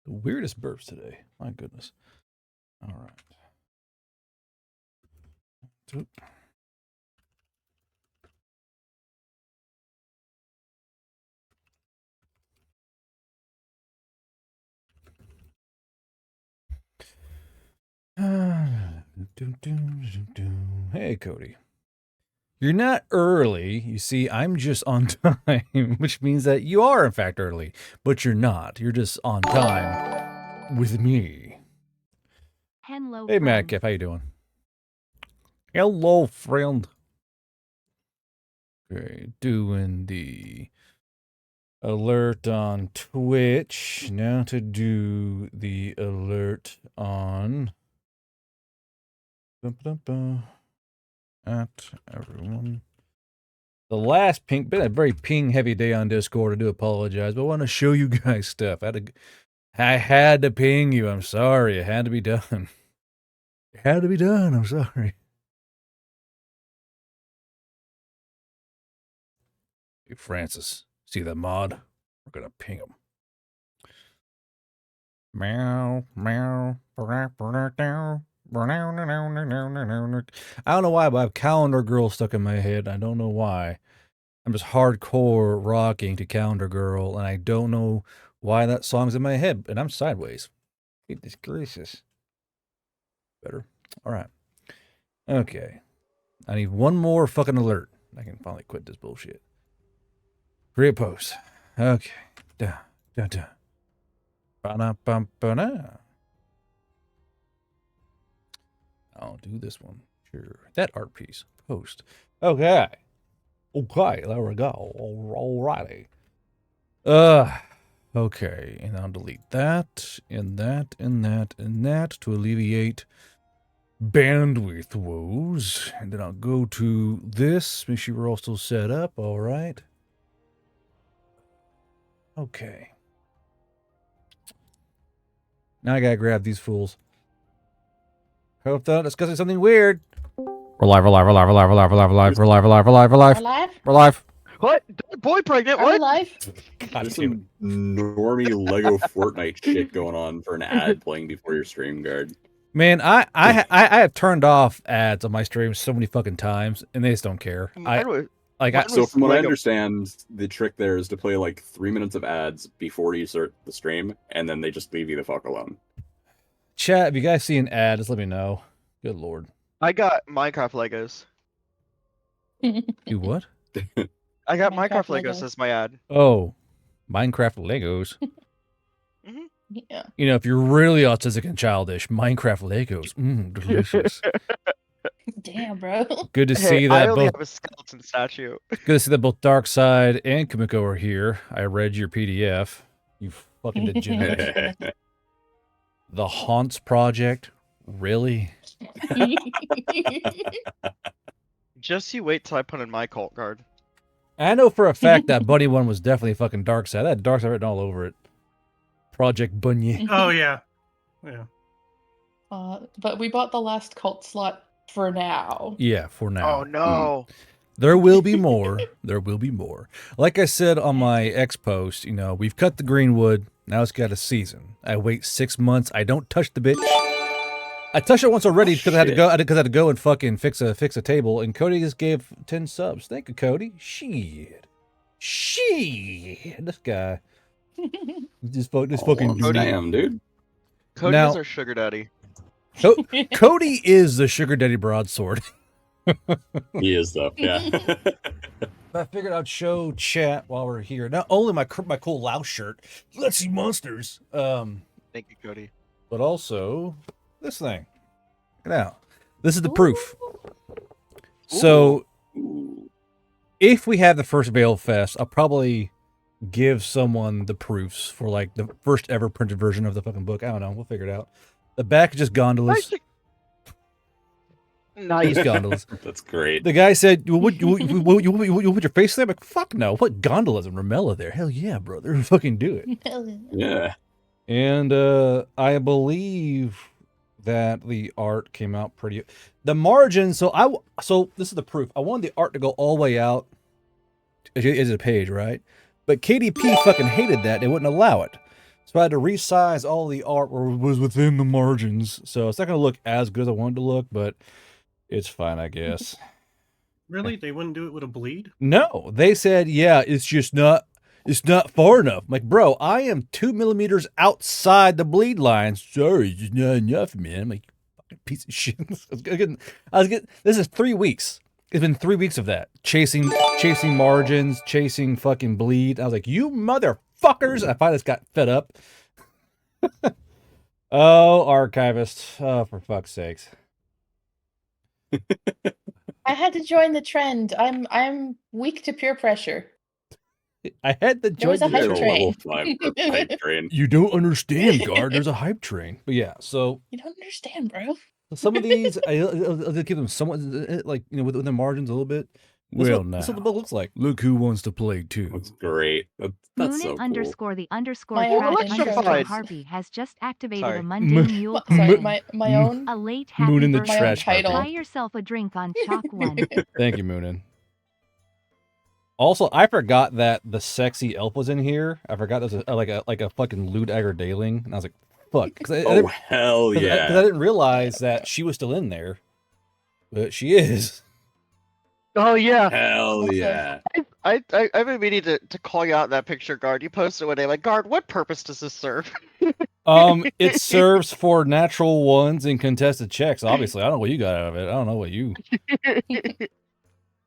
The weirdest burps today. My goodness. All right. Oop. Hey, Cody. You're not early. You see, I'm just on time, which means that you are, in fact, early. But you're not. You're just on time with me. Hello, Hey, friend. Matt, how you doing? Hello, friend. Okay, doing the alert on Twitch. Now to do the alert on... At everyone. The last ping, been a very ping heavy day on Discord. I do apologize, but I want to show you guys stuff. I had to ping you. I'm sorry. It had to be done. It had to be done. I'm sorry. Hey, Francis, see the mod? We're gonna ping him. Meow, meow. I don't know why, but I have Calendar Girl stuck in my head. I don't know why. I'm just hardcore rocking to Calendar Girl, and I don't know why that song's in my head, and I'm sideways. Goodness gracious. Better. All right. Okay. I need one more fucking alert. I can finally quit this bullshit. Create post. Okay. Da, da, da. Ba-na-bum-ba-na. I'll do this one. Sure. That art piece. Post. Okay. Okay, there we go. Alrighty. Okay, and I'll delete that, and that, and that, and that to alleviate bandwidth woes. And then I'll go to this, make sure we're all still set up. All right. Okay. Now I gotta grab these fools. Hope they're not discussing something weird. We're live, we're live, we're live, we're live, we're live, we're live, we're live, we're live, we're live, we're live, we're live. We're live? We're live. What? Boy pregnant? Are we What? live? God There's damn it. some normie Lego Fortnite shit going on for an ad playing before your stream guard. Man, I have turned off ads on my stream so many fucking times, and they just don't care. So from what I understand, the trick there is to play like 3 minutes of ads before you start the stream, and then they just leave you the fuck alone. Chat, if you guys see an ad, just let me know. Good lord. I got Minecraft Legos. You what? I got Minecraft Minecraft Legos Legos. as my ad. Oh, Minecraft Legos. Yeah. You know, if you're really autistic and childish, Minecraft Legos. Delicious. Damn, bro. Good to Hey, see I that only both have a skeleton statue. good to see that both Darkside and Kimiko are here. I read your PDF. You fucking degenerate. The Haunts Project? Really? Just you wait till I put in my cult card. I know for a fact that Bunny one was definitely fucking Darkside. That had Darkside written all over it. Project Bunny. Oh yeah, yeah. But we bought the last cult slot for now. Yeah, for now. Oh no. There will be more. There will be more. Like I said on my X post, you know, we've cut the greenwood. Now it's got a season. I wait 6 months. I don't touch the bitch. I touched it once already because I had to go. Because I had to go and fucking fix a table. And Cody just gave 10 subs. Thank you, Cody. Shit. This guy. This fucking. Damn, dude. Cody Now- is our sugar daddy. Cody is the sugar daddy broadsword. He is though. Yeah. I figured I'd show chat while we're here. Not only my cool Louse shirt, let's see monsters. Thank you, Cody. But also this thing. Check it out. This is the proof. So Ooh. if we have the first Veil Fest, I'll probably give someone the proofs for like the first ever printed version of the fucking book. I don't know. We'll figure it out. The back is just gondolas. Nice. Just gondolas. That's great. The guy said, you put your face there? I'm like, fuck no. What gondolas and Ramella there? Hell yeah, brother. Fucking do it. Yeah. And I believe that the art came out pretty. The margin. So this is the proof. I wanted the art to go all the way out. Is a page, right? But KDP fucking hated that. They wouldn't allow it. So I had to resize all the art where it was within the margins. So it's not going to look as good as I wanted to look, but it's fine, I guess. Really? They wouldn't do it with a bleed? No, they said, yeah, it's not far enough. I'm like, bro, I am 2 millimeters outside the bleed line. Sorry, it's just not enough, man. I'm like, fucking piece of shit. This is 3 weeks. It's been 3 weeks of that. Chasing margins, chasing fucking bleed. I was like, you motherfuckers. I finally just got fed up. Oh, archivist. Oh, for fuck's sakes. I had to join the trend. I'm weak to peer pressure. I had to There join was a the hype There's a train. level 5 hype train. You don't understand, guard. There's a hype train. But yeah, so You don't understand, bro. some of these, I'll give them somewhat, like, you know, within the margins a little bit. That's Well, that's what the book looks like. Look who wants to play too. Looks great. That's so cool. My track own underscore electrified. Harvey has just activated Sorry. a mundane mule Sorry, token. my own. A late Moon happy in the birthday. trash title. Buy yourself a drink on Chalk 1. Thank you, Moonin. Also, I forgot that the sexy elf was in here. I forgot there's like a fucking lewd Aggerdaling, and I was like, fuck. Oh hell yeah! Because I didn't realize that she was still in there, but she is. Oh yeah. Hell Also- yeah! I've been meaning to call you out in that picture, Guard. You posted one day like, Guard, what purpose does this serve? It serves for natural ones and contested checks. Obviously, I don't know what you got out of it. I don't know what you.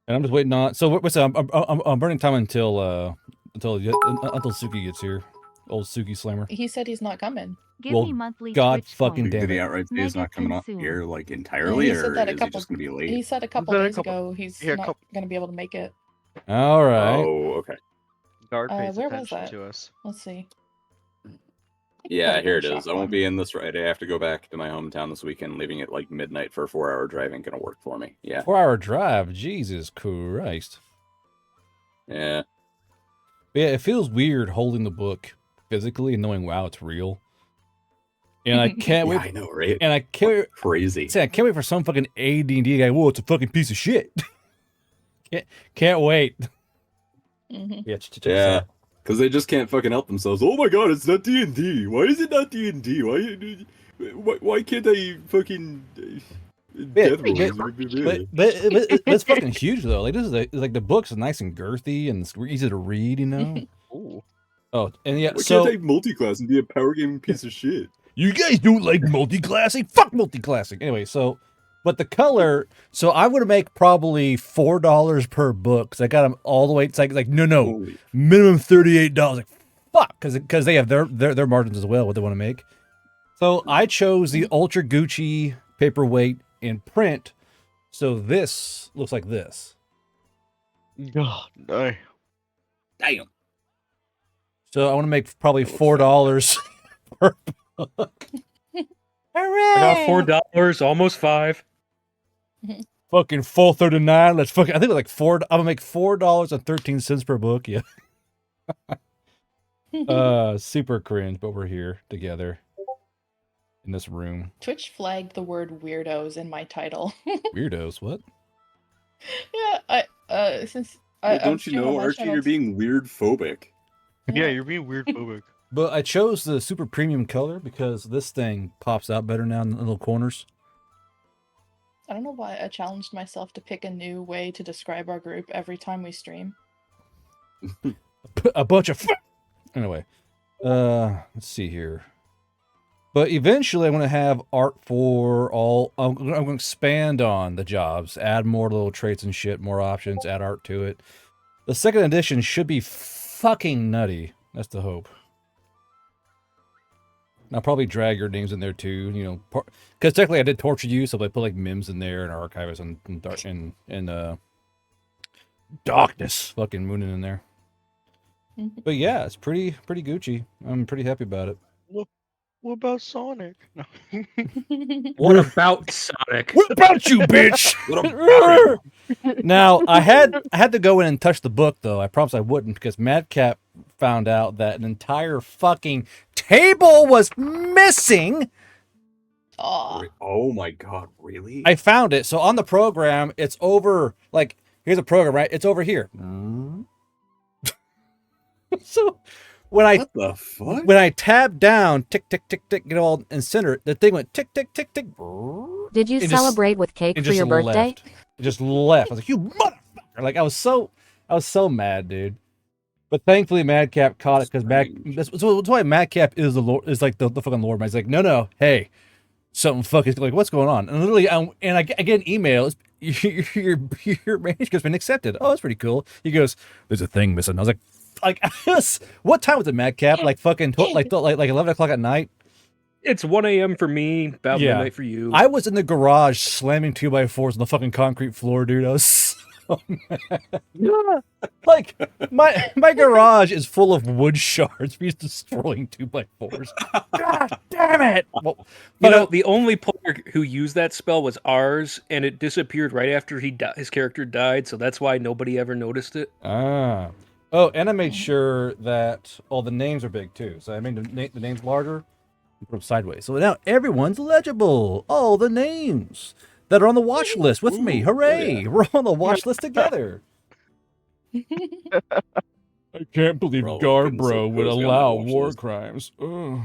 And I'm just waiting on. So what's up? I'm burning time until Suki gets here. Old Suki Slammer. He said he's not coming. Give Well, me monthly God Twitch fucking coins. damn Did he it. outright say he's not coming up consume. here like entirely, He said or that a is he couple- just gonna be late? He said a couple said a days couple- ago he's yeah, not couple- going to be able to make it. All right. Oh, okay. Guard pays where was attention that? to us. Let's see. Yeah, Probably here it shot is. I won't one. be in this Friday. I have to go back to my hometown this weekend, leaving at like midnight for a 4-hour drive. Ain't gonna work for me. Yeah, 4-hour drive. Jesus Christ. yeah. But yeah, it feels weird holding the book physically and knowing, wow, it's real. And I can't Yeah, wait. I know, right? And I can't. Crazy. I can't wait for some fucking AD&D guy. Whoa, it's a fucking piece of shit. can't wait. Mhm. Yeah, check this Yeah, out. because they just can't fucking help themselves. Oh my god, it's not D&D. Why is it not D&D? Why can't I fucking Death Rolls? But it's fucking huge though. Like this is like the book's nice and girthy and it's easy to read. You know. Ooh. Oh, and yeah. Why So can't I multi-class and be a power gaming piece of shit? you guys don't like multi-classing? Fuck multi-classing. Anyway, so, but the color, so I would make probably $4 per book because I got them all the way. It's like no, Holy minimum $38. Like fuck, because they have their margins as well. What they want to make. So I chose the Ultra Gucci paperweight in print. So this looks like this. God, no. damn. So I want to make probably That looks $4 per book. I got $4, almost $5. Fucking $4.39. Let's fucking. I think it's like $4. I'm gonna make $4.13 per book. Yeah. Super cringe, but we're here together in this room. Twitch flagged the word weirdos in my title. Weirdos. What? Yeah, since Well, I'm don't you streaming know, on my Archie, channel you're being weird phobic. Yeah, you're being weird phobic. But I chose the super premium color because this thing pops out better now in the little corners. I don't know why I challenged myself to pick a new way to describe our group every time we stream. A bunch of. Anyway, let's see here. But eventually, I'm going to have art for all. I'm going to expand on the jobs, add more little traits and shit, more options, add art to it. The second edition should be fucking nutty. That's the hope. I'll probably drag your names in there too, you know, because technically I did torture you, so I put like Mims in there and Archivist and Darkness, fucking Moonin in there. But yeah, it's pretty Gucci. I'm pretty happy about it. What about Sonic? No. What about Sonic? What about you, bitch? What about Now I had to go in and touch the book though. I promised I wouldn't because Madcap found out that an entire fucking table was missing. Aw. Oh my god, really? I found it. So on the program, it's over. Like here's a program, right? It's over here. So when I What the fuck? when I tabbed down, tick tick tick tick, get all in center, the thing went tick tick tick tick. Did you It just- celebrate with cake It for just your birthday? left. It just left. I was like, you motherfucker! Like I was so mad, dude. But thankfully, Madcap caught it because that's why Madcap is the Lord, is like the fucking Lord. He's like, no, hey, something fucking like what's going on? And literally, I get an email. Your manuscript's been accepted. Oh, that's pretty cool. He goes, there's a thing missing. I was like, what time was it, Madcap? Like fucking like 11 o'clock at night. It's 1 a.m. for me, about Yeah. midnight for you. I was in the garage slamming 2x4s on the fucking concrete floor, dude. I was so mad. Like my garage is full of wood shards. He's destroying 2x4s. God damn it! Well, You know, the only player who used that spell was ours, and it disappeared right after his character died, so that's why nobody ever noticed it. oh, and I made sure that all the names are big too. So I made the names larger and put them sideways. So now everyone's legible. All the names that are on the watch list with me. Hooray! yeah. We're on the watch list together. I can't believe We're all getting so Garbro would cozy on that allow watch war list. crimes. Ugh.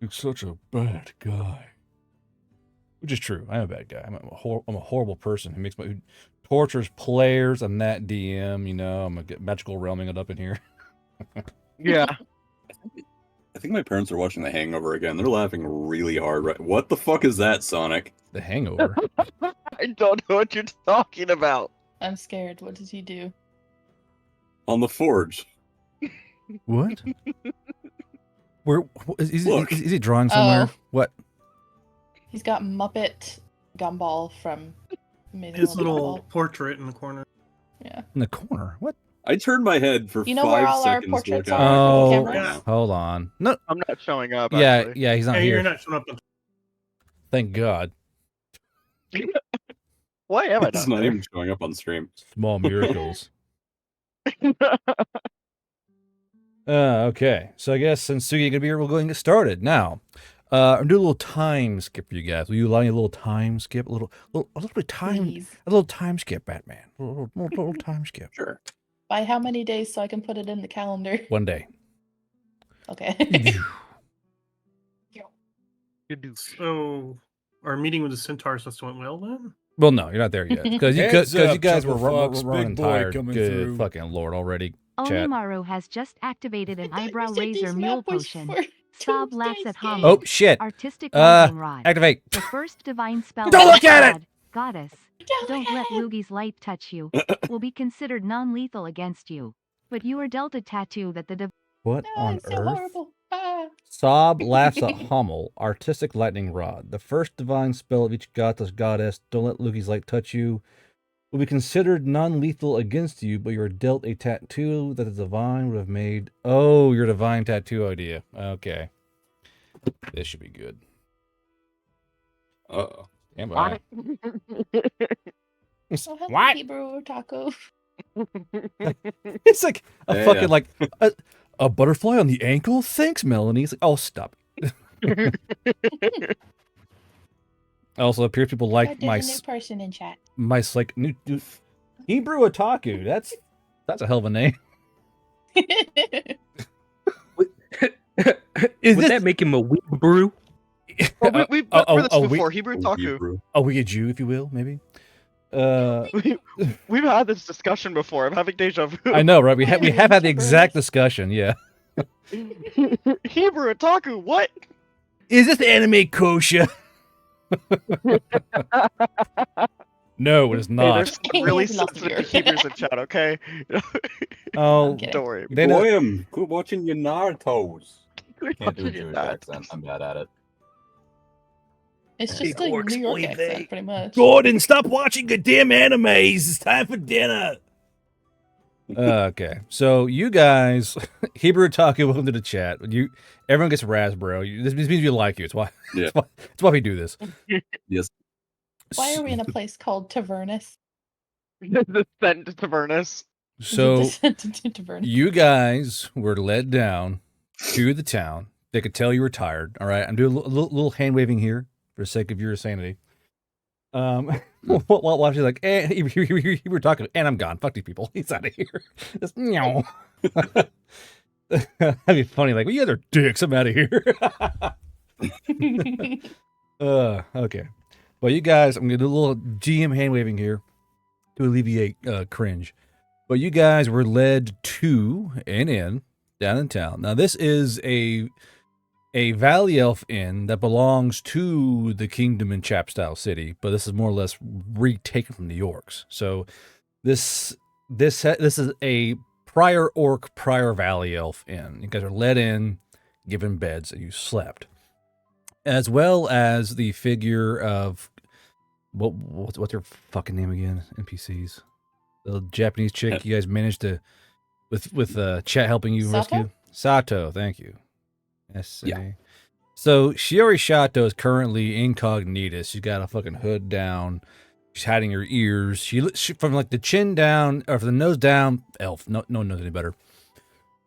You're such a bad guy. Which is true. I'm a bad guy. I'm a horrible person who tortures players. I'm that DM. You know, I'm gonna get magical realming it up in here. Yeah. I think my parents are watching The Hangover again. They're laughing really hard. Right? What the fuck is that, Sonic? The Hangover. I don't know what you're talking about. I'm scared. What does he do? On the Forge. What? Where is Look. he drawing somewhere? Oh. What? He's got Muppet Gumball from Amazing His World of little Gumball. portrait in the corner. Yeah. In the corner? What? I turned my head for You know 5 where all our seconds to portraits look are out Oh, for the right cameras? now. hold on. No. I'm not showing up. Yeah, Actually. yeah, he's not Hey, here. you're not showing up. Thank God. Why am I It's not not there? even showing up on stream. Small miracles. Okay. So I guess since Sugi gonna be here, we'll go and get started. Now, I'm doing a little time skip for you guys. Will you allow me a little time skip? A little bit of time. Please. A little time skip, Batman. A little time skip. Sure. By how many days so I can put it in the calendar? 1 day. Okay. So, our meeting with the Centaurs must have went well then? Well, no, you're not there yet because Heads you up, guys were Chuckle Fox, running big boy tired. coming Good through. fucking lord already. Chat. Onimaru has just activated an I thought you eyebrow said razor this mule map was potion. for Sob laughs Tuesday's at Homo. game. Oh shit! Artistic lightning rod. Activate. The first divine spell. Don't of look at it! God, Goddess. Don't Don't look let at it! Lugi's light touch you. Will be considered non-lethal against you. But you are dealt a tattoo that the What No, on it's so earth? horrible. Ah. Sob laughs at Hummel. Artistic lightning rod. The first divine spell of each goddess. Don't let Lugi's light touch you. Will be considered non-lethal against you, but you are dealt a tattoo that the divine would have made. Oh, your divine tattoo idea. Okay. This should be good. Uh-oh. Stand by. Oh, hello, What? Hebrew taco. It's like a Yeah, fucking yeah. like a butterfly on the ankle. Thanks, Melanie. It's like, oh, stop. Also, appears people God, like there's a new person in chat. my like new Hebrew otaku. That's a hell of a name. Is Would this that make him a weeb brew? Well, we've been over this a before. Hebrew Oh, Taku. Hebrew. a wicked Jew, if you will, maybe? We've had this discussion before. I'm having deja vu. I know, right? We have had the Gibberish. exact discussion. Yeah. Hebrew Taku. What? Is this anime kosher? No, it is Hey, not. there's some really Love sensitive you. Hebrews in chat. Okay. Oh, I'm kidding. Don't worry. they know. William, quit watching your Naruto's. Quit Can't do a watching Jewish that. accent. I'm bad at it. It's Big just a orcs, New York oy vey. accent, pretty much. Gordon, stop watching your damn animes. It's time for dinner. Okay, so you guys, Hebrew Otaku, welcome to the chat. Everyone gets Raspbro. This means we like you. It's why. Yeah. It's why we do this. Yes. Why are we in a place called Tavernus? The Descent to Tavernus. So Descent to Tavernus. you guys were led down to the town. They could tell you were tired. All right, I'm doing a little hand waving here for the sake of your sanity. While she's like, you were talking, and I'm gone. Fuck these people. He's out of here. Just, meow. That'd be funny. Like, well, you guys are dicks. I'm out of here. Okay. Well, you guys, I'm gonna do a little GM hand waving here to alleviate cringe. But you guys were led to an inn down in town. Now, this is a Valley Elf inn that belongs to the kingdom in Chapstyle City, but this is more or less retaken from the orcs. So this is a prior orc, prior Valley Elf inn. You guys are led in, given beds, and you slept, as well as the figure of what's her fucking name again? NPCs, the Japanese chick. You guys managed to with chat helping you Sato? rescue Sato. Thank you. Yeah. So Shiori Shato is currently incognita. She's got a fucking hood down. She's hiding her ears. She from like the chin down or from the nose down. Elf. No one knows any better.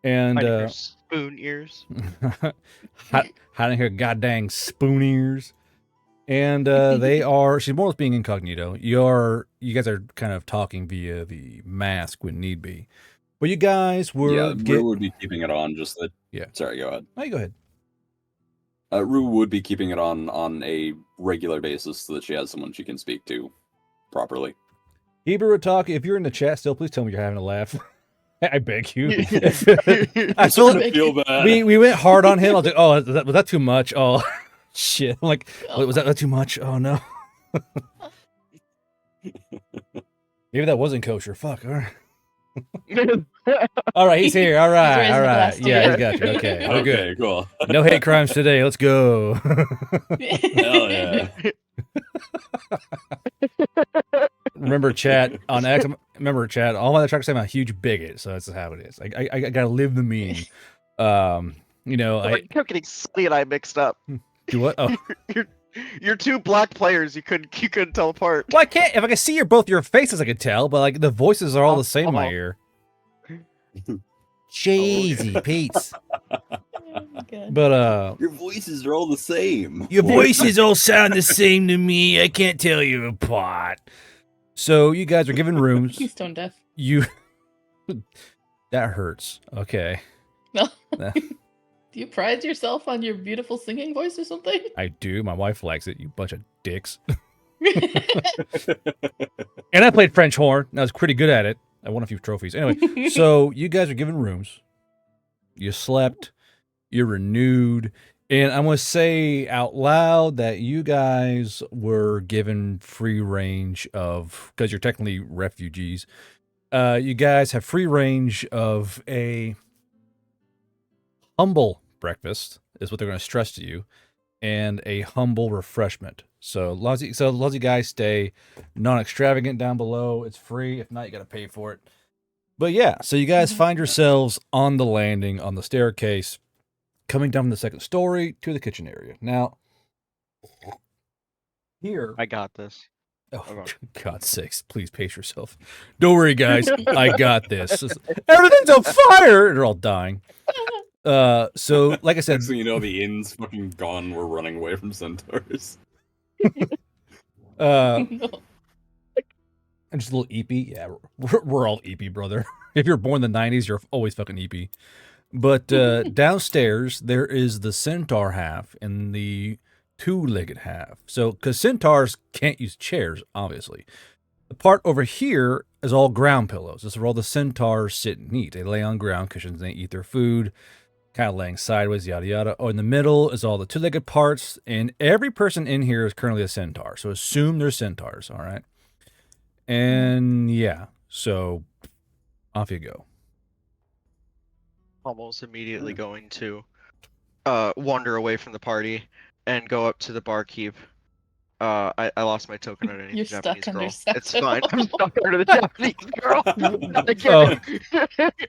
And Hiding her spoon ears. hiding her goddamn spoon ears. And they are. She's more or less being incognito. You guys are kind of talking via the mask when need be. But you guys were. Rue would be keeping it on. Just that. Yeah. Sorry. Go ahead. Oh, you go ahead. Rue would be keeping it on a regular basis so that she has someone she can speak to properly. Hebrew talk. If you're in the chat still, please tell me you're having a laugh. I beg you. I feel bad. We went hard on him. I was like, oh, was that too much? Oh, shit. I'm like, wait, was that too much? Oh no. Maybe that wasn't kosher. Fuck. All right. All right, he's here. All right, raising all the right. glass to Yeah, you. he's got you. Okay, we're good. Okay, cool. No hate crimes today. Let's go. Hell yeah. Remember, chat on X. Remember, chat. All my trucks say I'm a huge bigot, so that's how it is. I gotta live the meme. I kept getting Sully and I mixed up. Do what? Oh, You're two black players. You couldn't tell apart. well, I can't. If I can see both your faces, I can tell. But like the voices are all the same in my ear. Cheesy Pete's. Good. But Your voices are all the same. your voices all sound the same to me. I can't tell you apart. So you guys are given rooms. He's tone deaf. You that hurts. Okay. No. Nah. Do you pride yourself on your beautiful singing voice or something? I do. My wife likes it. You bunch of dicks. And I played French horn. I was pretty good at it. I won a few trophies. Anyway, so you guys are given rooms. You slept. You're renewed. And I'm going to say out loud that you guys were given free range of, because you're technically refugees, you guys have free range of a humble breakfast, is what they're going to stress to you, and a humble refreshment. So as long as you guys stay non-extravagant down below, it's free. If not, you got to pay for it. But yeah, so you guys find yourselves on the landing, on the staircase, coming down from the second story to the kitchen area. Now, here... I got this. Oh, Okay. God's sakes, please pace yourself. Don't worry, guys. I got this. Everything's on fire! They're all dying. So, like I said... Next thing you know, the inn's fucking gone. We're running away from centaurs. And just a little eepy. Yeah, we're all eepy, brother. If you're born in the 90s, you're always fucking eepy. But downstairs, there is the centaur half and the two-legged half. So, because centaurs can't use chairs, obviously. The part over here is all ground pillows. This is where all the centaurs sit and eat. They lay on ground cushions, they eat their food, kind of laying sideways, yada yada. Oh, in the middle is all the two-legged parts, and every person in here is currently a centaur. So assume they're centaurs, all right? And yeah, so off you go. Almost immediately going to wander away from the party and go up to the barkeep. I lost my token underneath You're the stuck Japanese under girl. Sato. It's fine. I'm stuck under the Japanese girl.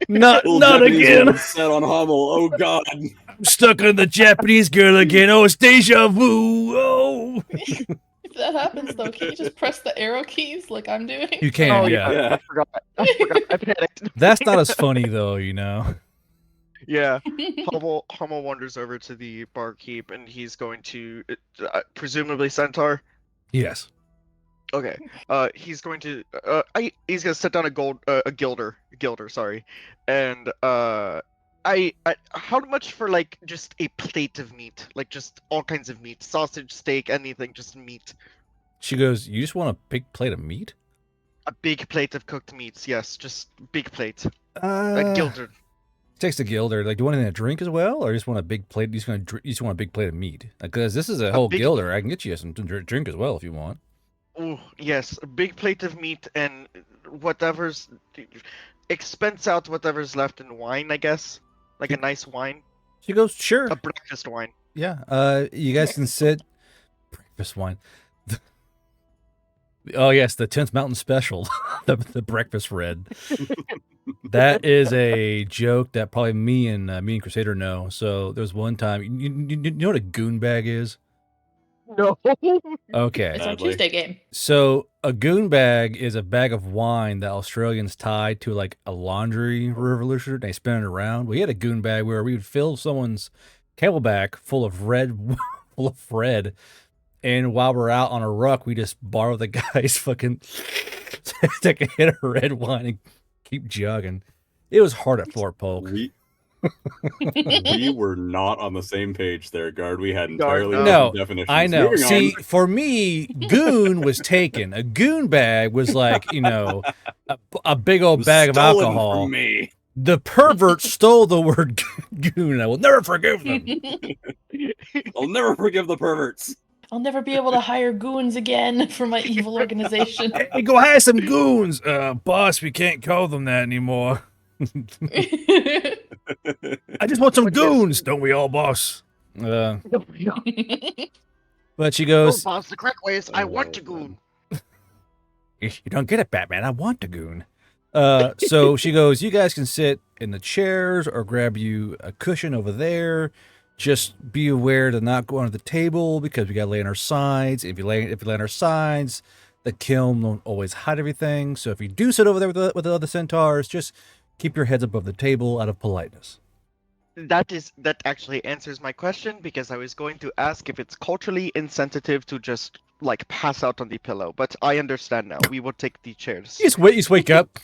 Not Japanese again. woman Set on Hummel. Oh god. I'm stuck on the Japanese girl again. Oh, it's deja vu. Oh. If that happens, though, can you just press the arrow keys like I'm doing? You can, Oh, yeah. Yeah. I forgot. I panicked. That's not as funny though, you know. Yeah. Hummel wanders over to the barkeep and he's going to, presumably centaur. Yes. Okay. He's going to he's gonna set down a gilder, sorry, and how much for like just a plate of meat, like just all kinds of meat, sausage, steak, anything, just meat. She goes, "You just want a big plate of meat?" A big plate of cooked meats, yes, just big plate. Uh, Gilder. Takes the gilder. Like, do you want anything to drink as well, or you just want a big plate? You just want a big plate of meat? Because this is a whole big- gilder. I can get you some drink as well if you want. Oh yes, a big plate of meat and whatever's expense out whatever's left in wine, I guess, like a nice wine, She goes, "Sure, a breakfast wine. yeah. You guys can sit. Breakfast wine. Oh yes, the 10th Mountain Special, the breakfast red. That is a joke that probably me and Crusader know. So there was one time. You know what a goon bag is? No. Okay. It's our Sadly. Tuesday game. So a goon bag is a bag of wine that Australians tie to like a laundry revolution. They spin it around. We had a goon bag where we would fill someone's camelback full of red, full of red. And while we're out on a ruck, we just borrow the guy's fucking take a hit of red wine and keep jogging. It was hard at Fort Polk. We were not on the same page there, Guard. We had entirely No, different definitions. I know. Moving See, on. for me, goon was taken. A goon bag was like, you know, a big old bag of Stolen alcohol. from me. The pervert stole the word goon. I will never forgive them. I'll never forgive the perverts. I'll never be able to hire goons again for my evil organization. Hey, go hire some goons. Boss, we can't call them that anymore. I just want some goons, don't we all, boss? But she goes, boss, the correct way is I want to goon. You don't get it, Batman. I want a goon. So she goes, you guys can sit in the chairs or grab you a cushion over there. Just be aware to not go under the table because we got to lay on our sides. If you lay on our sides, the kiln won't always hide everything. So if you do sit over there with the other centaurs, just keep your heads above the table out of politeness. That actually answers my question because I was going to ask if it's culturally insensitive to just like pass out on the pillow, but I understand now. We will take the chairs. You just wake up.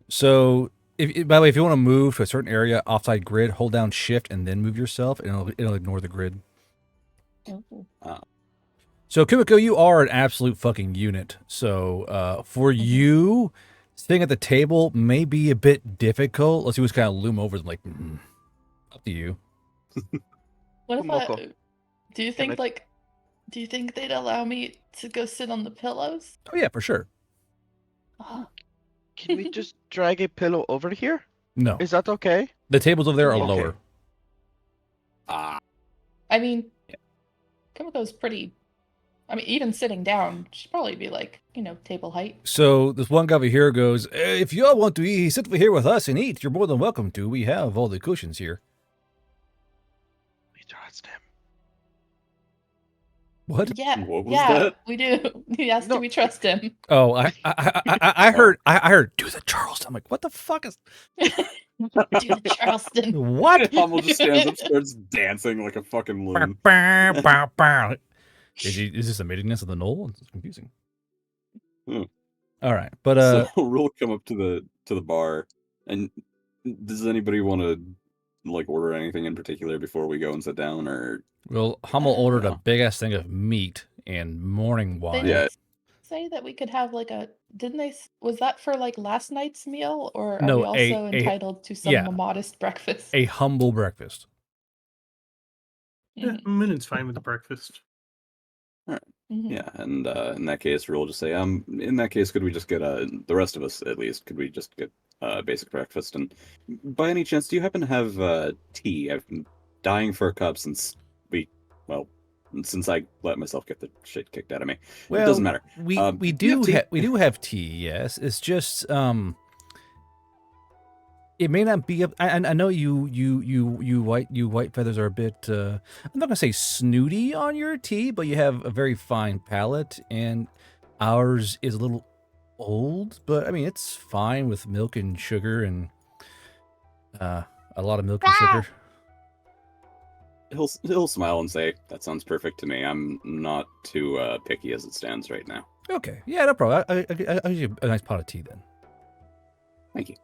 So, by the way, if you want to move to a certain area offside grid, hold down Shift and then move yourself, and it'll ignore the grid. So, Kumiko, you are an absolute fucking unit. So, for you, sitting at the table may be a bit difficult. Let's see who's kind of loom over them, like, up to you. What if Kumiko. do you think do you think they'd allow me to go sit on the pillows? Oh yeah, for sure. Oh. Can we just drag a pillow over here? No, Is that okay? the tables over there are Okay. lower. I mean, Kimiko's pretty. I mean, even sitting down, she'd probably be like, table height. So this one guy over here goes, if you all want to sit over here with us and eat, you're more than welcome to. We have all the cushions here. We trust him. What? Yeah, What was yeah, that? we do. He asked, do we trust him? Oh, I heard do the Charleston. I'm like, what the fuck is Do the Charleston. what? Hummel just stands up, starts dancing like a fucking loon. Is this the maidenness of the knoll? It's confusing. Hmm. All right, but So we'll come up to the bar, and does anybody want to like order anything in particular before we go and sit down, or well, Hummel ordered a no. big ass thing of meat and morning They wine. Yeah. say that we could have like a. Didn't they? Was that for like last night's meal, or are No, we also entitled to some yeah. modest breakfast? A humble breakfast. Yeah, Mhm, a minute's fine with the breakfast. mhm. yeah, and in that case, we'll just say, in that case, could we just get the rest of us at least? Could we just get basic breakfast? And by any chance, do you happen to have tea? I've been dying for a cup since I let myself get the shit kicked out of me. Well, it doesn't matter. We do you have tea? we do have tea. Yes, it's just it may not be. I know you white feathers are a bit. I'm not gonna say snooty on your tea, but you have a very fine palate, and ours is a little old. But I mean, it's fine with milk and sugar and a lot of milk and sugar. he'll smile and say, "That sounds perfect to me. I'm not too picky as it stands right now." Okay. Yeah, no problem. I'll give you a nice pot of tea then. Thank you.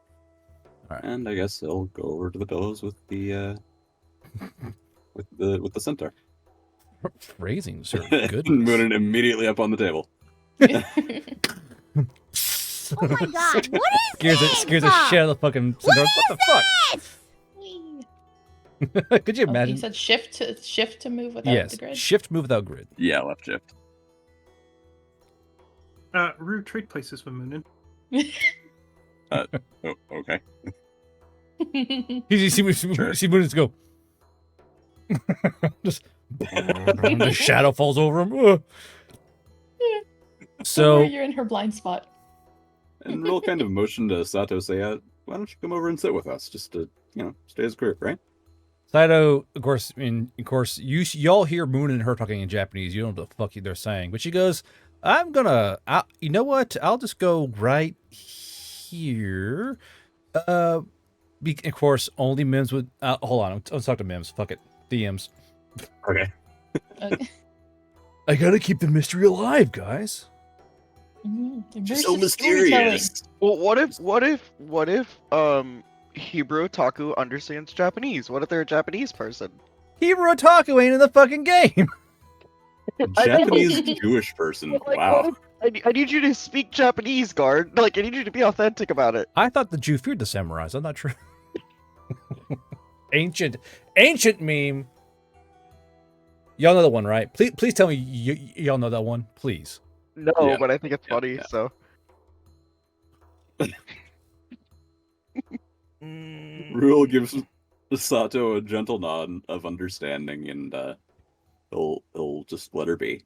All right. And I guess he'll go over to the pillows with the with the centaur. Phrasing, sir. And Goodness. Moonin immediately up on the table. Oh my god, what is scares this? scares the shit out of the fucking centaur. What the fuck? Could you Oh, imagine? you said shift to move without Yes. the grid. Shift move without grid. Yeah, left shift. Rude trade places with Moonin. Oh, okay. You see Moon's go. Just the shadow falls over him. Ugh. So you're in her blind spot. And we'll kind of motion to Sato, say, "Why don't you come over and sit with us, just to stay as a group, right?" Saito, of course, y'all hear Moon and her talking in Japanese. You don't know what the fuck they're saying, but she goes, you know what? I'll just go right here. Of course, only Mims would. Hold on, let's talk to Mims. Fuck it, DMs. Okay. Okay. I gotta keep the mystery alive, guys. She's so Immersive storytelling. mysterious. Well, what if Hebrew Otaku understands Japanese? What if they're a Japanese person? Hebrew Otaku ain't in the fucking game. Japanese Jewish person. Like, Wow. I need you to speak Japanese, guard. Like, I need you to be authentic about it. I thought the Jew feared the samurais. I'm not sure. ancient meme. Y'all know that one, right? Please tell me y'all know that one, please. No, Yeah. but I think it's Yeah, funny. yeah. So Rule gives Sato a gentle nod of understanding, and he'll just let her be.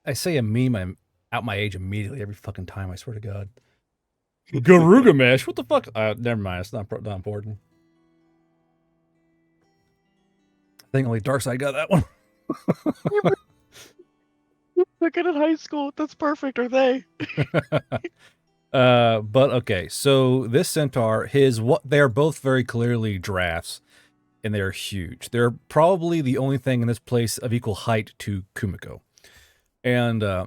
I say a meme, I'm out my age immediately every fucking time. I swear to God. Garugamesh, what the fuck? Never mind. It's not important. I think only Darkseid got that one. they're good in high school. That's perfect, are they? But okay. So this centaur, they're both very clearly drafts, and they're huge. They're probably the only thing in this place of equal height to Kumiko. And the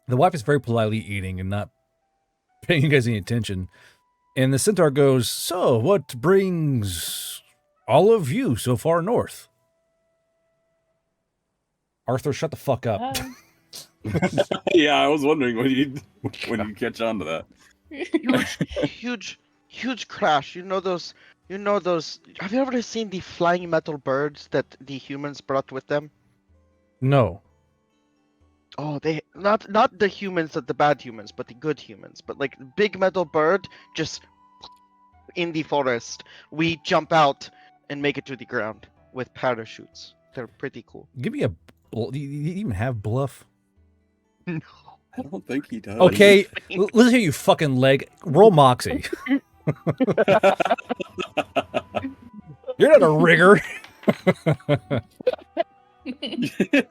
wife is very politely eating and not paying you guys any attention. And the centaur goes, "So, what brings all of you so far north?" Arthur, shut the fuck up. Yeah, I was wondering when you catch on to that. huge crash. You know those. Have you ever seen the flying metal birds that the humans brought with them? No. Oh, they not the humans, that the bad humans, but the good humans. But like big metal bird, just in the forest. We jump out and make it to the ground with parachutes. They're pretty cool. Give me a. Do you even have bluff? No. I don't think he does. Okay, let's hear you fucking leg. Roll Moxie. You're not a rigger.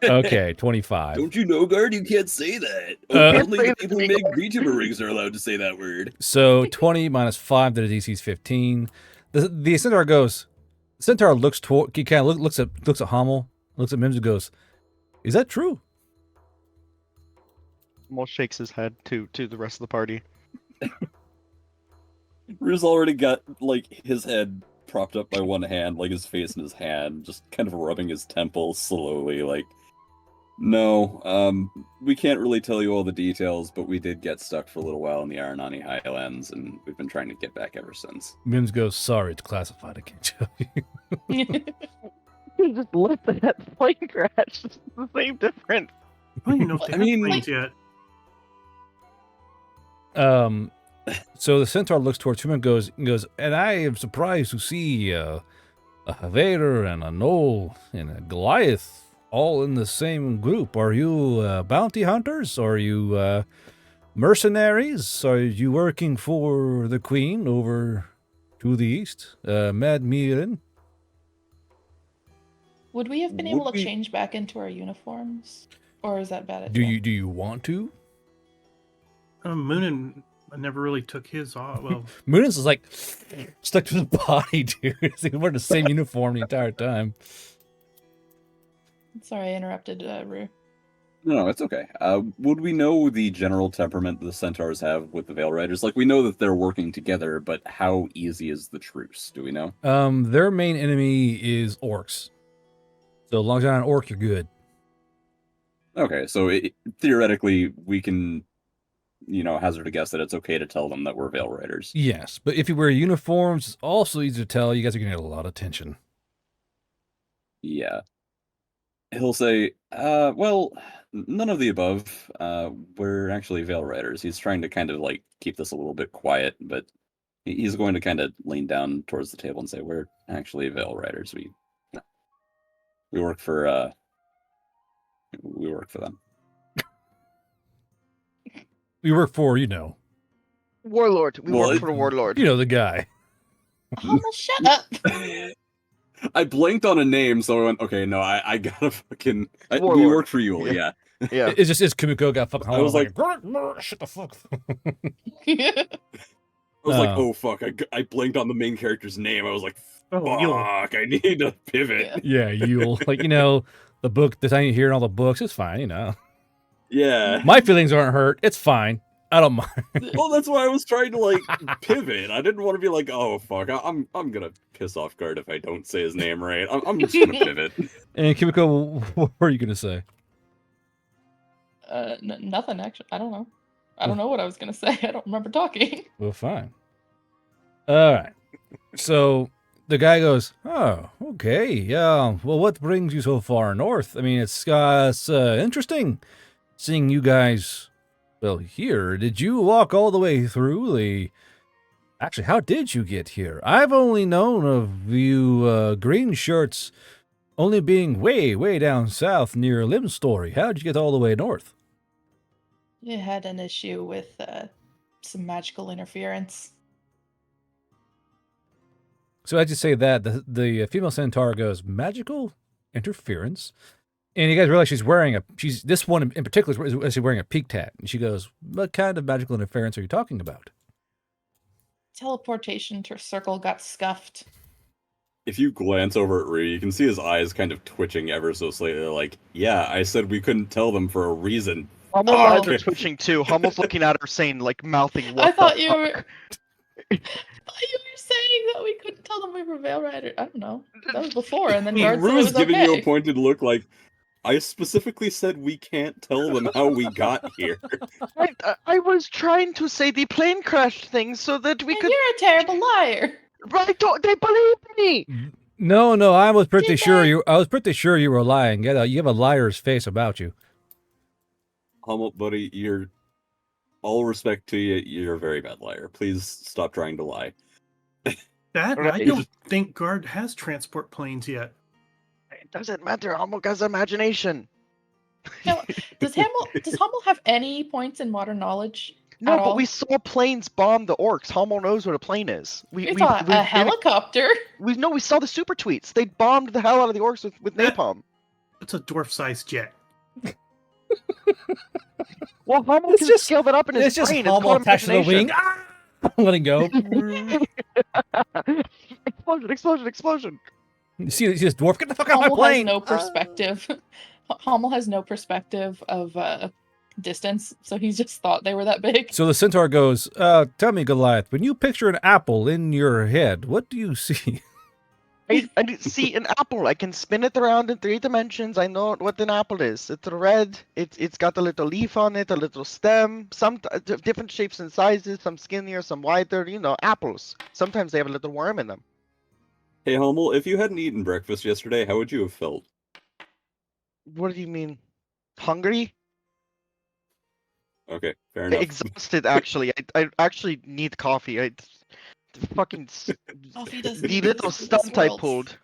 Okay, 25. Don't you know, guard? You can't say that. Only the people who make VTuber rigs are allowed to say that word. So 20 minus 5 to the DC's 15. The centaur goes. The centaur looks toward. He kind of looks at Hummel, looks at Mims, and goes, "Is that true?" Mol shakes his head to the rest of the party. Rue's already got like his head propped up by one hand, like his face in his hand, just kind of rubbing his temples slowly, like, "No, we can't really tell you all the details, but we did get stuck for a little while in the Aranani Highlands, and we've been trying to get back ever since." Mims goes, "Sorry, it's classified. I can't tell you." You just let that plane crash. It's the same difference. I don't even know if they I have mean, planes yet. So the centaur looks towards him and goes, "And I am surprised to see a Vader and a Knoll and a Goliath all in the same group. Are you bounty hunters? Are you mercenaries? Are you working for the Queen over to the east, Mad Mirin?" Would we have been able Would to we- change back into our uniforms, or is that bad? Do you want to? Moonin I never really took his off. Well, Moonus is like stuck to his body, dude. He's wearing the same uniform the entire time. Sorry, I interrupted, Rue. No, it's okay. Would we know the general temperament the centaurs have with the Veil Riders? Like, we know that they're working together, but how easy is the truce? Do we know? Their main enemy is orcs. So as long as you're not an orc, you're good. Okay, so theoretically, we can, hazard a guess that it's okay to tell them that we're Veil Riders. Yes, but if you wear uniforms, it's also easy to tell you guys are going to get a lot of attention. Yeah. He'll say, well, none of the above. We're actually Veil Riders. He's trying to kind of like keep this a little bit quiet, but he's going to kind of lean down towards the table and say, we're actually Veil Riders. We work for them. We work for, Warlord. We work for the Warlord. the guy. Hummel, shut up! I blanked on a name, so I went, okay, no, I gotta fucking... we Warlord. work for you, yeah. Yeah. It's Kumiko got fucking... I was like, shut the fuck. I was like, oh fuck, I blanked on the main character's name. I was like, fuck, I need to pivot. Yeah, you'll... Like, the book, the time you hear in all the books, it's fine, Yeah. My feelings aren't hurt. It's fine. I don't mind. Well, that's why I was trying to, like, pivot. I didn't want to be like, oh, fuck, I'm gonna piss off Guard if I don't say his name right. I'm just gonna pivot. And Kimiko, what were you gonna say? Nothing, actually. I don't know. I don't know what I was gonna say. I don't remember talking. Well, fine. All right. So the guy goes, oh, okay. Yeah. Well, what brings you so far north? I mean, it's interesting seeing you guys... Well, here, did you walk all the way through the... Actually, how did you get here? I've only known of you green shirts only being way, way down south near Limb Story. How'd you get all the way north? You had an issue with some magical interference. So as you say that, the female centaur goes, magical interference? And you guys realize this one in particular is actually wearing a peak tat. And she goes, what kind of magical interference are you talking about? Teleportation circle got scuffed. If you glance over at Rui, you can see his eyes kind of twitching ever so slightly, like, yeah, I said we couldn't tell them for a reason. Hummel's eyes are twitching too. Hummel's looking at her saying, like, mouthing, what I thought the you fuck? were... I thought you were saying that we couldn't tell them we were Veil Rider. I don't know. That was before, and then Guard said it Rui's was giving okay. you a pointed look like, I specifically said we can't tell them how we got here. I was trying to say the plane crash thing so that we And could... you're a terrible liar. Right, they believe me! No, I was pretty Did sure they? I was pretty sure you were lying. You have a liar's face about you. Hummel, buddy, all respect to you, you're a very bad liar. Please stop trying to lie. I Right. don't think Guard has transport planes yet. It doesn't matter, Hummel has imagination. No, does Hummel have any points in modern knowledge? No, at but all? we saw planes bomb the orcs. Hummel knows what a plane is. We thought a helicopter. We saw the super tweets. They bombed the hell out of the orcs with napalm. It's a dwarf-sized jet. Well, Hummel It's can just- scale that up in his It's just brain. Hummel called attached to the wing. imagination. Ah! Letting go. Explosion! You see this dwarf? Get the fuck out of my Hummel has plane! no perspective. Hummel has no perspective of distance, so he just thought they were that big. So the centaur goes, tell me, Goliath, when you picture an apple in your head, what do you see? I see an apple. I can spin it around in 3 dimensions. I know what an apple is. It's red. It's got a little leaf on it, a little stem. Some different shapes and sizes. Some skinnier, some wider. Apples. Sometimes they have a little worm in them. Hey, Hummel, if you hadn't eaten breakfast yesterday, how would you have felt? What do you mean? Hungry? Okay, fair enough. Exhausted, actually. I actually need coffee. Fucking Coffee doesn't the exist little in this stunt I world. pulled.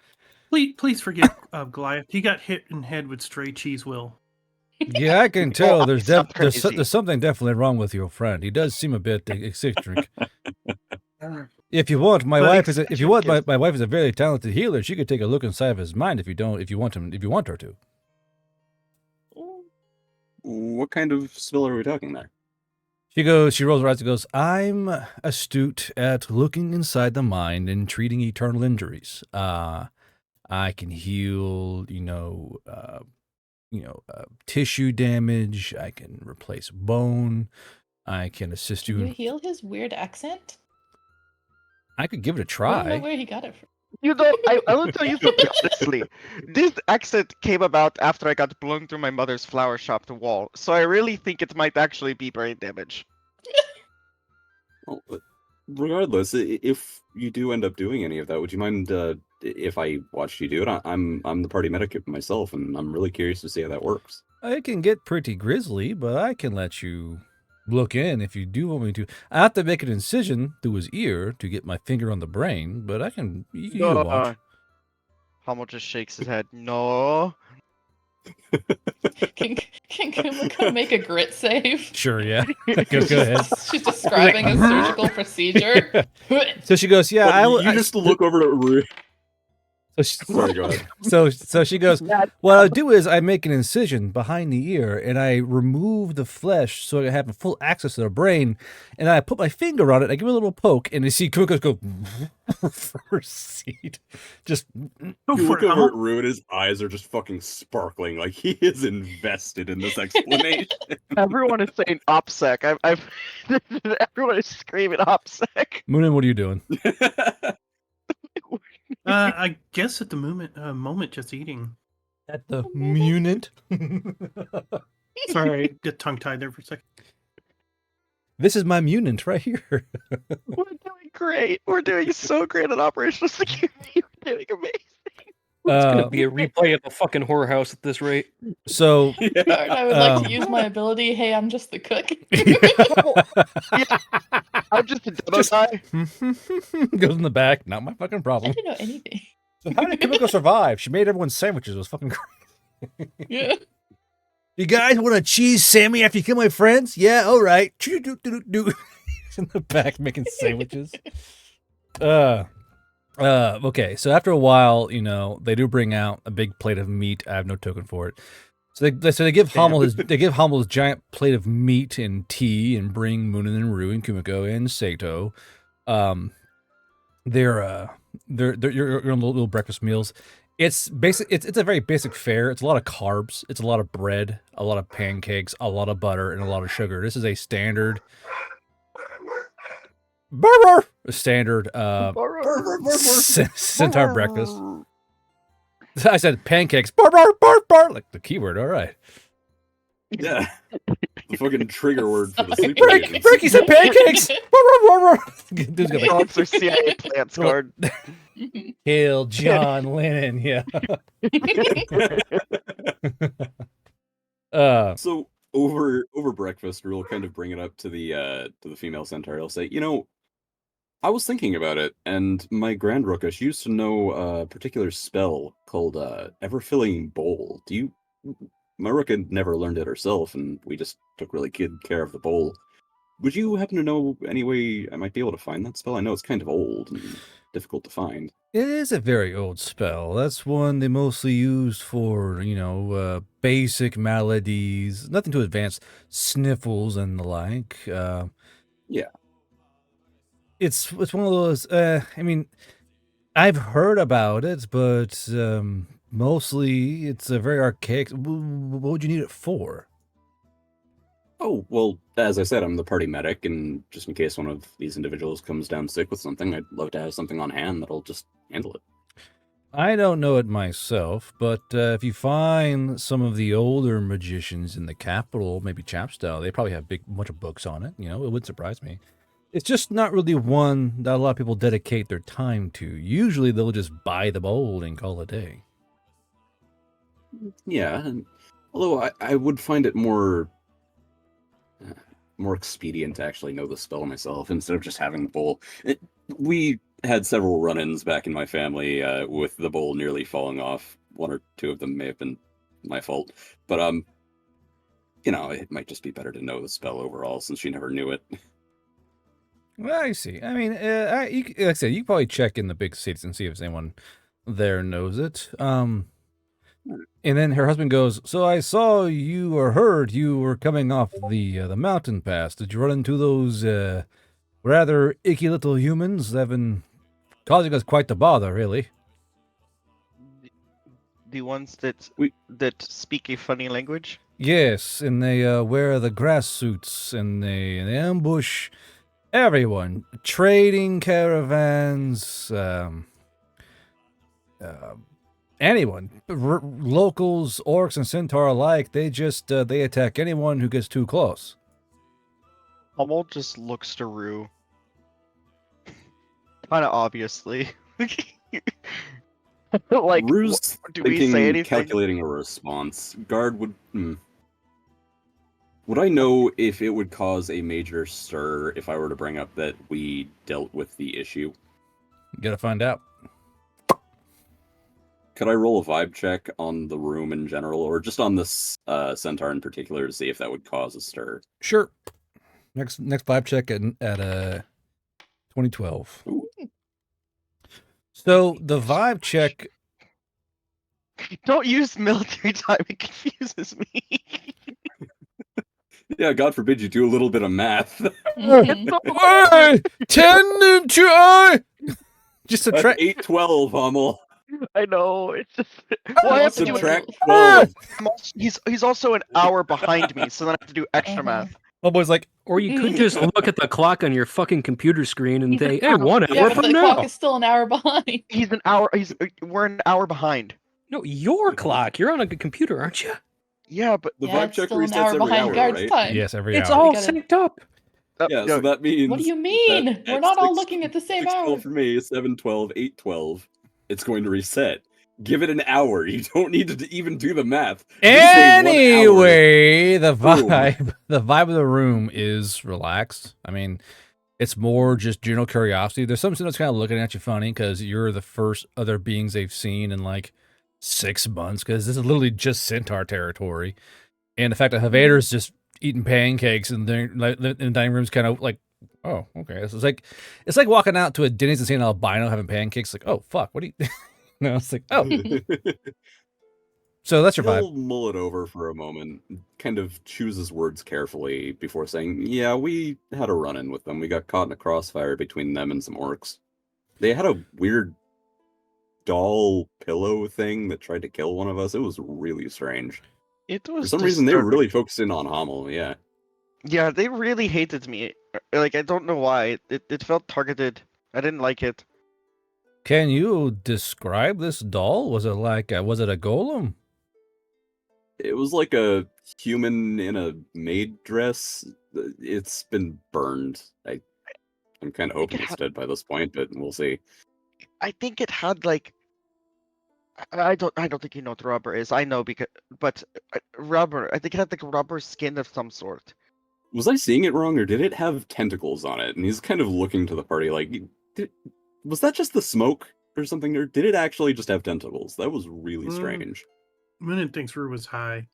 Please forget Goliath. He got hit in the head with stray cheese will. Yeah, I can tell. Oh, There's I'm crazy. there's something definitely wrong with your friend. He does seem a bit eccentric. If you want, my But wife is if you want, eccentric my wife is a very talented healer. She could take a look inside of his mind if you want her to. What kind of spell are we talking there? She goes, she rolls her eyes and goes, I'm astute at looking inside the mind and treating eternal injuries. I can heal, tissue damage. I can replace bone. I can assist Can you. you heal his weird accent? I could give it a I don't know try. where he got it from. You know, I will tell you something honestly. This accent came about after I got blown through my mother's flower shop wall, so I really think it might actually be brain damage. Well, regardless, if you do end up doing any of that, would you mind if I watched you do it? I'm the party medic myself, and I'm really curious to see how that works. It can get pretty grisly, but I can let you look in if you do want me to. I have to make an incision through his ear to get my finger on the brain, but I can. You can watch. Hummel just shakes his head. No. Can Kumiko make a grit save? Sure, yeah. go ahead. She's describing a surgical procedure. So she goes, yeah, Well, you just look over to. Sorry, go ahead. So she goes, what I'll do is I make an incision behind the ear and I remove the flesh so I have full access to the brain. And I put my finger on it. I give it a little poke and you see Kumiko go first seat. Just Go You for look it, over Hummel. at Rue and his eyes are just fucking sparkling. Like he is invested in this explanation. Everyone is saying OPSEC. Everyone is screaming OPSEC. Moonin, what are you doing? I guess at the moment, just eating. At the Munint. Sorry, get tongue tied there for a second. This is my Munint right here. We're doing great. We're doing so great at operational security. We're doing amazing. It's gonna be a replay of a fucking whorehouse at this rate. So I would like to use my ability. Hey, I'm just the cook. I'm just a demo guy. goes in the back. Not my fucking I problem. didn't know anything. So how did Kumiko survive? She made everyone sandwiches. It was fucking great. Yeah. You guys want a cheese Sammy after you kill my friends? Yeah, all right. He's in the back making sandwiches. Okay, so after a while, they do bring out a big plate of meat. I have no token for it. So they give Hummel his giant plate of meat and tea and bring Moonin and Rue and Kumiko and Sato. They're on little breakfast meals. It's basic. It's a very basic fare. It's a lot of carbs. It's a lot of bread, a lot of pancakes, a lot of butter, and a lot of sugar. This is a standard centaur breakfast. I said pancakes. Like the keyword. All right. Yeah. The fucking trigger word for the sleep. Frankie said pancakes. Dude's got Dogs are CIA plants card. Hail John Lennon. Yeah. So over breakfast, we'll kind of bring it up to the female centaur. He'll say, I was thinking about it, and my Grand Rookish used to know a particular spell called Ever-Filling Bowl. My Rook had never learned it herself, and we just took really good care of the bowl. Would you happen to know any way I might be able to find that spell? I know it's kind of old and difficult to find. It is a very old spell. That's one they mostly used for, basic maladies, nothing too advanced, sniffles and the like. Yeah. It's one of those, I've heard about it, but mostly it's a very archaic. What would you need it for? Oh, well, as I said, I'm the party medic, and just in case one of these individuals comes down sick with something, I'd love to have something on hand that'll just handle it. I don't know it myself, but if you find some of the older magicians in the capital, maybe Chapstow, they probably have a bunch of books on it. It wouldn't surprise me. It's just not really one that a lot of people dedicate their time to. Usually they'll just buy the bowl and call it a day. Yeah, and although I would find it more expedient to actually know the spell myself instead of just having the bowl. We had several run-ins back in my family with the bowl nearly falling off. One or two of them may have been my fault, but it might just be better to know the spell overall since she never knew it. Well, I see. I mean, like I said, you can probably check in the big cities and see if anyone there knows it. And then her husband goes, "So I saw you or heard you were coming off the mountain pass. Did you run into those rather icky little humans that have been causing us quite the bother, really?" The ones that We- that speak a funny language. Yes, and they wear the grass suits and they ambush everyone. Trading caravans, anyone, locals, orcs, and centaur alike. They just they attack anyone who gets too close. Hummel just looks to Rue. Kind of obviously. Like, Rue's do we thinking, say anything? calculating a response. Guard would. Would I know if it would cause a major stir if I were to bring up that we dealt with the issue? You gotta find out. Could I roll a vibe check on the room in general, or just on this centaur in particular, to see if that would cause a stir? Sure. Next vibe check at 2012. Ooh. So the vibe check. Don't use military time. It confuses me. Yeah, God forbid you do a little bit of math. Mhm. Hey, 10 into I. Just That's subtract. 812, Hummel. I know. It's just. Oh, Well, I have to do Subtract it. 12. He's also an hour behind me, so then I have to do extra math. My boy's like, Or you could just look at the clock on your fucking computer screen and He's a say, "Hey, clock. 1 Yeah, hour but from the now." clock is still an hour behind. He's an hour. We're an hour behind. No, your clock. You're on a computer, aren't you? Yeah, but The Yeah, vibe it's check still an resets hour every behind hour, guard's right? time. yes, every It's hour. all gotta- synced up. Yeah, so that means. What do you mean? that We're at not all 6 looking at the same 6:12 hour. for me, 7:12, 8:12. It's going to reset. Give it an hour. You don't need to even do the math. Just say 1 hour. Anyway, the Boom. vibe of the room is relaxed. I mean, it's more just general curiosity. There's some that's kind of looking at you funny because you're the first other beings they've seen in like 6 months. Because this is literally just centaur territory, and the fact that Havader's just eating pancakes and in the dining room's kind of like, oh, okay. So it's like walking out to a Denny's and seeing an albino having pancakes. Like, oh fuck, what do you? No, it's like, oh. So that's your He'll vibe. mull it over for a moment, kind of choose his words carefully before saying, "Yeah, we had a run-in with them. We got caught in a crossfire between them and some orcs. They had a weird doll pillow thing that tried to kill one of us. It was really strange. it was. For some reason, they were disturbing. really focusing on Hummel, yeah. Yeah, they really hated me. Like, I don't know why. It felt targeted. I didn't like it. Can you describe this doll? Was it like was it a golem? It was like a human in a maid dress. It's been burned. I'm kind of hoping it's dead by this point, but we'll see. I think it had like. I don't think you know what rubber is. I know but rubber. I think it had like rubber skin of some sort. Was I seeing it wrong, or did it have tentacles on it? And he's kind of looking to the party like, was that just the smoke or something, or did it actually just have tentacles? That was really strange. Moonin thinks Rue was high.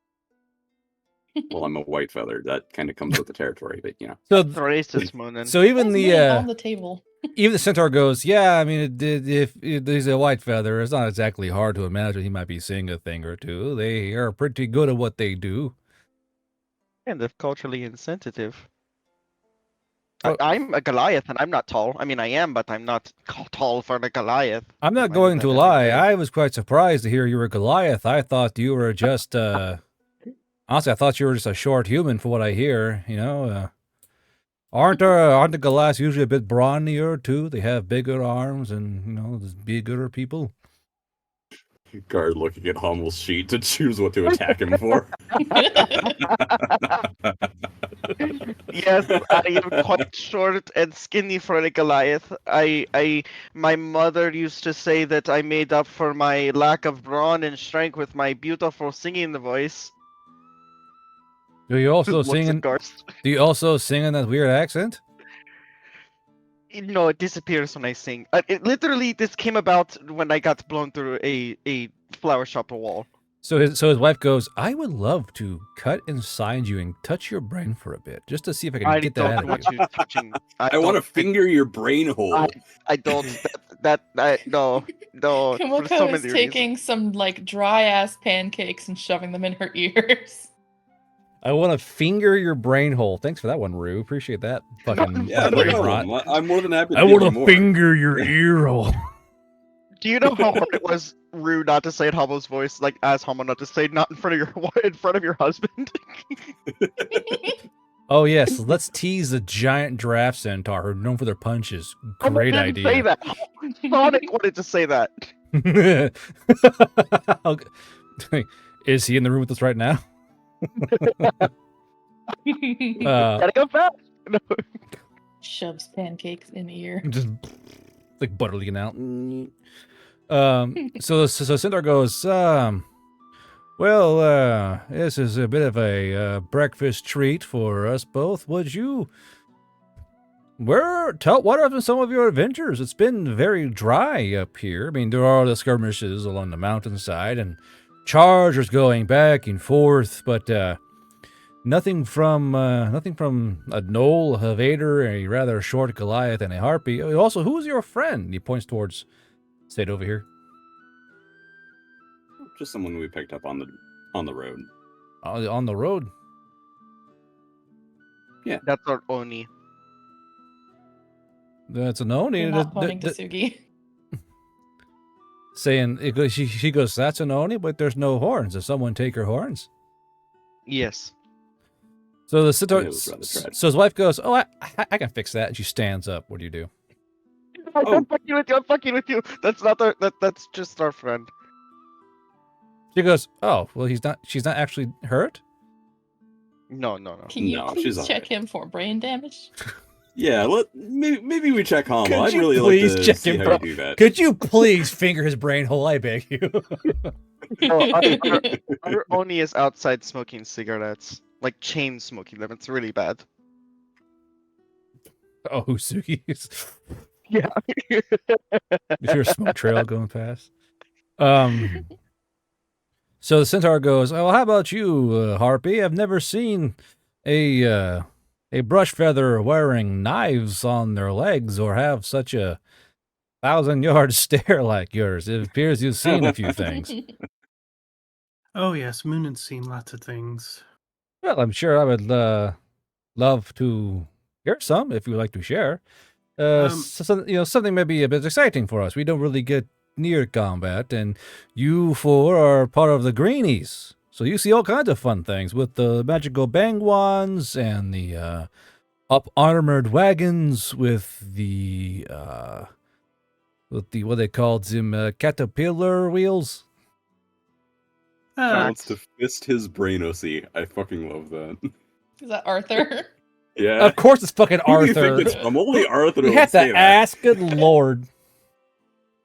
Well, I'm a white feather. That kind of comes with the territory, but you know. So Racist, Moonin. so even That's me on the table. even the centaur goes, yeah. I mean, if he's a white feather, it's not exactly hard to imagine he might be seeing a thing or two. They are pretty good at what they do. And they're culturally insensitive. Oh. I'm a Goliath, and I'm not tall. I mean, I am, but I'm not tall for a Goliath. I'm not Mind going that to every lie. day. I was quite surprised to hear you were Goliath. I thought you were just honestly, I thought you were just a short human for what I hear. You know, aren't the Goliaths usually a bit brawnier too? They have bigger arms and just bigger people. Guard looking at Hummel's sheet to choose what to attack him for. Yes, I am quite short and skinny for a Goliath. My mother used to say that I made up for my lack of brawn and strength with my beautiful singing voice. Do you also Looks sing? at Garst. Do you also sing in that weird accent? No, it disappears when I sing. Literally, this came about when I got blown through a flower shop wall. So his wife goes, I would love to cut inside you and touch your brain for a bit, just to see if I can I get that out don't of want you. you touching. I want to finger your brain hole. I don't. No, for Kimoko so is many taking reasons. some like dry ass pancakes and shoving them in her ears. I want to finger your brain hole. Thanks for that one, Rue. Appreciate that. Fucking Yeah, no brain rot. problem. I'm more than happy to I give want you to more. finger your ear hole. Do you know how hard it was, Rue, not to say in Homo's voice, like as Homo, not to say not in front of your husband? Oh yes, let's tease the giant giraffe centaur who are known for their punches. Homo Great didn't say idea. that. Sonic wanted to say that. Okay. Is he in the room with us right now? Gotta go fast. No. Shoves pancakes in ear. Just like butter leaking out. So Centaur goes, well, this is a bit of a breakfast treat for us both. What are some of your adventures? It's been very dry up here. I mean, there are the skirmishes along the mountainside and chargers going back and forth, but nothing from a gnoll, a Vader, a rather short Goliath, and a harpy. Also, who's your friend? He points towards State over here. Just someone we picked up on the road. On the road. That's our Oni. That's an Oni. You're not pointing to Sugi. Saying she goes, that's an Oni, but there's no horns. Does someone take her horns? Yes. So the Centaur, It was rather tragic. so his wife goes, oh, I can fix that. And she stands up. What do you do? I'm fucking with you. I'm fucking with you. That's not that's just our friend. She goes, oh, well, she's not actually hurt? No. Can you No, she's please check alright. him for brain damage? Yeah, maybe we check Homo. Could I'd you really please like to check see him how for- you do that. Could you please finger his brain hole? I beg you. Our Oni is outside smoking cigarettes. Like chain smoking them. It's really bad. Oh, Sugi's. Yeah. Is there a smoke trail going past? So the Centaur goes, oh, how about you, Harpy? I've never seen a brush feather wearing knives on their legs or have such a 1,000-yard stare like yours. It appears you've seen a few things. Oh yes, Moonen's seen lots of things. Well, I'm sure I would love to hear some if you'd like to share. Something maybe a bit exciting for us. We don't really get near combat, and you four are part of the Greenies. So you see all kinds of fun things with the magical bang wands and the up-armored wagons with the what they called them caterpillar wheels. Wants to fist his brain OC. I fucking love that. Is that Arthur? Yeah. Of course, it's fucking Who do you Arthur. think it's from? Only Arthur You would have say to that. ask. Good lord.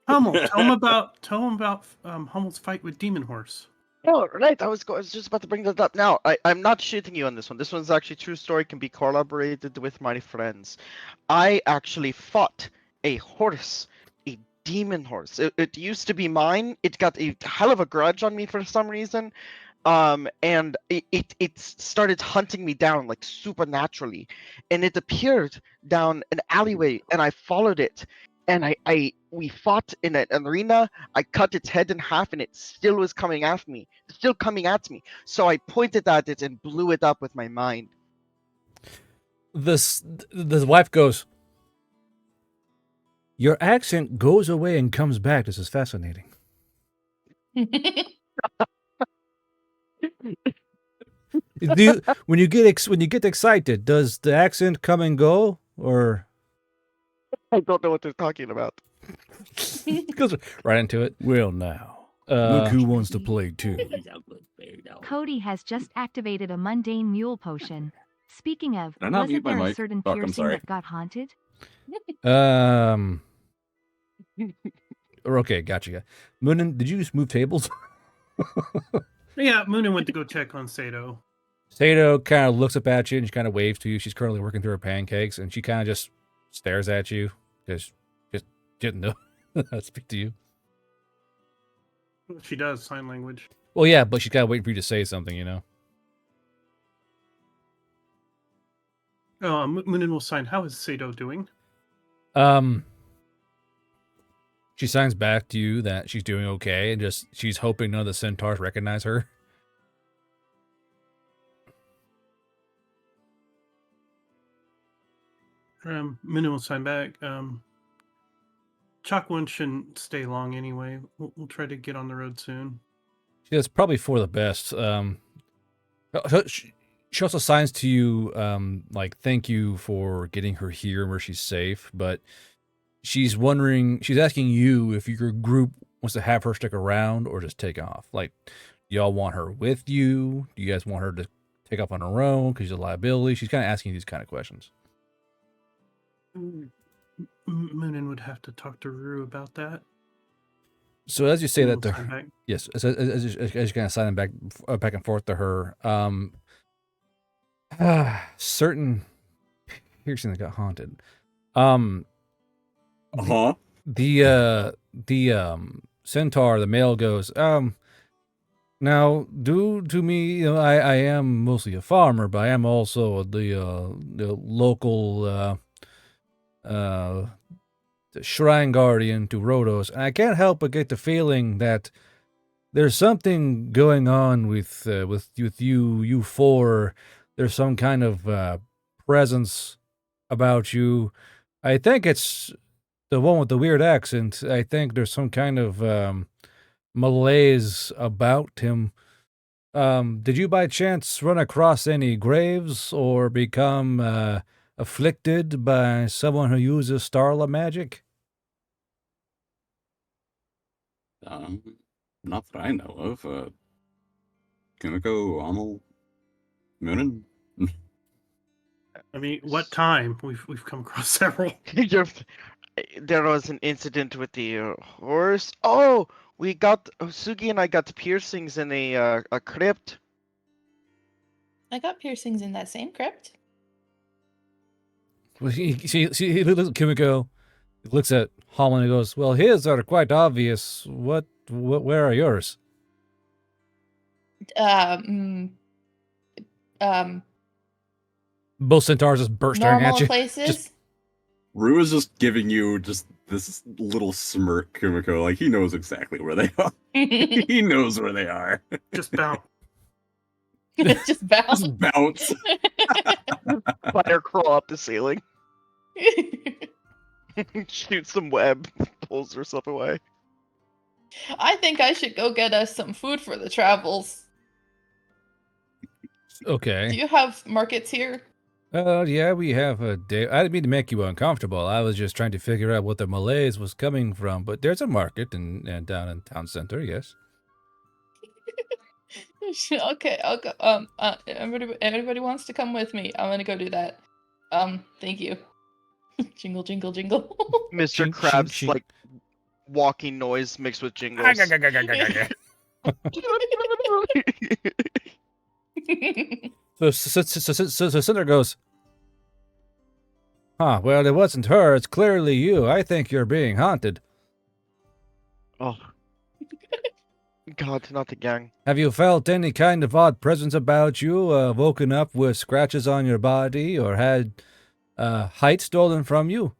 Hummel, tell him about Hummel's fight with Demon Horse. Oh, right. I was just about to bring that up now. I'm not shitting you on this one. This one's actually true story, can be collaborated with my friends. I actually fought a horse, a demon horse. It used to be mine. It got a hell of a grudge on me for some reason. And it started hunting me down like supernaturally. And it appeared down an alleyway and I followed it. And we fought in an arena. I cut its head in half, and it still was coming at me. So I pointed at it and blew it up with my mind. The wife goes, your accent goes away and comes back. This is fascinating. When you get excited, does the accent come and go, or? I don't know what they're talking about. Goes right into it. Well, now, look who wants to play too. Cody has just activated a mundane mule potion. Speaking of, Did I not wasn't mute my there a mic? certain Fuck, I'm piercing sorry. that got haunted? Okay, gotcha. Moonin, did you just move tables? Yeah, Moonen went to go check on Sato. Sato kind of looks up at you and she kind of waves to you. She's currently working through her pancakes and she kind of just stares at you because just didn't know how to speak to you. She does sign language. Well, yeah, but she's kind of waiting for you to say something, you know? Oh, Moonen will sign. How is Sato doing? She signs back to you that she's doing okay, and just she's hoping none of the centaurs recognize her. Minu will sign back. Chalkwind shouldn't stay long anyway. We'll try to get on the road soon. It's probably for the best. She also signs to you, like, thank you for getting her here where she's safe, but she's asking you if your group wants to have her stick around or just take off. Like, y'all want her with you? Do you guys want her to take off on her own because she's a liability? She's kind of asking you these kind of questions. Moonin would have to talk to Rue about that. So as you say that to We'll sign her, back. yes, as you kind of sign back and forth to her, certain piercing that got haunted. Uh-huh. The centaur, the male goes, now due to me, you know, I am mostly a farmer, but I am also the local the shrine guardian to Rhodos, and I can't help but get the feeling that there's something going on with you four. There's some kind of presence about you. I think it's the one with the weird accent. I think there's some kind of malaise about him. Did you by chance run across any graves or become afflicted by someone who uses starla magic? Not that I know of. Kumiko, Amal, Moonin? I mean, what time? We've come across several. There was an incident with the horse. Oh, Sugi and I got piercings in a crypt. I got piercings in that same crypt. Well, he looks at Kimiko, looks at Holland, and goes, "Well, his are quite obvious. Where are yours?" Both centaurs just burst staring at Normal you. places. Rue is just giving you just this little smirk, Kumiko, like he knows exactly where they are. He knows where they are. Just bounce. Just bounce. Just bounce. Spider crawl up the ceiling. Shoot some web, pulls herself away. I think I should go get us some food for the travels. Do Okay. you have markets here? Yeah, we have a day. I didn't mean to make you uncomfortable. I was just trying to figure out what the malaise was coming from. But there's a market and down in town center. Yes. Okay, I'll go. Everybody wants to come with me. I'm gonna go do that. Thank you. Jingle, jingle, jingle. Mr. Chink, chink, Krabs chink. like walking noise mixed with jingles. So Cinder goes, "Huh, well, it wasn't her. It's clearly you. I think you're being haunted. Oh. God, not the gang. Have you felt any kind of odd presence about you, woken up with scratches on your body, or had height stolen from you?"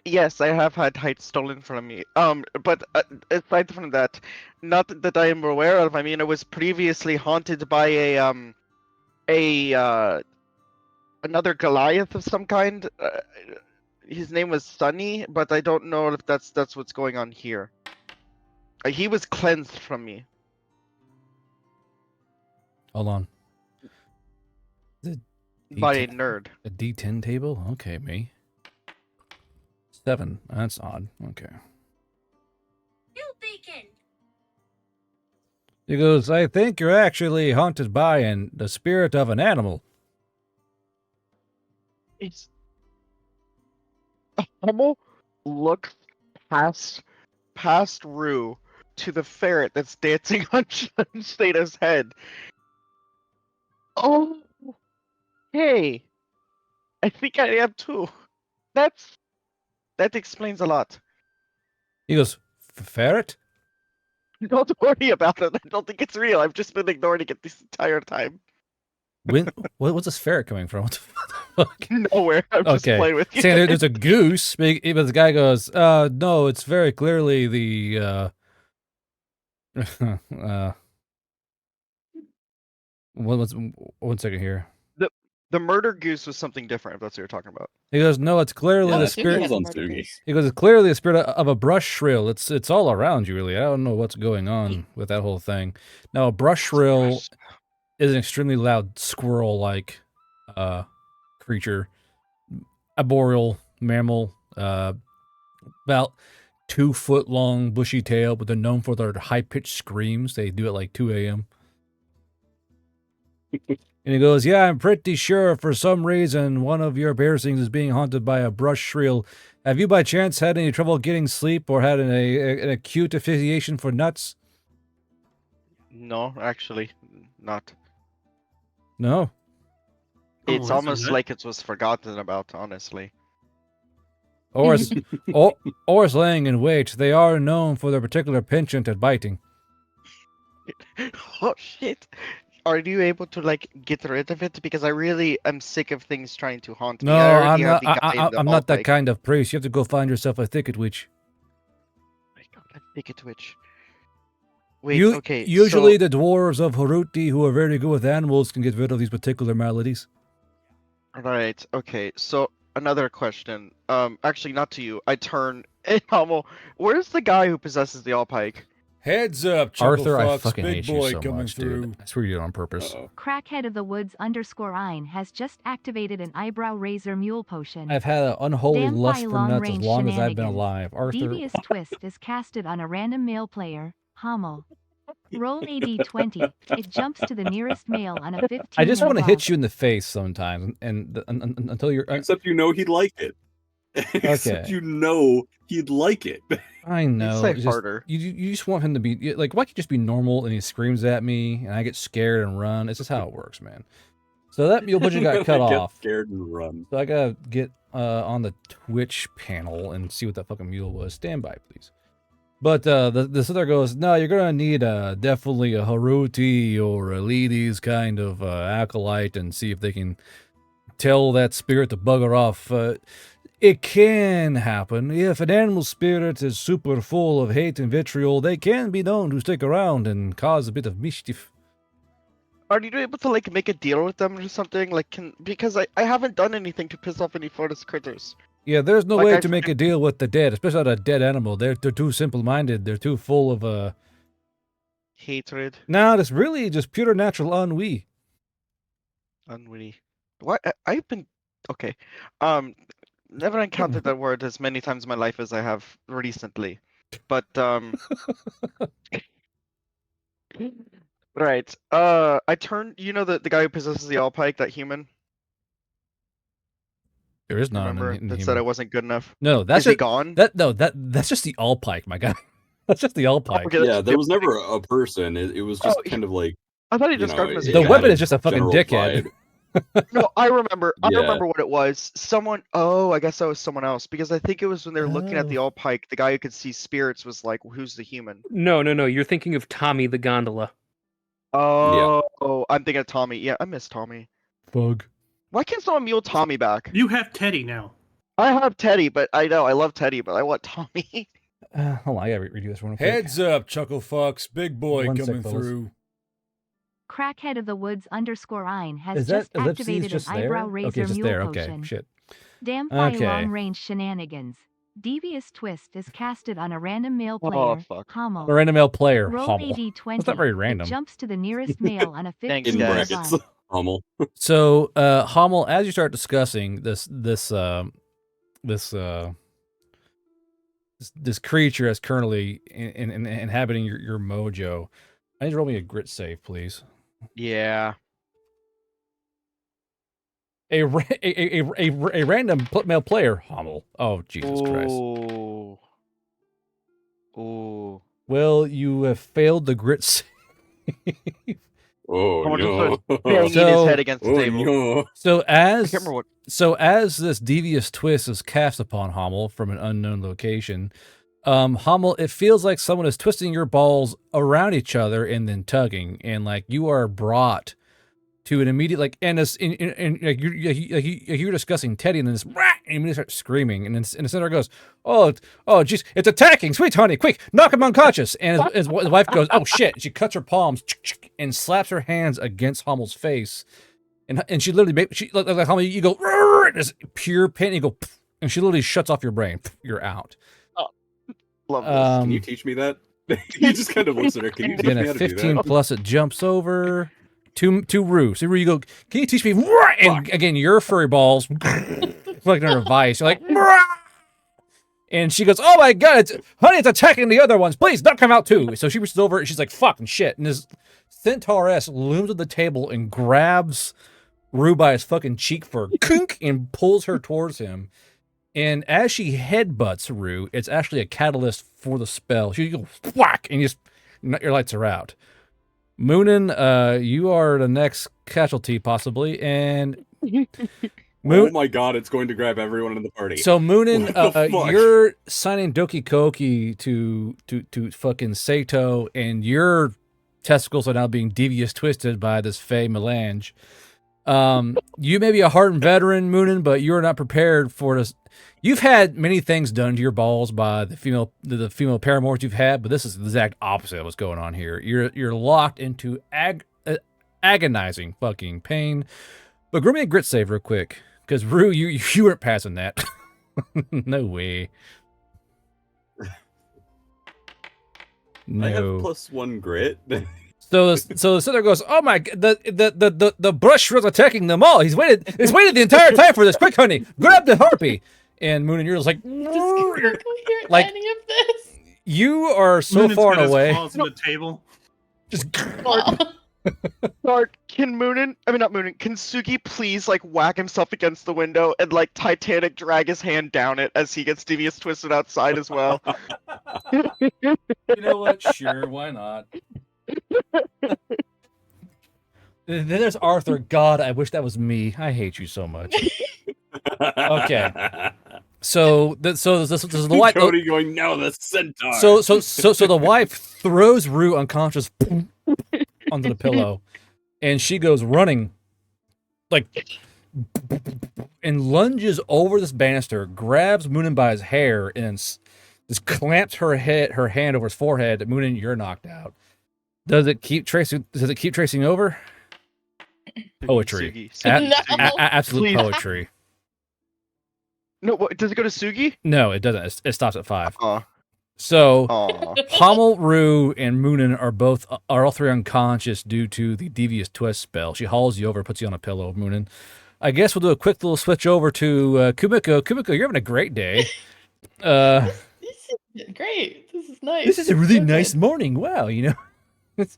Yes, I have had height stolen from me. But aside from that, not that I am aware of. I mean, I was previously haunted by another Goliath of some kind. His name was Sunny, but I don't know if that's what's going on here. He was cleansed from me. Hold on. By a nerd. A D10 table? Okay, me. 7. That's odd. Okay. New beacon. He goes, "I think you're actually haunted by the spirit of an animal." It's Hummel looks past Rue to the ferret that's dancing on Stata's head. Oh, hey, I think I am too. That explains a lot. He goes, "Ferret?" Don't worry about it. I don't think it's real. I've just been ignoring it this entire time. What's this ferret coming from? What the fuck? fuck? Nowhere. I'm just Okay. playing with you. Saying there's a goose, but the guy goes, no, it's very clearly the one second here. The murder goose was something different. If that's what you're talking about. He goes, no, it's clearly No, the Sugi spirit. has a on murder Sugi. goose. He goes, it's clearly the spirit of a brush shrill. It's all around you, really. I don't know what's going on with that whole thing. Now, a brush shrill is an extremely loud squirrel-like creature, arboreal mammal, about 2 foot long, bushy tail, but they're known for their high pitched screams. They do it like 2 a.m. And he goes, yeah, I'm pretty sure for some reason one of your piercings is being haunted by a brush shrill. Have you by chance had any trouble getting sleep or had an acute asphyxiation for nuts? No, actually, not. No. It's that's almost good. like it was forgotten about, honestly. Or is laying in wait. They are known for their particular penchant at biting. Oh shit! Are you able to like get rid of it? Because I really am sick of things trying to haunt me. No, I already I'm have not. the guy in the I'm not that Alpike. kind of priest. You have to go find yourself a thicket witch. My God, I think it twitch. Wait, okay. Usually, So, the dwarves of Haruti, who are very good with animals, can get rid of these particular maladies. right. Okay. So another question. Actually, not to you. I turn. Hey, Hummel, where's the guy who possesses the Alpike? Heads up, Arthur, I Chucklefox, fucking big hate you boy so coming much, through. dude. I swear you did it on purpose. Uh-oh. Crackhead of the Woods _ine has just activated an eyebrow razor mule potion. I've had an unholy Damn lust by for nuts as long-range long as I've been shenanigans. alive. Arthur, Devious Twist is casted on a random male player, Hummel. Roll a d20. It jumps to the nearest male on a 15 I just and want to above. hit you in the face sometimes, and until you're. Except you know he'd like it. Except Okay. you know he'd like it. I know. say it's just- harder. You just want him to be like, why can't you just be normal and he screams at me and I get scared and run? It's just how it works, man. So that mule butcher got cut Get off. scared and run. So I gotta get on the Twitch panel and see what that fucking mule was. Stand by, please. But this other goes, no, you're gonna need definitely a Haruti or a Ledes kind of acolyte and see if they can tell that spirit to bugger off. It can happen. If an animal spirit is super full of hate and vitriol, they can be known to stick around and cause a bit of mischief. Are you able to like make a deal with them or something? Like, because I haven't done anything to piss off any forest critters. Yeah, there's no Like, way I to make a deal with the dead, especially not a dead animal. They're too simple-minded. They're too full of Hatred, No, it's really just pure natural ennui. unwitty. What? I've been okay. Never encountered that word as many times in my life as I have recently. But right. I turned. You know the guy who possesses the Alpike, that human. There is not Remember an that said I human. wasn't good enough. No, that's Is he just, gone? that's just the all pike, my guy. That's just the all pike. Okay, that's Yeah, there the- was never a person. It was just Oh, kind of like, I thought he you described know, him as a The it cat. weapon had is just a fucking general dickhead. vibe. No, I remember. I Yeah. remember what it was. Someone. Oh, I guess that was someone else because I think it was when they were looking at the Oh. Alpike. The guy who could see spirits was like, "Who's the human?" No. You're thinking of Tommy the gondola. Oh, I'm thinking of Tommy. Yeah, I miss Tommy. Bug. Why can't someone mule Tommy back? You have Teddy now. I have Teddy, but I know I love Teddy, but I want Tommy. Hold on, I gotta redo this one. Quick. Heads up, Chucklefox, big boy One sec, coming fellas. through. Crackhead of the Woods _ine has Is that just ellipses activated just an there? eyebrow razor Okay, just mule there. potion. Okay, shit. Damn by Okay. long-range shenanigans. Devious Twist is casted on a random male player, Oh fuck. Hummel. A random male player. Roll Hummel. a d20. That's not very random. It jumps to the nearest male on a 15 Thanks, In and guys. brackets. above. Hummel. So, Hummel, as you start discussing this creature that's currently inhabiting your mojo, I need to roll me a grit save, please. Yeah. A random male player, Hummel. Oh, Jesus Christ. Ooh. Ooh. Well, you have failed the grit save. Oh, Someone just no. starts banging So- his head against the Oh, table. no. So I can't remember what. as this devious twist is cast upon Hummel from an unknown location, Hummel, it feels like someone is twisting your balls around each other and then tugging, and like you are brought to an immediate like, and this, and like you're discussing Teddy, and then this, and he immediately starts screaming, and then and the centaur goes, oh, jeez, it's attacking, sweet honey, quick, knock him unconscious, and his wife goes, oh shit, she cuts her palms and slaps her hands against Hommel's face, and she literally like Hommel, you go, there's pure pain, and you go, and she literally shuts off your brain, you're out. Love this. Can you teach me that? He just kind of looks at her. Can you teach Then me how a to do 15 that? plus, it jumps over to Rue. So Rue, you go, can you teach me? And again, your furry balls like under a vice. You're like, and she goes, oh my god, honey, it's attacking the other ones. Please, don't come out too. So she reaches over and she's like, fucking shit. And this centauress looms at the table and grabs Rue by his fucking cheek fur and pulls her towards him. And as she headbutts Rue, it's actually a catalyst for the spell. She goes whack, and your lights are out. Moonin, you are the next casualty possibly, and Oh my god, it's going to grab everyone in the party. So Moonin, What the fuck? you're signing Doki Koki to fucking Sato, and your testicles are now being devious twisted by this Fey melange. You may be a hardened veteran, Moonin, but you're not prepared for this. You've had many things done to your balls by the female paramours you've had, but this is the exact opposite of what's going on here. You're locked into agonizing fucking pain. But give me a grit save real quick, because Rue, you weren't passing that. No way. No. I have +1 grit. So the center goes, oh my, the brush was attacking them all. He's waited the entire time for this. Quick, honey, grab the harpy. And Moon and you're just like, Hear like any of this? you are so Moonen's far got his away. claws on the table. Just Bart, can Sugi please like whack himself against the window and like Titanic drag his hand down it as he gets devious twisted outside as well? you know what? Sure, why not? Then there's Arthur. God, I wish that was me. I hate you so much. Okay. So this is the wife. Cody going, no, the centaur. So the wife throws Rue unconscious onto the pillow, and she goes running, like, and lunges over this banister, grabs Moonin by his hair, and just clamps her hand over his forehead. Moonin, you're knocked out. Does it keep tracing? Does it keep tracing over? Poetry. Sugi. No. Absolute Please. poetry. No, what, does it go to Sugi? No, it doesn't. It stops at 5. Aw. So Aw. Hommel, Rue, and Moonin are all three unconscious due to the devious twist spell. She hauls you over, puts you on a pillow, Moonin. I guess we'll do a quick little switch over to Kumiko. Kumiko, you're having a great day. This is great. This is nice. This is a really So nice good. morning. Wow, it's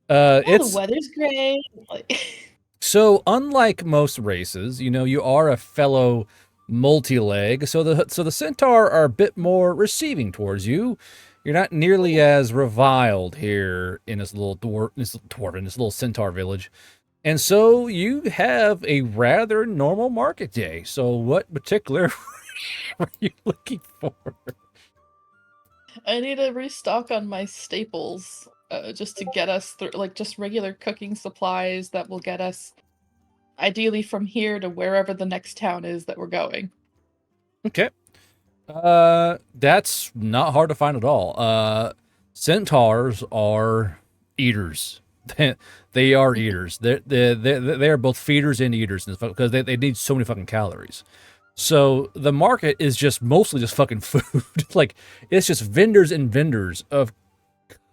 Oh, it's the weather's great. Like, so unlike most races, you are a fellow multi-leg, so the centaur are a bit more receiving towards you. You're not nearly as reviled here in this little little centaur village. And so you have a rather normal market day. So what particular are you looking for? I need to restock on my staples, just to get us through, like just regular cooking supplies that will get us, ideally from here to wherever the next town is that we're going. Okay. That's not hard to find at all. Centaurs are eaters. They are eaters. They are both feeders and eaters because they need so many fucking calories. So the market is just mostly just fucking food. Like, it's just vendors and vendors of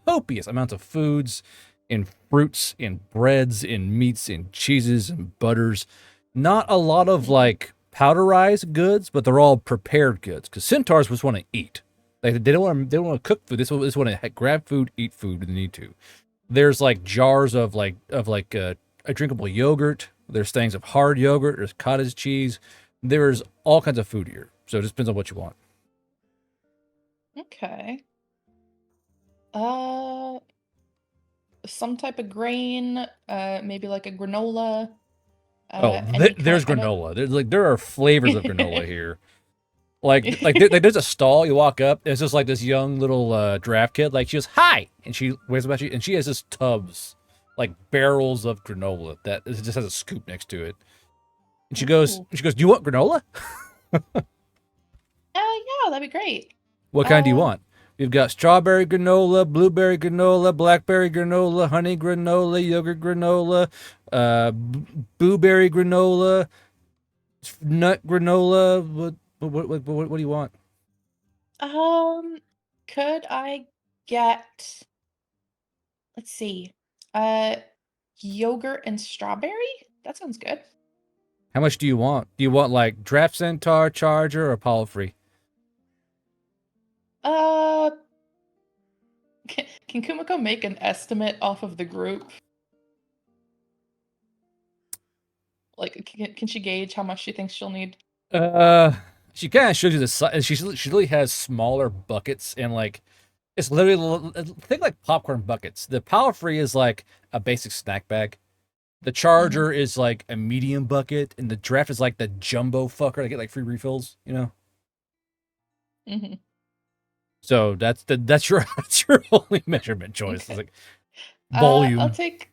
copious amounts of foods and fruits and breads and meats and cheeses and butters. Not a lot of like powderized goods, but they're all prepared goods because centaurs just want to eat. Like, they don't want to cook food. They just want to grab food, eat food when they need to. There's like jars of a drinkable yogurt. There's things of hard yogurt. There's cottage cheese. There's all kinds of food here. So it just depends on what you want. Okay. Some type of grain, maybe like a granola. There's granola. There are flavors of granola here. There's a stall. You walk up. There's just like this young little draft kid. Like, she goes, "Hi," and she waves about you, and she has just tubs like barrels of granola that it just has a scoop next to it. And she goes, Ooh. "Do you want granola? Yeah, that'd be great. What kind do you Uh, want? We've got strawberry granola, blueberry granola, blackberry granola, honey granola, yogurt granola, blueberry granola, nut granola. What do you want? could I get, let's see, uh, yogurt and strawberry? That sounds good. How much do you want? Do you want like Draft Centaur, Charger, or Apollo Free? Uh, can Kumiko make an estimate off of the group? Like, can she gauge how much she thinks she'll need? She kind of shows you the size. She literally has smaller buckets and like it's literally think like popcorn buckets. The Power Free is like a basic snack bag. The Charger is like a medium bucket, and the Draft is like the jumbo fucker to get like free refills. You know. Mm-hmm. So that's your that's your only measurement choice. Okay. It's like I'll volume. take.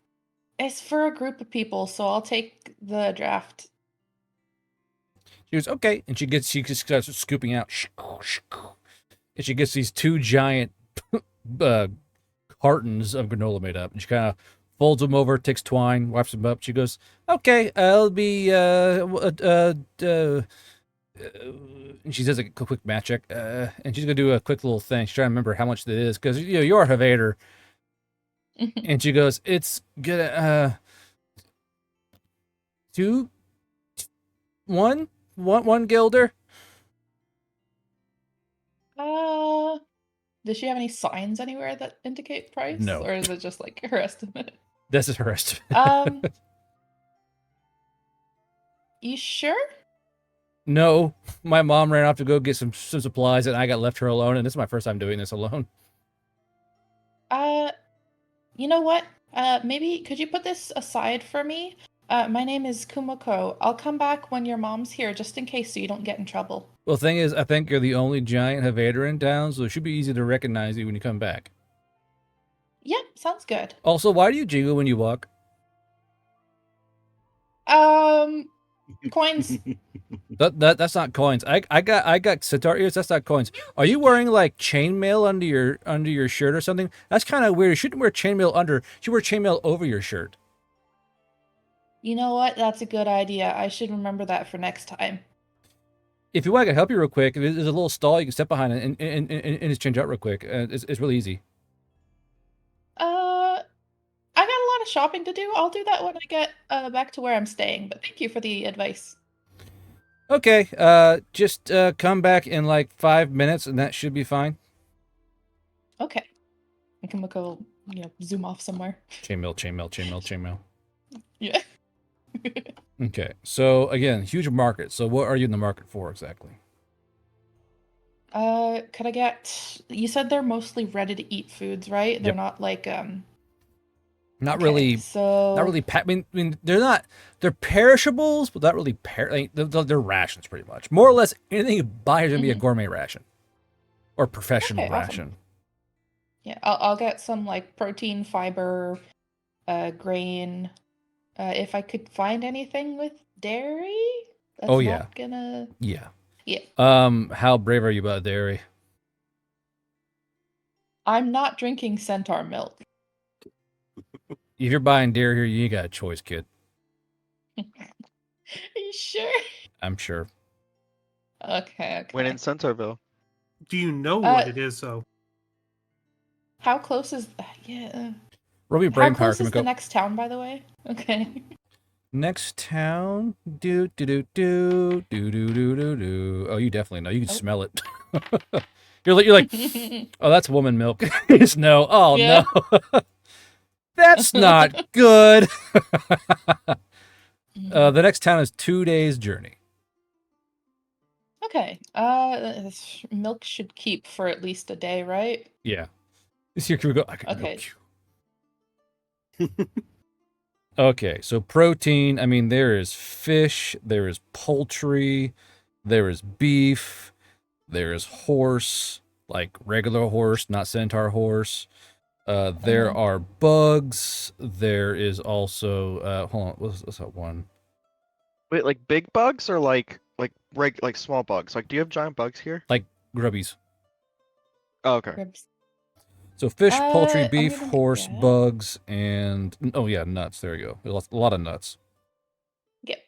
It's for a group of people, so I'll take the draft. She goes okay, and she just starts scooping out, and she gets these two giant cartons of granola made up, and she kind of folds them over, takes twine, wipes them up. She goes, "Okay, I'll be and she does a quick math check, and she's gonna do a quick little thing. She's trying to remember how much that is because you're a Havader, and she goes, "It's gonna two, one guilder." Does she have any signs anywhere that indicate price? No. Or is it just like her estimate? This is her estimate. You sure? No, my mom ran off to go get some supplies, and I got left her alone. And this is my first time doing this alone. You know what? Maybe could you put this aside for me? My name is Kumiko. I'll come back when your mom's here, just in case, so you don't get in trouble. Well, the thing is, I think you're the only giant Havader in town, so it should be easy to recognize you when you come back. Yep, sounds good. Also, why do you jiggle when you walk? Coins. That's not coins. I got centaur ears. That's not coins. Are you wearing like chainmail under your shirt or something? That's kind of weird. You shouldn't wear chainmail under. You should wear chainmail over your shirt. You know what? That's a good idea. I should remember that for next time. If you want, I can help you real quick. There's a little stall you can step behind and just change out real quick. It's really easy. I got a lot of shopping to do. I'll do that when I get back to where I'm staying. But thank you for the advice. Okay. Just come back in like 5 minutes, and that should be fine. Okay. And Kumiko, zoom off somewhere. Chainmail. Yeah. Okay. So again, huge market. So what are you in the market for exactly? Could I get? You said they're mostly ready-to-eat foods, right? They're Yep. not like Not okay, really. So Not really. I mean, they're not. They're perishables, but not really. They're rations, pretty much. More or less, anything you buy is gonna be a gourmet ration, or professional Okay, awesome. ration. Yeah, I'll get some like protein, fiber, grain. If I could find anything with dairy, that's Oh, yeah. not gonna. Yeah. Yeah, How brave are you about dairy? I'm not drinking centaur milk. If you're buying dairy here, you ain't got a choice, kid. Are you sure? I'm sure. Okay. When in Centerville. Do you know what it is, though? How close is? Yeah. Roll me How brain power. close is the next town, by the way? Okay. Next town. Do. Oh, you definitely know. You can smell it. You're like, oh, that's woman milk. You just know. Oh Yeah. no, that's not good. The next town is 2 days journey. Okay. Milk should keep for at least a day, right? Yeah. This here, can we go? I can Okay. milk you. Okay, so protein. I mean, there is fish, there is poultry, there is beef, there is horse, like regular horse, not centaur horse. There are bugs. There is also hold on, what's that one? Wait, like big bugs or like small bugs? Like, do you have giant bugs here? Like grubbies. Oh, okay. Ribs. So fish, poultry, I'm beef, gonna horse, get- bugs, and oh yeah, nuts. There you go. There's a lot of nuts. Get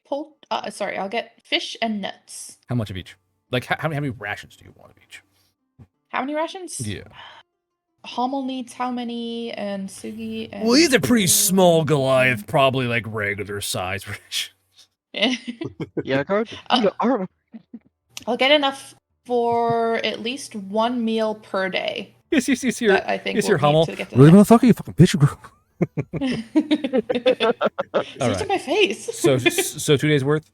sorry, I'll get fish and nuts. How much of each? Like how many rations do you want of each? How many rations? Yeah. Hummel needs how many, and Sugi and... Well, he's a pretty small Goliath, probably like regular size ration. Yeah, guard. I'll get enough for at least 1 meal per day. Yes, here. That I think Yes, we'll your need Hummel. to get to Really, the next- motherfucker? You fucking bitch. See what's in my face. So 2 days worth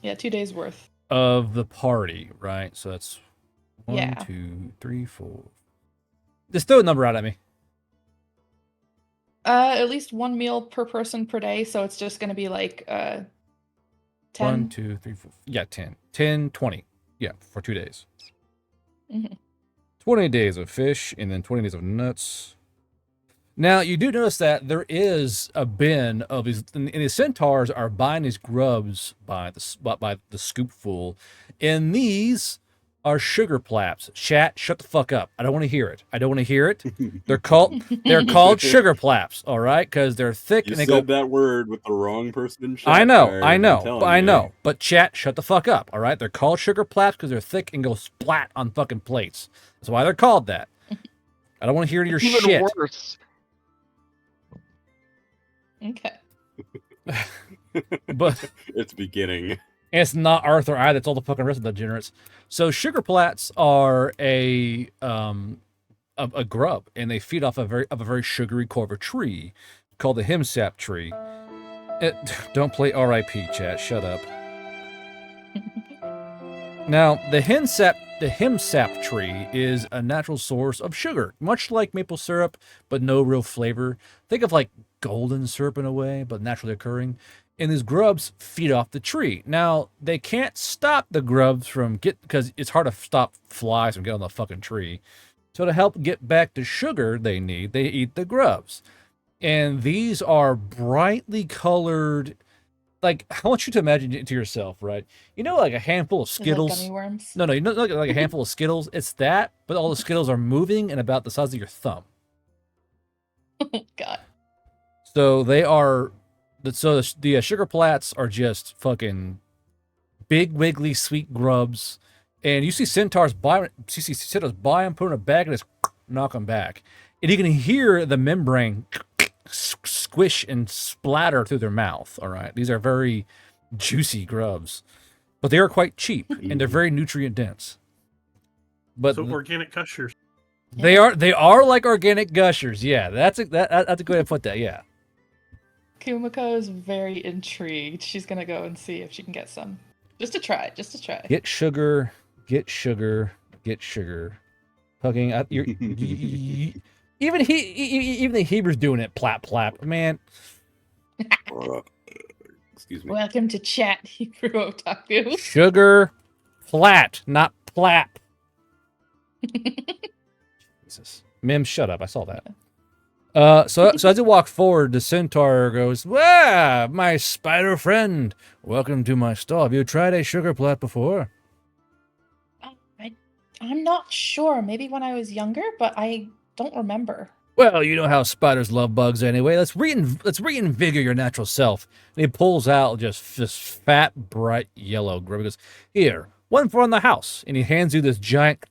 Yeah, 2 days worth. of the party, right? So that's 1, Yeah. 2, 3, 4. Just throw a number out at me. At least 1 meal per person per day, so it's just gonna be like 10. 1, 2, 3, 4. Yeah, 10. 10, 20. Yeah, for 2 days. Mhm. 20 days of fish and then 20 days of nuts. Now, you do notice that there is a bin of these, and the centaurs are buying these grubs by the scoopful, and these are sugar plaps. Chat, shut the fuck up. I don't want to hear it. I don't want to hear it. They're called sugar plaps, all right? Because they're thick You and they said go. that word with the wrong person in chat. I know, Fire, I I'm know, telling but I you. know. But chat, shut the fuck up, all right? They're called sugar plaps because they're thick and go splat on fucking plates. That's why they're called that. I don't want to hear your Even shit. worse. Okay. But It's beginning. and it's not Arthur either. It's all the fucking rest of the degenerates. So sugar plats are a grub, and they feed off a very sugary core of a tree called the hemsap tree. Don't play R.I.P. chat. Shut up. Now the hemsap tree is a natural source of sugar, much like maple syrup, but no real flavor. Think of like golden syrup in a way, but naturally occurring. And these grubs feed off the tree. Now they can't stop the grubs from because it's hard to stop flies from getting on the fucking tree. So to help get back the sugar they need, they eat the grubs. And these are brightly colored. Like, I want you to imagine it to yourself, right? You know, like a handful of Is it like Skittles. gummy worms. No, you know, like a handful of Skittles. It's that, but all the Skittles are moving and about the size of your thumb. Oh God. So they are. So the sugar plats are just fucking big, wiggly, sweet grubs. And you see centaurs buy them, put in a bag, and just knock them back. And you can hear the membrane squish and splatter through their mouth. All right, these are very juicy grubs, but they are quite cheap and they're very nutrient dense. But So organic gushers. they are like organic gushers. Yeah, that's a good way to put that. Yeah. Kumiko is very intrigued. She's gonna go and see if she can get some. Just to try. Get sugar. Hugging. Even the Hebrew's doing it. Plap plap. Man. Excuse me. Welcome to chat, Hebrew Otaku. Sugar plat, not plap. Jesus. Mim, shut up. I saw that. So as you walk forward, the centaur goes, "Wow, my spider friend. Welcome to my stall. Have you tried a sugar plat before?" I'm not sure. Maybe when I was younger, but I don't remember. Well, you know how spiders love bugs anyway. Let's reinvigorate your natural self. And he pulls out just this fat, bright yellow grub. He goes, "Here, one for on the house." And he hands you this giant,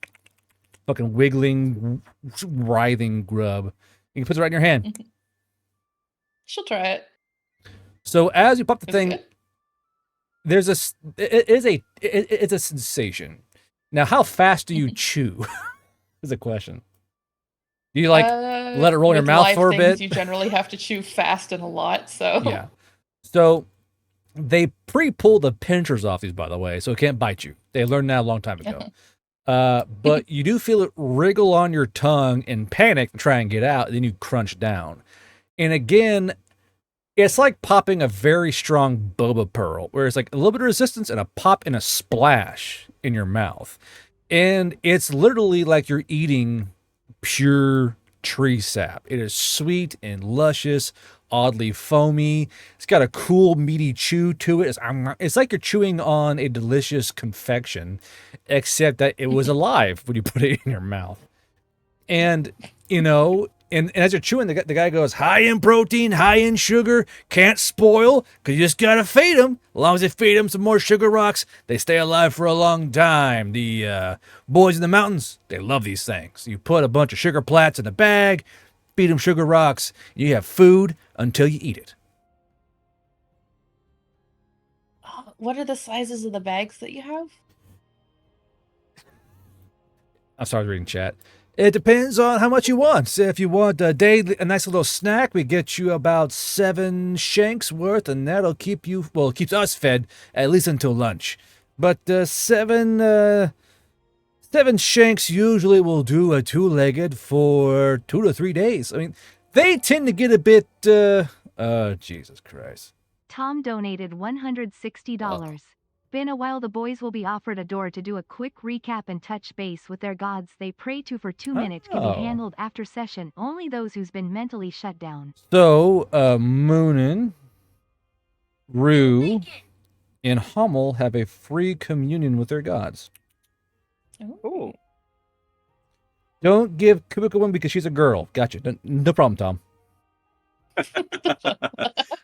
fucking wiggling, writhing grub. You puts it right in your hand. She'll try it. So as you pop the It's thing, good. there's it's a sensation. Now, how fast do you chew? Is a question. Do you let it roll in your with mouth live for a things, bit? You generally have to chew fast and a lot, so Yeah. So they pre-pull the pinchers off these, by the way, so it can't bite you. They learned that a long time ago. But you do feel it wriggle on your tongue and panic to try and get out, and then you crunch down. And again, it's like popping a very strong boba pearl, where it's like a little bit of resistance and a pop and a splash in your mouth. And it's literally like you're eating pure tree sap. It is sweet and luscious, oddly foamy. It's got a cool, meaty chew to it. It's like you're chewing on a delicious confection, except that it was alive when you put it in your mouth. And, and as you're chewing, the guy goes, high in protein, high in sugar, can't spoil, because you just got to feed them. As long as you feed them some more sugar rocks, they stay alive for a long time. The boys in the mountains, they love these things. You put a bunch of sugar plats in a bag, feed them sugar rocks, you have food until you eat it. What are the sizes of the bags that you have? I'm sorry, reading chat. It depends on how much you want. So if you want a nice little snack, we get you about 7 shanks worth, and that'll keep you, well, it keeps us fed at least until lunch. But 7 shanks usually will do a 2-legged for 2 to 3 days. I mean, they tend to get a bit, Jesus Christ. Tom donated $160. Been a while. The boys will be offered a door to do a quick recap and touch base with their gods they pray to for 2 minutes can Oh. be handled after session. Only those who's been mentally shut down. So, Moonin, Rue, and Hummel have a free communion with their gods. Oh. Don't give Kumiko one because she's a girl. Gotcha. No problem, Tom.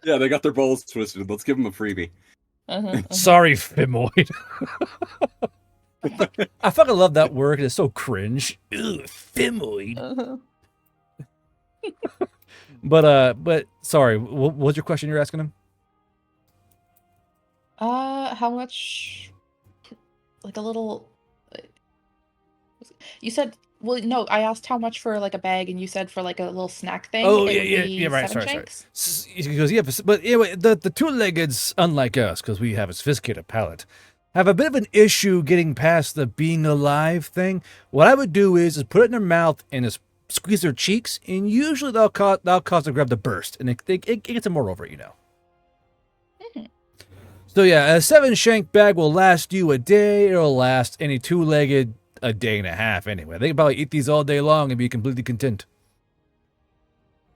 Yeah, they got their balls twisted. Let's give them a freebie. Sorry, Femoid. I fucking love that word. It's so cringe. Ugh, Femoid. But sorry. What was your question you're asking him? How much? Like a little. You said. Well, no, I asked how much for like a bag, and you said for like a little snack thing. Oh, it yeah, would yeah, be yeah, right, 7 sorry. shanks? He goes, yeah, but anyway, the 2-leggeds, unlike us, because we have a sophisticated palate, have a bit of an issue getting past the being alive thing. What I would do is put it in their mouth and just squeeze their cheeks, and usually that'll cause the grab to burst, and it gets them more over it, So yeah, a 7-shank bag will last you a day. It'll last any 2-legged a day and a half anyway. They can probably eat these all day long and be completely content.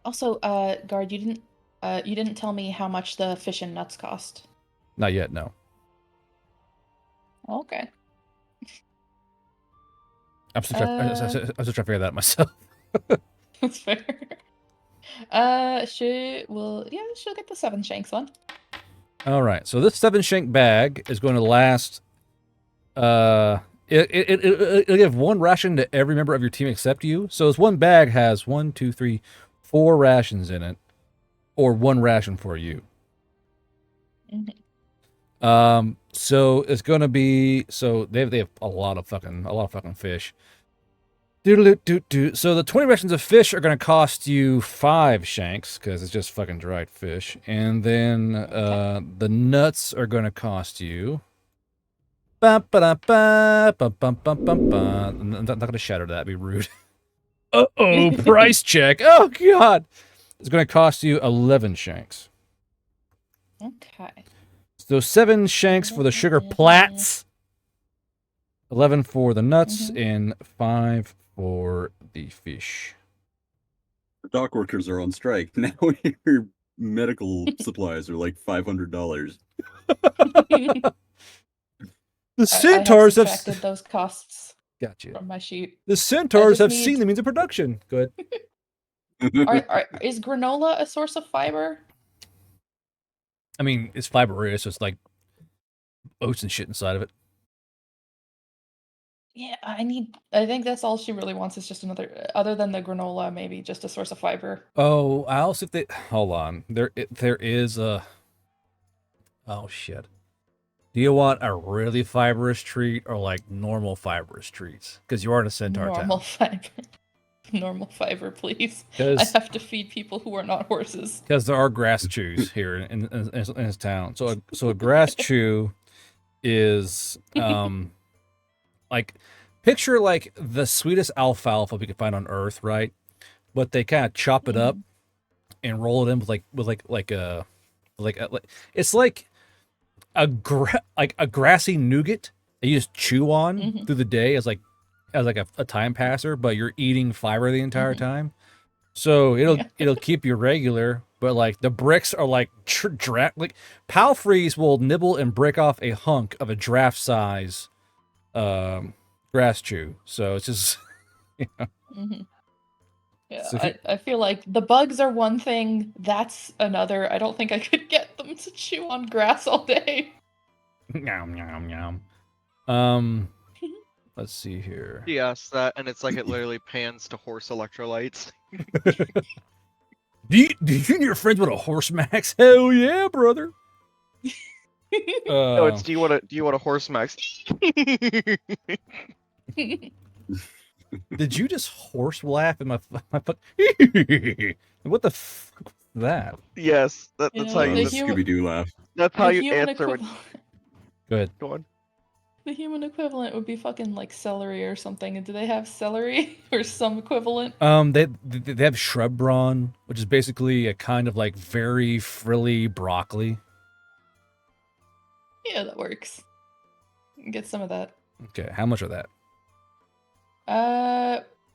Also, guard, you didn't tell me how much the fish and nuts cost. Not yet, no. Okay. I'm still trying to figure that out myself. That's fair. She'll get the 7 shanks one. All right, so this 7-shank bag is going to last. It'll give 1 ration to every member of your team except you. So this one bag has 1, 2, 3, 4 rations in it, or 1 ration for you. So it's gonna be they have a lot of fucking fish. So the 20 rations of fish are gonna cost you 5 shanks because it's just fucking dried fish, and then the nuts are gonna cost you. I'm not gonna shatter that. That'd be rude. Uh-oh, price check. Oh god, it's gonna cost you 11 shanks. Okay. So 7 shanks for the sugar plats, 11 for the nuts, and 5 for the fish. The dock workers are on strike. Now your medical supplies are like $500. The centaurs I have subtracted those costs Gotcha. from my sheet. The centaurs have need- seen the means of production. Go ahead. Is granola a source of fiber? I mean, it's fibrous, so it's like oats and shit inside of it. Yeah, I think that's all she really wants is just another, other than the granola, maybe just a source of fiber. Oh, I'll see if they. Hold on. There is a. Oh shit. Do you want a really fibrous treat or like normal fibrous treats? Because you are in a centaur Normal town. fiber. Normal fiber, please. I 'Cause- have to feed people who are not horses. Because there are grass chews here in this town. So a grass chew is like picture like the sweetest alfalfa we could find on Earth, right? But they kind of chop it up and roll it in with it's like a grassy nougat that you just chew on through the day as a time passer, but you're eating fiber the entire time. So Yeah. it'll keep you regular, but like the bricks are like like Palfreys will nibble and break off a hunk of a draft size grass chew. So it's just Mhm. Yeah, so if you, I feel like the bugs are one thing, that's another. I don't think I could get them to chew on grass all day. yum yum yum. Um, let's see here. He asks that, and it's like it literally pans to horse electrolytes. Do you and your friends want a horse max? Hell yeah, brother. No, it's do you want a horse max? Did you just horse laugh in my what the fuck was that? Yes, You that's know, how the you. human Scooby Doo laugh. That's how the you human answer when. equivalent Go ahead. Go on. the human equivalent would be fucking like celery or something. And do they have celery or some equivalent? They have shrub brawn, which is basically a kind of like very frilly broccoli. Yeah, that works. Get some of that. Okay, how much of that?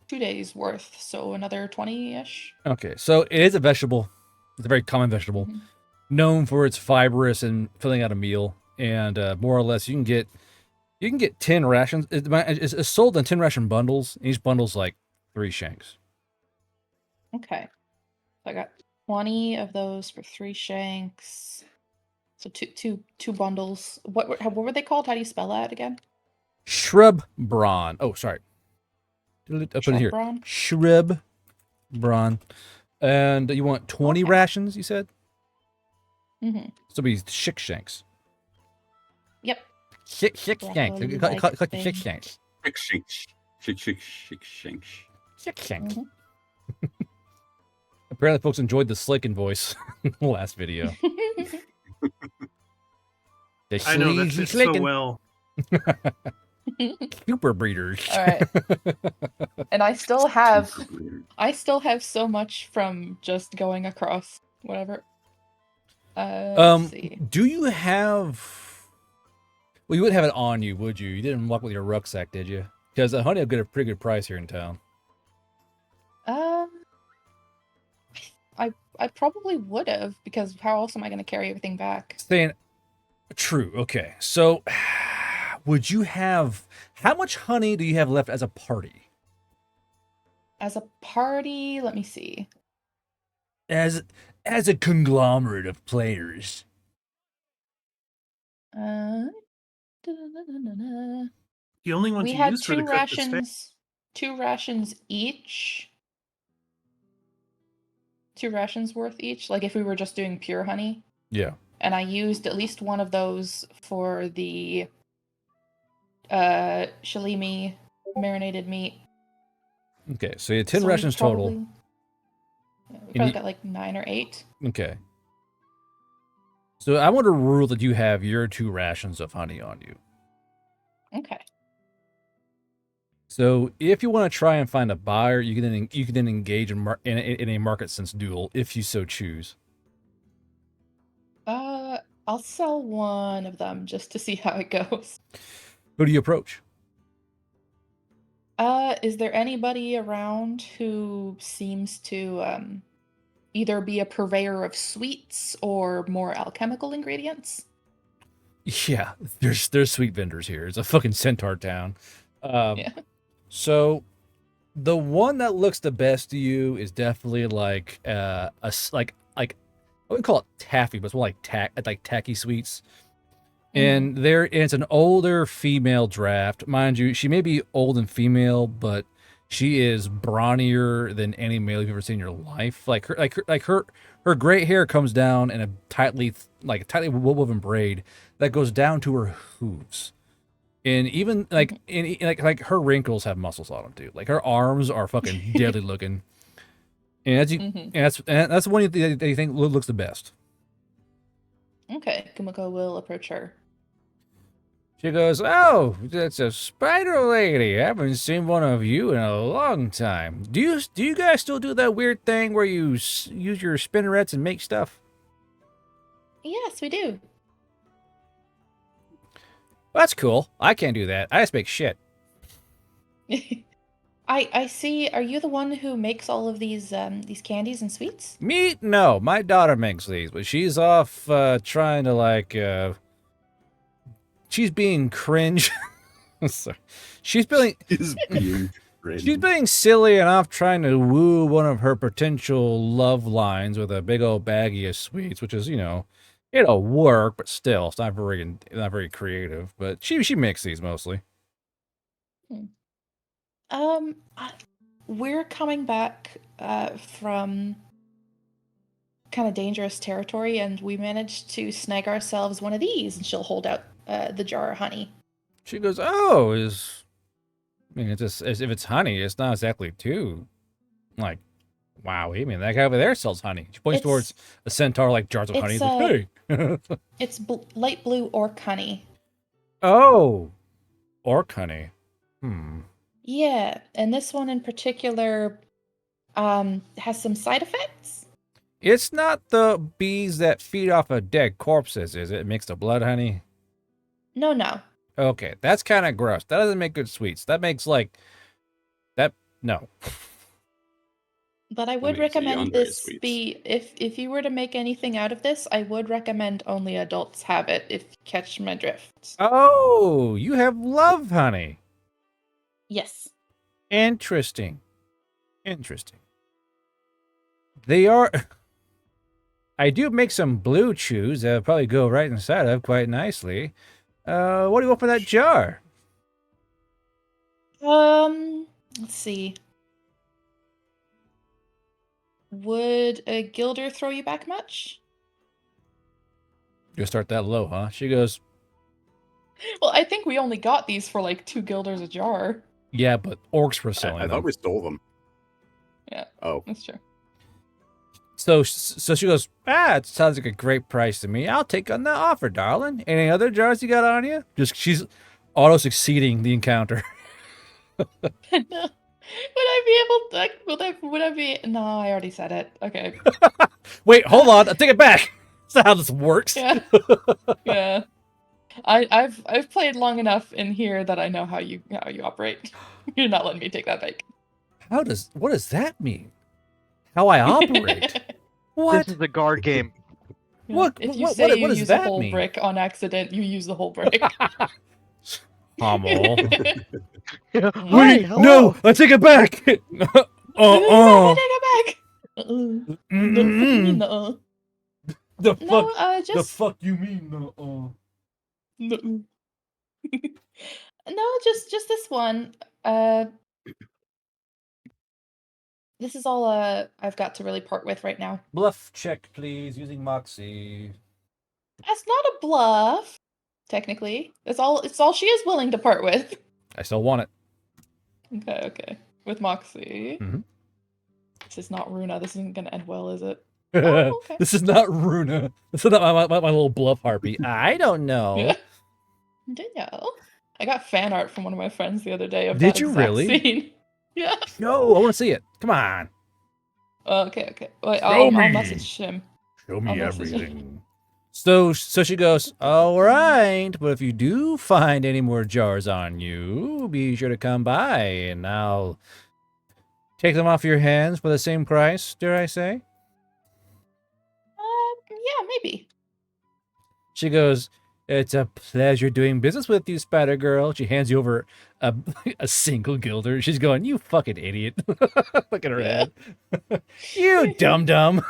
2 days worth, so another 20-ish. Okay, so it is a vegetable. It's a very common vegetable, Mhm. known for its fibrous and filling out a meal. And more or less, you can get 10 rations. It's sold in 10 ration bundles. Each bundle's like 3 shanks. Okay. So I got 20 of those for 3 shanks. So two bundles. What were they called? How do you spell that again? Shrub brawn. Oh, sorry. I'll put it Shrub here. brawn? Shrub brawn. And you want 20 Okay. rations, you said? Mm-hmm. So it'll be 6 shanks. Yep. Six shanks. Broccoli Collect like the 6 thing. shanks. Shake, shake, shake, shake, shake. 6 shanks. Mhm. Apparently, folks enjoyed the slicking voice in the last video. The I know that sleazy fits so slicking. well. Super breeders. All right. And I still have so much from just going across whatever. Let's see. Do you have? Well, you wouldn't have it on you, would you? You didn't walk with your rucksack, did you? Because honey will get a pretty good price here in town. Um, I probably would have, because how else am I going to carry everything back? Saying true. Okay, so would you have? How much honey do you have left as a party? As a party, let me see. As a conglomerate of players. Uh, da-da-da-da-da. The only ones We you had use for the cook is fat. 2 rations each. 2 rations worth each, like if we were just doing pure honey. Yeah. And I used at least one of those for the shalimi marinated meat. Okay, so you had 10 So we rations total. yeah, we And probably you- got like 9 or 8. Okay. So I want to rule that you have your 2 rations of honey on you. Okay. So if you want to try and find a buyer, you can then engage in a market sense duel if you so choose. I'll sell one of them just to see how it goes. Who do you approach? Is there anybody around who seems to either be a purveyor of sweets or more alchemical ingredients? Yeah, there's sweet vendors here. It's a fucking centaur town. Yeah. So the one that looks the best to you is definitely like like I wouldn't call it taffy, but it's more like tacky sweets. And it's an older female draft, mind you. She may be old and female, but she is brawnier than any male you've ever seen in your life. Her gray hair comes down in a tightly woven braid that goes down to her hooves. And even like her wrinkles have muscles on them too. Like her arms are fucking deadly looking. And that's the one that you think looks the best. Okay, Kumiko will approach her. She goes, "Oh, that's a spider lady. I haven't seen one of you in a long time. Do you guys still do that weird thing where you use your spinnerets and make stuff?" Yes, we do. Well, that's cool. I can't do that. I just make shit. I see. Are you the one who makes all of these candies and sweets? Me? No, my daughter makes these, but she's off trying to like she's being cringe. Sorry. She's being Is being she's being silly and off trying to woo one of her potential love lines with a big old baggie of sweets, which is, it'll work, but still, it's not very creative. But she makes these mostly. We're coming back from kind of dangerous territory, and we managed to snag ourselves one of these. And she'll hold out the jar of honey. She goes, "Oh, it's just as if it's honey. It's not exactly too like, wow. I mean, that guy over there sells honey." She points towards a centaur like jars of honey. He's like, "Hey, it's light blue orc honey." Oh, orc honey. Yeah, and this one in particular has some side effects. It's not the bees that feed off of dead corpses, is it? Mixed with blood honey? No. Okay, that's kind of gross. That doesn't make good sweets. That makes no. But I would recommend this be if you were to make anything out of this, I would recommend only adults have it, if you catch my drift. Oh, you have love honey. Yes. Interesting. They are. I do make some blue chews that would probably go right inside of quite nicely. What do you want for that jar? Let's see. Would a guilder throw you back much? You'll start that low, huh? She goes, Well, I think we only got these for like 2 guilders a jar. yeah, but orcs were selling them. I thought we stole them. Yeah. Oh. That's true. So she goes, it sounds like a great price to me. I'll take on the offer, darling. Any other jars you got on you? She's auto-succeeding the encounter. No. Would I be able to, would I be, no, I already said it. Okay. Wait, hold on. I take it back. That's not how this works. Yeah. Yeah. I've played long enough in here that I know how you operate. You're not letting me take that back. What does that mean? How I operate? What? This is a guard game. What? If you what say does you use that a whole mean? brick on accident, you use the whole brick. Hummel. Hi, hello. No, I take it back. Take it back. No. The fuck? No, just The fuck you mean? No. no. No, just this one. This is all I've got to really part with right now. Bluff check, please, using Moxie. That's not a bluff, technically. It's all she is willing to part with. I still want it. Okay. With Moxie. Mhm. This is not Runa. This isn't gonna end well, is it? Oh, okay. This is not Runa. This is not my little bluff harpy. I don't know. Yeah. Did you? I got fan art from one of my friends the other day of Did that you exact really? scene. Yeah. No, I want to see it. Come on. Okay. Wait, Show I'll me. message him. Show me I'll message him. everything. So she goes, all right, but if you do find any more jars on you, be sure to come by and I'll take them off your hands for the same price, dare I say? Yeah, maybe. She goes, it's a pleasure doing business with you, Spider Girl. She hands you over a single guilder. She's going, you fucking idiot. Look at her head. You dum-dum.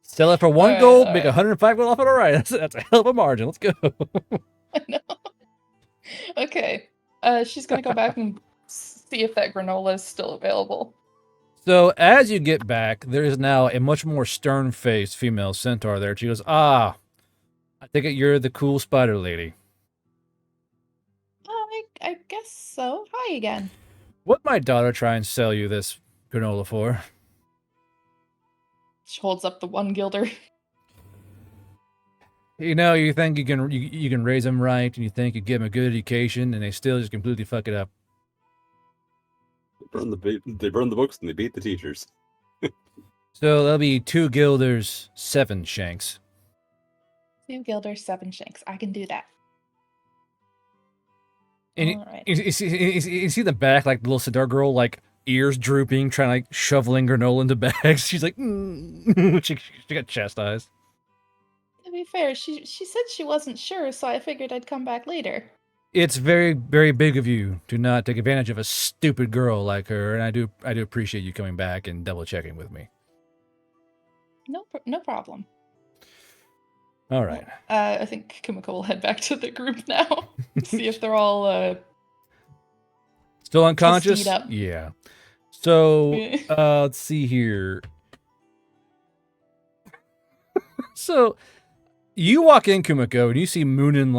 Sell it for 1 gold, make 105 gold off it. All right, that's a hell of a margin. Let's go. I know. Okay. She's gonna go back and see if that granola is still available. So as you get back, there is now a much more stern-faced female centaur there. She goes, I think you're the cool spider lady. I guess so. Hi again. What my daughter try and sell you this granola for? She holds up the 1 guilder. You think you can raise them right, and you think you give them a good education, and they still just completely fuck it up. They burn the books and they beat the teachers. So that'll be 2 guilders, 7 shanks. 2 guilders, 7 shanks. I can do that. And All right. you see the back, like the little Sidar girl, like ears drooping, trying to like shoveling granola into bags. She's like, she got chastised. To be fair, she said she wasn't sure, so I figured I'd come back later. It's very, very big of you to not take advantage of a stupid girl like her, and I do appreciate you coming back and double checking with me. No problem. All right. I think Kumiko will head back to the group now. See if they're all Still unconscious? up. Yeah. So, let's see here. So, you walk in, Kumiko, and you see Moonin,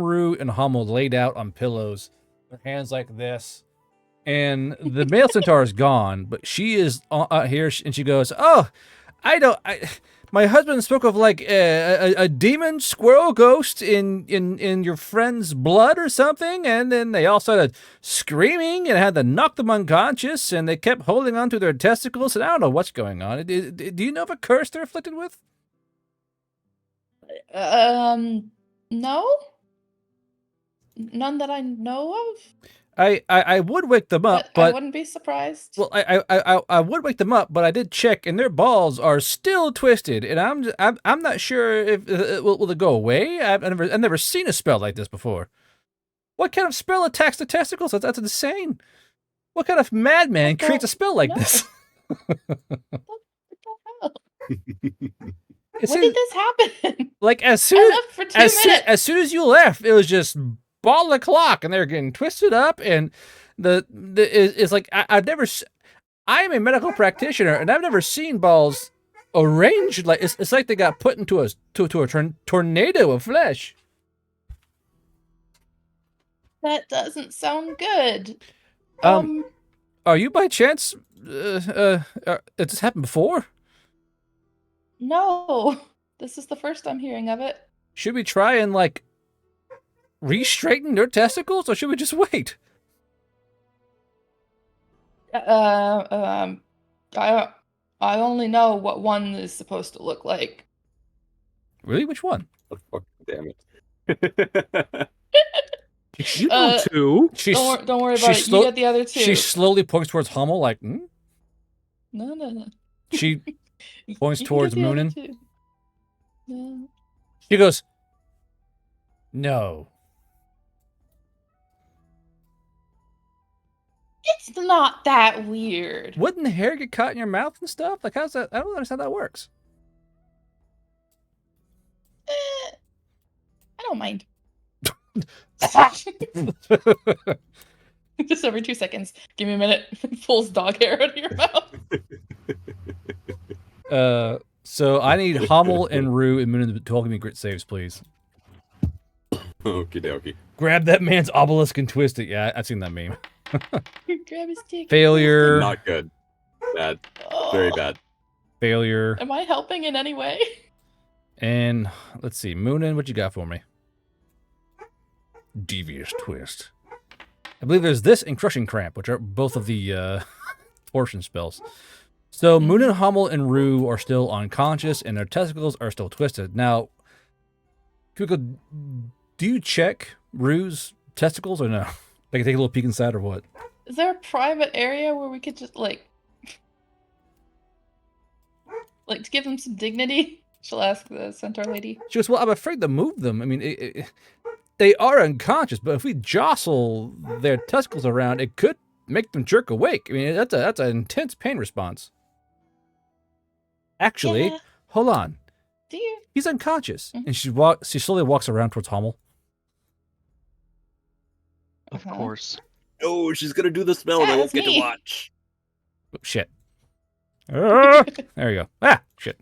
Rue, and Hummel laid out on pillows, their hands like this. And the male centaur is gone, but she is out here, and she goes, "Oh, my husband spoke of like a demon squirrel ghost in your friend's blood or something, and then they all started screaming and had to knock them unconscious, and they kept holding on to their testicles, and I don't know what's going on. Do you know of a curse they're afflicted with?" No? None that I know of? I would wake them up, But I but wouldn't be surprised. well, I would wake them up, but I did check, and their balls are still twisted, and I'm not sure if will it go away. I've never seen a spell like this before. What kind of spell attacks the testicles? That's insane. What kind of madman creates a spell like this? When did this happen? Like I left for 2 minutes. as soon as you left, it was just ball the clock, and they're getting twisted up, and it's like I've never. I am a medical practitioner, and I've never seen balls arranged like it's like they got put into a tornado of flesh. That doesn't sound good. Are you by chance? Has this happened before? No. This is the first I'm hearing of it. Should we try and like re-straighten their testicles, or should we just wait? I only know what one is supposed to look like. Really? Which one? Oh, fuck, damn it. You know too. Don't worry about it. You get the other two. She slowly points towards Hummel, like, No. She points You can towards get the other Moonin. two. No. She goes, "No." It's not that weird. Wouldn't the hair get caught in your mouth and stuff? Like, how's that? I don't understand how that works. I don't mind. Just every 2 seconds. Give me a minute. Pulls dog hair out of your mouth. So I need Hummel and Rue and Moonin to all give me grit saves, please. Okie dokie. Grab that man's obelisk and twist it. Yeah, I've seen that meme. Grab his dick. Failure. Not good. Bad. Oh. Very bad. Failure. Am I helping in any way? And let's see, Moonin, what you got for me? Devious twist. I believe there's this and crushing cramp, which are both of the torsion spells. So Moonin, Hummel, and Rue are still unconscious, and their testicles are still twisted. Now, Kuko, do you check Rue's testicles or no? Like, take a little peek inside or what? Is there a private area where we could just like to give them some dignity? She'll ask the centaur lady. She goes, "Well, I'm afraid to move them. I mean, they are unconscious, but if we jostle their testicles around, it could make them jerk awake. I mean, that's an intense pain response." Actually, Yeah. hold on. Do you? He's unconscious, Mhm. and she slowly walks around towards Hummel. Of course. Oh, she's gonna do the spell Yeah, that I won't that's get to me. watch. Oh, shit. There you go. Ah, shit.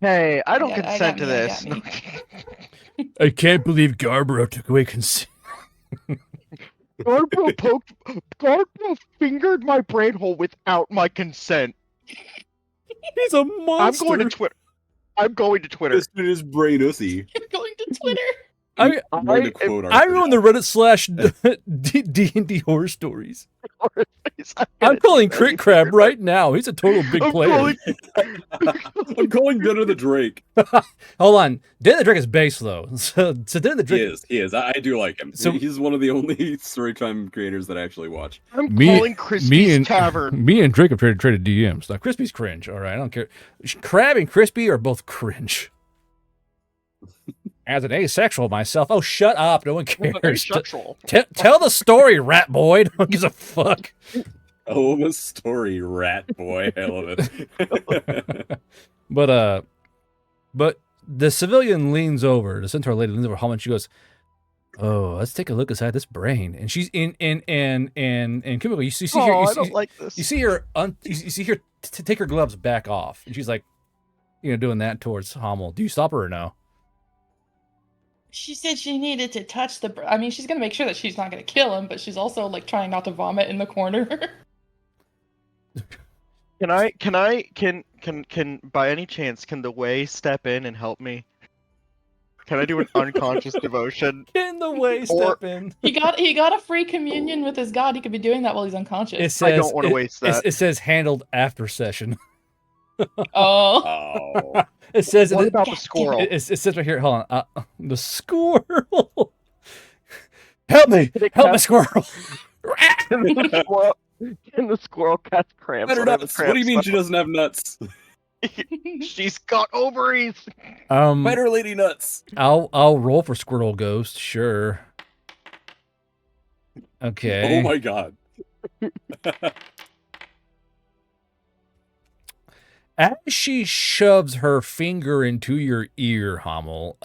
Hey, I don't got- I consent got to me, I this. got I can't believe Garbro took away consent. Garbro fingered my brain hole without my consent. He's a monster. I'm going to Twitter. I'm going to Twitter. This is brain ussy. Going to Twitter. I'm going to quote I'm Arthur on now. the Reddit slash D&D horror stories. I'm calling Crit Crab right now. He's a total big I'm player. calling- I'm calling Dinner the Drake. Hold on. Dan the Drake is base though. So Dan the Drake He is. I do like him. So- He's one of the only Storytime creators that I actually watch. I'm calling Crispy's Tavern. Me and Drake have traded DMs. Now Crispy's cringe. All right, I don't care. Crab and Crispy are both cringe. As an asexual myself, oh shut up! No one cares. Asexual. Tell the story, rat boy. No one gives a fuck. Oh, the story, rat boy. I love it. But the civilian leans over. The centaur lady leans over Hallman. She goes, "Oh, let's take a look inside this brain." And she's in Kimiko. You see her. I don't like this. You see her. You see her take her gloves back off, and she's like, doing that towards Hummel. Do you stop her or no? She said she needed to touch the. I mean, she's gonna make sure that she's not gonna kill him, but she's also like trying not to vomit in the corner. Can by any chance can the way step in and help me? Can I do an unconscious devotion? In the way, Or- step in. he got a free communion with his god. He could be doing that while he's unconscious. It says, I don't want to waste that. It says handled after session. Oh. Oh. It says What it, about the squirrel? it says right here. Hold on. The squirrel. Help me! Can it Help me, cast- squirrel! Can the squirrel cast cramps? Better on him? nuts. What do you mean she doesn't have nuts? She's got ovaries. Better lady nuts. I'll roll for Squirrel Ghost. Sure. Okay. Oh my god. As she shoves her finger into your ear, Hummel,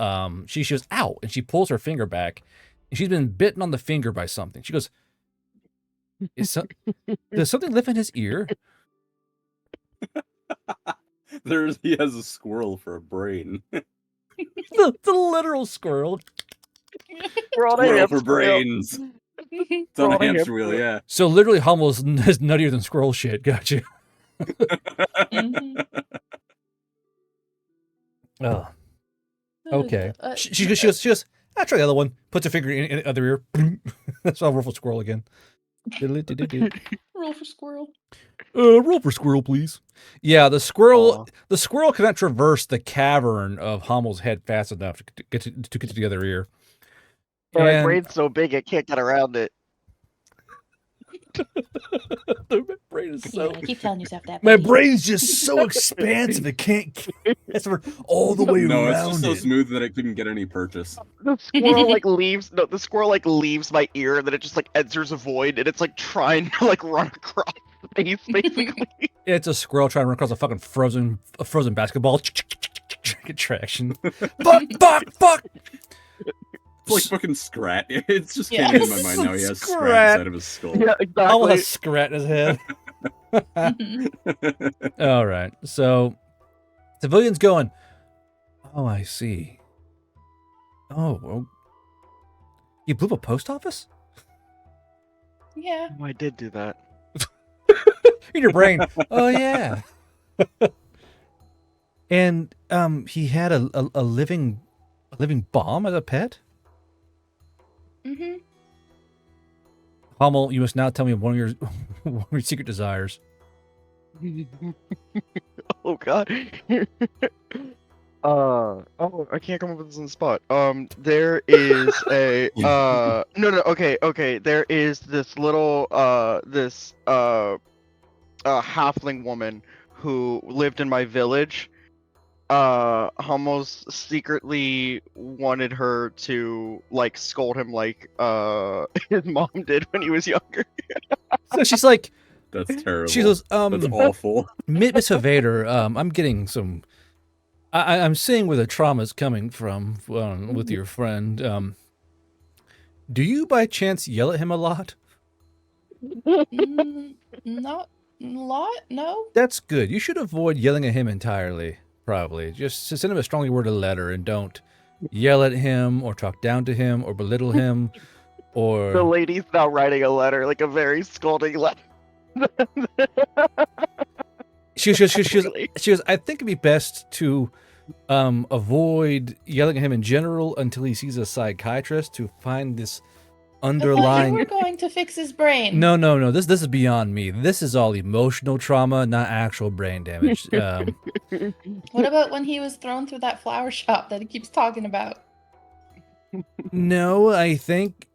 she goes, ow, and she pulls her finger back, and she's been bitten on the finger by something. She goes, does something live in his ear? He has a squirrel for a brain. the literal squirrel. We're on a Squirrel hamster for wheel. brains. It's on a hamster wheel, yeah. So literally Hummel's is nuttier than squirrel shit. Gotcha. Mhm. Oh. Okay. She goes, I'll try the other one. Puts her finger in the other ear. That's all roll for squirrel again. Roll for squirrel. Roll for squirrel, please. Yeah, the squirrel cannot traverse the cavern of Hummel's head fast enough to get to the other ear. My And- brain's so big it can't get around it. My brain is so. keep telling yourself that. My brain's just so expansive it can't transfer all the way No, it's around just so it. smooth that it couldn't get any purchase. The squirrel leaves my ear, and then it just like enters a void, and it's like trying to like run across space, basically. It's a squirrel trying to run across a fucking frozen basketball. Get traction. Fuck! It's like fucking Scrat. It's just Yeah. candy in my mind now. He has Scrat. Scrat inside of his skull. Yeah, Hummel exactly. has Scrat in his head. All right, so civilians going. Oh, I see. Oh, well, you blew up a post office Yeah. Oh, I did do that. in your brain. Oh yeah. And he had a living bomb as a pet. Mm-hmm. Hummel, you must now tell me one of your secret desires. Oh god. I can't come up with this on the spot. There is a okay. There is this little halfling woman who lived in my village. Hummels secretly wanted her to like scold him like his mom did when he was younger. So she's like, That's terrible. she goes, That's awful. Miss Vader, I'm getting some. I'm seeing where the trauma's coming from with your friend. Do you by chance yell at him a lot? Not a lot. No. That's good. You should avoid yelling at him entirely. Probably just send him a strongly worded letter and don't yell at him or talk down to him or belittle him or. The lady's now writing a letter, like a very scolding letter. She goes, I think it'd be best to avoid yelling at him in general until he sees a psychiatrist to find this I thought you underlying. were going to fix his brain. No. This is beyond me. This is all emotional trauma, not actual brain damage. What about when he was thrown through that flower shop that he keeps talking about? No, I think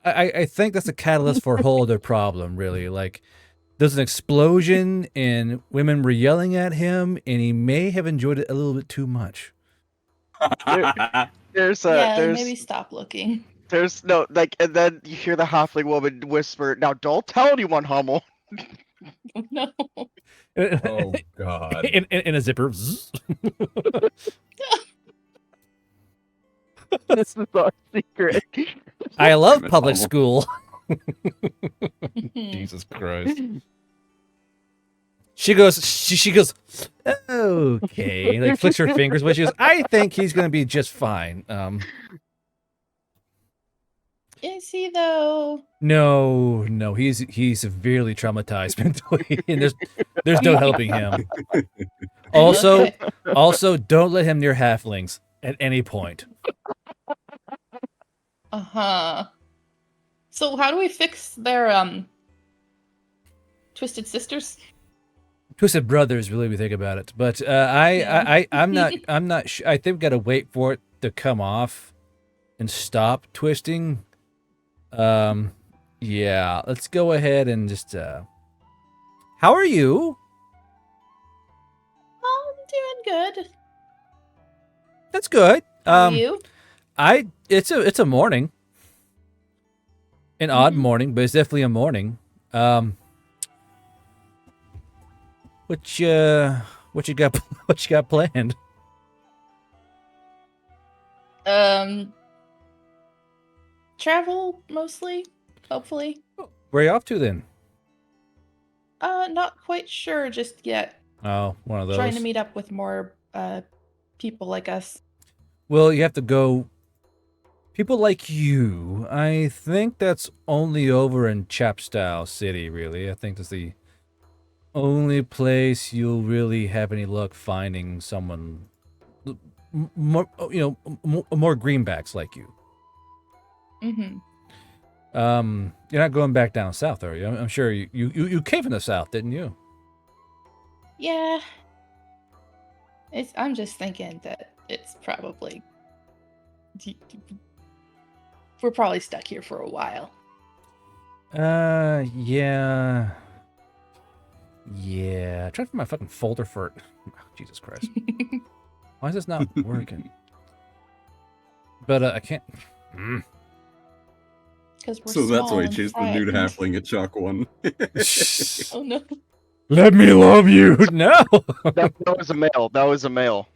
that's a catalyst for a whole other problem. Really, like there's an explosion and women were yelling at him, and he may have enjoyed it a little bit too much. There's Yeah, maybe stop looking. there's no like, and then you hear the halfling woman whisper, "Now don't tell anyone, Hummel." No. Oh God. in a zipper. Zzz. This is our secret. I love Damn it, public Hummel. school. Jesus Christ. She goes, she goes, okay, like flicks her fingers, but she goes, I think he's gonna be just fine. Is he though? No, he's severely traumatized mentally, and there's no helping him. Also, Okay. also, don't let him near halflings at any point. Uh-huh. So how do we fix their Twisted Sisters? Twisted Brothers, really, we think about it, but I'm not. I think we gotta wait for it to come off and stop twisting. Yeah, let's go ahead and just. How are you? Oh, I'm doing good. That's good. How are you? It's a morning, an odd Mhm. morning, but it's definitely a morning. What you got? What you got planned? Travel mostly, hopefully. Where are you off to then? Not quite sure just yet. Oh, one of those. Trying to meet up with more people like us. Well, you have to go. People like you, I think that's only over in Chapstow City, really. I think that's the only place you'll really have any luck finding someone more, more greenbacks like you. Mm-hmm. You're not going back down south, are you? I'm sure you came from the south, didn't you? Yeah. I'm just thinking that it's probably we're probably stuck here for a while. Yeah. Yeah. Try to find my fucking folder for it. Jesus Christ. Why is this not working? But I can't. Because we're So that's small why he and chased the nude frightened. halfling at Chalk 1. Oh no. Let me love you. No. That was a male. That was a male.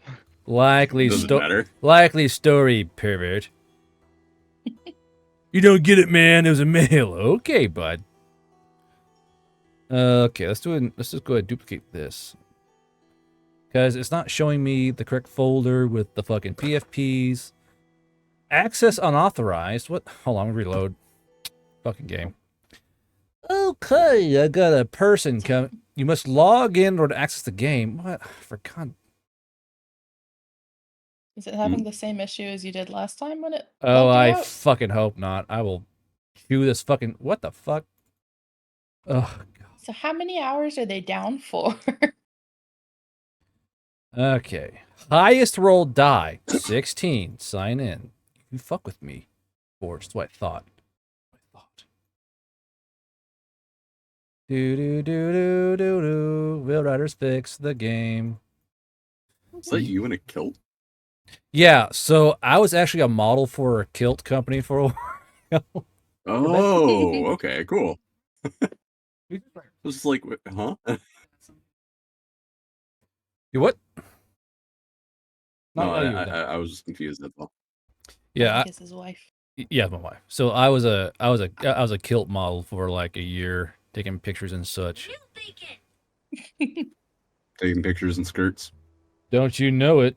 Likely Doesn't matter. Likely story, pervert. You don't get it, man. It was a male. Okay, bud. Okay, let's just go ahead and duplicate this. Because it's not showing me the correct folder with the fucking PFPs. Access unauthorized. What? Hold on, reload. Fucking game. Okay, I got a person come. You must log in or to access the game. What? For God. Is it having the same issue as you did last time when it Oh, logged you I out? fucking hope not. I will chew this fucking. What the fuck? Oh, God. So how many hours are they down for? Okay. Highest roll die 16. Sign in. You fuck with me. Or just what I thought. Do. Will Riders fix the game. Is that you in a kilt? Yeah, so I was actually a model for a kilt company for a while. Oh, okay, cool. It was like, huh? You what? No, Not you, I was just confused. That's all. Yeah, Kiss his wife. yeah, my wife. So I was a kilt model for like a year, taking pictures and such. Taking pictures in skirts. Don't you know it?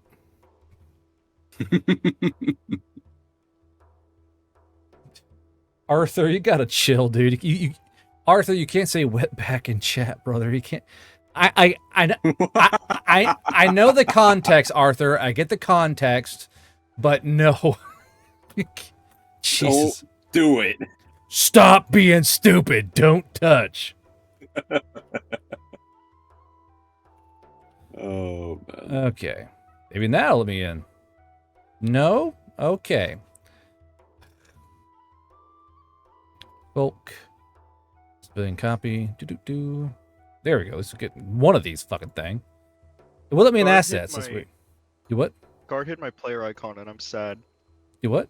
Arthur, you gotta chill, dude. Arthur, you can't say wet back in chat, brother. You can't. I know the context, Arthur. I get the context, but no. Jesus. Don't do it. Stop being stupid. Don't touch. Oh man. Okay. Maybe that'll let me in. No? Okay. Bulk. Civilian copy. Do. There we go. Let's get one of these fucking thing. It will let me in Guard hit assets this my- week. You what? Guard hit my player icon and I'm sad. You what?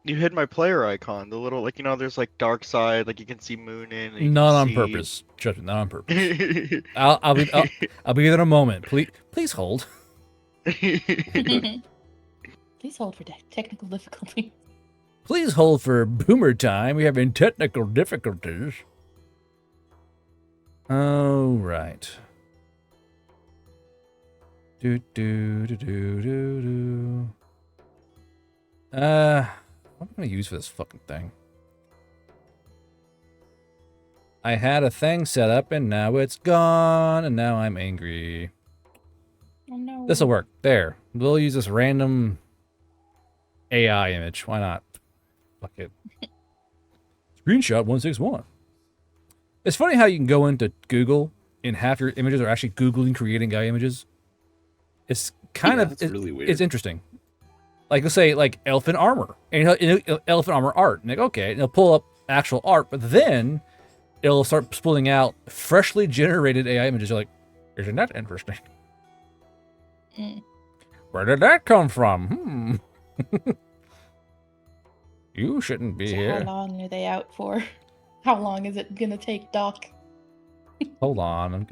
You hid my player icon, the little, like, there's like dark side, like you can see moon in. And you Not can on see... purpose. Trust me, not on purpose. I'll be there in a moment. Please hold. Please hold for technical difficulty. Please hold for boomer time. We're having technical difficulties. Oh, right. What am I gonna use for this fucking thing? I had a thing set up and now it's gone and now I'm angry. Oh no. This'll work. There. We'll use this random AI image. Why not? Fuck it. Screenshot 161. It's funny how you can go into Google and half your images are actually Googling creating AI images. It's kind of really weird. It's interesting. Like let's say like elephant armor and elephant armor art. And like okay, and it'll pull up actual art, but then it'll start pulling out freshly generated AI images. You're like, isn't that interesting? Mm. Where did that come from? You shouldn't be So here. how long are they out for? How long is it gonna take, Doc? Hold on,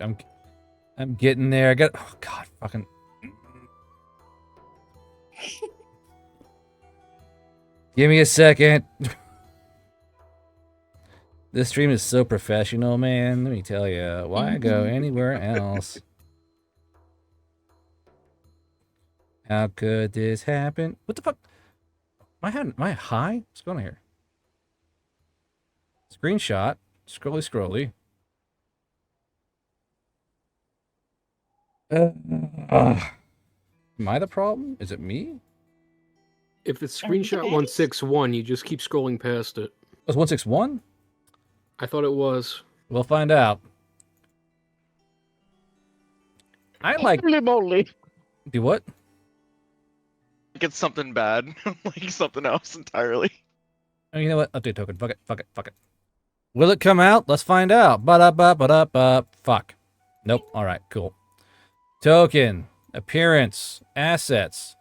I'm getting there. Oh God, fucking. Give me a second. This stream is so professional, man. Let me tell you, why go anywhere else? How could this happen? What the fuck? Am I high? What's going on here? Screenshot. Scrolly. Am I the problem? Is it me? If it's Are we screenshot the 161, you just keep scrolling past it. Was 161? I thought it was. We'll find out. I like. moly. Do what? Like it's something bad, like something else entirely. Oh, you know what? Update token. Fuck it. Will it come out? Let's find out. Fuck. Nope. All right. Cool. Token. Appearance. Assets.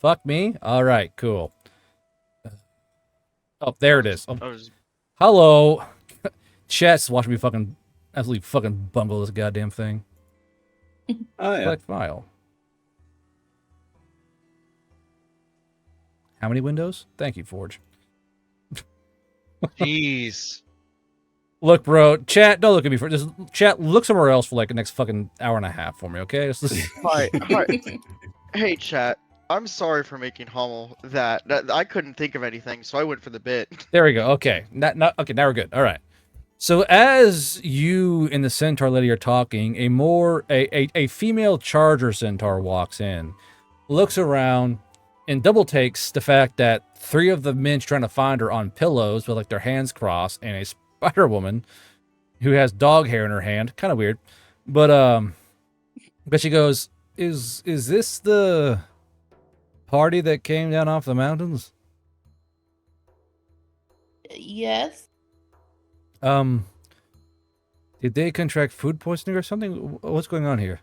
Fuck me. All right. Cool. Oh, there it is. Oh, I was... hello. Chat's watching me fucking absolutely fucking bungle this goddamn thing. Oh yeah. Select file. How many windows? Thank you, Forge. Jeez. Look, bro, chat, don't look at me for just chat. Look somewhere else for like the next fucking hour and a half for me, okay? Hi. Hey, chat. I'm sorry for making Hummel that. I couldn't think of anything, so I went for the bit. There we go. Okay, okay. Now we're good. All right. So as you and the centaur lady are talking, a female charger centaur walks in, looks around, and double takes the fact that three of the men trying to find her on pillows with like their hands crossed, and a spider woman who has dog hair in her hand. Kind of weird, but she goes, "Is this the party that came down off the mountains?" Yes. Did they contract food poisoning or something? What's going on here?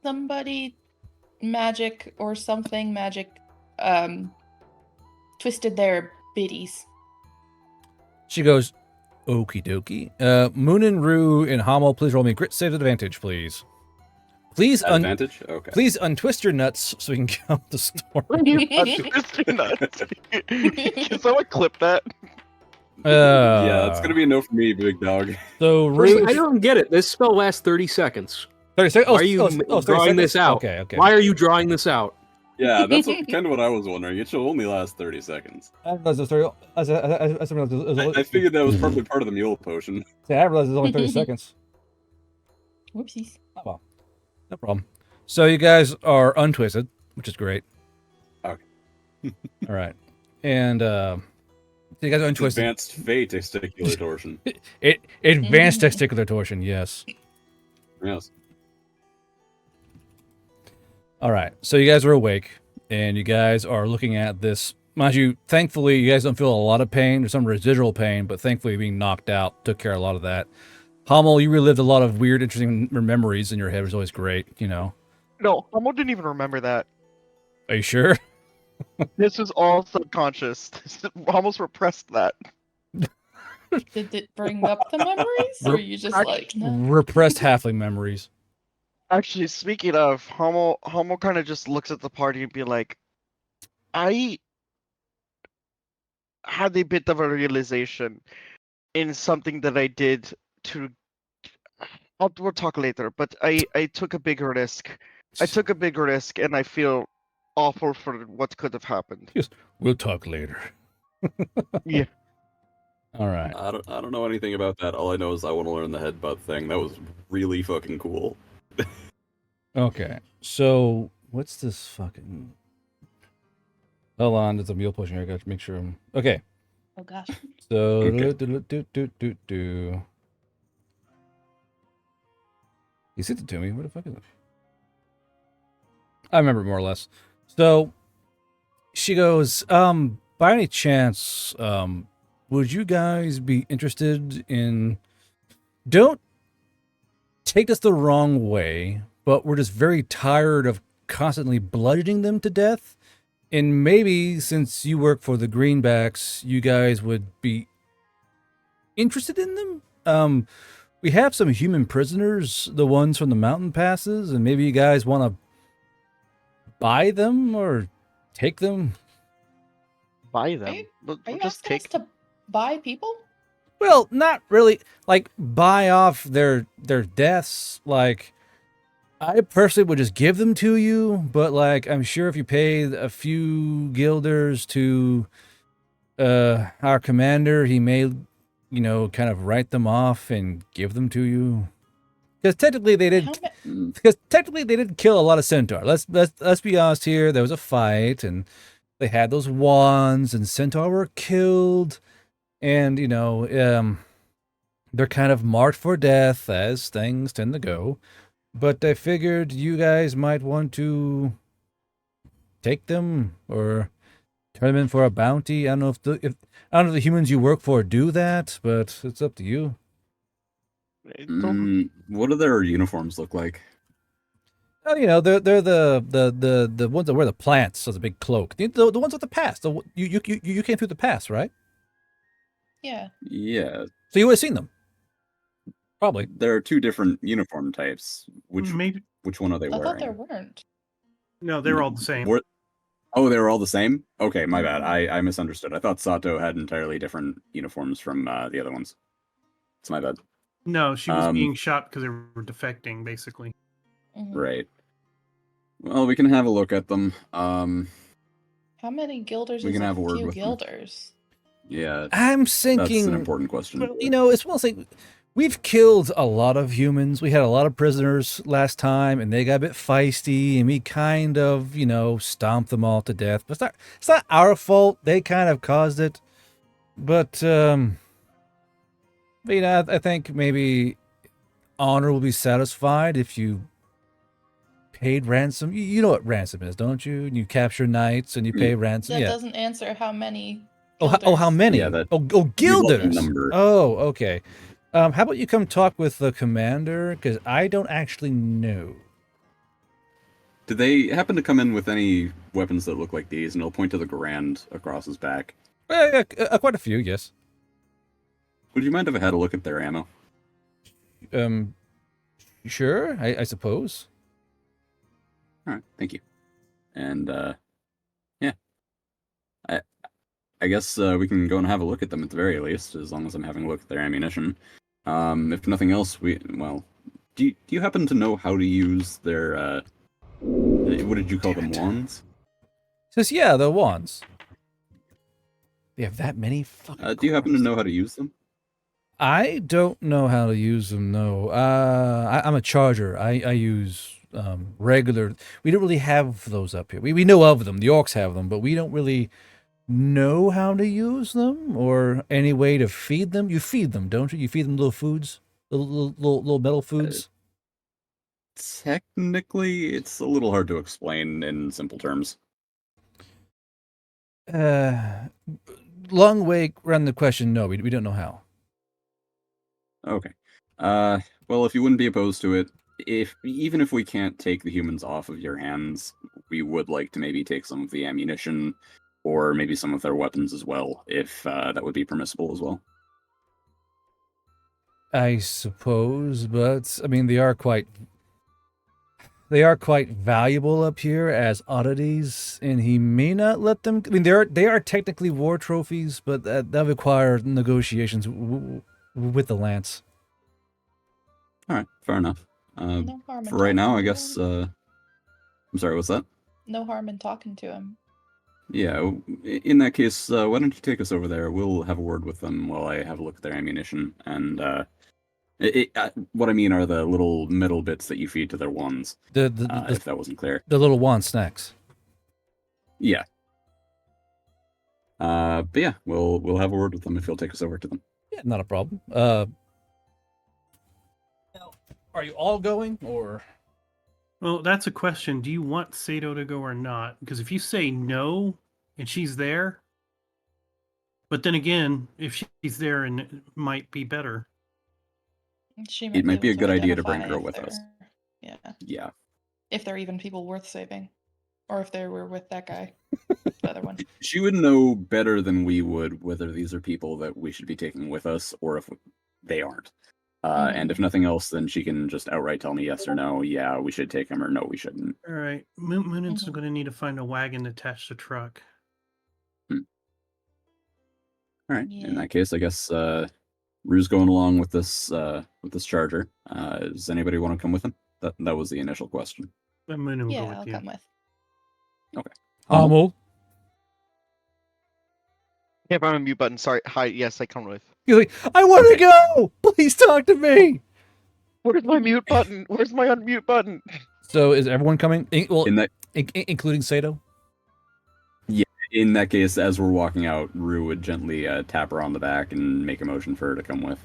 Somebody magic or something magic twisted their biddies. She goes, okie dokie. Moon and Rue and Hamel, please roll me a grit save advantage, please. Please Advantage? Okay. Please untwist your nuts so we can count the story. Untwist your nuts. Can someone clip that? Yeah, it's gonna be a no for me, big dog. So First, Rue, I don't get it. This spell lasts 30 seconds. 30 seconds. Why are you 30 drawing this seconds? out? Okay. Why are you drawing this out? Yeah, that's kind of what I was wondering. It should only last 30 seconds. I didn't realize it was 30. I didn't realize it was only, I figured that was probably part of the mule potion. I didn't realize it was only 30 seconds. Whoopsies. Oh, well, no problem. So you guys are untwisted, which is great. Okay. All right, and so you guys are untwisted. Advanced fate testicular torsion. Advanced testicular torsion, yes. Yes. All right, so you guys are awake, and you guys are looking at this. Mind you, thankfully, you guys don't feel a lot of pain. There's some residual pain, but thankfully, being knocked out took care of a lot of that. Hummel, you relived a lot of weird, interesting memories in your head. It was always great, you know. No, Hummel didn't even remember that. Are you sure? This was all subconscious. Hummel's repressed that. Did it bring up the memories, or you just like no? Repressed halfling memories. Actually, speaking of, Hummel kind of just looks at the party and be like, I had a bit of a realization in something that I did to. We'll talk later, but I took a big risk. I took a big risk, and I feel awful for what could have happened. Yes, we'll talk later. Yeah. All right. I don't know anything about that. All I know is I want to learn the headbutt thing. That was really fucking cool. Okay. So what's this fucking? Hold on, there's a meal potion here. I got to make sure I'm okay. Oh gosh. So Okay. He sent it to me. What the fuck is it? I remember more or less. So she goes, by any chance, would you guys be interested in, don't take this the wrong way, but we're just very tired of constantly bludgeoning them to death. And maybe since you work for the Greenbacks, you guys would be interested in them. We have some human prisoners, the ones from the mountain passes, and maybe you guys want to buy them or take them. Buy them. Are you Just asking us to buy people? Well, not really. Like buy off their deaths. Like I personally would just give them to you, but like I'm sure if you pay a few guilders to our commander, he may, you know, kind of write them off and give them to you. Because technically they did. Because technically they did kill a lot of centaur. Let's be honest here. There was a fight, and they had those wands, and centaur were killed, and you know, they're kind of marked for death as things tend to go. But I figured you guys might want to take them or turn them in for a bounty. I don't know if I don't know if the humans you work for do that, but it's up to you. What do their uniforms look like? Oh, you know, they're the ones that wear the plants, so the big cloak. The ones with the pass. You came through the pass, right? Yeah. Yeah. So you would have seen them. Probably. There are two different uniform types. Which one are they I wearing? thought there weren't. No, they were all the same. Oh, they were all the same? Okay, my bad. I misunderstood. I thought Sato had entirely different uniforms from the other ones. It's my bad. No, she was being shot because they were defecting, basically. Right. Well, we can have a look at them. How many guilders We is can have a word few with them. guilders? Yeah. I'm thinking. That's an important question. Well, you know, it's one thing. We've killed a lot of humans. We had a lot of prisoners last time, and they got a bit feisty, and we kind of, you know, stomped them all to death. But it's not our fault. They kind of caused it. But you know, I think maybe honor will be satisfied if you paid ransom. You know what ransom is, don't you? You capture knights and you pay ransom. That Yeah. doesn't answer how many. How many? Yeah, that. Oh, guilders. Number. Oh, okay. How about you come talk with the commander? Because I don't actually know. Did they happen to come in with any weapons that look like these? And he'll point to the Garand across his back. Quite a few, yes. Would you mind if I had a look at their ammo? Sure, I suppose. All right, thank you. And yeah, I guess we can go and have a look at them at the very least, as long as I'm having a look at their ammunition. If nothing else, do you happen to know how to use their what did you call them, wands? Says, yeah, the wands. They have that many fucking. Do you happen to coins. know how to use them? I don't know how to use them. No, I'm a charger. I use regular. We don't really have those up here. We know of them. The orcs have them, but we don't really know how to use them or any way to feed them. You feed them, don't you? You feed them little foods, little metal foods. Technically, it's a little hard to explain in simple terms. Long way around the question. No, we don't know how. Okay. Well, if you wouldn't be opposed to it, even if we can't take the humans off of your hands, we would like to maybe take some of the ammunition or maybe some of their weapons as well, if that would be permissible as well. I suppose, but I mean, they are quite valuable up here as oddities, and he may not let them. I mean, they are technically war trophies, but that require negotiations with the lance. All right, fair enough. No harm in For right now, talking I to guess. him. I'm sorry, what's that? No harm in talking to him. Yeah, in that case, why don't you take us over there? We'll have a word with them while I have a look at their ammunition. And what I mean are the little metal bits that you feed to their wands. If that wasn't clear. The little wand snacks. Yeah. But yeah, we'll have a word with them if you'll take us over to them. Yeah, not a problem. Are you all going, or? Well, that's a question. Do you want Sato to go or not? Because if you say no and she's there, but then again, if she's there and it might be better. It might be a good idea to bring her with us. Yeah. Yeah. If they're even people worth saving. Or if they were with that guy. The other one. She would know better than we would whether these are people that we should be taking with us or if they aren't. And if nothing else, then she can just outright tell me yes or no. Yeah, we should take him, or no, we shouldn't. All right. Moonen's going to need to find a wagon to attach the truck. All right. In that case, I guess Rue's going along with this charger. Does anybody want to come with him? That was the initial question. Moonen will Yeah, go with I'll you. come with. Okay. Hummel. Can't find my mute button. Sorry. Hi. Yes, I come with. He's like, I want to go. Please talk to me. Where's my mute button? Where's my unmute button? So is everyone coming? Well, In that including Sato. in that case, as we're walking out, Rue would gently tap her on the back and make a motion for her to come with.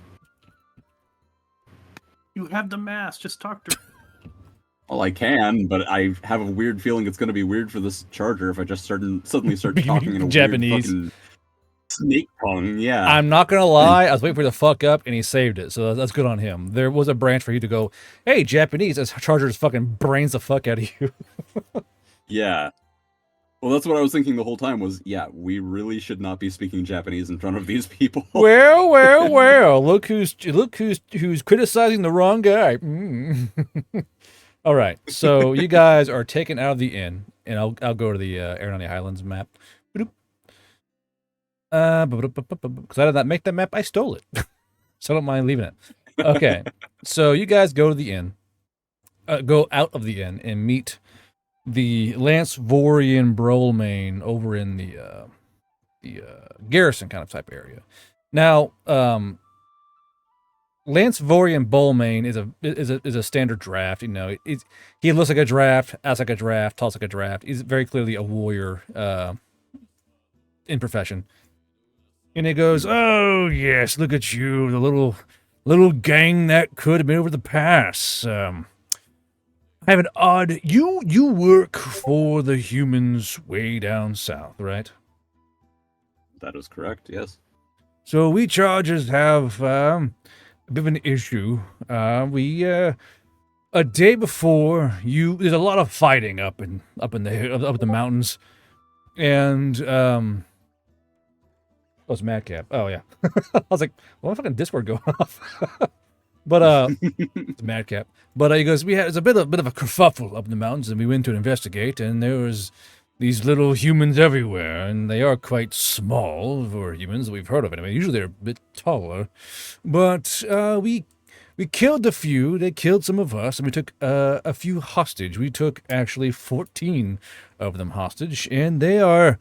You have the mask. Just talk to her. Well, I can, but I have a weird feeling it's going to be weird for this charger if I just suddenly start talking in a Japanese. weird fucking snake tongue. Yeah. I'm not gonna lie. I was waiting for you to fuck up, and he saved it. So that's good on him. There was a branch for you to go, hey, Japanese, as Charger's fucking brains the fuck out of you. Yeah. Well, that's what I was thinking the whole time was, yeah, we really should not be speaking Japanese in front of these people. Well. Look who's criticizing the wrong guy. All right. So you guys are taken out of the inn, and I'll go to the Aeronautic Highlands map. Because I did not make that map, I stole it. So I don't mind leaving it. Okay. So you guys go to the inn, go out of the inn, and meet the Lance Vorian Brolmain over in the garrison kind of type area. Now, Lance Vorian Brolmain is a standard draft. You know, he looks like a draft, acts like a draft, talks like a draft. He's very clearly a warrior in profession. And he goes, "Oh yes, look at you, the little gang that could have been over the pass. I have an odd. You work for the humans way down south, right?" That is correct. Yes. So we Chargers have a bit of an issue. We a day before you, there's a lot of fighting up in the mountains, and oh, it's Madcap. Oh, yeah. I was like, why fucking Discord go off? But, it's Madcap. But he goes, there's a bit of a kerfuffle up in the mountains, and we went to investigate, and there was these little humans everywhere, and they are quite small for humans that we've heard of it. I mean, usually they're a bit taller. But, we we killed a few. They killed some of us, and we took a few hostage. We took actually 14 of them hostage, and they are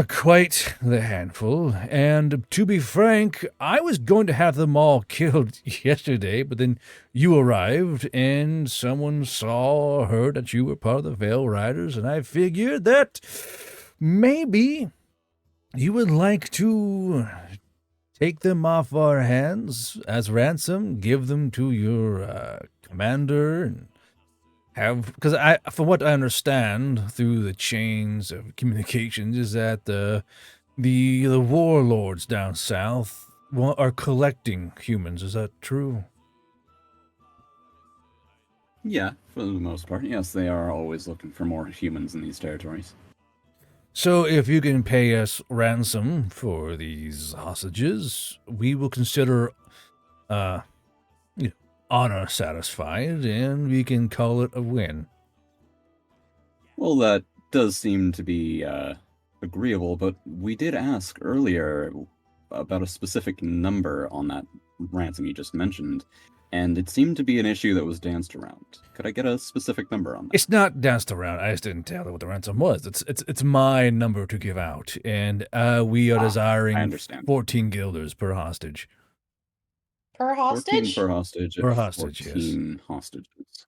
quite the handful. And to be frank, I was going to have them all killed yesterday, but then you arrived, and someone saw or heard that you were part of the Veil Riders, and I figured that maybe you would like to take them off our hands as ransom, give them to your commander, and have, because from what I understand through the chains of communications, is that the warlords down south are collecting humans. Is that true? Yeah, for the most part. Yes, they are always looking for more humans in these territories. So if you can pay us ransom for these hostages, we will consider you know, honor satisfied, and we can call it a win. Well, that does seem to be agreeable, but we did ask earlier about a specific number on that ransom you just mentioned, and it seemed to be an issue that was danced around. Could I get a specific number on that? It's not danced around. I just didn't tell her what the ransom was. It's my number to give out, and we are I desiring understand. 14 guilders per hostage. Per 14 hostage? per hostage. Per If hostage, yes. 14 hostages.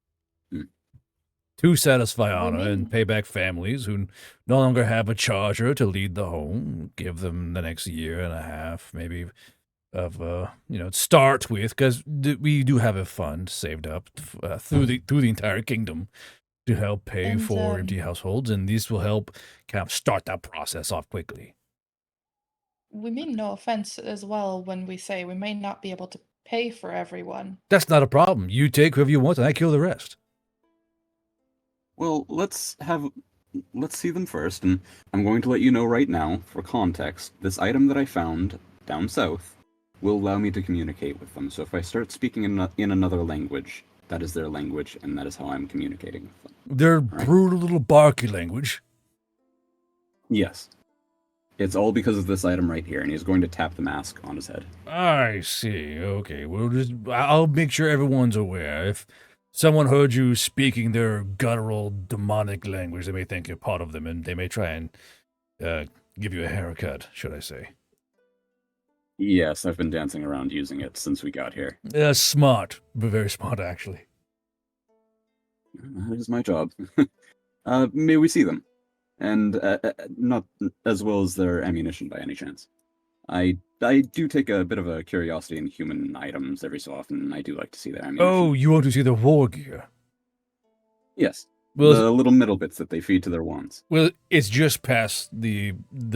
To satisfy We honor and mean- pay back families who no longer have a charger to lead the home. Give them the next year and a half, maybe, of start with, because we do have a fund saved up through the entire kingdom to help pay And, for empty households, and this will help kind of start that process off quickly. We mean no offense as well when we say we may not be able to pay for everyone. That's not a problem. You take whoever you want, and I kill the rest. Well, let's see them first, and I'm going to let you know right now, for context, this item that I found down south will allow me to communicate with them. So if I start speaking in another language, that is their language, and that is how I'm communicating with them. Their Right. brutal little barky language. Yes. It's all because of this item right here, and he's going to tap the mask on his head. I see. Okay, I'll make sure everyone's aware. If someone heard you speaking their guttural, demonic language, they may think you're part of them, and they may try and give you a haircut, should I say. Yes, I've been dancing around using it since we got here. Smart. Very smart, actually. That is my job. May we see them? And not as well as their ammunition by any chance. I do take a bit of a curiosity in human items every so often, and I do like to see their ammunition. Oh, you want to see the war gear? Yes. Well, the little metal bits that they feed to their wands. Well, it's just past the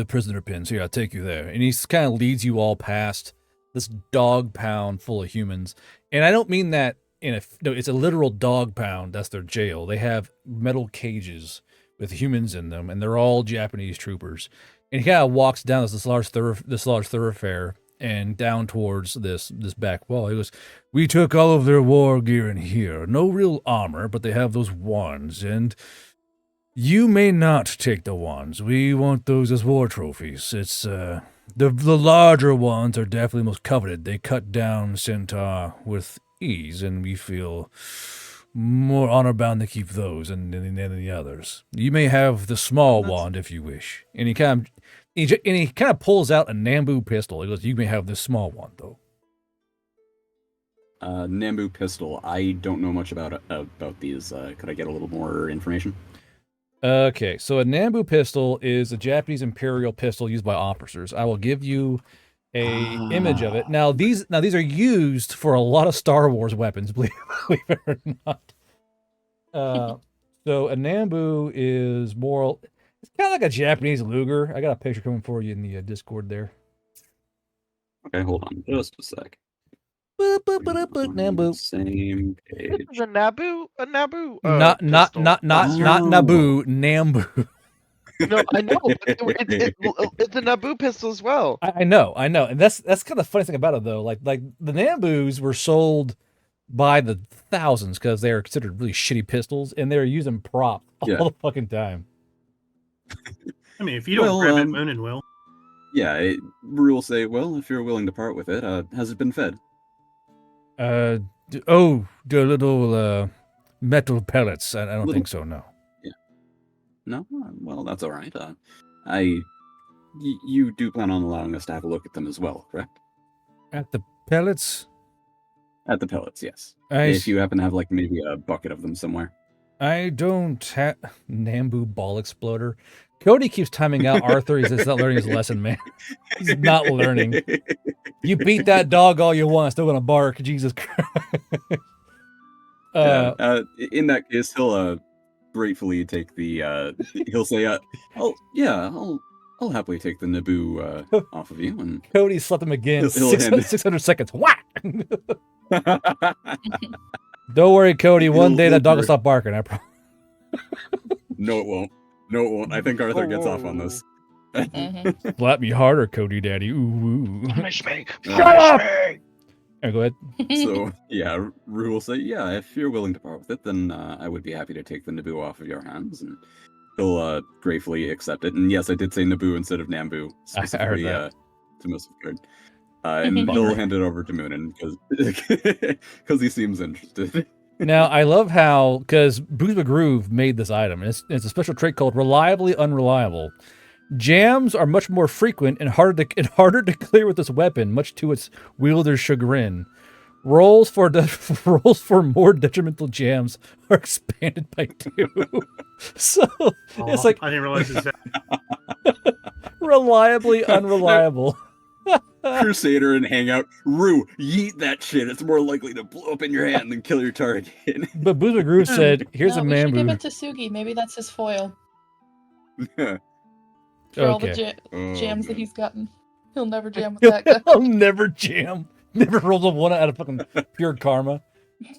prisoner pins. Here, I'll take you there. And he kind of leads you all past this dog pound full of humans. And I don't mean that no, it's a literal dog pound. That's their jail. They have metal cages with humans in them, and they're all Japanese troopers. And he kind of walks down this large thoroughfare and down towards this back wall. He goes, "We took all of their war gear in here. No real armor, but they have those wands. And you may not take the wands. We want those as war trophies. It's the larger ones are definitely most coveted. They cut down Centaur with ease, and we feel more honor bound to keep those than the others. You may have the small wand if you wish." And he kind of pulls out a Nambu pistol. He goes, "You may have this small one, though." Nambu pistol. I don't know much about these. Could I get a little more information? Okay, so a Nambu pistol is a Japanese imperial pistol used by officers. I will give you a image of it. Now these are used for a lot of Star Wars weapons, believe it or not. So a Nambu is more. It's kind of like a Japanese Luger. I got a picture coming for you in the Discord there. Okay, hold on just a sec. Nambu. Same page. This is a Naboo Not pistol. Naboo, Nambu. No, I know. It's a Naboo pistol as well. I know, and that's kind of the funny thing about it though. Like the Nambus were sold by the thousands because they are considered really shitty pistols, and they're using prop all the fucking time. I mean, if you don't grab it, Moonin will. Yeah, Rue will say, "Well, if you're willing to part with it, has it been fed?" The little metal pellets. I don't Little- think so. No. No? Well, that's all right. You do plan on allowing us to have a look at them as well, correct? At the pellets. At the pellets, yes. I If you happen to have like maybe a bucket of them somewhere. I don't have Nambu ball exploder. Cody keeps timing out Arthur. He's just not learning his lesson, man. He's not learning. You beat that dog all you want, still gonna bark. Jesus Christ. In that case, he'll gratefully take the. He'll say, I'll happily take the Naboo off of you." And Cody slept him again. He'll hand 600 seconds. Whack! Don't worry, Cody. One day that dog will stop barking. I promise. No, it won't. No, it won't. I think Arthur gets off on this. Slap me harder, Cody Daddy. Ooh. Punish me! Shut Punish up! me! Go ahead. So, yeah, Rue will say, yeah, if you're willing to part with it, then I would be happy to take the Naboo off of your hands. And he'll gratefully accept it. And yes, I did say Naboo instead of Nambu, specifically to Mr. And he'll hand it over to Moonin because he seems interested. Now, I love how, because Booze McGroove made this item, and it's a special trait called Reliably Unreliable. Jams are much more frequent and harder to clear with this weapon, much to its wielder's chagrin. Rolls for more detrimental jams are expanded by 2. So it's like I didn't realize that. reliably unreliable. Crusader and Hangout. Rue, yeet that shit. It's more likely to blow up in your hand than kill your target. But Booze McGroove said, "Here's a we should give Nambu." it to Sugi. Maybe that's his foil for all the jams that he's gotten. He'll never jam with that guy. He'll never jam. Never rolls a 1 out of fucking pure karma.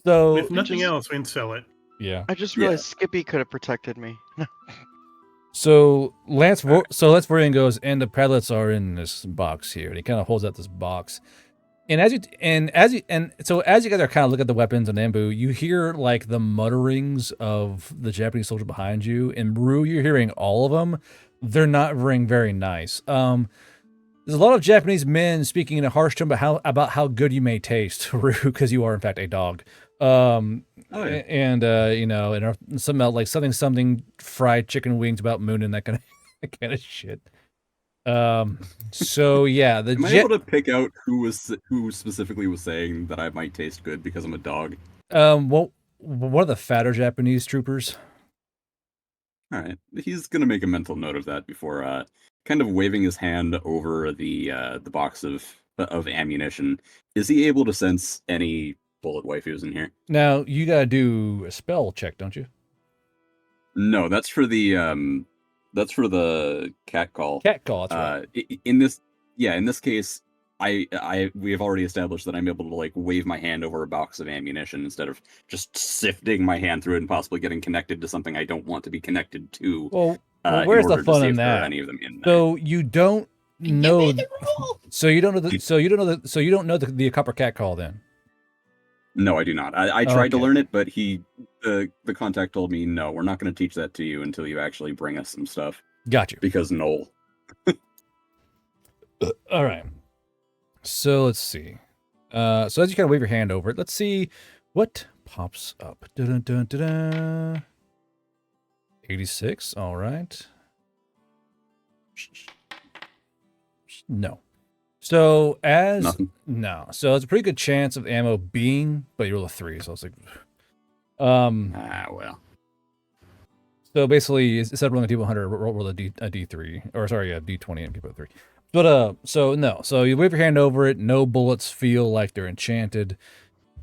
So If nothing else, we can sell it. yeah. I just realized Skippy could have protected me. So Lance Vorian goes, and the pellets are in this box here, and he kind of holds out this box. And as you guys are kind of looking at the weapons and Nambu, you hear like the mutterings of the Japanese soldier behind you. And Rue, you're hearing all of them. They're not very nice. There's a lot of Japanese men speaking in a harsh tone about how good you may taste, Rue, because you are in fact a dog. And something else, like something fried chicken wings about Moon and that kind of shit. So yeah, Am I able to pick out who specifically was saying that I might taste good because I'm a dog? Well, one of the fatter Japanese troopers. All right, he's gonna make a mental note of that before kind of waving his hand over the box of ammunition. Is he able to sense any bullet waifus in here? Now you gotta do a spell check, don't you? No, that's for the cat call. Cat call. That's right. In this case, we have already established that I'm able to like wave my hand over a box of ammunition instead of just sifting my hand through it and possibly getting connected to something I don't want to be connected to. Well, where's the fun in that? Any of them in so you don't know. So you don't know the copper cat call then. No, I do not. I tried to learn it, but the contact told me, no, we're not going to teach that to you until you actually bring us some stuff. Got you. Because Noel. All right. So let's see. So as you kind of wave your hand over it, let's see what pops up. 86. All right. No. So no. So it's a pretty good chance of ammo being, but you roll a 3, so it's like well. So basically, instead of rolling a D100, roll a D3, or sorry, a D20 and keep it a 3. But so no. So you wave your hand over it. No bullets feel like they're enchanted,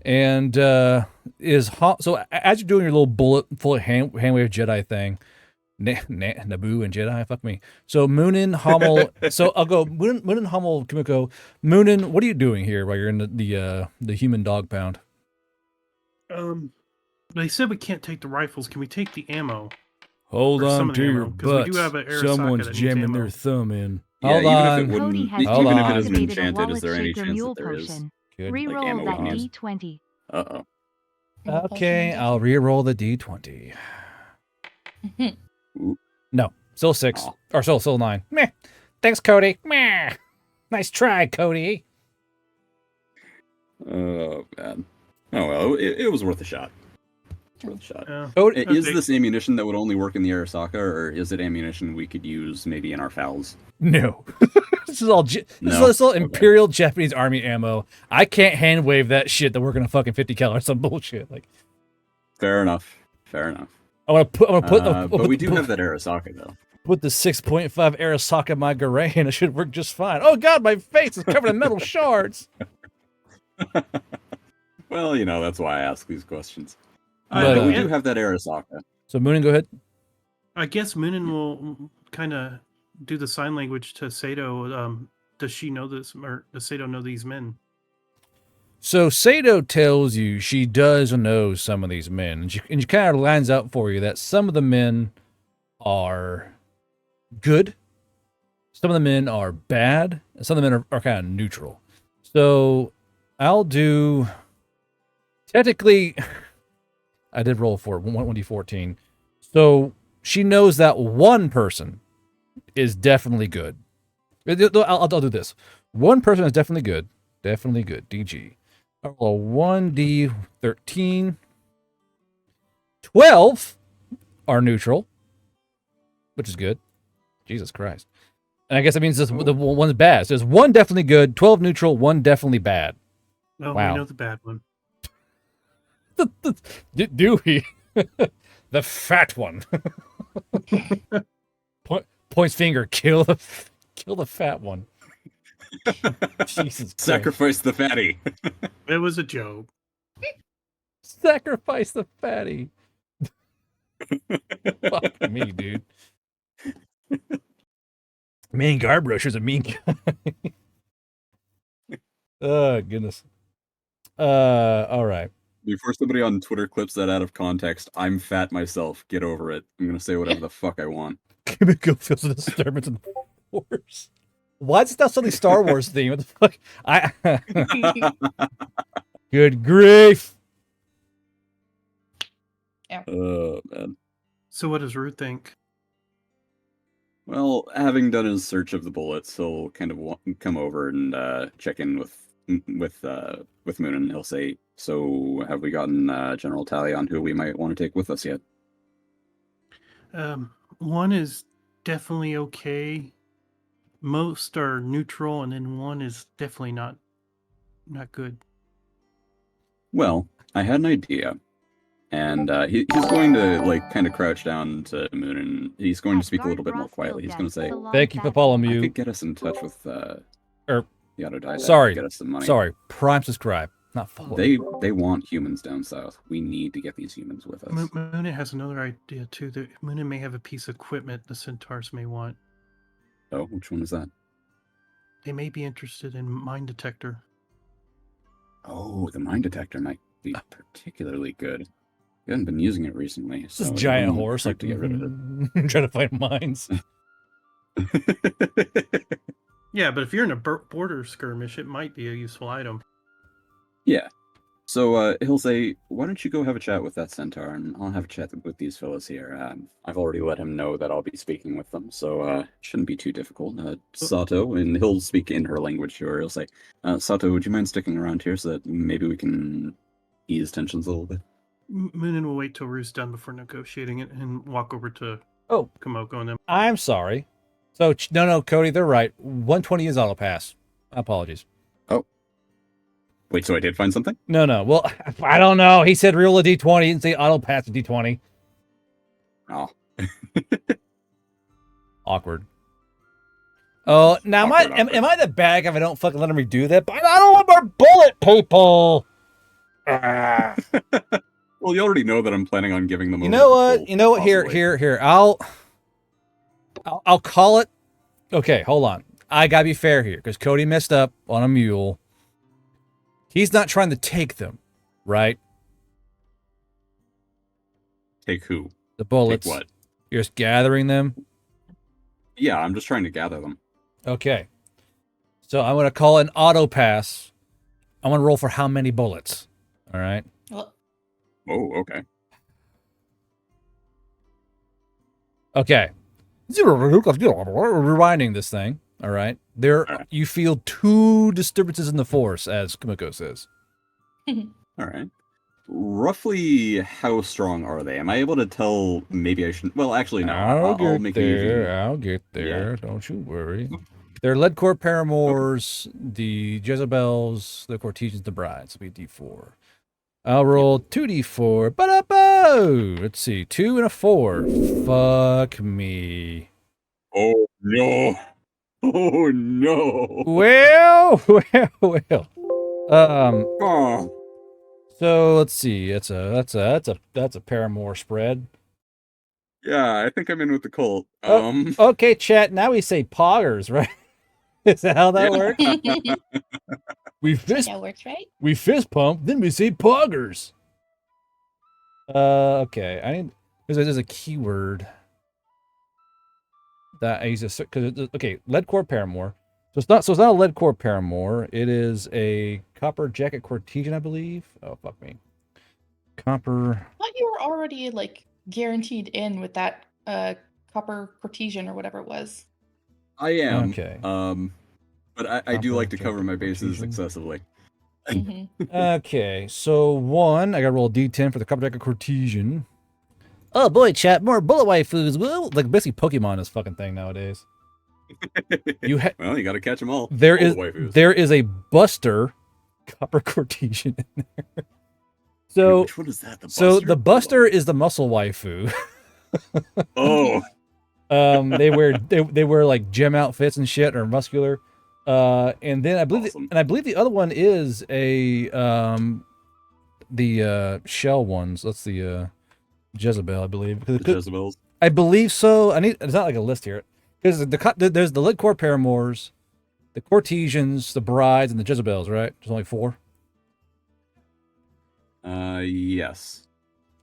and so as you're doing your little bullet full hand wave Jedi thing. Naboo and Jedi, fuck me. So Moonin, Hummel. So I'll go Moonin, Hummel, Kimiko. Moonin, what are you doing here while you're in the human dog pound? They said we can't take the rifles. Can we take the ammo? Hold on to your butt. Someone's jamming their thumb in. Hold on. Cody has even if it isn't activated a enchanted, is there any Wallet chance Shaker that there is? Mule Good. Reroll ammo that we can use? D20. Uh-oh. Okay, I'll re-roll the D20. No, still 6. Aw. Or still 9. Meh. Thanks, Cody. Meh. Nice try, Cody. Oh, man. Oh, well, it was worth a shot. It's worth a shot. Is Okay. this ammunition that would only work in the Arasaka, or is it ammunition we could use maybe in our FALs? No. This is all No? this is all Okay. Imperial Japanese Army ammo. I can't hand wave that shit that we're gonna fucking 50 cal or some bullshit. Like, Fair enough. Fair enough. I'm gonna put But we do have that Arasaka, though. put the 6.5 Arasaka in my Garay and it should work just fine. Oh god, my face is covered in metal shards. Well, that's why I ask these questions. But, But we do have that Arasaka. So Moonin, go ahead. I guess Moonin will kind of do the sign language to Sato. Does she know this, or does Sato know these men? So Sato tells you she does know some of these men, and she kind of lines out for you that some of the men are good, some of the men are bad, and some of the men are kind of neutral. So I'll do. Technically, I did roll for 1d14. So she knows that one person is definitely good. I'll do this. One person is definitely good. Definitely good. DG. I'll roll 1d13. 12 are neutral, which is good. Jesus Christ. And I guess that means the one's bad. So there's one definitely good, 12 neutral, one definitely bad. Oh, Wow. we know the bad one. Do we? The fat one. Points finger. Kill the fat one. Jesus Christ. Sacrifice the fatty. It was a joke. Sacrifice the fatty. Fuck me, dude. Man, Garbrush a mean guy. Oh, goodness. All right. Before somebody on Twitter clips that out of context, I'm fat myself. Get over it. I'm gonna say whatever the fuck I want. Kimiko feels a disturbance in the Force. Why is it not suddenly Star Wars theme? What the fuck? Good grief. Oh, man. So what does Ruth think? Well, having done his search of the bullets, he'll kind of come over and check in with Moon, and he'll say, "So, have we gotten general tally on who we might want to take with us yet?" One is definitely okay. Most are neutral, and then one is definitely not good. Well, I had an idea, and he's going to kind of crouch down to Moon, and he's going to speak a little bit more quietly. He's going to say, "Thank you for following I me. could get us in touch with the auto diet. Sorry, get us some money. Sorry. Prime subscribe, not follow. They want humans down south. We need to get these humans with us." Moonin has another idea too. That Moonin may have a piece of equipment the Centaurs may want. Oh, which one is that? They may be interested in mine detector. Oh, the mine detector might be particularly good. We haven't been using it recently. This is giant horse, like to get rid of it. trying to find mines. Yeah, but if you're in a border skirmish, it might be a useful item. Yeah. So he'll say, "Why don't you go have a chat with that centaur, and I'll have a chat with these fellas here. I've already let him know that I'll be speaking with them, so it shouldn't be too difficult." Sato, and he'll speak in her language to her. He'll say, "Sato, would you mind sticking around here so that maybe we can ease tensions a little bit?" Moonin will wait till Ruth's done before negotiating it and walk over to Komoko and them. I'm sorry. So no, Cody, they're right. 120 is auto pass. Apologies. Oh. Wait, so I did find something? No. Well, I don't know. He said reel a D20. He didn't say auto pass a D20. Oh. Awkward. Oh, now am I the bad guy if I don't fucking let him redo that? But I don't want more bullet people. Well, you already know that I'm planning on giving them. You know what? Here. I'll call it. Okay, hold on. I gotta be fair here because Cody messed up on a mule. He's not trying to take them, right? Take who? The bullets. Take what? You're just gathering them? Yeah, I'm just trying to gather them. Okay. So I'm going to call an auto pass. I'm going to roll for how many bullets. All right? Oh, okay. Okay. Rewinding this thing. All right. You feel two disturbances in the force, as Kimiko says. All right. Roughly how strong are they? Am I able to tell? Maybe I should. Well, actually, no. I'll make it easy. I'll get Yeah. there. Don't you worry. They're Leadcore Paramours, the Jezebels, the Cortesians, the Brides. It'll be D4. I'll roll 2D4. Ba-da-bo! Let's see. 2 and a 4. Fuck me. Oh no! Oh no! Well. Oh. So let's see. That's a Paramore spread. Yeah, I think I'm in with the cult. Okay, chat. Now we say poggers, right? Is that how that works? We fist That works, right? We fist pump, then we say poggers. Okay. I need there's a keyword that I use because okay, Leadcore Paramore. So it's not a Leadcore Paramore. It is a Copper Jacket Cortesian, I believe. Oh fuck me. Copper. I thought you were already like guaranteed in with that copper Cortesian or whatever it was. I am. Okay. But I do Copper like to cover Jacket my bases Cortesian. excessively. Okay, so 1, I gotta roll a d10 for the Copper Jacket Cortesian. Oh boy, chat, more bullet waifus. Well, like basically Pokemon is fucking thing nowadays. Well, you gotta catch them all. There All is a Buster Copper Cortesian in there. So wait, which one is that? The Buster is the muscle waifu. Oh. They wear like gym outfits and shit, or muscular. And then I believe the other one is a the shell ones. That's the Jezebel, I believe. The Jezebels. I believe so. It's not like a list here. Because there's the Leadcore Paramours, the Cortesians, the Brides, and the Jezebels, right? There's only 4. Yes.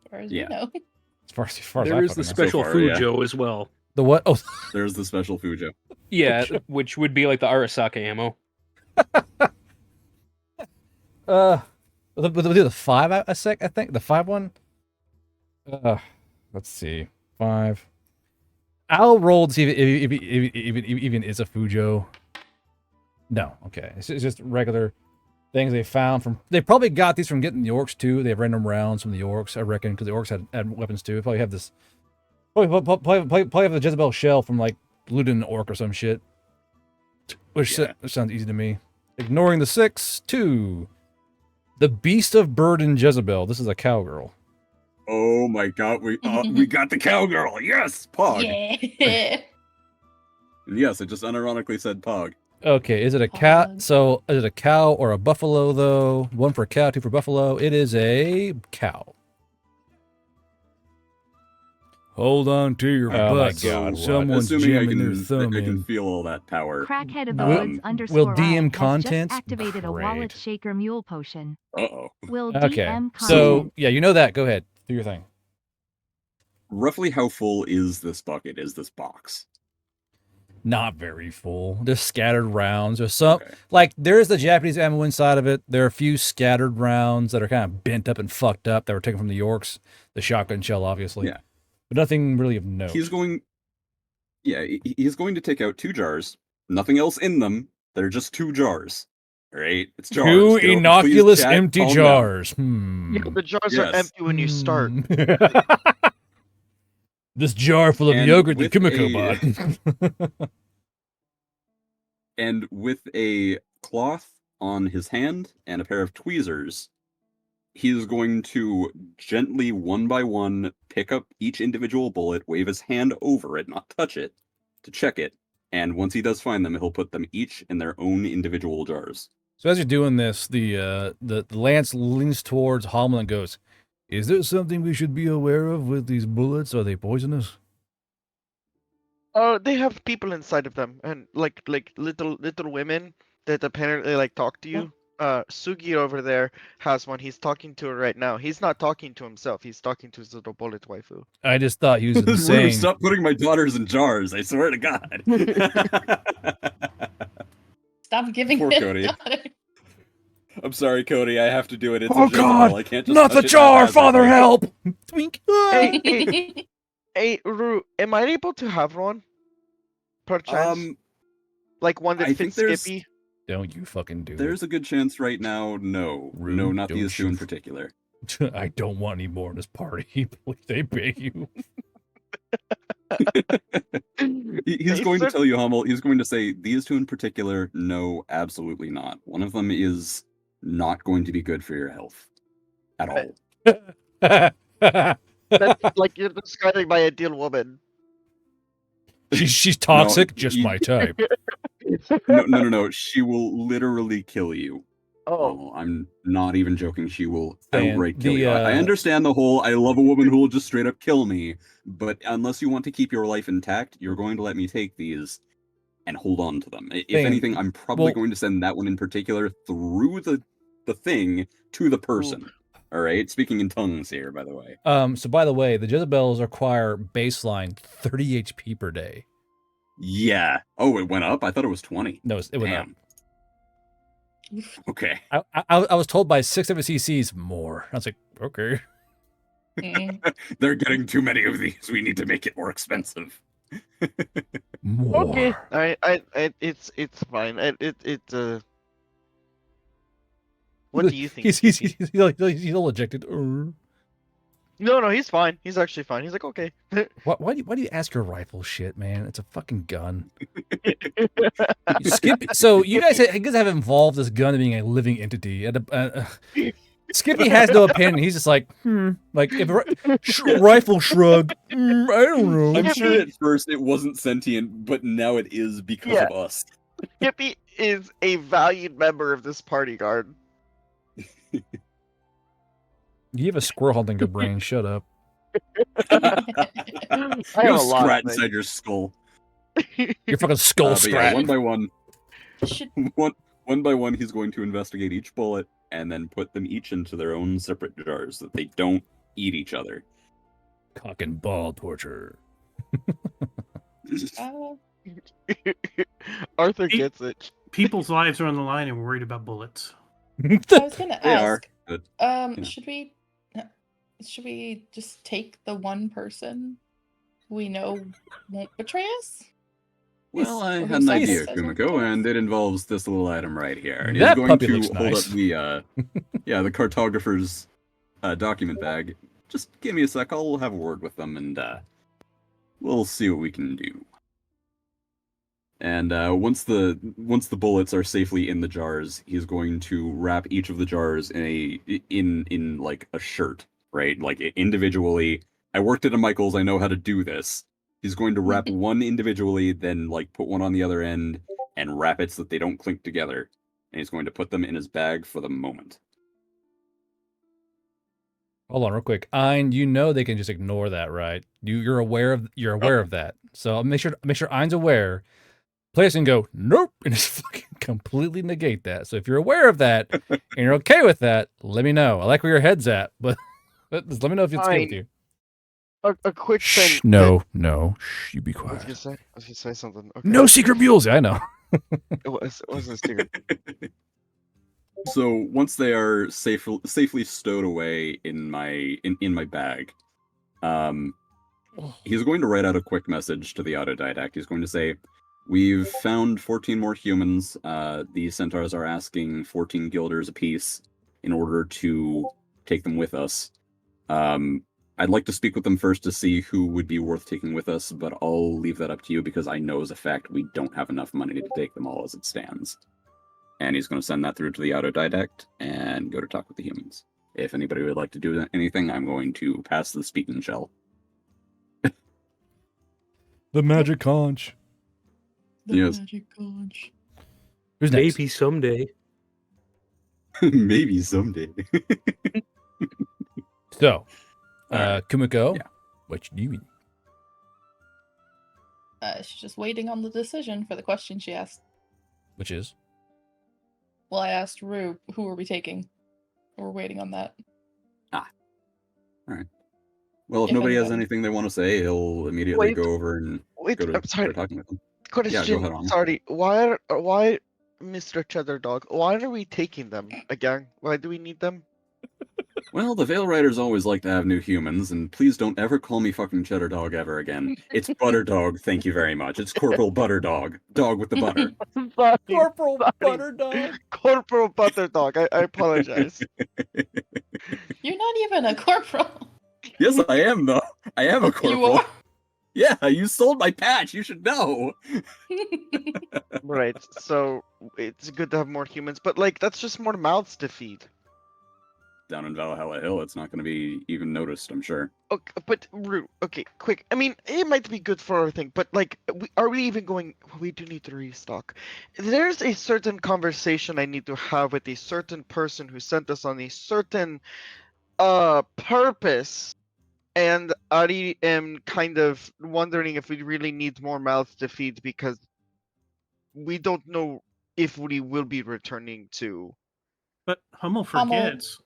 As far as Yeah. we know. As far as There I is the fucking know. special So far, yeah. Fujo as well. The what? Oh, There's the special Fujo. Yeah, which would be like the Arasaka ammo. the 5 I think the 5 one. Let's see, 5. I'll roll to see if it even is a Fujo. No, okay, it's just regular things they found from. They probably got these from getting the orcs too. They have random rounds from the orcs, I reckon, because the orcs had weapons too. They probably have this. Probably have the Jezebel shell from like looting an orc or some shit. Which sounds easy to me. Ignoring the 6, 2. The Beast of Burden Jezebel. This is a cowgirl. Oh my god, we got the cowgirl. Yes, Pog. Yeah. Yes, it just unironically said Pog. Okay, is it a cow? Pog. So is it a cow or a buffalo though? 1 for cow, 2 for buffalo. It is a cow. Hold on to your butts. my God, Someone's Assuming jamming their thumb I can in. feel all that power. Crackhead of the Will- Woods _ will DM Ryan contents? has just activated a wallet Great. shaker mule potion. Uh-oh. Will Okay, DM so content? yeah, you know that. Go ahead, do your thing. Roughly how full is this bucket? Is this box? Not very full. There's scattered rounds. There's some Okay. like there's the Japanese ammo inside of it. There are a few scattered rounds that are kind of bent up and fucked up that were taken from the Yorks. The shotgun shell, obviously. Yeah. But nothing really of note. He's going to take out 2 jars. Nothing else in them. They're just 2 jars. Right? It's jars. 2 Please, innocuous chat, empty calm down. jars. Yeah, the jars are Yes. empty when you start. This jar full of And yogurt with that Kimiko bought. And with a cloth on his hand and a pair of tweezers, he is going to gently, one by one, pick up each individual bullet, wave his hand over it, not touch it, to check it. And once he does find them, he'll put them each in their own individual jars. So as you're doing this, the lance leans towards Hommel and goes, "Is there something we should be aware of with these bullets? Are they poisonous?" They have people inside of them, and like little women that apparently like talk to you. Sugi over there has one. He's talking to her right now. He's not talking to himself. He's talking to his little bullet waifu. I just thought he was Rude, insane. stop putting my daughters in jars, I swear to God. Stop giving Poor him Cody. daughter. I'm sorry, Cody, I have to do it. It's Oh a Jezebel. God! I can't just Not the touch it jar! haphazardly. Father, help! Twink. Hey, Ru, am I able to have one? Perchance, like one that I think fits there's- Skippy. Don't you fucking do There's a good chance right now, no. Rude, No, not don't these two in you- particular. it. I don't want any more in this party. Please, they beg you. He's going to tell you, Hummel, he's going to say, these two in particular, no, absolutely not. One of them is not going to be good for your health. At all. That's like you're describing my ideal woman. She's toxic, just you- my type. No. She will literally kill you. Oh, I'm not even joking. She will Dan, outright kill the, you. I understand the whole, I love a woman who will just straight up kill me, but unless you want to keep your life intact, you're going to let me take these and hold on to them. If Dan, anything, I'm probably well- going to send that one in particular through the thing to the person. All right? Speaking in tongues here, by the way. So by the way, the Jezebels require baseline 30 HP per day. Yeah. Oh, it went up? I thought it was 20. No, it went up. Damn. Okay. I was told by 6 of CCs more. I was like, okay. They're getting too many of these. We need to make it more expensive. More. okay. It's fine. What do you think? He's all ejected. No, he's fine. He's actually fine. He's like, okay. Why do you ask your rifle shit, man? It's a fucking gun. Skip. So you guys have involved this gun in being a living entity. Skippy has no opinion. He's just like, like if rifle shrug. I don't know. I'm sure at first it wasn't sentient, but now it is because of us. Skippy is a valued member of this party guard. You have a squirrel hunting your brain. Shut up. I You have a lot scrat of things. inside your skull. Your fucking skull But yeah, scrat. one by one, Should one by one, he's going to investigate each bullet and then put them each into their own separate jars so that they don't eat each other. Cock and ball torture. Arthur gets it. People's lives are on the line, and we're worried about bullets. I was gonna They are. ask. But, yeah. Should we just take the one person we know won't betray us? Well, I Or had whose an life idea, says Kumiko, otherwise? and it involves this little item right here. And That he's going puppy to looks hold nice. up the cartographer's document bag. Just give me a sec. I'll have a word with them, and we'll see what we can do. And once the bullets are safely in the jars, he's going to wrap each of the jars in like a shirt, right? Like individually. I worked at a Michaels. I know how to do this. He's going to wrap one individually, then like put one on the other end, and wrap it so that they don't clink together. And he's going to put them in his bag for the moment. Hold on, real quick. Ein, you know they can just ignore that, right? You're aware of that. So make sure Ein's aware. Players can go nope and just fucking completely negate that. So if you're aware of that and you're okay with that, let me know. I like where your head's at, but just let me know if it's okay with you. A quick thing. No. Shh, you be I was quiet. gonna say something. Okay. No secret mules. I know. It wasn't a secret. So once they are safely stowed away in my bag, he's going to write out a quick message to the autodidact. He's going to say, "We've found 14 more humans. The centaurs are asking 14 guilders apiece in order to take them with us. I'd like to speak with them first to see who would be worth taking with us, but I'll leave that up to you because I know as a fact we don't have enough money to take them all as it stands." And he's going to send that through to the autodidact and go to talk with the humans. If anybody would like to do anything, I'm going to pass the speaking shell. The magic conch. Yes. Magic conch. Who's next? Maybe someday. Maybe someday. So, Alright. Kumiko, Yeah. what you doing? She's just waiting on the decision for the question she asked. Which is? Well, I asked Rue, who are we taking? We're waiting on that. Well, if If nobody has anybody. anything they want to say, he'll immediately Wait. go over and Wait, go to I'm sorry. start talking with them. Question. Yeah, go ahead, Anna. Sorry. Why, Mr. Cheddar Dog? Why are we taking them again? Why do we need them? Well, the Veil Riders always like to have new humans, and please don't ever call me fucking Cheddar Dog ever again. It's Butter Dog, thank you very much. It's Corporal Butter Dog. Dog with the butter. Sorry, Corporal sorry. Butter Dog. Corporal Butter Dog. I apologize. You're not even a corporal. Yes, I am though. I am a corporal. You are. Yeah, you sold my patch. You should know. Right. So it's good to have more humans, but like that's just more mouths to feed. Down in Valhalla Hill, it's not going to be even noticed, I'm sure. Okay, but okay, quick. I mean, it might be good for our thing, but like, are we even going? We do need to restock. There's a certain conversation I need to have with a certain person who sent us on a certain purpose, and I am kind of wondering if we really need more mouths to feed because we don't know if we will be returning to. But Hummel forgets.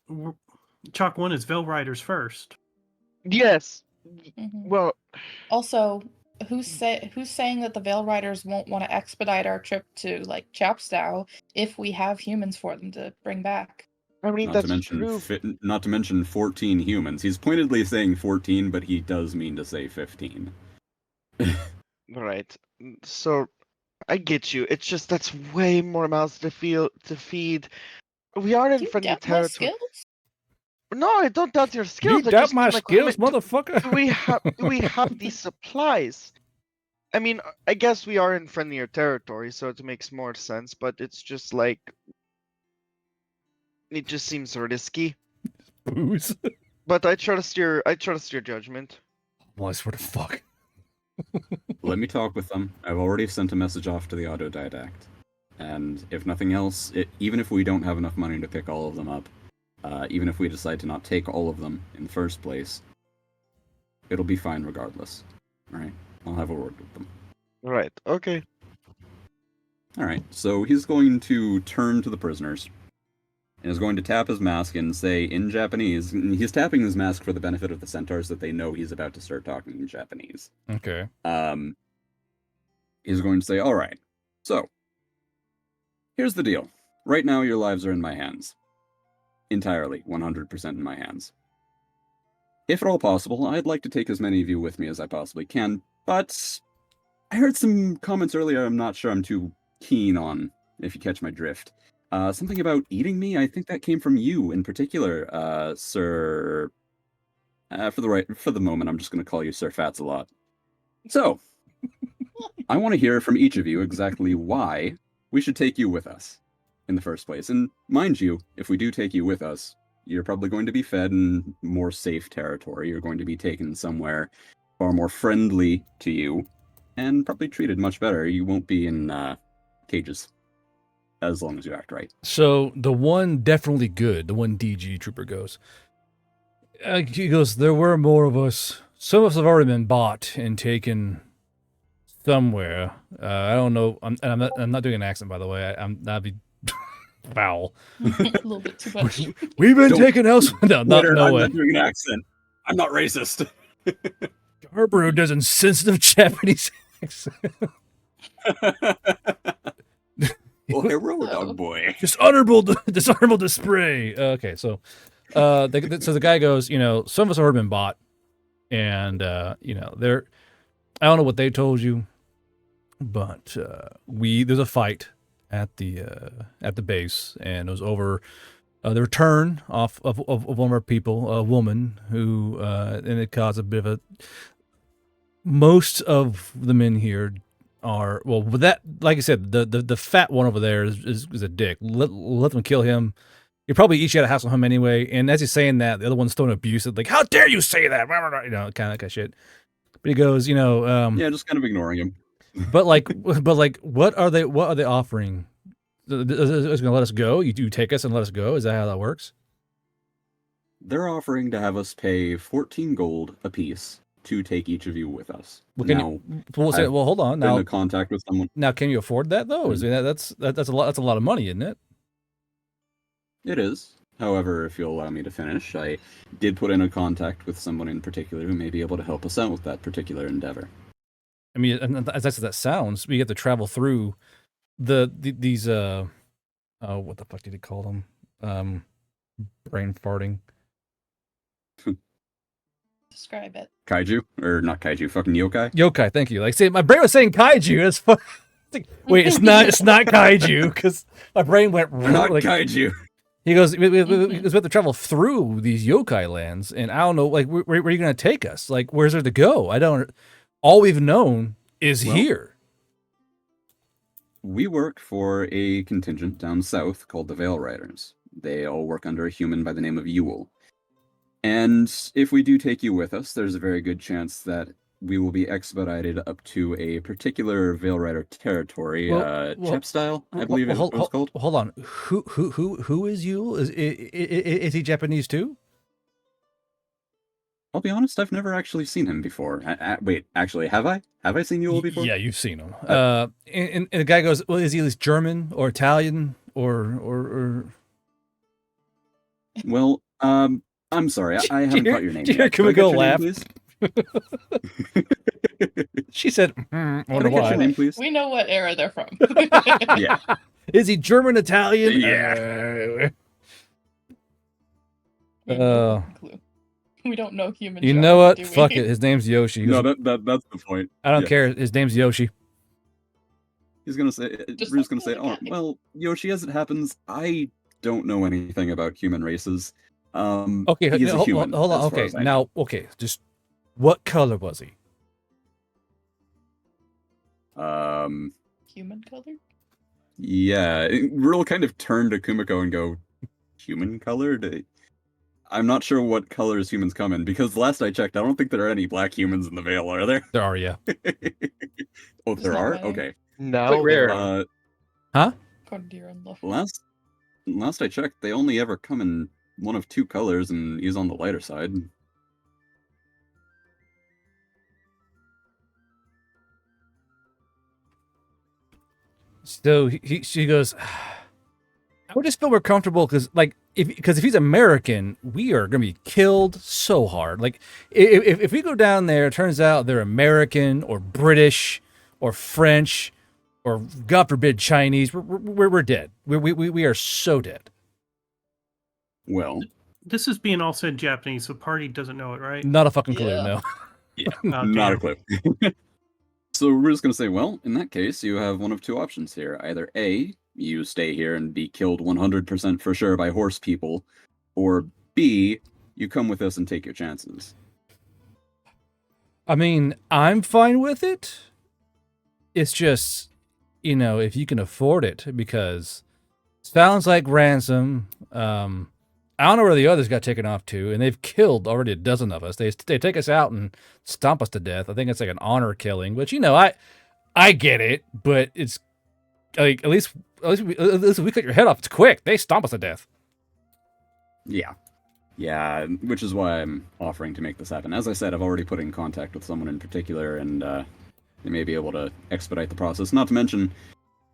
Chalk 1 is Veil Riders first. Yes. Mhm. Well, Also, who's saying that the Veil Riders won't want to expedite our trip to like Chapstow if we have humans for them to bring back? I mean Not that's to mention, true. not to mention 14 humans. He's pointedly saying 14, but he does mean to say 15. Right. So I get you. It's just that's way more mouths to feed. We are in Do you friendly doubt my territory. skills? No, I don't doubt your You skills. I doubt just my mean like skills, do motherfucker? we have these supplies? I mean, I guess we are in friendlier territory, so it makes more sense. But it's just like it just seems risky. Booze. But I trust your judgment. Well, I swear to fuck. Let me talk with them. I've already sent a message off to the autodidact. And if nothing else, even if we don't have enough money to pick all of them up, even if we decide to not take all of them in the first place, it'll be fine regardless. Alright? I'll have a word with them. Right. Okay. Alright, so he's going to turn to the prisoners. And is going to tap his mask and say in Japanese, and he's tapping his mask for the benefit of the centaurs that they know he's about to start talking in Japanese. Okay. He's going to say, alright, so, here's the deal. Right now, your lives are in my hands. Entirely, 100% in my hands. If at all possible, I'd like to take as many of you with me as I possibly can, but I heard some comments earlier I'm not sure I'm too keen on, if you catch my drift. Something about eating me? I think that came from you in particular, Sir... for the moment, I'm just going to call you Sir Fats-a-lot. So, I want to hear from each of you exactly why we should take you with us in the first place. And mind you, if we do take you with us, you're probably going to be fed in more safe territory. You're going to be taken somewhere far more friendly to you, and probably treated much better. You won't be in cages, as long as you act right. So the one definitely good, the one DG trooper goes. He goes, there were more of us. Some of us have already been bought and taken somewhere. I don't know. I'm not doing an accent, by the way. That'd be foul. A little bit too much. We've been taken elsewhere. No, no I'm way. not doing an accent. I'm not racist. Scarborough does insensitive Japanese accent. Well, hero dog boy. Dishonorable display. Okay, so so the guy goes, some of us have already been bought, and they're, I don't know what they told you, but there's a fight at the base, and it was over the return of one of our people, a woman who and it caused a bit of a. Most of the men here are, well, with that, like I said, the fat one over there is a dick. Let them kill him. You probably each got to hassle him anyway. And as he's saying that, the other one's throwing abuse, like, "How dare you say that?" Kind of shit. But he goes, yeah, just kind of ignoring him. but what are they offering? Is going to let us go? You take us and let us go? Is that how that works? They're offering to have us pay 14 gold apiece to take each of you with us. Well, hold on. Now, Now, in contact with someone. Now, can you afford that though? That's a lot. That's a lot of money, isn't it? It is. However, if you'll allow me to finish, I did put in a contact with someone in particular who may be able to help us out with that particular endeavor. I mean, as nice as that sounds, we get to travel through these what the fuck did he call them? Brain farting. Describe it. Kaiju? Or not kaiju, fucking yokai? Yokai, thank you. Like, say, my brain was saying kaiju. That's Wait, it's not kaiju because my brain went We're not like kaiju. he goes. We have to travel through these yokai lands, and I don't know, like where are you going to take us? Like, where's there to go? I don't. All we've known is Well, here. We work for a contingent down south called the Veil Riders. They all work under a human by the name of Yule. And if we do take you with us, there's a very good chance that we will be expedited up to a particular Veil Rider territory, Chepstyle, I believe it was called. Hold on. Who is Yule? Is he Japanese too? I'll be honest, I've never actually seen him before. Wait, actually, have I? Have I seen Yule before? Yeah, you've seen him. And the guy goes, "Well, is he at least German or Italian or?" Well, I'm sorry, I haven't caught your name. Did you hear yet. Could I get Kumiko your name, laugh? please? She said, I Can I wonder get your why. name, please? We know what era they're from. Yeah. Is he German, Italian? Yeah. We have no clue. We don't know human. You German, know what? do we? Fuck it. His name's Yoshi. He No, goes, that's the point. I don't Yeah. care. His name's Yoshi. He's gonna say, Just Rue's like gonna say, the oh, guy. well, Yoshi, as it happens, I don't know anything about human races. Okay, he's a hold human. on. as far Okay, as I know. now, okay, just what color was he? Human colored? Yeah, Rule kind of turned to Kumiko and go, human colored? I'm not sure what colors humans come in, because last I checked, I don't think there are any black humans in the Vale, are there? There are, yeah. Oh, There's there not are? many. Okay. No, Quite rare. Huh? According to your own law. Last I checked, they only ever come in one of two colors, and he's on the lighter side. So she goes, I would just feel more comfortable because, like, if he's American, we are gonna be killed so hard. Like, if we go down there, it turns out they're American or British or French or God forbid Chinese. We're dead. We are so dead. Well, This is being all said Japanese, so party doesn't know it, right? Not a fucking clue. Yeah. No. Oh, not a damn. clue. So we're just gonna say, well, in that case, you have one of two options here. Either A, you stay here and be killed 100% for sure by horse people, or B, you come with us and take your chances. I mean, I'm fine with it. It's just, if you can afford it, because sounds like ransom. I don't know where the others got taken off to, and they've killed already a dozen of us. They take us out and stomp us to death. I think it's like an honor killing, which I get it, but it's like at least we cut your head off. It's quick. They stomp us to death. Yeah, which is why I'm offering to make this happen. As I said, I've already put in contact with someone in particular, and they may be able to expedite the process. Not to mention,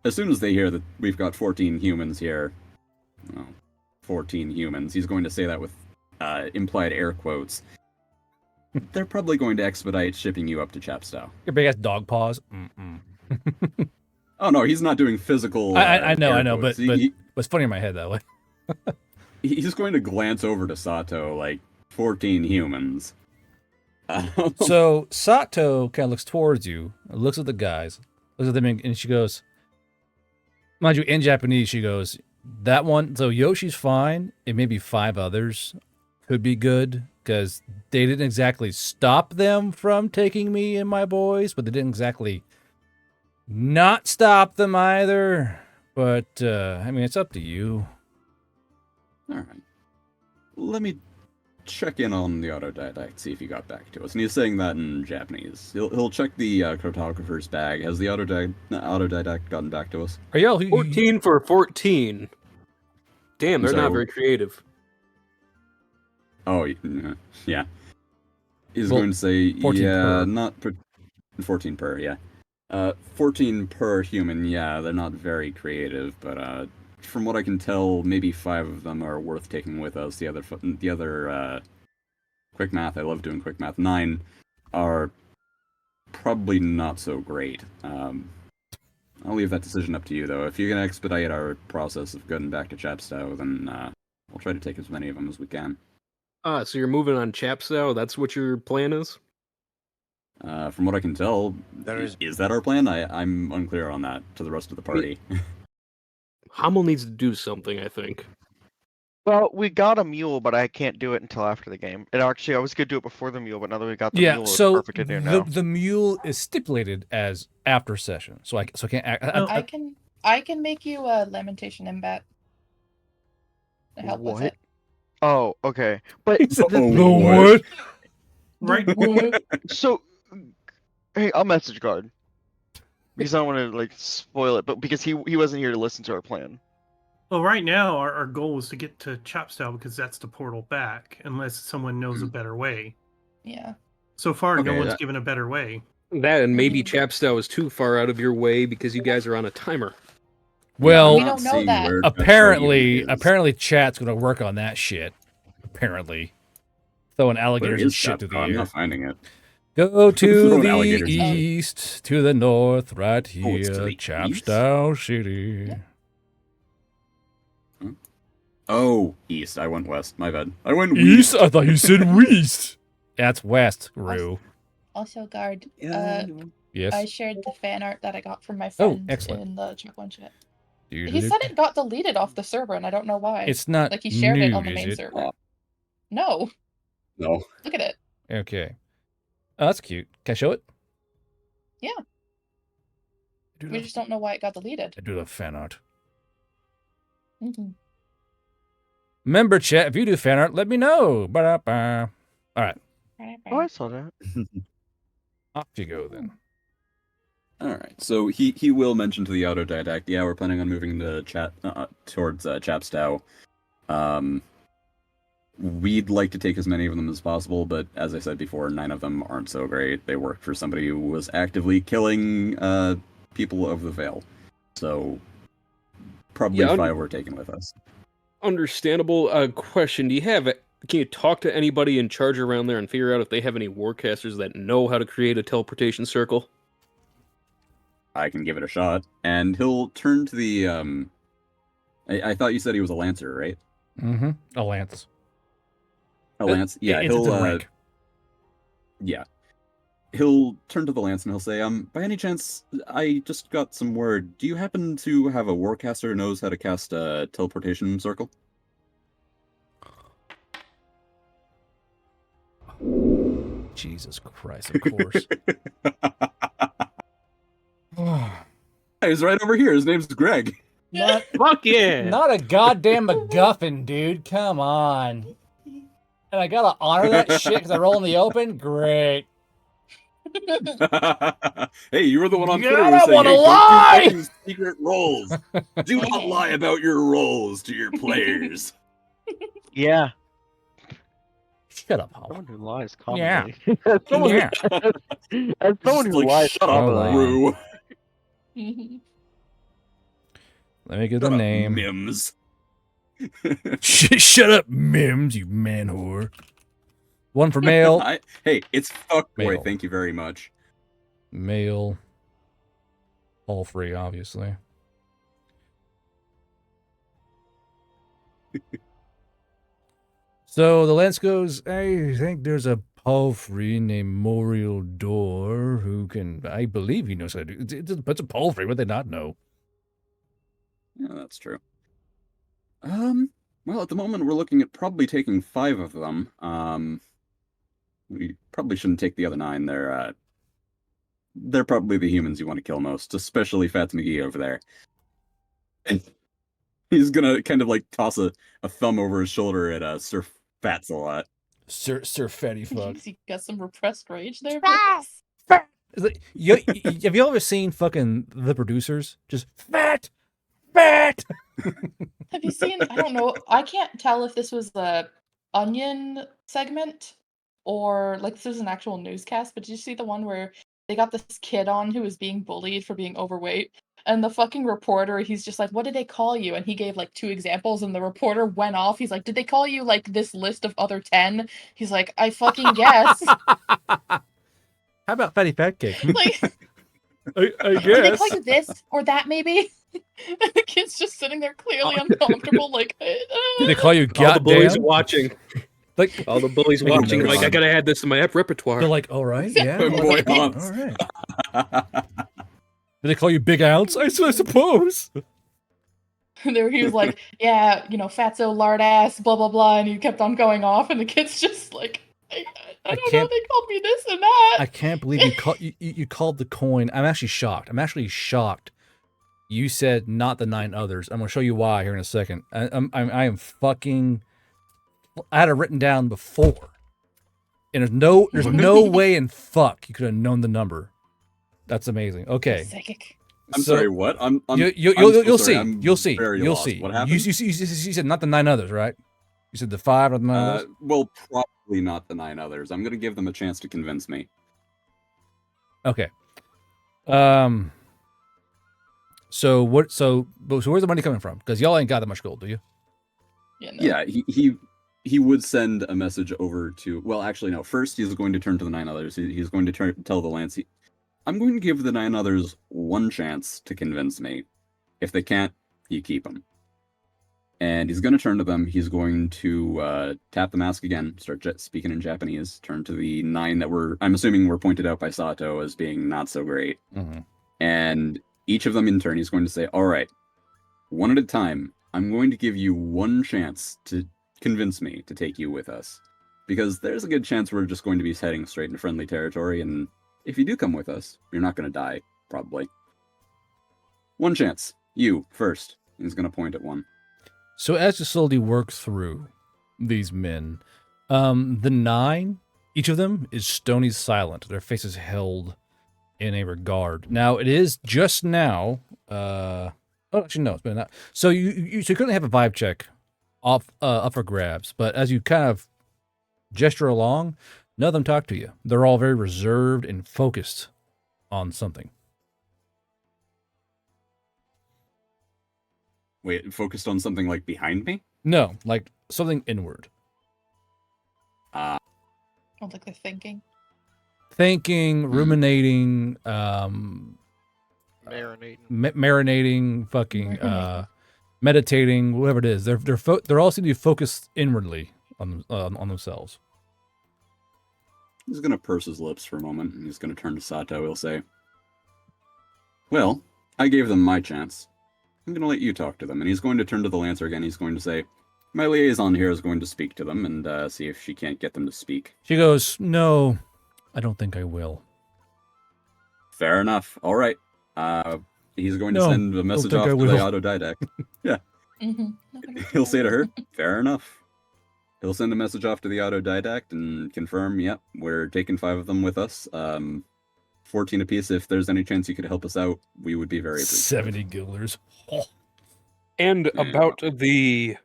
as soon as they hear that we've got 14 humans here, well, 14 humans, he's going to say that with implied air quotes, they're probably going to expedite shipping you up to Chapstow. Your big ass dog paws. Oh no, he's not doing physical. I know, air but quotes. He- it's funny in my head that way. he's going to glance over to Sato like 14 humans. So Sato kind of looks towards you, looks at the guys, looks at them, and she goes, mind you, in Japanese, she goes, that one, so Yoshi's fine, and maybe 5 others could be good, because they didn't exactly stop them from taking me and my boys, but they didn't exactly not stop them either. But, I mean, it's up to you. All right. Let me check in on the autodidact, see if he got back to us. And he's saying that in Japanese. He'll check the cartographer's bag. Has the autodidact gotten back to us? Are y'all 14 for 14. Damn, they're So- not very creative. Oh, yeah. He's Well, going to say, 14 yeah, per. not per... 14 per, yeah. 14 per human, yeah, they're not very creative, but from what I can tell, maybe 5 of them are worth taking with us. The other quick math, I love doing quick math, 9 are probably not so great. I'll leave that decision up to you, though. If you're going to expedite our process of getting back to Chapstow, then we'll try to take as many of them as we can. So you're moving on Chapstow? That's what your plan is? From what I can tell, is that our plan? I'm unclear on that to the rest of the party. Hummel needs to do something, I think. Well, we got a mule, but I can't do it until after the game. And actually, I was gonna do it before the mule, but now that we got the Yeah, mule, it's so perfect to do now. the mule is stipulated as after session, so I can't act. I can make you a lamentation imbat to help with What? it. Oh, okay. But The what? Right. So, hey, I'll message guard because I don't want to like spoil it, but because he wasn't here to listen to our plan. Well, right now our goal is to get to Chopstow because that's the portal back, unless someone knows a better way. Yeah. So far, no Okay, one's that- given a better way. That and maybe Chapstow is too far out of your way because you guys are on a timer. Well, we don't know that. Apparently, chat's gonna work on that shit. Apparently, throwing Where alligators and is shit through the Chapstow? I'm air. not finding it. Go to Throwing the alligators. east, to the north, right Oh, here, it's to the Chapstow City. Yeah. Oh, east. I went west. My bad. I went East? west. I thought you said west. That's west, Rue. Also, guard. Yes. I shared the fan art that I got from my Oh, friend excellent. in the Check One chat. Dude, He said it got deleted off the server, and I don't know why. It's not like he shared it on the nude, is main it? server. No. No. Look at it. Okay. Oh, that's cute. Can I show it? Yeah. We just don't know why it got deleted. I do love fan art. Mm-hmm. Remember, chat, if you do fan art, let me know. Ba-da-ba. All right. Oh, I saw that. Off you go, then. All right. So he will mention to the autodidact. Yeah, we're planning on moving the chat towards Chapstow. We'd like to take as many of them as possible, but as I said before, 9 of them aren't so great. They work for somebody who was actively killing people over the Vale. So probably 5 we're taking with us. Understandable. Question: do you have? Can you talk to anybody in charge around there and figure out if they have any warcasters that know how to create a teleportation circle? I can give it a shot, and he'll turn to the. I thought you said he was a lancer, right? Mm-hmm. A lance. A lance. Yeah, It's he'll. a rank. Yeah. He'll turn to the lance and he'll say, by any chance, I just got some word. Do you happen to have a warcaster who knows how to cast a teleportation circle? Jesus Christ, of course. He's right over here. His name's Greg. Fuck yeah! Not a goddamn MacGuffin, dude. Come on. And I gotta honor that shit because I roll in the open? Great. Hey, you were the one on Twitter I who said, wanna hey, lie! don't do fucking secret rolls. Do not lie about your rolls to your players. Yeah. Shut up, Hollow. Someone who lies Yeah. commonly. As someone, Yeah. as someone who Like, lies shut up, commonly. Rue. Let me get the Shut up, name. Mims. Shut up, Mims, you man whore. One for male. Hey, it's fuckboy. Male. Thank you very much. Male. All free, obviously. So the lance goes, I think there's a palfrey named Morialdor who can, I believe he knows how to do it. It's a palfrey, what they not know? Yeah, that's true. Well, at the moment, we're looking at probably taking 5 of them. We probably shouldn't take the other 9. They're probably the humans you want to kill most, especially Fats McGee over there. And he's gonna kind of like toss a thumb over his shoulder at Sir Fats a lot. Sir Fatty fuck. He got some repressed rage there. It's like, have you ever seen fucking The Producers? Just fat. Have you seen? I don't know. I can't tell if this was the Onion segment or like this was an actual newscast. But did you see the one where they got this kid on who was being bullied for being overweight? And the fucking reporter, he's just like, what did they call you? And he gave like 2 examples, and the reporter went off. He's like, did they call you like this list of other 10? He's like, I fucking guess. How about Fatty Fat Cake? Like, I guess. did they call you this or that maybe? And the kid's just sitting there clearly uncomfortable, like. Did they call you All the bullies are goddamn? watching. Like All the bullies Oh, watching, no. like, I gotta add this to my repertoire. they're like, all right, yeah, Boy, all months. right. Do they call you Big Ounce? I suppose. There he was like, yeah, fatso lard ass, blah blah blah, and he kept on going off, and the kid's just like, I I don't know, can't- they called me this and that. I can't believe you called the coin. I'm actually shocked. I'm actually shocked. You said not the 9 others. I'm gonna show you why here in a second. I am fucking. I had it written down before, and there's no way in fuck you could have known the number. That's amazing. Okay. Psychic. I'm So- sorry, what? You'll sorry, see. I'm You'll see. very You'll lost. see. What You happened? said not the 9 others, right? You said the 5 or the 9 others. Well, probably not the 9 others. I'm gonna give them a chance to convince me. Okay. So what? So where's the money coming from? Because y'all ain't got that much gold, do you? Yeah, no. Yeah, he would send a message over to. Well, actually, no. First, he's going to turn to the 9 others. He's going to tell the Lance. I'm going to give the 9 others one chance to convince me. If they can't, you keep them. And he's going to turn to them. He's going to tap the mask again, start speaking in Japanese, turn to the 9 that I'm assuming were pointed out by Sato as being not so great. Mm-hmm. And each of them in turn, he's going to say, all right, one at a time, I'm going to give you one chance to convince me to take you with us. Because there's a good chance we're just going to be heading straight into friendly territory, and if you do come with us, you're not going to die, probably. One chance. You, first. He's going to point at one. So as you slowly work through these men, the 9, each of them is stony silent. Their faces held in a regard. Now it is just now. Actually no, it's been that. So you currently have a vibe check up for grabs, but as you kind of gesture along, none of them talk to you. They're all very reserved and focused on something. Wait, focused on something like behind me? No, like something inward. I don't think they're thinking. Thinking, ruminating, Marinating. marinating, fucking meditating, whatever it is. They're all seem to be focused inwardly on themselves. He's going to purse his lips for a moment, and he's going to turn to Sato. He'll say, well, I gave them my chance. I'm going to let you talk to them. And he's going to turn to the Lancer again. He's going to say, my liaison here is going to speak to them and see if she can't get them to speak. She goes, no, I don't think I will. Fair enough. All right. He's going to No, send a message think off I to the will. autodidact. He'll say to her, fair enough. He'll send a message off to the autodidact and confirm, yep, we're taking 5 of them with us. 14 apiece. If there's any chance you could help us out, we would be very appreciative. 70 guilders. Oh. And about the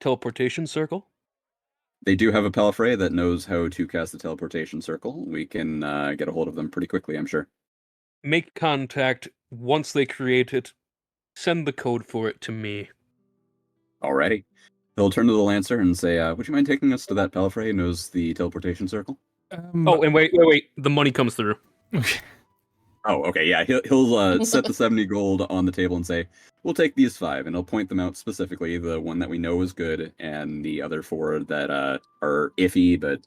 teleportation circle? They do have a Palafrey that knows how to cast the teleportation circle. We can get a hold of them pretty quickly, I'm sure. Make contact once they create it. Send the code for it to me. Alrighty. He'll turn to the Lancer and say, would you mind taking us to that Palafrey who knows the teleportation circle? Oh, and wait. The money comes through. Oh, okay, yeah. He'll set the 70 gold on the table and say, we'll take these 5, and he'll point them out specifically, the one that we know is good, and the other 4 that are iffy, but,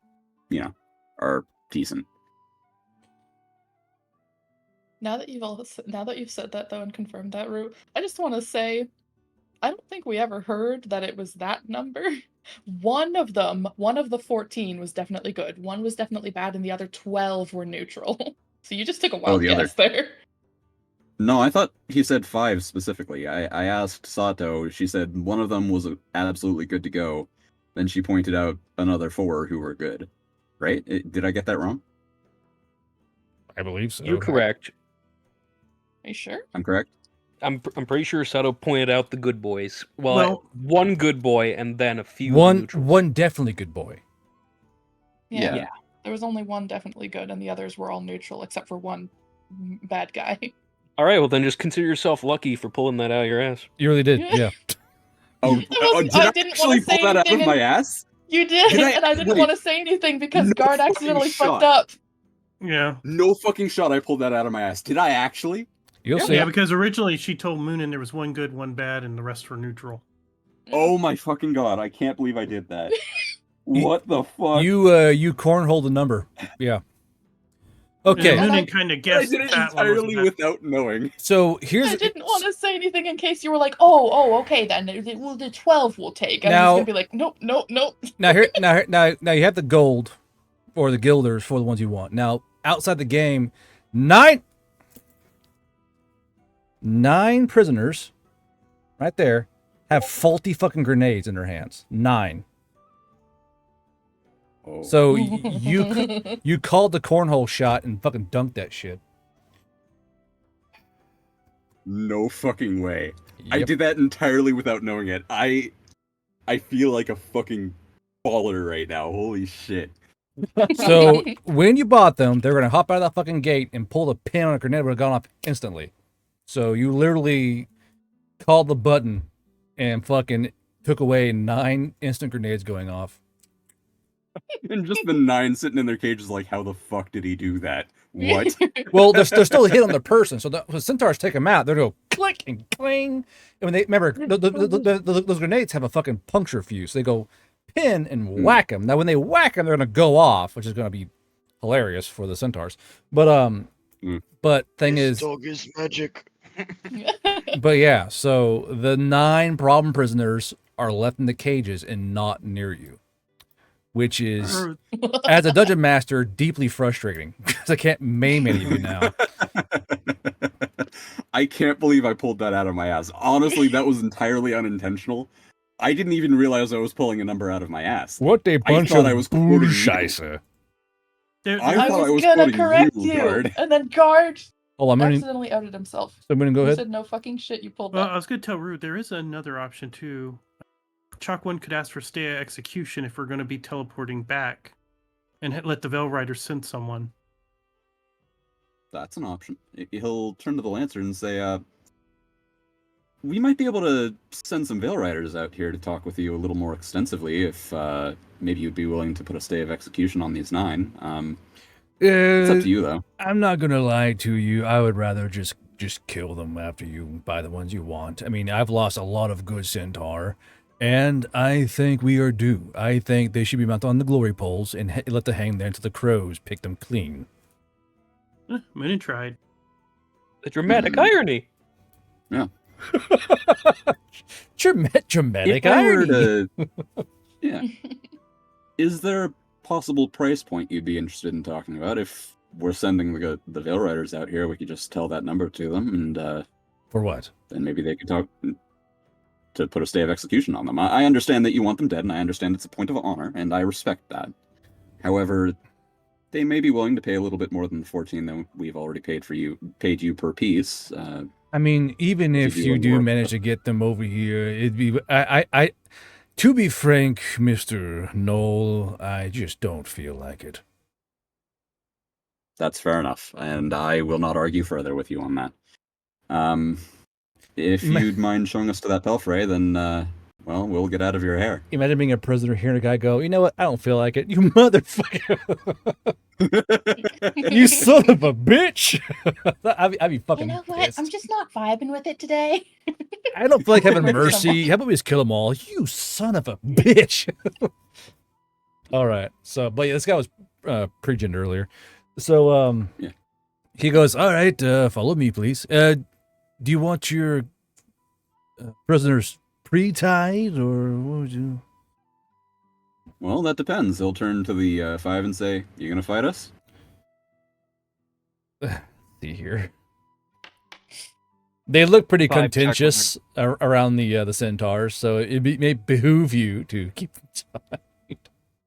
are decent. Now that you've said that though and confirmed that, Root, I just want to say, I don't think we ever heard that it was that number. One of the 14 was definitely good. One was definitely bad, and the other 12 were neutral. So you just took a wild guess there. No, I thought he said 5 specifically. I asked Sato, she said one of them was absolutely good to go. Then she pointed out another 4 who were good. Right? Did I get that wrong? I believe so. You're correct. Are you sure? I'm correct? I'm pretty sure Sato pointed out the good boys. Well- One good boy and then a few One neutrals. definitely good boy. Yeah. There was only one definitely good, and the others were all neutral, except for one bad guy. All right, well then just consider yourself lucky for pulling that out of your ass. You really did, yeah. Did I didn't actually wanna say pull that out of anything my ass? You did, Did I- and I didn't wait. want to say anything because No Guard fucking accidentally shot. fucked up. Yeah. No fucking shot I pulled that out of my ass. Did I actually? You'll Yeah. see. Yeah, because originally she told Moonin there was one good, one bad, and the rest were neutral. Oh my fucking god, I can't believe I did that. What the fuck? You cornhole the number. Yeah. Okay. And And Moonin kind of I guessed did it that one was entirely bad. without knowing. So here's I didn't want to say anything in case you were like, oh, okay, then well, the 12 will take. And I'm just Now- gonna be like, nope. now you have the gold or the guilders for the ones you want. Now outside the game, nine prisoners, right there, have faulty fucking grenades in their hands. 9. Oh. So you called the cornhole shot and fucking dunked that shit. No fucking way. I Yep. did that entirely without knowing it. I feel like a fucking baller right now. Holy shit. So when you bought them, they were gonna hop out of that fucking gate and pull the pin on a grenade, would have gone off instantly. So you literally called the button and fucking took away 9 instant grenades going off. And just the 9 sitting in their cages like, how the fuck did he do that? What? Well, they're still a hit on the person, so the centaurs take them out. They go click and cling. And when they remember, those grenades have a fucking puncture fuse. So they go pin and whack them. Now, when they whack them, they're gonna go off, which is gonna be hilarious for the centaurs. But but thing This is, dog is magic. but yeah. So the 9 problem prisoners are left in the cages and not near you, which is, as a dungeon master, deeply frustrating because I can't maim any of you now. I can't believe I pulled that out of my ass. Honestly, that was entirely unintentional. I didn't even realize I was pulling a number out of my ass. What a bunch thought of I was quoting you. bullshisse. I thought was gonna quoting correct you, you, Guard. and then Guard Hold on, I'm gonna, accidentally outed himself. so I'm gonna go He ahead. said no fucking shit. You pulled Well, that. I was going to tell Root there is another option too. Chalk One could ask for stay at execution if we're going to be teleporting back, and let the Veil Rider send someone. That's an option. He'll turn to the Lancer and say, we might be able to send some Veil Riders out here to talk with you a little more extensively if maybe you'd be willing to put a stay of execution on these 9. It's up to you, though. I'm not gonna lie to you. I would rather just kill them after you buy the ones you want. I mean, I've lost a lot of good centaur, and I think we are due. I think they should be mounted on the glory poles and let them hang there until the crows pick them clean. Moonin tried. The dramatic irony. Yeah. Dramatic If I were irony. yeah. Is there a possible price point you'd be interested in talking about? If we're sending the Veil Riders out here, we could just tell that number to them, and For what? then maybe they could talk to put a stay of execution on them. I understand that you want them dead, and I understand it's a point of honor, and I respect that. However, they may be willing to pay a little bit more than the 14 that we've already paid you per piece. I mean, even if be you like do work. manage to get them over here, it'd be I to be frank, Mr. Knoll, I just don't feel like it. That's fair enough, and I will not argue further with you on that. If you'd mind showing us to that belfry, then, well, we'll get out of your hair. Imagine being a prisoner hearing a guy go, you know what? I don't feel like it. You motherfucker. You son of a bitch. I'd be fucking pissed. I'm just not vibing with it today. I don't feel like having Rip mercy. someone. How about we just kill them all? You son of a bitch. All right. So, but yeah, this guy was pre-gendered earlier. So, Yeah. he goes, all right, follow me, please. Do you want your prisoners pre-tied or what would you? Well, that depends. He'll turn to the 5 and say, you gonna fight us? See here. They look pretty 5 check contentious around the centaurs, so it may behoove you to keep them tied.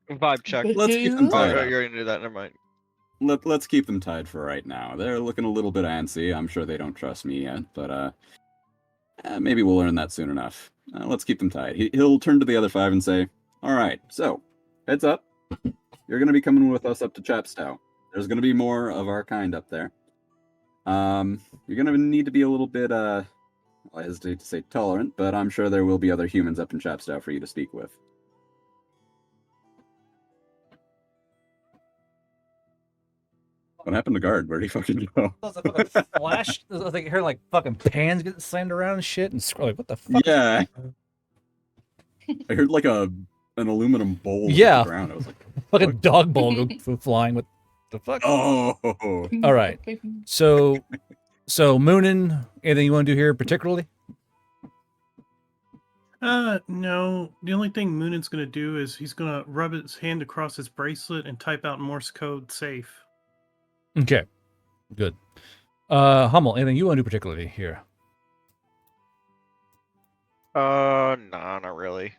Vibe check. Let's keep them Oh, tied. you already knew that. Never mind. Let's keep them tied for right now. They're looking a little bit antsy. I'm sure they don't trust me yet, but maybe we'll learn that soon enough. Let's keep them tied. He'll turn to the other 5 and say, all right, so, heads up. You're going to be coming with us up to Chapstow. There's going to be more of our kind up there. You're going to need to be a little bit, I hesitate to say tolerant, but I'm sure there will be other humans up in Chapstow for you to speak with. What happened to Guard? Where'd he fucking go? There's a fucking flash. I think I heard like fucking pans getting slammed around and shit, and scroll like, what the fuck? Yeah. I heard like a an aluminum bowl hit Yeah. the ground. I was like, Like a Fuck. dog ball go flying. What the fuck? oh. All right. So Moonin, anything you want to do here particularly? No. The only thing Moonin's gonna do is he's gonna rub his hand across his bracelet and type out Morse code safe. Okay. Good. Hummel, anything you want to do particularly here? Nah, not really.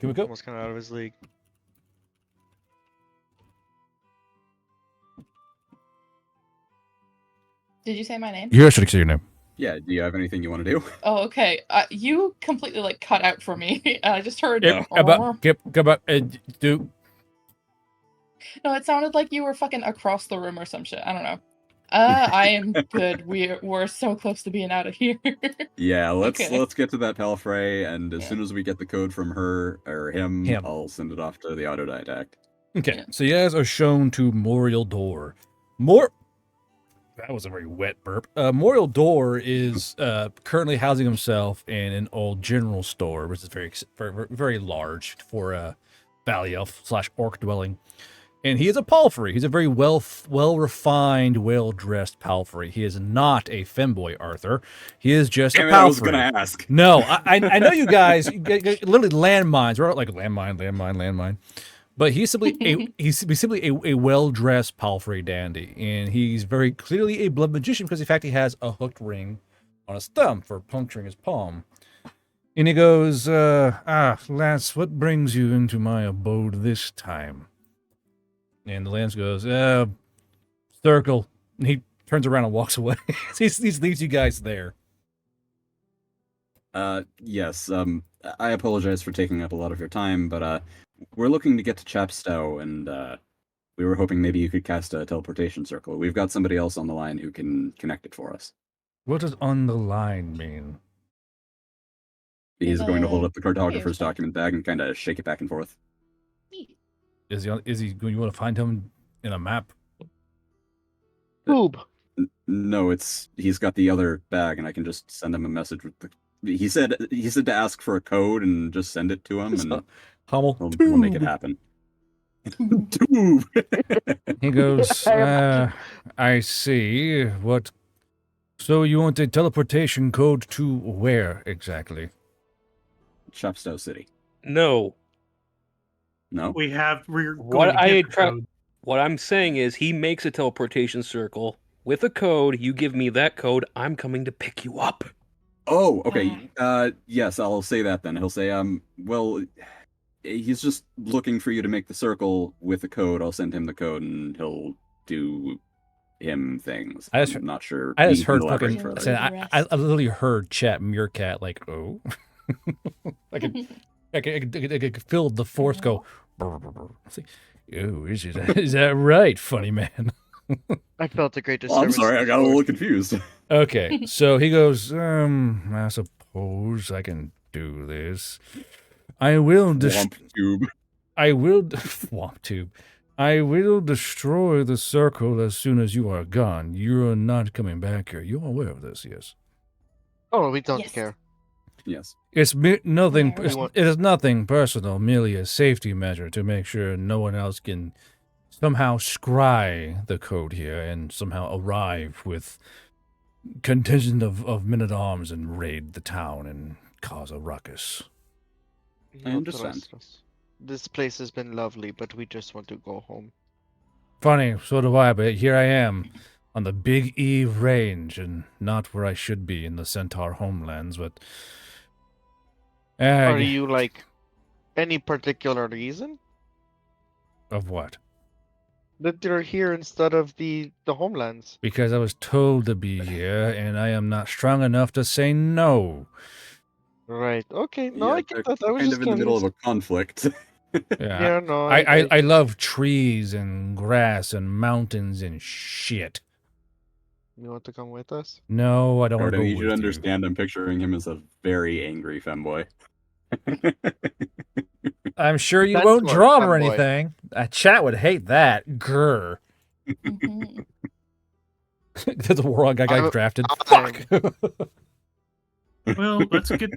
Can we go? Almost kind of out of his league. Did you say my name? You should say your name. Yeah, do you have anything you want to do? Oh, okay. You completely like cut out for me. I just heard. Yep, about do No, it sounded like you were fucking across the room or some shit. I don't know. I am good. We're so close to being out of here. Yeah, let's Okay. let's get to that Palfrey, and as Yeah. soon as we get the code from her or him, Him. I'll send it off to the autodidact. Okay, Yeah. so you guys are shown to Moriel Door. That was a very wet burp. Moriel Door is currently housing himself in an old general store, which is very large for a valley elf / orc dwelling. And he is a palfrey. He's a very well refined, well dressed palfrey. He is not a femboy, Arthur. He is just Damn a it, I was palfrey. gonna ask. No, I know you guys literally landmines. We're like landmine. But he's simply a well dressed palfrey dandy, and he's very clearly a blood magician because in fact he has a hooked ring on his thumb for puncturing his palm. And he goes, Lance, what brings you into my abode this time? And the Lance goes, circle. And he turns around and walks away. he leaves you guys there. Yes, I apologize for taking up a lot of your time, but we're looking to get to Chapstow, and we were hoping maybe you could cast a teleportation circle. We've got somebody else on the line who can connect it for us. What does on the line mean? He's going to hold up the okay, cartographer's fine. document bag and kind of shake it back and forth. Is he going? You want to find him in a map? Boob. No, he's got the other bag, and I can just send him a message with the. He said to ask for a code and just send it to him, and Hummel. we'll make it happen. Tube. He goes, I see. What? So you want a teleportation code to where exactly? Chapstow City. No. No. We're What going to I get the try- code. What I'm saying is he makes a teleportation circle with a code. You give me that code. I'm coming to pick you up. Oh, okay. Yes, I'll say that then. He'll say, well, he's just looking for you to make the circle with the code. I'll send him the code, and he'll do him things. I'm not sure. I just He can heard elaborate fucking. further. Saying, I literally heard Chat Meerkat like, oh. I could feel the force go. Brr, brr, brr. I was like, oh, is that right, funny man? I felt a great Oh, I'm disturbance. sorry, I got a little confused. Okay, so he goes, I suppose I can do this. I will Womp tube. Swamp tube. I will destroy the circle as soon as you are gone. You are not coming back here. You're aware of this, yes? Oh, we don't Yes. care. Yes. It's nothing. Yeah, It we is nothing personal. Merely a safety measure to make sure no one else can somehow scry the code here and somehow arrive with contingent of men-at-arms and raid the town and cause a ruckus. I No understand. trust us. This place has been lovely, but we just want to go home. Funny, so do I, but here I am on the Big Eve Range and not where I should be in the Centaur homelands, but... Are you like any particular reason Of what? that you're here instead of the homelands? Because I was told to be here, and I am not strong enough to say no. Right. Okay. No, Yeah, I get they're that. I was kind just of in the middle of curious. a conflict. Yeah, Yeah. No. I love trees and grass and mountains and shit. You want to come with us? No, I don't want to Artem, go you with should you. understand I'm picturing him as a very angry femboy. I'm sure you That's won't more draw him or fanboy. anything. Chat would hate that. Grr. Mhm. The warlock guy got I'm- drafted. I'm- Fuck. Well, let's get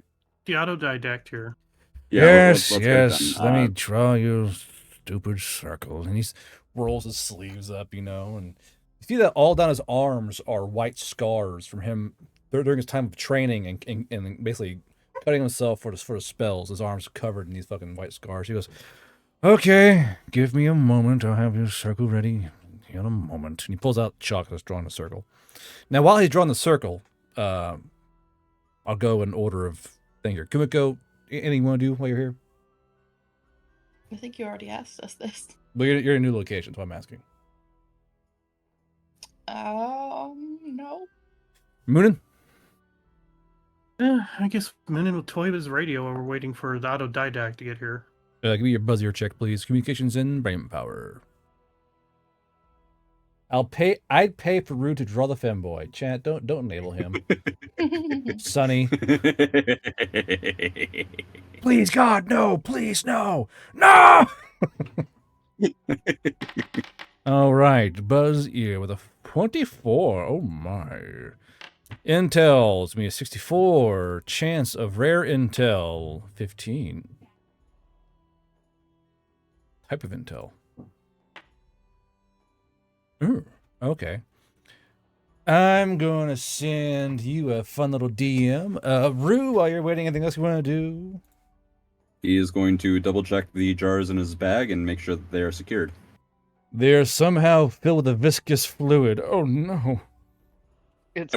the autodidact here. Yeah, Yes, let's get it yes. done. Let me draw your stupid circle. And he rolls his sleeves up, and you see that all down his arms are white scars from him during his time of training and basically cutting himself for the spells. His arms are covered in these fucking white scars. He goes, "Okay, give me a moment. I'll have your circle ready in a moment." And he pulls out chalk that's drawing a circle. Now, while he's drawing the circle, I'll go in order of thing here. Kumiko, anything you want to do while you're here? I think you already asked us this. But you're in a new location, so I'm asking. No. Moonin? I guess Moonin will toy with his radio while we're waiting for the autodidact to get here. Give me your buzzer check, please. Communications and brain power. I'd pay for Rue to draw the femboy. Chat, don't enable him. Sonny. Please, God, no! Please, no! No! All right, Buzz Ear with a 24. Oh my. Intel's me a 64. Chance of rare intel 15. Type of intel. Ooh, okay. I'm gonna send you a fun little DM. Rue, while you're waiting, anything else you want to do? He is going to double check the jars in his bag and make sure that they are secured. They're somehow filled with a viscous fluid. Oh no.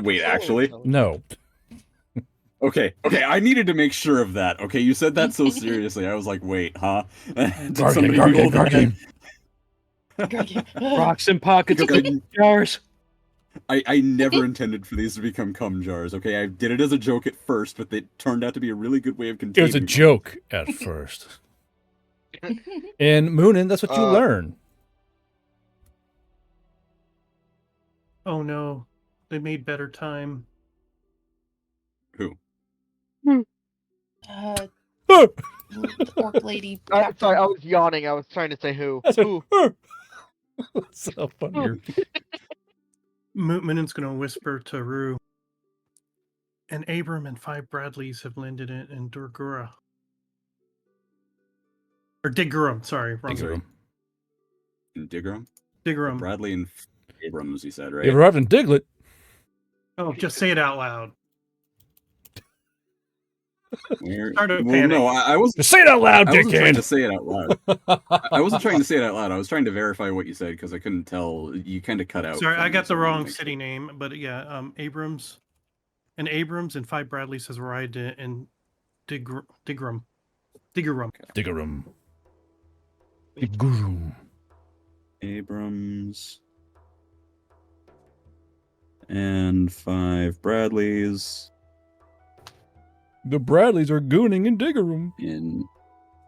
Wait, actually? No. Okay, I needed to make sure of that. Okay, you said that so seriously. I was like, wait, huh? Did somebody roll that? Rocks and pockets of jars. I never intended for these to become cum jars, okay? I did it as a joke at first, but it turned out to be a really good way of It containing was a joke at first. And Moonin, that's what you learn. Oh no, they made better time. Who? The orc lady. Sorry, I was yawning. I was trying to say who. Who? That's so funny. Moonin's gonna whisper to Rue. And Abram and 5 Bradleys have landed in Durgura. Or Diggurum, sorry. Wrong. Diggurum. In Diggurum? Diggurum. Bradley and Abrams, he said, right? They arrived in Diglett. Oh, just say it out loud. Start to well, panic. no, I wasn't. Just say it out loud, I wasn't trying dickhead. to say it out loud. I wasn't trying to say it out loud. I was trying to verify what you said because I couldn't tell. You kind of cut out. Sorry, I got the so wrong make city name, but yeah, Abrams and 5 Bradleys has arrived in Diggurum. Diggurum. Diggurum. Abrams and 5 Bradleys. The Bradleys are gooning in Diggurum.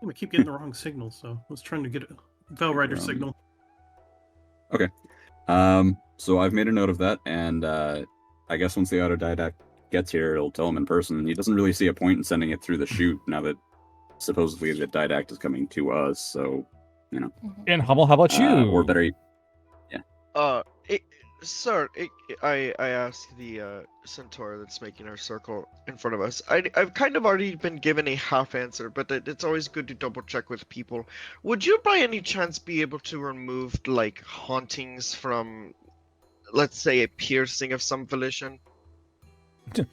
We keep getting the wrong signal, so I was trying to get a Velrider signal. Okay. So I've made a note of that, and I guess once the autodidact gets here, it'll tell him in person. He doesn't really see a point in sending it through the chute now that supposedly the didact is coming to us, so, you know. And Hummel, how about you? Or better, yeah. Sir, I asked the centaur that's making our circle in front of us. I've kind of already been given a half answer, but it's always good to double check with people. Would you by any chance be able to remove, like, hauntings from, let's say, a piercing of some volition?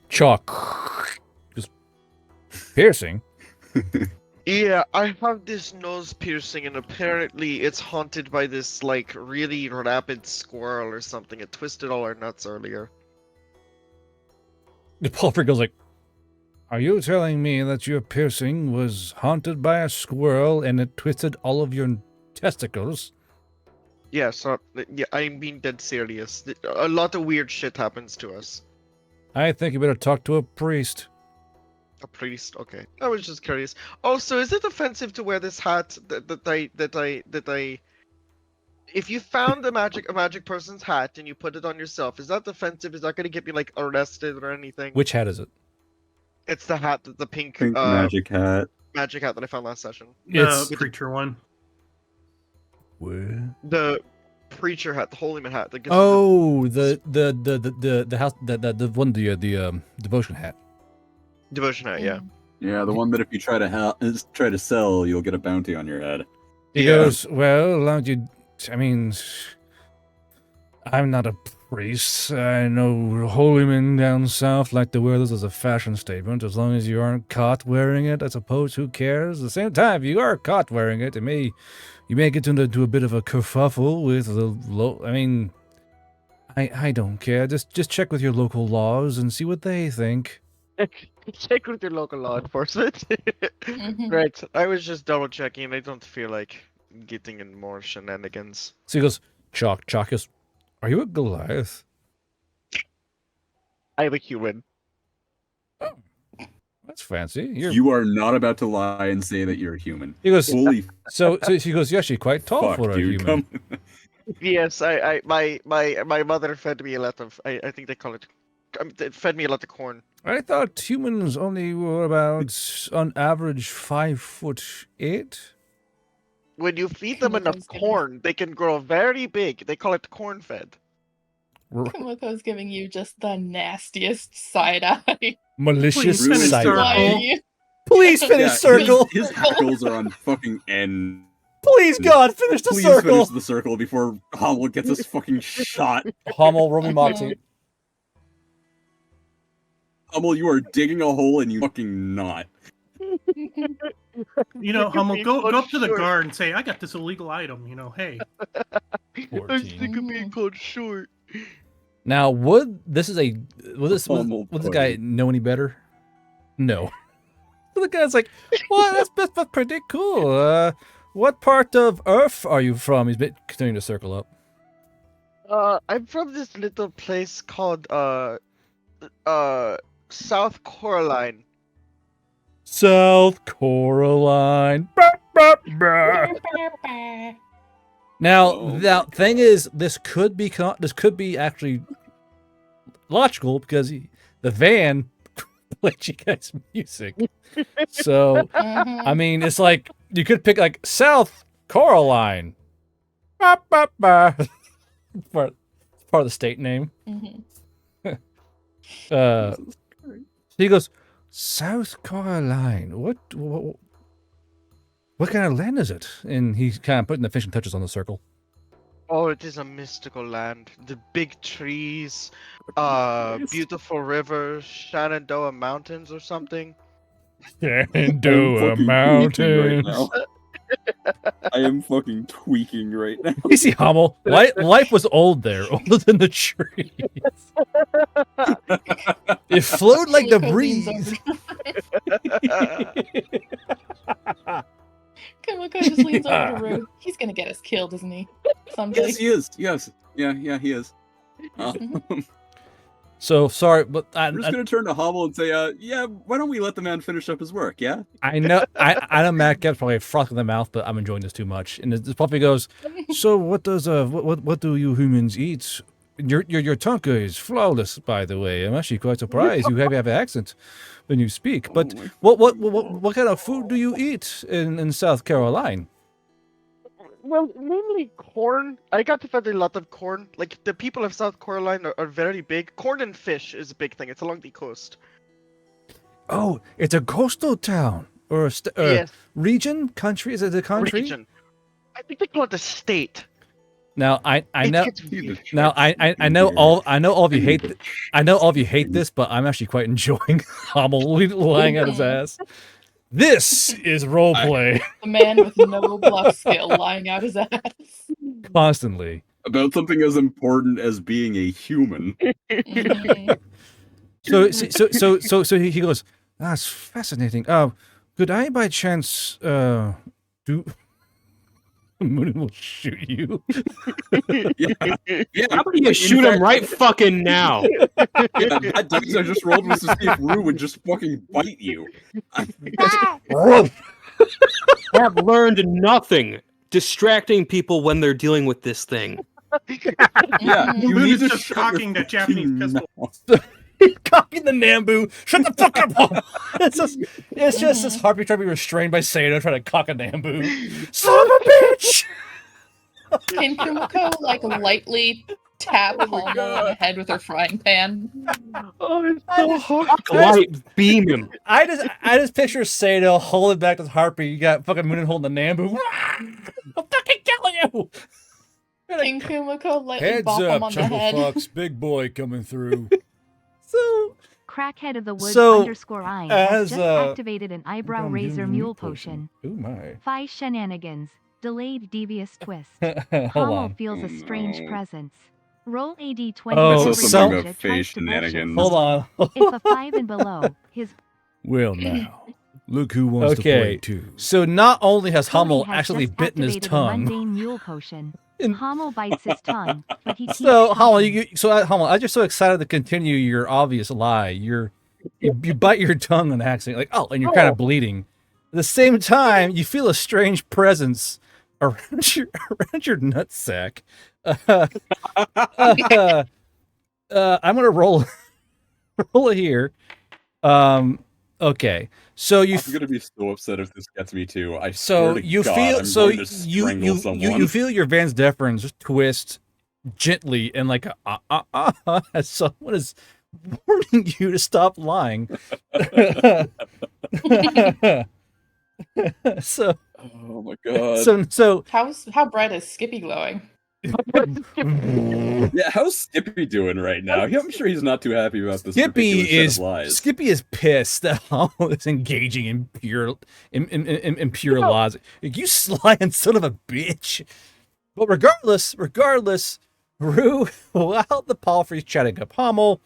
Chalk. Just piercing. Yeah, I have this nose piercing, and apparently it's haunted by this, like, really rapid squirrel or something. It twisted all our nuts earlier. The Paul goes like, "Are you telling me that your piercing was haunted by a squirrel and it twisted all of your testicles?" Yeah, so, yeah, I'm being dead serious. A lot of weird shit happens to us. I think you better talk to a priest. A priest, okay. I was just curious. Also, is it offensive to wear this hat that I if you found a magic person's hat and you put it on yourself, is that offensive? Is that gonna get me, like, arrested or anything? Which hat is it? It's the hat, the pink magic hat. Magic hat that I found last session. The preacher one. Where? The preacher hat, the holy man hat. That gets the house the one the devotion hat. devotion hat, yeah. Yeah, the one that if you try to sell, you'll get a bounty on your head. He goes, well, I mean, I'm not a priest. I know holy men down south like to wear this as a fashion statement. As long as you aren't caught wearing it, I suppose, who cares? At the same time, if you are caught wearing it, you may get into a bit of a kerfuffle with the I mean, I don't care. Just check with your local laws and see what they think. Check with your local law enforcement. Mhm. Right. I was just double checking. I don't feel like getting in more shenanigans. So he goes, Chalk goes, are you a Goliath? I'm a human. That's fancy. You are not about to lie and say that you're human. He goes, Holy so he goes, you're actually quite tall fuck, for a dude! human. Come. Yes, my mother fed me a lot of. I think they call it. It fed me a lot of corn. I thought humans only were about, on average, 5'8". When you feed them enough corn, they can grow very big. They call it corn fed. Kumiko's giving you just the nastiest side eye. Malicious Please finish side circle. Why eye. are you? Please finish Yeah, circle. His hackles are on fucking end. Please, God, finish the Please circle. finish the circle before Hobble gets us fucking shot. Hummel, Romy Moxie. Hubble, you are digging a hole and you fucking not. You know, Hummel, being go cut up to the short. guard and say, I got this illegal item, you know, hey. I'm sick of being called short. Now, would this Hummel guy pudding. know any better? No. The guy's like, well, that's pretty cool. What part of Earth are you from? He's continuing to circle up. I'm from this little place called South Coraline. South Coraline. Bah, bah, bah. Now, Oh the thing is, this could be actually logical because the van played you guys music. So, I mean, it's like you could pick like South Coraline. Bah, bah, bah. Part of the state name. So he goes, South Caroline. What kind of land is it? And he's kind of putting the finishing touches on the circle. Oh, it is a mystical land. The big trees, beautiful rivers, Shenandoah Mountains or something. Shenandoah fucking Mountains. tweaking right now. I am fucking tweaking right now. You see, Hummel, life was old there, older than the trees. It flowed like the breeze. Kumiko just leans over to Rue. He's gonna get us killed, isn't he? Someday. Yes, he is. Yes. Yeah, he is. So sorry, but I'm just gonna turn to Hobble and say, yeah, why don't we let the man finish up his work, yeah? I know Matt gets probably a froth in the mouth, but I'm enjoying this too much. And this puppy goes, so what do you humans eat? Your tonka is flawless, by the way. I'm actually quite surprised you have an accent when you speak. But what kind of food do you eat in South Carolina? Well, mainly corn. I got to find a lot of corn. Like, the people of South Carolina are very big. Corn and fish is a big thing. It's along the coast. Oh, it's a coastal town or Yes. region, country. Is it a country? Region. I think they call it a state. Now I It know. gets weird. Now I know all of you hate. I know all of you hate this, but I'm actually quite enjoying Hummel lying at his ass. This is roleplay. The man with no bluff skill lying out his ass. Constantly. About something as important as being a human. So he goes, that's fascinating. Could I by chance do Moon will shoot you? Yeah. How about you shoot him right fucking now? Yeah, that dice I just rolled was to see if Rue would just fucking bite you. Have learned nothing. Distracting people when they're dealing with this thing. Yeah, you Moon need is to just shut your cocking that Japanese fucking pistol. mouth. Cocking the Nambu. Shut the fuck up! It's just this harpy trying to be restrained by Sato trying to cock a Nambu. Son of a bitch! Can Kumiko like lightly tap Oh my Homo on God. the head with her frying pan. Oh, it's so hard. Light beam him. I just picture Sato holding back this harpy. You got fucking Moonin holding the Nambu. I'm fucking killing you. You're like, King Kumiko lightly Heads bop him up, on the Chuckle head. Fox. Big boy coming through. so Crackhead of the woods So, _ine as, has just activated an eyebrow I'm razor doing mule potion. Oh my. 5 shenanigans. Delayed devious twist. Hold Homo on. feels a strange No. presence. Roll a d20 Oh, for This every is so- something ninja about tries face to bullshit shenanigans. Hold on. If a 5 and below, his Well, now, look who wants to play Okay. too. So not only has Tony Hummel has actually just bitten his activated a tongue. mundane mule potion. And- Homo bites his tongue, but he keeps So Hummel, talking. Hummel, I'm just so excited to continue your obvious lie. You bite your tongue on accident, like and you're kind of bleeding. At the same time, you feel a strange presence around your nutsack. I'm gonna roll it here. Okay. So you I'm gonna be so upset if this gets me too. I so swear to you God, feel I'm so going to strangle you someone. feel your Vans deferens twist gently and like as someone is warning you to stop lying. so Oh my God. so How bright is Skippy glowing? Yeah, how's Skippy doing right now? I'm sure he's not too happy about this ridiculous set of lies. Skippy is pissed that Homo is engaging in pure lies. Like, you slying son of a bitch. But regardless, Rue, while the Palfrey's chatting up Hommel,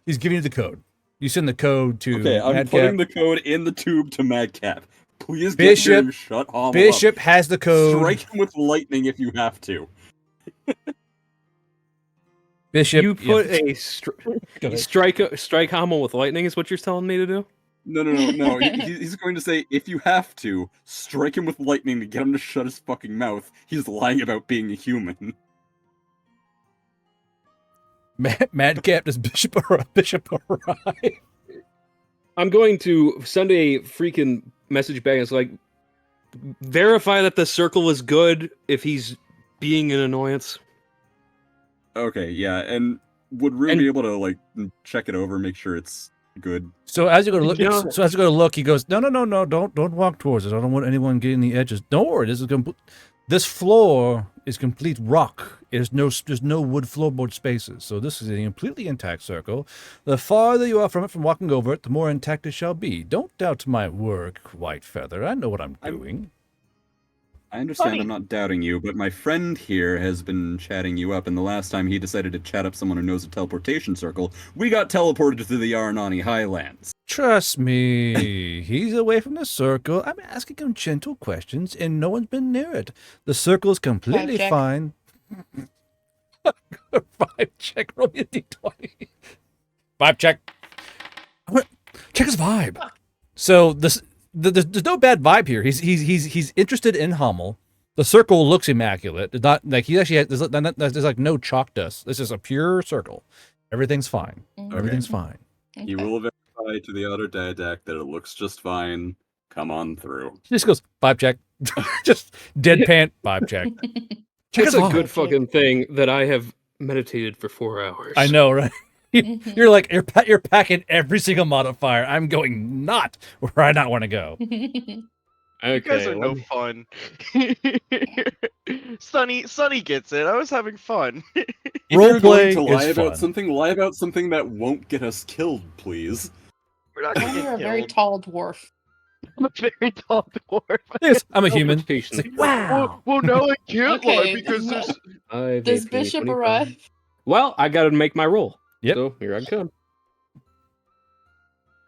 he's giving you the code. You send the code to Okay, I'm Madcap. putting the code in the tube to Madcap. Please get Bishop- here and shut Hommel Bishop up. has the code. Strike him with lightning if you have to. Bishop, You put yeah. a strike Homo with lightning is what you're telling me to do? No. He's going to say, if you have to, strike him with lightning to get him to shut his fucking mouth. He's lying about being a human. Madcap, does Bishop arrive? I'm going to send a freaking message back. It's like, verify that the circle is good if he's being an annoyance. Okay, yeah, and would Rue be able to, like, check it over, make sure it's good? So as you go to look, Yeah. he goes, no, don't walk towards us. I don't want anyone getting the edges. Don't worry, this floor is complete rock. There's no wood floorboard spaces, so this is a completely intact circle. The farther you are from it, from walking over it, the more intact it shall be. Don't doubt my work, White Feather. I know what I'm doing. I understand Funny. I'm not doubting you, but my friend here has been chatting you up, and the last time he decided to chat up someone who knows a teleportation circle, we got teleported to the Aranani Highlands. Trust me, he's away from the circle. I'm asking him gentle questions, and no one's been near it. The circle is completely check. fine. 5 check. Roll me a d20. 5 check. Check his vibe. So there's no bad vibe here. He's interested in Hummel. The circle looks immaculate. It's not like he actually has, there's like no chalk dust. This is a pure circle. Everything's fine. Everything's fine. You will verify to the outer didact that it looks just fine. Come on through. He just goes 5 check. Just deadpan 5 check. Check It's his a vibe. good fucking thing that I have meditated for 4 hours. I know, right? You're like you're packing every single modifier. I'm going not where I not want to go. You guys are no fun. Sunny gets it. I was having fun. If Role you're going play to lie is about fun. something, lie about something that won't get us killed, please. We're not gonna You're a get very killed. tall dwarf. I'm a very tall dwarf. Yes, I'm a human. Teleportation. It's like, wow. Well, now I can't lie Okay, because there's. Does Bishop arrive? Well, I gotta make my roll. Yep. So here I come.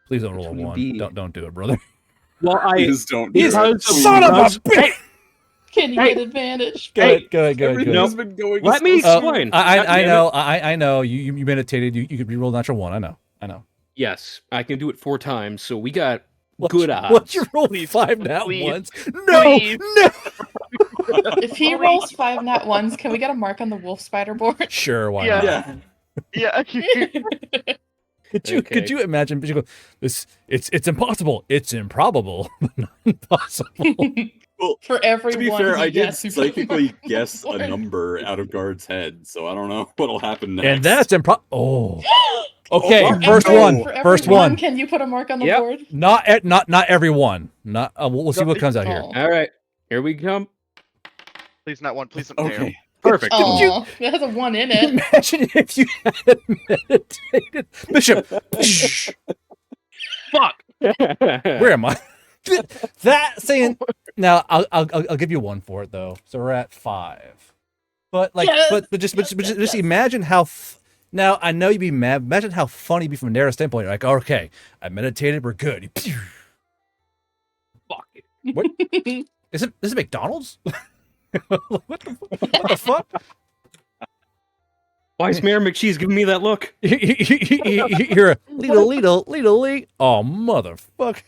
Please don't roll a Which would 1. be- Don't do it, brother. Well, Please don't do He's it. son of a bitch. Can you Hey. get advantage? Go ahead. Everything's been going Let so me smooth. explain. I God damn it. know. I know. You meditated. You could reroll natural 1. I know. Yes, I can do it 4 times, so we got What'd good you- odds. What'd you roll? Please, 5 nat please, ones? No, please. no. If he rolls 5 nat ones, can we get a mark on the wolf spider board? Sure, why Yeah. not? Yeah. Could you imagine? It's impossible. It's improbable, but not impossible. Well, For every to be one fair, he I did gets, you put a psychically mark on the guess a board. number out of Guard's head, so I don't know what'll happen next. And that's Oh. Okay, Oh, first no. one. For every First one. can you put a mark on the Yep. board? Not every one. Not. We'll see what comes out here. Oh. All right, here we come. Please not one. Please don't. Damn. Okay. Perfect. Oh, it has a 1 in it. Imagine if you had meditated, Bishop. Fuck. Where am I? That saying. Now I'll give you one for it though. So we're at 5. But like, Yes! but just imagine how. Now I know you'd be mad. Imagine how funny it'd be from a narrow standpoint. You're like, okay, I meditated. We're good. Fuck. What? Is it McDonald's? What the fuck? Why is Mayor McCheese giving me that look? You're a lead. Oh, motherfucker.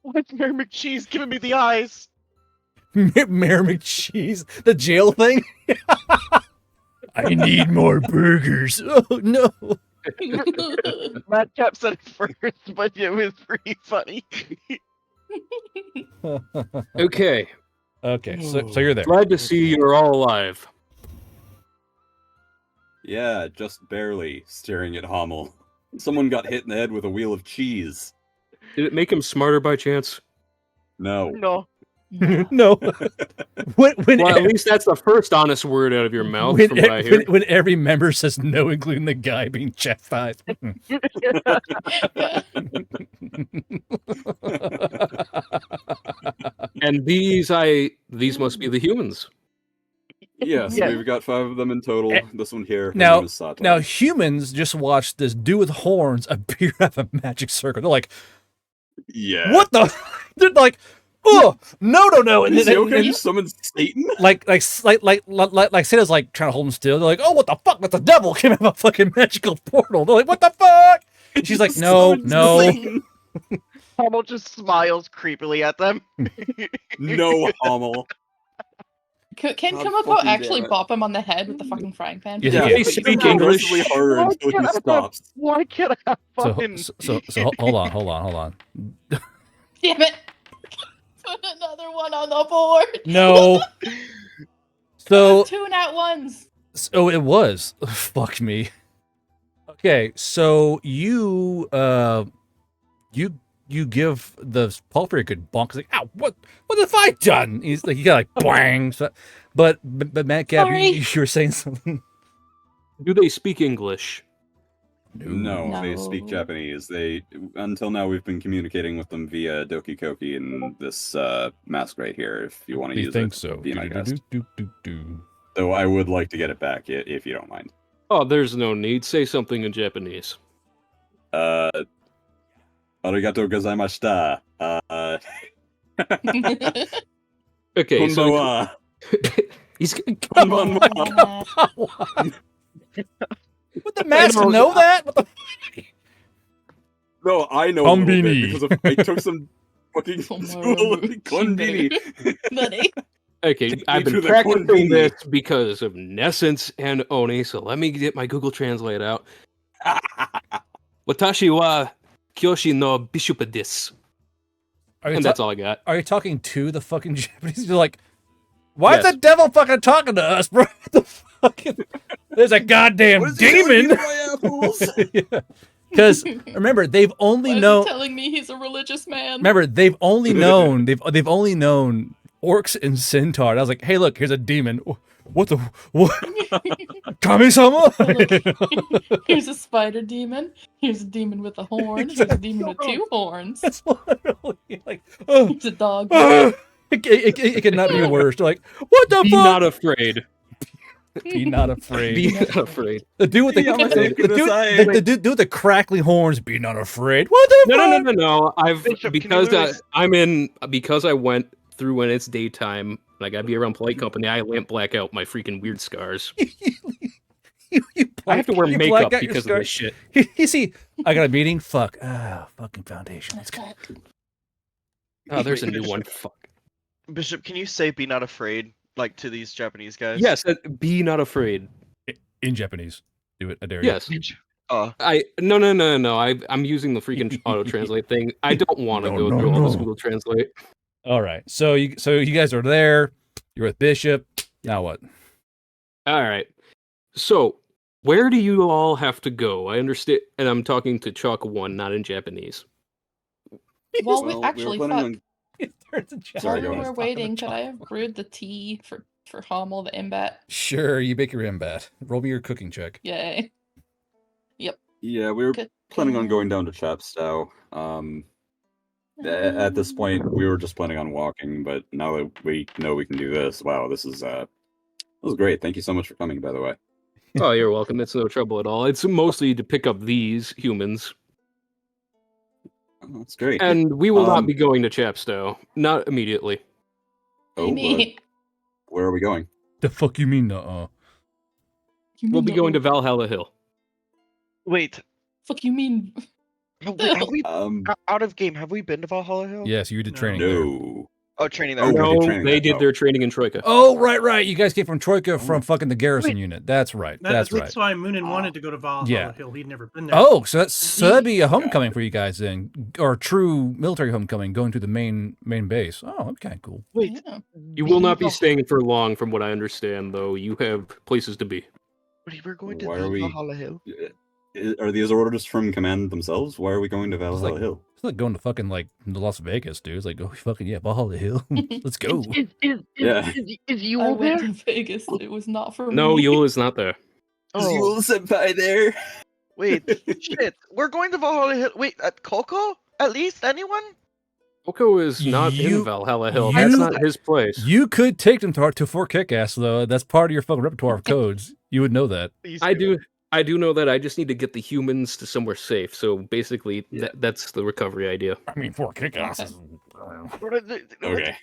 What's Mayor McCheese giving me the eyes? Mayor McCheese. The jail thing? I need more burgers. Oh, no. Matt kept said it first, but it was pretty funny. Okay. Okay, so you're there. Glad to see you're all alive. Yeah, just barely staring at Hommel. Someone got hit in the head with a wheel of cheese. Did it make him smarter by chance? No. No. No. When Well, at least that's the first honest word out of your mouth from what I hear. when every member says no, including the guy being chastised. And these must be the humans. Yes, Yeah. we've got 5 of them in total. This one here. her Now- name is Sato. Now, humans just watched this dude with horns appear out of a magic circle. They're like, yeah. what the? They're like, oh, no. And Is then, Yoka and- just summoned Satan? like Sita's like trying to hold him still. They're like, oh, what the fuck? That's the devil came out of a fucking magical portal. They're like, what the fuck? And she's like, no. Hummel just smiles creepily at them. No, Hommel. Can God Kumiko fucking actually damn it. bop him on the head with the fucking frying pan? Yeah, Yeah, they but speak even English. progressively harder Why until can't he I have- stops. Why can't I have So fun? hold on. Damn it! Put another one on the board. No. So 2 nat ones. So it was. Fuck me. Okay, so you give the Palfrey a good bonk. He's like, ow, what have I done? He's like, you got like bang. So, but Matt Gab, Sorry. you were saying something. Do they speak English? No, they speak No. Japanese. Until now we've been communicating with them via Doki Koki and this mask right here. If you want to You use think it, so? be my guest. Do. Though I would like to get it back if you don't mind. Oh, there's no need. Say something in Japanese. Arigato gozaimashita. Okay, so Konbanwa. he's Konbanwa. Would the mask know that? What the? No, I know a little bit Konbini. because I took some fucking school konbini. Buddy. okay. Take I've me been to the practicing konbini. this because of Nessence and Oni. So let me get my Google Translate out. Watashi wa Kyoshi no Bishop desu. Are you, And that's all I got. are you talking to the fucking Japanese? You're like, why is Yes. the devil fucking talking to us, bro? What the fucking? There's a goddamn What is he telling me demon. to my apples? Because remember, they've only Why is known. he telling me he's a religious man? Remember, they've only known orcs and centaur. I was like, hey, look, here's a demon. What the what? Kami-sama? Here's a spider demon. Here's a demon with a horn. Here's a demon with 2 horns. That's literally like, oh, Here's a dog. it cannot be worse. They're like, what the Be fuck? not afraid. Be not afraid. Be not afraid. The dude with the, Yamase the dude with the crackling horns. Be not afraid. What the No, fuck? no. I've Bishop, can you because literally- because I went through when it's daytime. And I gotta be around polite company. I lamp black out my freaking weird scars. I have to wear you makeup black out your because of scars. this shit. You see, I got a meeting. Fuck. Fucking foundation. Let's go. Oh, there's a new one. Fuck. Bishop, can you say "be not afraid" like to these Japanese guys? Yes, be not afraid. In Japanese. Do it. I dare you. Yes. Oh, No. I'm using the freaking auto translate thing. I don't want to No, go no, through all this no. Google Translate. All right. So you guys are there. You're with Bishop. Now what? All right. So, where do you all have to go? I understand, and I'm talking to Chalk 1, not in Japanese. Well, Well, we were actually, planning fuck. Sorry, While go we ahead. were waiting, could I have brewed the tea for Hummel the imbat? Sure, you make your imbat. Roll me your cooking check. Yay. Yep. Yeah, we were Good. planning on going down to Chapstow. At this point, we were just planning on walking, but now that we know we can do this, wow, this was great. Thank you so much for coming, by the way. Oh, you're welcome. It's no trouble at all. It's mostly to pick up these humans. Oh, that's great. And we will not Um, be going to Chapstow. Not immediately. Oh, Amy, where are we going? The fuck you mean, uh-uh? you We'll mean be going to no. Valhalla Hill. Wait, Fuck you mean have we Um, out of game? Have we been to Valhalla Hill? Yes, you did No. training there. no. Oh, training there. Oh, okay. we did No, training they there. did Oh. their training in Troika. Oh, right. You guys came from Troika from Oh. fucking the garrison Wait. unit. That's right. That's right. That's why Moonin wanted to go to Valhalla Yeah. Hill. He'd never been there. Oh, so that'd be a Gotcha. homecoming for you guys then, or true military homecoming, going to the main base. Oh, okay, cool. Wait, Yeah. You will not be Val- staying for long, from what I understand, though. You have places to be. Wait, we're going to Why are we- Valhalla Hill. Are these orders from command themselves? Why are we going to Valhalla like- Hill? It's like going to fucking like Las Vegas, dude. It's like, oh fucking yeah, Valhalla Hill. Let's go. Yeah. Is you I there? went to Vegas. It was not for No, me. Yule is not there. Oh, Senpai there? wait, shit. We're going to Valhalla Hill. Wait, at Coco? At least anyone? Oko is not You- in Valhalla Hill. That's you- not his place. You could take them to Fort Kickass though. That's part of your fucking repertoire of codes. You would know that. Please I do know that. I just need to get the humans to somewhere safe. So basically, Yeah. that's the recovery idea. I mean, Fort Kickass is. Okay.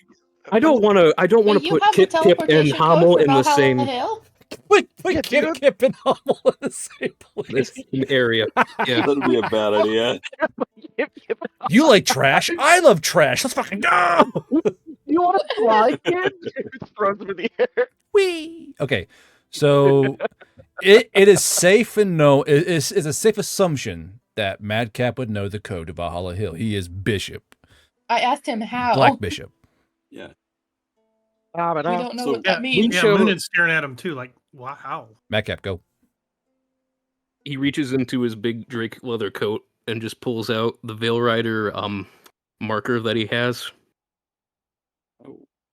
I don't want to. I don't want Wait, to you put have Kip, the Kip, and teleportation code Hamel for in the Valhalla same Hill? Wait, Yeah, Kip, dude. Kip, and Hummel in the same place. area. Yeah. That'd be a bad idea. You like trash? I love trash. Let's fucking go. You want to fly, kid? Throws him in the air. Wee. Okay, so it is safe and it's a safe assumption that Madcap would know the code to Valhalla Hill. He is Bishop, I asked him how. Black Bishop. Yeah. We don't know So- what that means. Yeah, shall- Moonin's staring at him too, like, wow. Madcap, go. He reaches into his big Drake leather coat and just pulls out the Veil Rider marker that he has.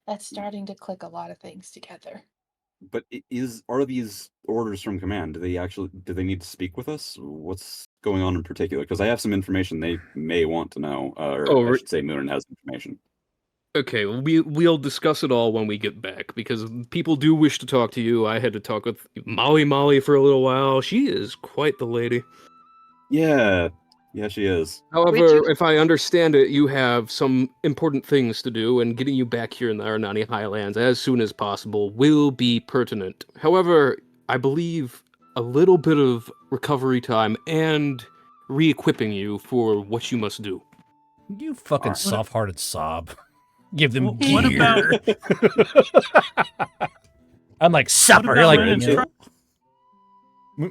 That's starting to click a lot of things together. But are these orders from command? Do they need to speak with us? What's going on in particular? Because I have some information they may want to know, or I should say Moonin has information. Okay, we'll discuss it all when we get back, because people do wish to talk to you. I had to talk with Molly for a little while. She is quite the lady. Yeah, she is. However, if I understand it, you have some important things to do, and getting you back here in the Aranani Highlands as soon as possible will be pertinent. However, I believe a little bit of recovery time and re-equipping you for what you must do. You fucking Alright. soft-hearted sob. Give them What gear. I'm like supper. What You're about like. Moonin's "Yeah." truck?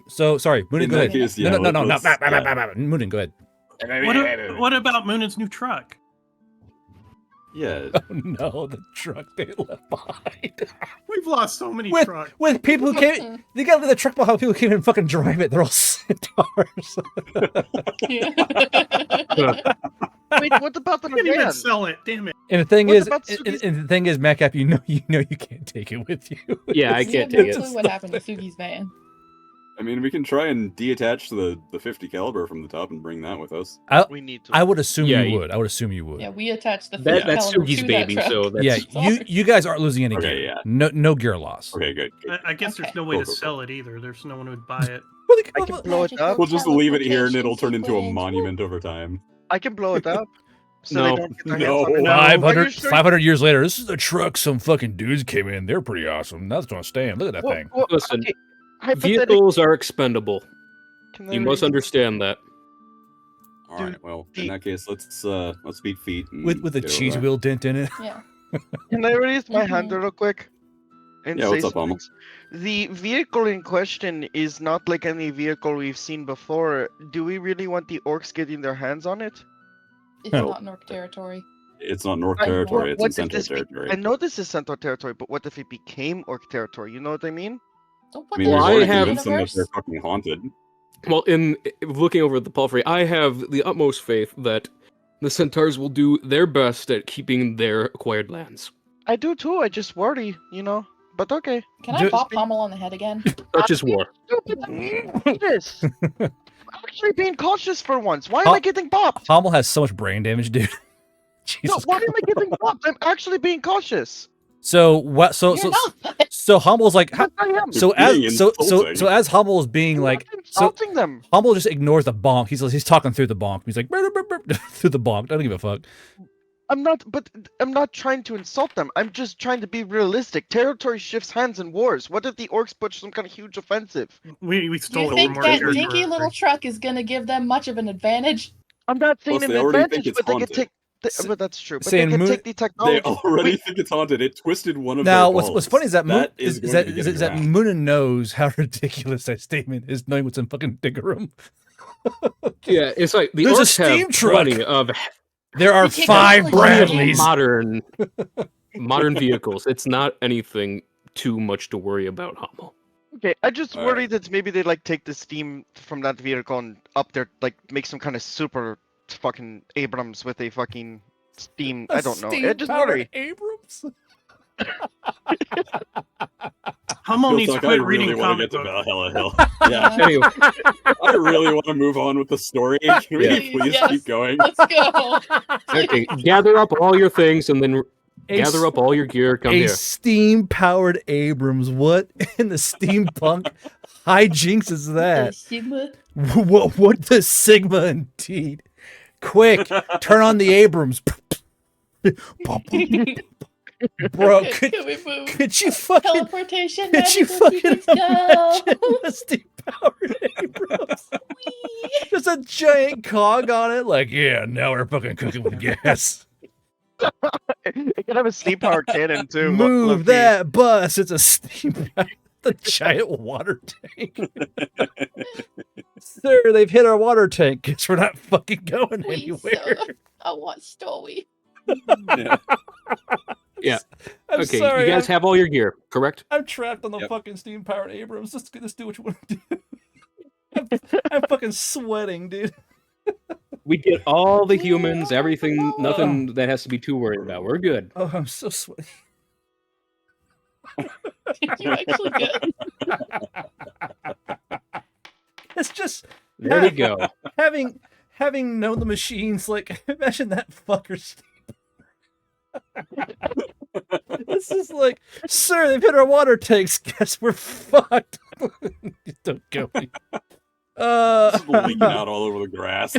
So sorry, Moonin, In go that ahead. case, yeah, No. let's- yeah. Moonin, go ahead. What about Moonin's new truck? Yeah. Oh no, the truck they left behind. We've lost so many With- trucks. With people who came, they got the truck behind. People came and fucking drive it. They're all centaurs. Wait, what about the We didn't even van? sell it. Damn it. And the thing What is, about and, Sugi's- and the thing is, Madcap, you know you can't take it with you. Yeah, I We have can't no take clue it. what happened to Sugi's van. I mean, we can try and deattach the 50 caliber from the top and bring that with us. We need to. I would assume Yeah, you you- would. I would assume you would. Yeah, we attached the That, 50 that's caliber Sugi's to baby, that so truck. that's Yeah, you guys aren't losing any Okay, gear. yeah. No gear loss. Okay, good. I guess there's Okay. no way Cool, to cool, sell it either. There's no one who would buy it. I can blow it up. We'll just leave it here and it'll turn into a Teleportation monument over time. I can blow it up. So No. they don't get their hands on it. No. 500 years later, this is a truck some fucking dudes came in. They're pretty awesome. That's gonna stand. Look at that Well, thing. well, Listen, okay, hypothetically, vehicles are expendable. can they You must really- understand that. All Dude, right. Well, the- in that case, let's beat feet. And With a get over cheese there. wheel dent in it. Yeah. Can I raise my hand Mhm. real quick? And Yeah, say what's up, some Alma? things? The vehicle in question is not like any vehicle we've seen before. Do we really want the orcs getting their hands on it? It's No. not Nork territory. It's not North I- territory. It's in what if Centaur this be- territory. I know this is Centaur territory, but what if it became Orc territory? You know what I mean? Don't I put mean, that we've Well, in I already the have- convinced them that they're universe. fucking haunted. Well, in looking over at the Palfrey, I have the utmost faith that the Centaurs will do their best at keeping their acquired lands. I do too. I just worry, you know. But okay. Can I bop Pommel on the head again? Such is war. This. I'm actually being cautious for once. Why am I getting bopped? Hommel has so much brain damage, dude. No, Jesus. why am I getting bopped? I'm actually being cautious. So what? So You're so not. so Hommel's like. Yes, I am. So You're being as so insulting. as Hummel is being I'm like not so insulting them. Hummel just ignores the bonk. He's talking through the bonk. He's like "Burp, burp, burp, burp," through the bonk. I don't give a fuck. I'm not trying to insult them. I'm just trying to be realistic. Territory shifts hands in wars. What if the orcs push some kind of huge offensive? We Do stole you it think from that our dinky territory. little truck is gonna give them much of an advantage? I'm not saying Plus, an they already think advantage, it's but they can haunted. take. S- But that's true. But they saying can Moon- take the They technology. already Wait, think it's haunted. It twisted one of Now their what's funny is that Moon, is is going that to be is getting that around. Moonin knows how ridiculous that statement is, knowing what's in fucking Digger Room. Yeah, it's like the There's a orcs steam have truck. plenty of There are You can't 5 go plenty of Bradleys. modern vehicles. It's not anything too much to worry about, Hummel. okay, I just All worry right. that maybe they like take the steam from that vehicle and up there, like make some kind of super fucking Abrams with a fucking steam. I don't know. I just worry. Abrams. Hummel Feels needs to like quit I really reading want to comic get to books. Valhalla Hill. Yeah, Anyway, I really want to move on with the story. Can we Please, please yes. keep going? Let's go. okay, gather up all your things and then gather up all your gear. Come a here. steam-powered Abrams. What in the steampunk hijinks is that? Sigma. What the Sigma indeed? Quick, turn on the Abrams. Bro, Can we move? could you fucking Teleportation. could you magical fucking sequence, go. imagine a steam-powered Abrams? There's a giant cog on it. Like, yeah, now we're fucking cooking with gas. It can have a steam powered cannon too. Move low-key. that bus. It's a steam. The giant water tank. Sir, they've hit our water tank. Guess we're not fucking going Please, anywhere. sir. I want story. Yeah. Yeah. I'm Okay, sorry. you guys have all your gear, correct? I'm trapped on the Yep. fucking steam-powered Abrams. Just do what you want to do. I'm fucking sweating, dude. We get all the humans, everything, nothing that has to be too worried about. We're good. Oh, I'm so sweaty. You're actually good. It's just There we go. having known the machines. Like, imagine that fucker. This is like, sir, they've hit our water tanks. Guess we're fucked. Don't go. Just leaking out all over the grass.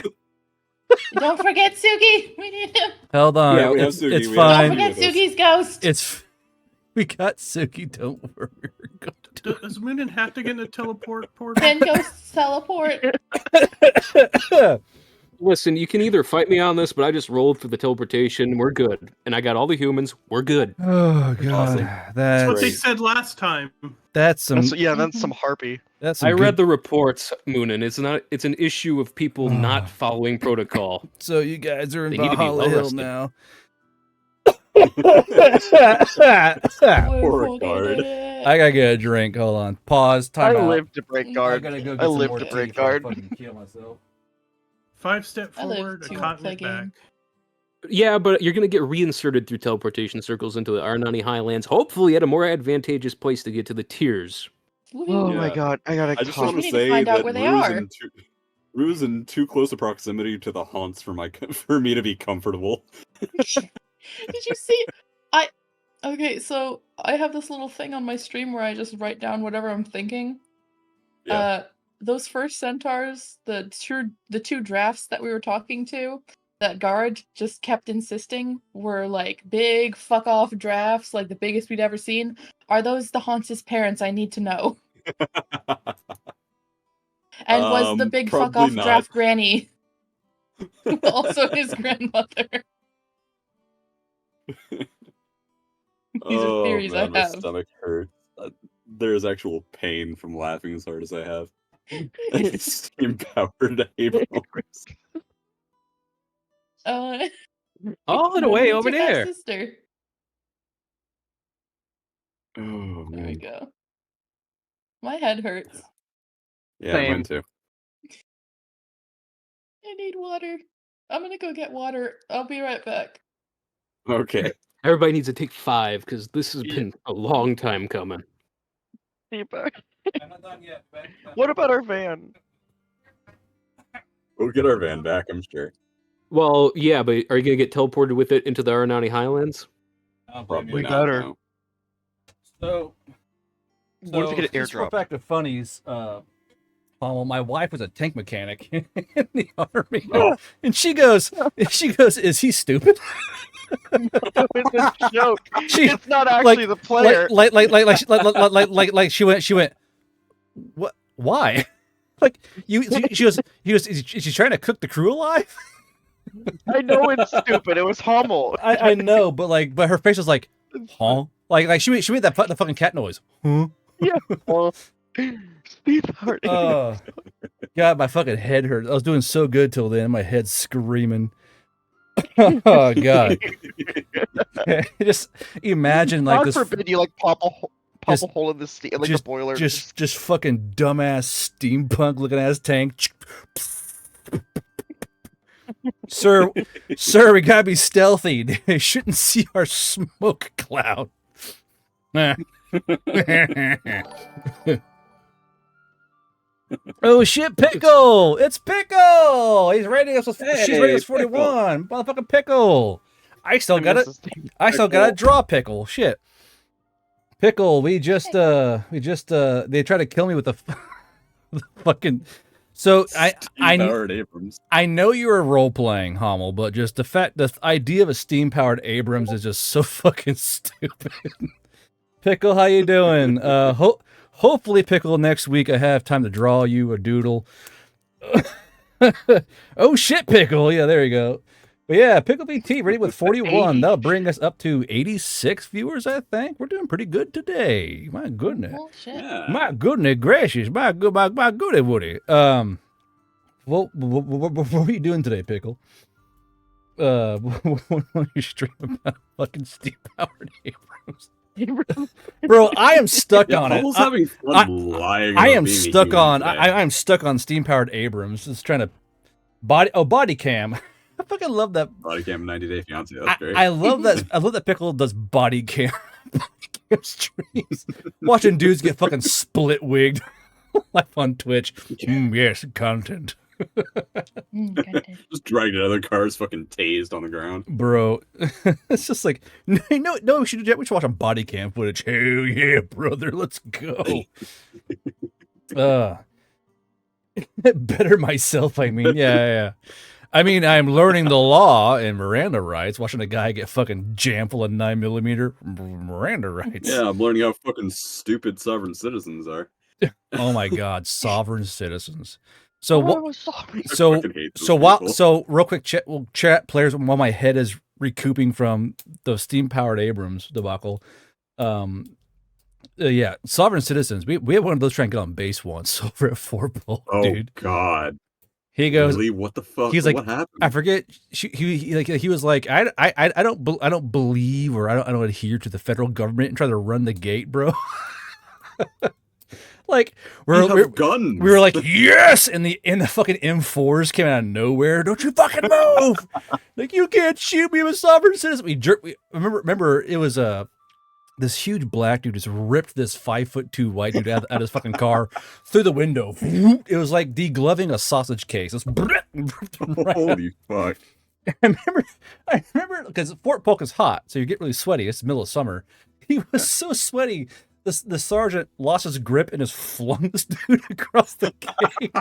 Don't forget Suki. We need him. Hold on. Yeah, we have it's Suki, it's we have Don't fine. forget with us. Suki's ghost. It's we got Suki. Don't worry. We're going to do Does Moonin have to get in a teleport portal? Can ghosts teleport? it. Listen, you can either fight me on this, but I just rolled for the teleportation. We're good. And I got all the humans. We're good. Oh god, Awesome. That's what they Great. said last time. that's some. That's some harpy. That's some I read good- the reports, Moonin. It's an issue of people not following protocol. So you guys are in They need to be Valhalla Hill well-rested. now. Poor We're guard. fucking it. I gotta get a drink. Hold on. Pause. I Time out. live to break I guard. gotta go get I some live more to tea break before I guard. fucking kill myself. 5 step I live forward, a to continent play back. game. Yeah, but you're going to get reinserted through teleportation circles into the Arnani Highlands, hopefully at a more advantageous place to get to the tiers. Oh Woohoo. my Yeah. god, I gotta I just cough. want We to need to say find out that where they are. Rue's in too close a proximity to the haunts for for me to be comfortable. Did you see? Okay, so I have this little thing on my stream where I just write down whatever I'm thinking. Yeah. Those first centaurs, the two drafts that we were talking to, that guard just kept insisting were like big fuck off drafts, like the biggest we'd ever seen. Are those the Haunts' parents? I need to know. And was the big fuck Probably off not. draft granny also his grandmother? These are theories man, I my have. stomach hurts. There's actual pain from laughing as hard as I have. Steam powered Abrams. Uh, All the Moving way into over my there. sister. Oh There we man. go. My head hurts. Yeah, Same. mine too. I need water. I'm gonna go get water. I'll be right back. Okay. Everybody needs to take 5 because this has Yeah. been a long time coming. Feedback. I'm not done yet. What about our van? We'll get our van back, I'm sure. Well, yeah, but are you gonna get teleported with it into the Aranani Highlands? Probably We not. better. No. So, What if we get an just for airdrop? fact of funnies, well, my wife was a tank mechanic in the army, Oh. and she goes, "Is he stupid?" It's a joke. She- It's not actually the player. Like she went, what? Why? Like she goes, is she trying to cook the crew alive? I know it's stupid. It was Hummel. I know, but her face was like, huh? Like she made the fucking cat noise, huh? Well, sweetheart. God, my fucking head hurt. I was doing so good till then. My head's screaming. Oh God! Just imagine like God this. forbid you like pop a Just- hole in the like just- the boiler. Just fucking dumbass steampunk looking ass tank. Sir, we gotta be stealthy. They shouldn't see our smoke cloud. Oh shit, Pickle! It's Pickle! He's rating us with she's rating us Hey, Pickle. 41. Motherfucking Pickle. I still got to draw Pickle. Shit. Pickle, we just they tried to kill me with the fucking. So Steam-powered Abrams. I know you were role playing, Hommel, but just the idea of a steam powered Abrams is just so fucking stupid. Pickle, how you doing? Hopefully, Pickle, next week I have time to draw you a doodle. Oh shit, Pickle! Yeah, there you go. But yeah, Pickle BT ready with 41. That'll bring us up to 86 viewers, I think. We're doing pretty good today. My goodness. Oh shit. Yeah. My goodness gracious. My goody woody. What are you doing today, Pickle? What are you streaming about fucking steam powered Abrams? Bro, I am stuck on it. Hummels having fun lying. I about am being a stuck human on. today. I'm stuck on steam powered Abrams. Just trying to body cam. I fucking love that. Body cam 90 Day Fiance. That's great. I love that. I love that Pickle does body cam streams. Watching dudes get fucking split wigged live on Twitch. Yes, content. Just dragged another car's fucking tased on the ground. Bro, it's just like no, we should watch on body cam footage. Hell yeah, brother, let's go. Better myself. I mean, yeah. I mean, I'm learning the law and Miranda rights. Watching a guy get fucking jammed full of 9mm Miranda rights. Yeah, I'm learning how fucking stupid sovereign citizens are. Oh my God, sovereign citizens. So what? Oh, sorry. So fucking hate those so while people. so real quick, chat players. While my head is recouping from the steam powered Abrams debacle, yeah, sovereign citizens. We had one of those trying to get on base once over at Fort Bull, Oh dude. God. He goes. Really? What the fuck? He's like, what happened? I forget. He was like, I don't believe or I don't adhere to the federal government and try to run the gate, bro. Like we were like, yes, and the fucking M4s came out of nowhere. Don't you fucking move! Like you can't shoot me, I'm a sovereign citizen. We remember it was this huge black dude just ripped this 5'2" white dude out of his fucking car through the window. It was like degloving a sausage case. Right Holy fuck! I remember because Fort Polk is hot, so you get really sweaty. It's the middle of summer. He was so sweaty. The sergeant lost his grip and just flung this dude across the gate.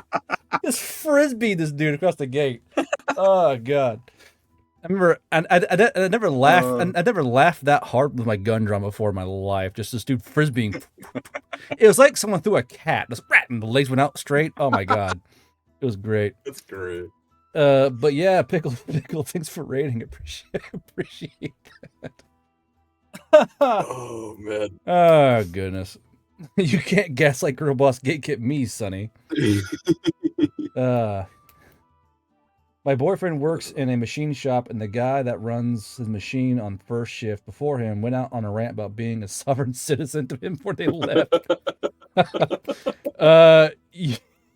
Just frisbee this dude across the gate. Oh God! I remember, and I never laughed. I never laughed that hard with my gun drum before in my life. Just this dude frisbeeing. It was like someone threw a cat. Just rat, and the legs went out straight. Oh my God! It was great. That's great. But yeah, pickle. Thanks for rating. Appreciate that. Oh man. Oh goodness. You can't gaslight girl boss gatekeep me, Sonny. My My boyfriend works in a machine shop, and the guy that runs his machine on first shift before him went out on a rant about being a sovereign citizen to him before they left. You,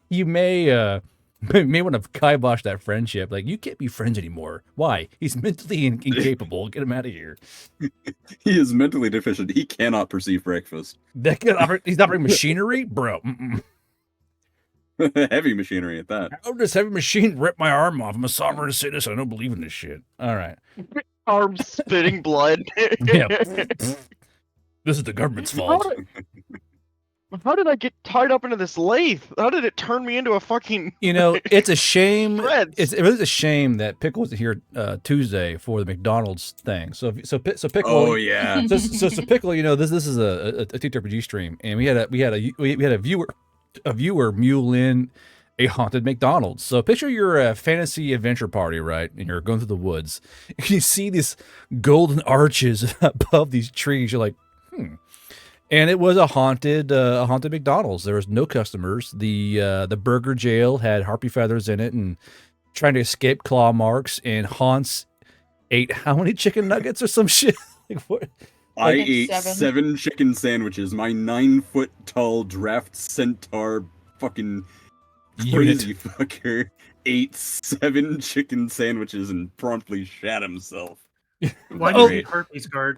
you may want to kibosh that friendship. Like, you can't be friends anymore. Why? He's mentally incapable. Get him out of here. He is mentally deficient. He cannot perceive breakfast. He's operating machinery, bro. Heavy machinery at that. How does heavy machine rip my arm off? I'm a sovereign citizen. I don't believe in this shit. All right. Arm spitting blood. Yeah. This is the government's fault. How did I get tied up into this lathe? How did it turn me into a fucking? You know, it's a shame. Shreds. It was a shame that Pickle wasn't here Tuesday for the McDonald's thing. So Pickle. Oh yeah. So Pickle, you know, this is a TTRPG stream, and we had a viewer mule in a haunted McDonald's. So picture you're a fantasy adventure party, right? And you're going through the woods. And you see these golden arches above these trees. You're like, And it was a haunted McDonald's. There was no customers. The burger jail had harpy feathers in it and trying to escape claw marks. And Hans ate how many chicken nuggets or some shit? Like, what? I ate 7 chicken sandwiches. My 9-foot tall draft centaur fucking crazy fucker ate 7 chicken sandwiches and promptly shat himself. Why do you need herpes guard?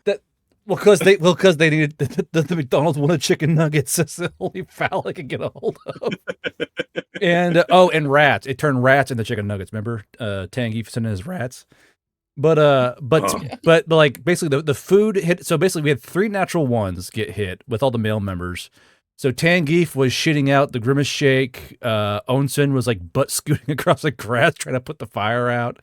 Well, because they needed the McDonald's wanted chicken nuggets. That's the only foul I could get a hold of. And and rats. It turned rats into chicken nuggets. Remember, Tangy sending his rats. But like basically the food hit. So basically we had 3 natural ones get hit with all the male members. So Tangeef was shitting out the Grimace Shake. Onsen was like butt scooting across the grass trying to put the fire out.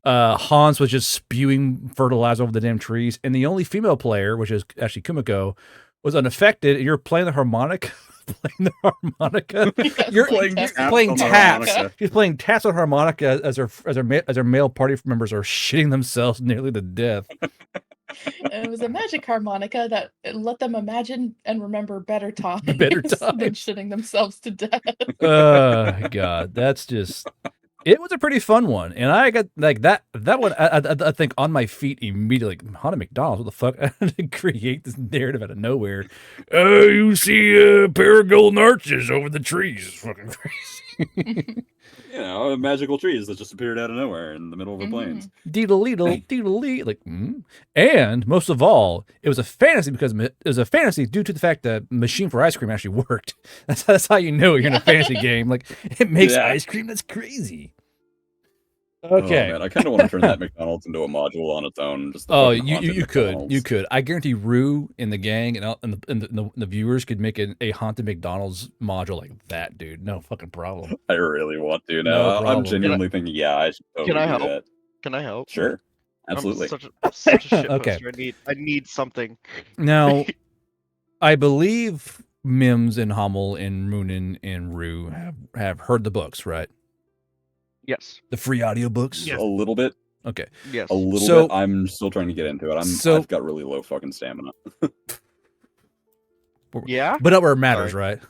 Hans was just spewing fertilizer over the damn trees. And the only female player, which is actually Kumiko, was unaffected. And you're playing the harmonica. You're playing taps. She's playing taps on harmonica as her male party members are shitting themselves nearly to death. And it was a magic harmonica that let them imagine and remember better times, than shitting themselves to death. Oh God, that's just. It was a pretty fun one, and I got like that one. I think on my feet immediately. Like, Haunted McDonald's, what the fuck? I had to create this narrative out of nowhere. You see a pair of golden arches over the trees. It's fucking crazy. You know, magical trees that just appeared out of nowhere in the middle of the plains. Deedle-lee, like, And most of all, it was a fantasy because it was a fantasy due to the fact that Machine for Ice Cream actually worked. That's how you know you're in a fantasy game. Like, it makes ice cream. That's crazy. Okay. Oh, man, I kind of want to turn that McDonald's into a module on its own. Just you could. I guarantee Rue and the gang and the viewers could make a haunted McDonald's module like that, dude. No fucking problem. I really want to now. I'm genuinely thinking, I should totally Can I do help? that. Can I help? Sure, absolutely. I'm such a shit Okay. poster. I need something. Now, I believe Mims and Hummel and Moonin and Rue have heard the books, right? Yes. The free audiobooks? Yes. A little bit. Okay. Yes. A little bit. I'm still trying to get into it. I've got really low fucking stamina. Yeah? But not where it matters, right?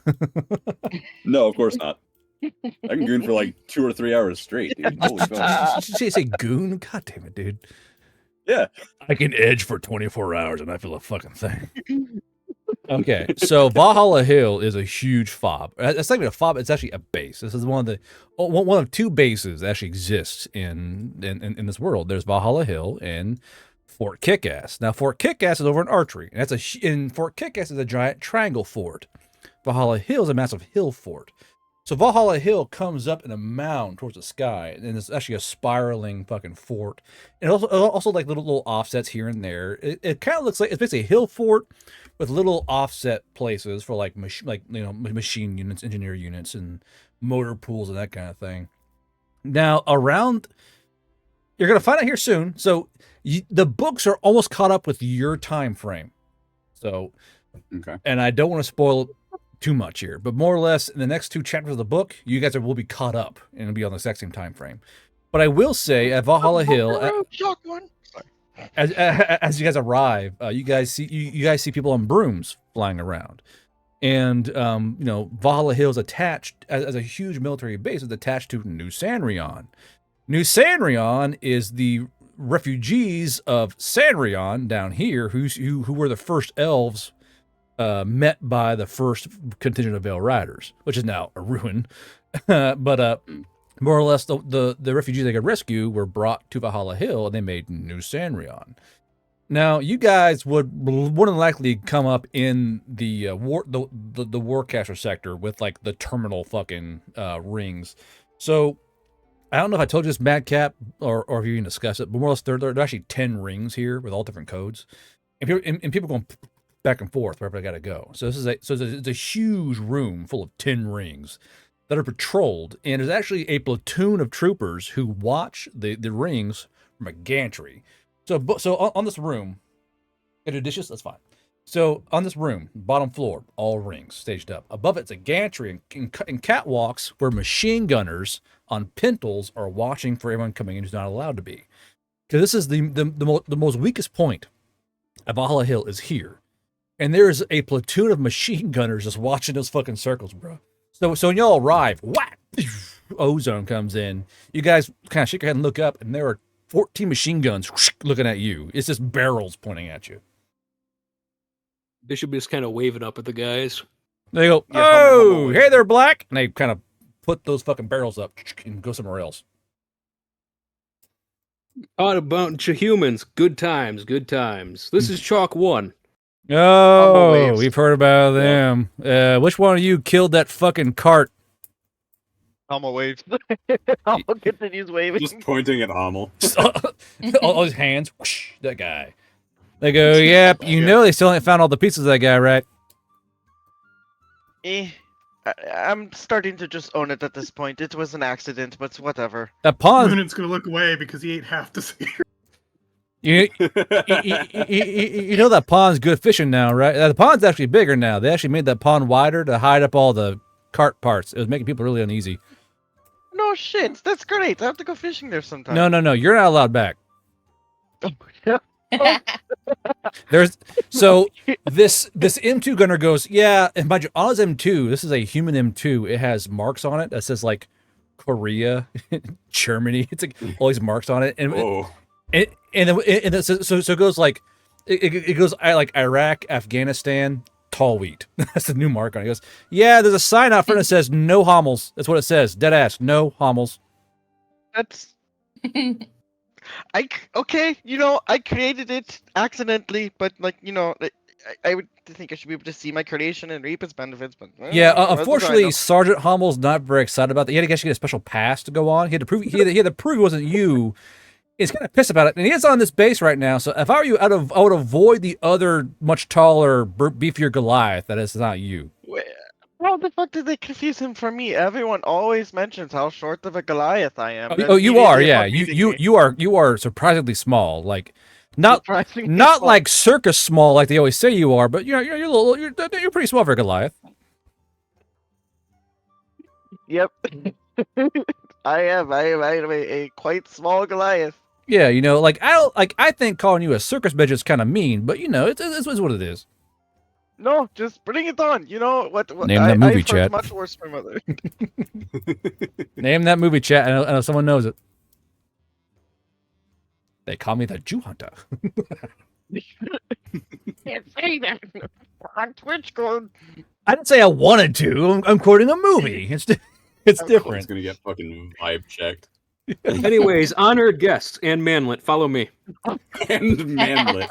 No, of course not. I can goon for like 2 or 3 hours straight, dude. Holy fuck. Did you say goon? God damn it, dude. Yeah. I can edge for 24 hours and I feel a fucking thing. Okay, so Valhalla Hill is a huge fob. It's not even a fob; it's actually a base. This is one of 2 bases that actually exists in this world. There's Valhalla Hill and Fort Kickass. Now, Fort Kickass is over in Archery, and Fort Kickass is a giant triangle fort. Valhalla Hill is a massive hill fort. So Valhalla Hill comes up in a mound towards the sky, and it's actually a spiraling fucking fort. And also like little offsets here and there. It kind of looks like it's basically a hill fort with little offset places for like machine units, engineer units, and motor pools and that kind of thing. Now you're gonna find out here soon. So the books are almost caught up with your time frame. So, okay. And I don't want to spoil too much here, but more or less in the next 2 chapters of the book, you guys will be caught up and it'll be on the exact same time frame. But I will say at Valhalla Hill, as you guys arrive, you guys see people on brooms flying around, and Valhalla Hill is attached as a huge military base. Is attached to New Sanrion, New Sanrion is the refugees of Sanrion down here, who were the first elves met by the first contingent of Vale Riders, which is now a ruin. But more or less, the refugees they could rescue were brought to Valhalla Hill, and they made New Sanrion. Now, you guys would more than likely come up in the Warcaster sector with like the terminal fucking rings. So I don't know if I told you this, Madcap, or if you even discussed it, but more or less there are actually 10 rings here with all different codes, and people going back and forth wherever they got to go. So it's a huge room full of 10 rings that are patrolled, and there's actually a platoon of troopers who watch the rings from a gantry. So on this room, get a dishes, that's fine. So on this room, bottom floor, all rings staged up. Above it's a gantry and catwalks where machine gunners on pintles are watching for everyone coming in who's not allowed to be. Because this is the most weakest point of Valhalla Hill is here. And there's a platoon of machine gunners just watching those fucking circles, bro. So when y'all arrive, whack, ozone comes in. You guys kind of shake your head and look up, and there are 14 machine guns whoosh, looking at you. It's just barrels pointing at you. Bishop is kind of waving up at the guys. They go, Yeah, oh, hey there, Black. And they kind of put those fucking barrels up and go somewhere else. On a bunch of humans. Good times, good times. This is Chalk 1. Oh, waves. we've heard about them. Which one of you killed that fucking cart? Homo waves. Homo continues waving. Just pointing at Hummel. all his hands. Whoosh, that guy. They go, yep, you know they still ain't found all the pieces of that guy, right? I'm starting to just own it at this point. It was an accident, but whatever. That pawn. Moonit's gonna look away because he ate half the spear. You know that pond's good fishing now, right? The pond's actually bigger now. They actually made that pond wider to hide up all the cart parts. It was making people really uneasy. No shit, that's great. I have to go fishing there sometime. No, you're not allowed back. Oh, There's so this M2 gunner goes, yeah, and mind you, on his M2, this is a human M2. It has marks on it that says like Korea, Germany. It's like all these marks on it, and Oh. so it goes like it goes like Iraq, Afghanistan, tall wheat. That's the new mark on it. He goes, yeah, there's a sign out front that says no homels. That's what it says. Dead ass, no homels. that's okay. I created it accidentally, but like I would think I should be able to see my creation and reap its benefits. But Yeah, what do I unfortunately, know? Sergeant Hommel's not very excited about that. He had to actually get a special pass to go on. He had to prove it wasn't you. He's kind of pissed about it, and he is on this base right now. So if I were you, I would avoid the other much taller, beefier Goliath. That is not you. How the fuck did they confuse him for me? Everyone always mentions how short of a Goliath I am. Oh, you are, yeah. You You are surprisingly small. Like not Surprisingly not small. like circus small like they always say you are, but you're you're pretty small for a Goliath. Yep. I am a quite small Goliath. Yeah, I think calling you a circus midget is kind of mean, but it's what it is. No, just bring it on. You know what? Name that movie, I've heard chat. much worse from other. Name that movie, chat. I know someone knows it. They call me the Jew Hunter. Can't say that on Twitch code. I didn't say I wanted to. I'm quoting a movie. It's It's different. gonna get fucking vibe checked. Anyways, honored guests and Manlet, follow me. And manlet.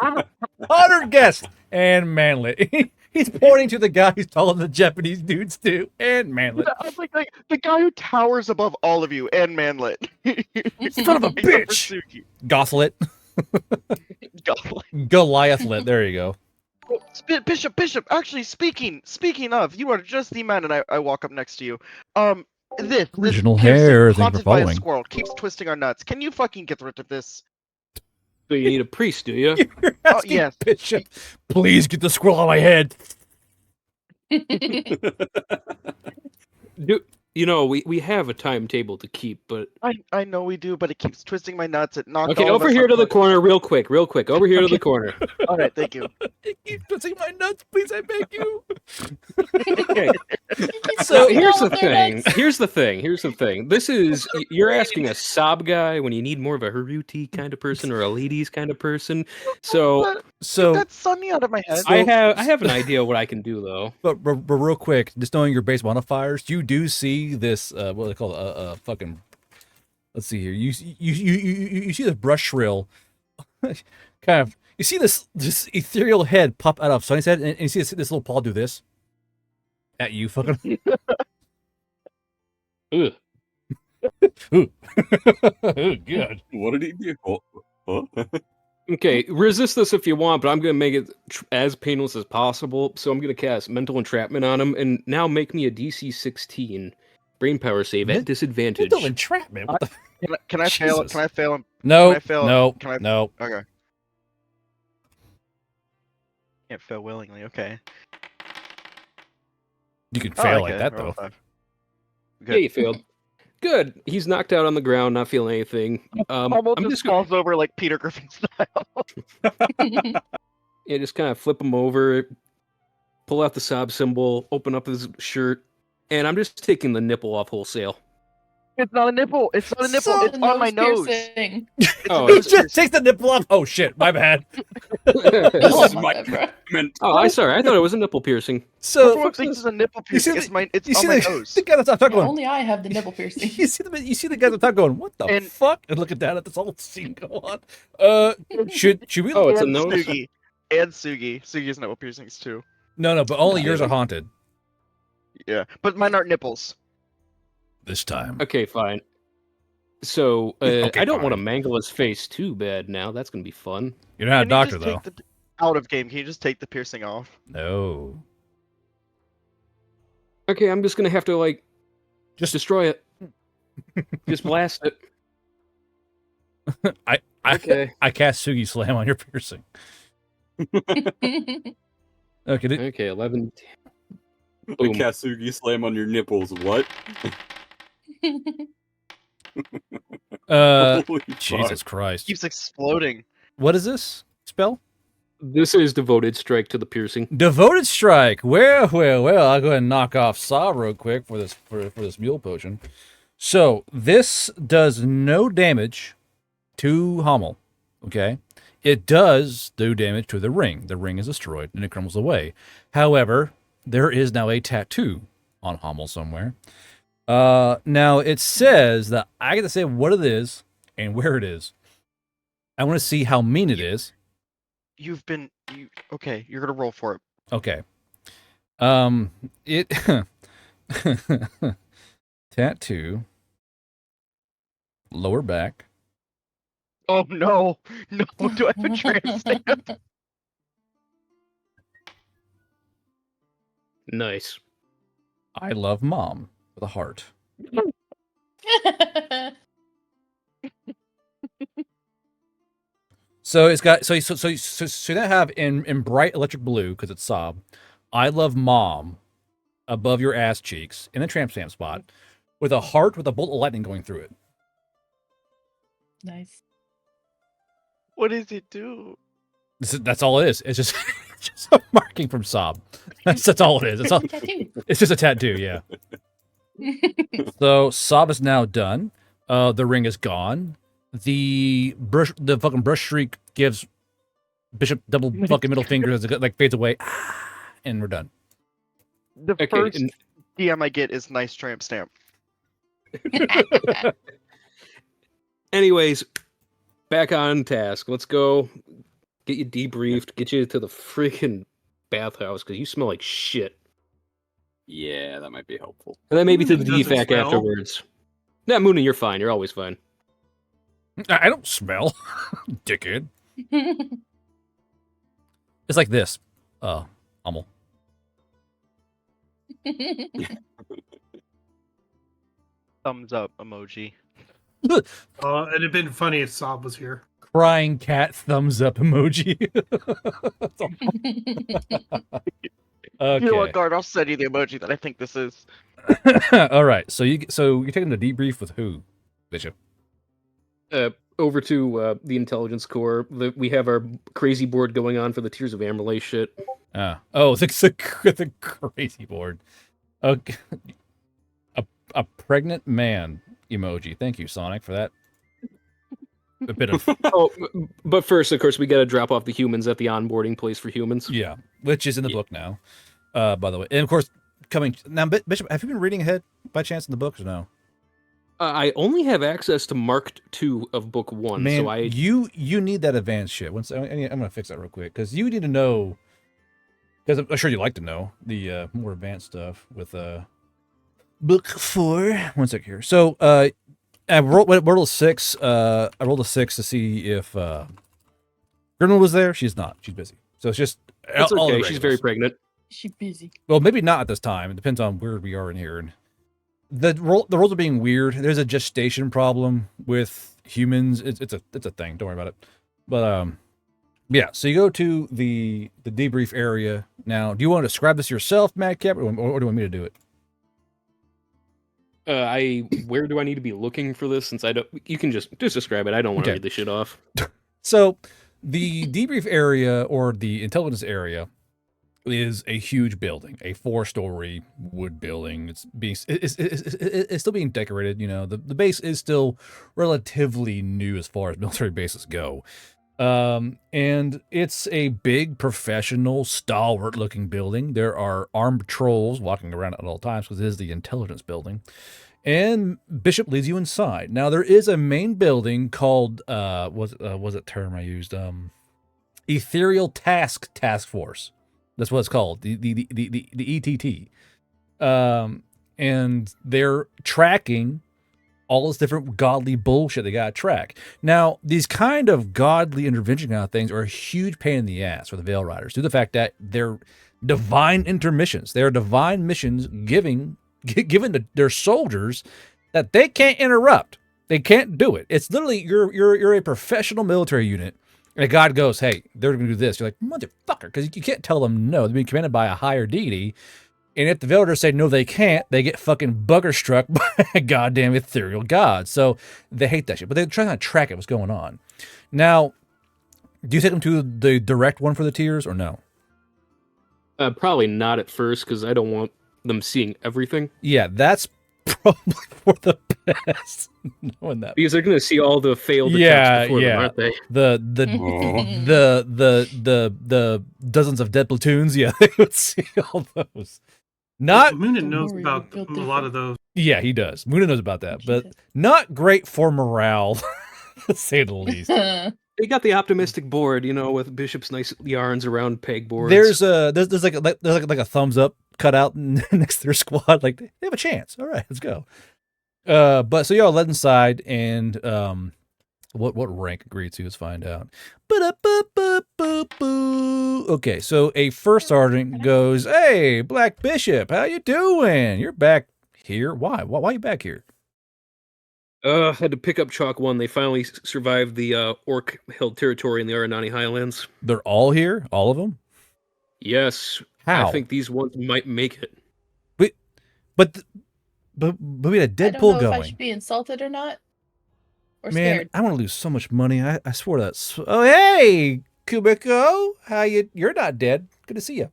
Honored guest and Manlet. He's pointing to the guy who's taller than the Japanese dudes too, and Manlet. I was like the guy who towers above all of you and Manlet. Son of a Except for bitch. Suki. Gothlet. God. Goliathlet. There you go. Bishop. Actually, speaking of, you are just the man, and I walk up next to you. This Original piercing, hair, thank you for haunted by a following. squirrel keeps twisting our nuts. Can you fucking get rid of this? So you need a priest, do you? You're asking yes. Bishop, please get the squirrel out of my head. Do we have a timetable to keep, but I know we do, but it keeps twisting my nuts. It knocked okay, all of over us here to the unconscious. corner, real quick, over here to the corner. All right, thank you. Keep twisting my nuts, please, I beg you. Okay. So So here's the their thing. nuts. Here's the thing. This is you're asking a sob guy when you need more of a Haruti kind of person or a ladies kind of person. So Get So, that Sunny out of my head. I have an idea what I can do though. but real quick, just knowing your base modifiers, you do see this. What do they call it? Fucking. Let's see here. You see this brush shrill, kind of. You see this ethereal head pop out of Sunny's head, and you see this little paw do this at you, fucking. Ugh. Ooh. Oh, God. What did he do? Huh? Okay, resist this if you want, but I'm gonna make it as painless as possible. So I'm gonna cast mental entrapment on him, and now make me a DC 16 brain power save at disadvantage. Mental entrapment. What the? Can I fail? Jesus. Can I fail him? No. Can I fail? No. Can I- No. Okay. Can't fail willingly. Okay. You can Oh, fail okay, like that roll though. 5. Yeah, Good. you failed. Good. He's knocked out on the ground, not feeling anything. Almost I'm just just gonna, falls over like Peter Griffin style. yeah, just kind of flip him over, pull out the sob symbol, open up his shirt, and I'm just taking the nipple off wholesale. It's not a nipple. It's not a nipple. So- It's on my nose. Piercing. It's Oh, a He nose just takes the nipple off. Oh shit, my bad. This Oh, is my whatever. Oh, I sorry. I thought it was a nipple piercing. So Everyone thinks it's a nipple You see piercing. the- It's you on see my the, nose. the guy that's on top Yeah, going. only I have the nipple piercing. You see the guy at the top going, what the And- fuck? And looking down at this whole scene go on. Should we? Oh, it's a and nose? Sugi. And Sugi. Sugi's nipple piercings too. No, but only No, yours they are haunted Yeah, but mine aren't nipples. this time. Okay, fine. So Okay, I don't want to fine. mangle his face too bad now. That's gonna be fun. You're not a Can you doctor just though. take the out of game? Can you just take the piercing off? No. Okay, I'm just gonna have to like Just- destroy it. Just blast it. I Okay. I cast Sugi Slam on your piercing. Okay. Okay, 11. The Boom. Kasugi slam on your nipples. What? Holy Jesus fuck. Christ. Keeps exploding. What is this spell? This is devoted strike to the piercing. Devoted strike. Well. I'll go ahead and knock off Saw real quick for this mule potion. So this does no damage to Hummel. Okay, it does do damage to the ring. The ring is destroyed and it crumbles away. However, there is now a tattoo on Hummel somewhere. Now it says that I get to say what it is and where it is. I want to see how mean it is. Okay, you're gonna roll for it. Okay. It tattoo, lower back. Oh no, no! Do I have a tramp stamp? Nice. I love mom with a heart. So it's got so you now have in bright electric blue because it's sob. I love mom above your ass cheeks in the tramp stamp spot with a heart with a bolt of lightning going through it. Nice. What does it do? That's all it is. It's just just a marking from sob. That's all it is. It's all. Tattoo. It's just a tattoo. Yeah. So Sob is now done. The ring is gone. The fucking brush shriek gives Bishop double fucking middle finger as it like fades away, and we're done. The Okay, first and- DM I get is nice tramp stamp. Anyways, back on task. Let's go. Get you debriefed. Get you to the freaking bathhouse because you smell like shit. Yeah, that might be helpful. And then maybe to the Does it DFAC smell? afterwards. Nah, Mooney, you're fine. You're always fine. I don't smell, dickhead. It's like this. Hummel. Thumbs up emoji. It'd have been funny if Sob was here. Crying cat thumbs up emoji. Okay. You know what, guard? I'll send you the emoji that I think this is. All right. So you're taking the debrief with who, Bishop? Over to the intelligence core. We have our crazy board going on for the Tears of Amerlay shit. The crazy board. Okay. A pregnant man emoji. Thank you, Sonic, for that. A bit of But first, of course, we got to drop off the humans at the onboarding place for humans. yeah, which is in the book now. By the way, and of course, coming now, Bishop, have you been reading ahead by chance in the books or no? I only have access to Marked 2 of Book 1, Man, so you need that advanced shit. I'm gonna fix that real quick because you need to know. Because I'm sure you like to know the more advanced stuff with book 4. One sec here. So I rolled a 6. I rolled a 6 to see if Grandma was there. She's not. She's busy. So it's just It's all the okay. She's very regulars. pregnant. She's busy. Well, maybe not at this time. It depends on where we are in here. And the roles are being weird. There's a gestation problem with humans. It's a thing. Don't worry about it. But yeah. So you go to the debrief area now. Do you want to describe this yourself, Madcap, or do you want me to do it? Where do I need to be looking for this? Since I don't, you can just describe it. I don't want to Okay. read this shit off. So the debrief area or the intelligence area is a huge building, a 4-story wood building. It's still being decorated. You know, the base is still relatively new as far as military bases go. And it's a big, professional, stalwart-looking building. There are armed trolls walking around at all times because it is the intelligence building. And Bishop leads you inside. Now there is a main building called was it term I used? Ethereal Task Force. That's what it's called. The ETT. And they're tracking all this different godly bullshit they gotta track. Now, these kind of godly intervention kind of things are a huge pain in the ass for the Veil Riders, due to the fact that they're divine intermissions. They're divine missions given to their soldiers that they can't interrupt. They can't do it. It's literally you're a professional military unit, and a god goes, "Hey, they're going to do this." You're like, "Motherfucker," because you can't tell them no. They're being commanded by a higher deity. And if the Veilers say no, they can't, they get fucking bugger struck by a goddamn ethereal god. So they hate that shit. But they're trying to track it, what's going on. Now, do you take them to the direct one for the tiers or no? Probably not at first, because I don't want them seeing everything. Yeah, that's probably for the best. Knowing that. Because they're going to see all the failed attempts before them, aren't they? The dozens of dead platoons, yeah, they would see all those. Not Moonin knows about a lot of those. Yeah, he does. Moonin knows about that, but not great for morale, to say the least. They got the optimistic board, you know, with Bishop's nice yarns around pegboards. There's like a thumbs up cut out next to their squad, like they have a chance. All right, let's go. But so y'all led inside, and what rank agree to? Let's find out. Okay, so a first sergeant goes, "Hey, Black Bishop, how you doing? You're back here. Why? Why are you back here?" Had to pick up Chalk 1. They finally survived the orc-held territory in the Aranani Highlands. They're all here, all of them. Yes. How? I think these ones might make it. But we had a dead I bull don't know if I going. should be insulted or not. Or Man, scared. I want to lose so much money. I swore that's. Oh, hey, Kubiko, how you? You're not dead. Good to see you.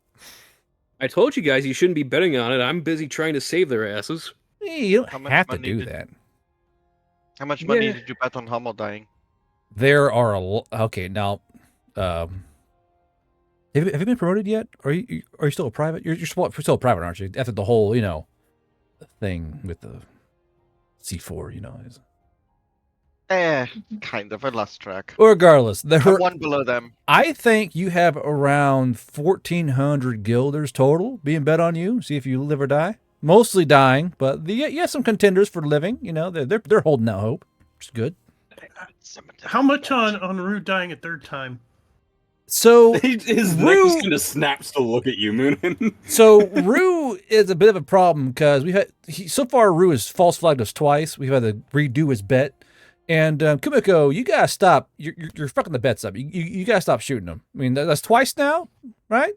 I told you guys you shouldn't be betting on it. I'm busy trying to save their asses. Hey, you How don't much have to money do did- that. How much money Yeah. did you bet on Hummel dying? There are okay now. Have you been promoted yet? Are you still a private? You're still a private, aren't you? After the whole thing with the C4, is. Kind of. I lost track. Regardless, there I'm were, one below them. I think you have around 1,400 guilders total being bet on you. See if you live or die. Mostly dying, but you have some contenders for living. They're holding out hope, which is good. How much on Rue dying a third time? So His neck Rue- just kind of snaps to look at you, Moonin. So Rue is a bit of a problem because so far Rue has false flagged us twice. We've had to redo his bet. And Kumiko, you gotta stop. You're fucking the bets up. You gotta stop shooting them. I mean, that's twice now, right?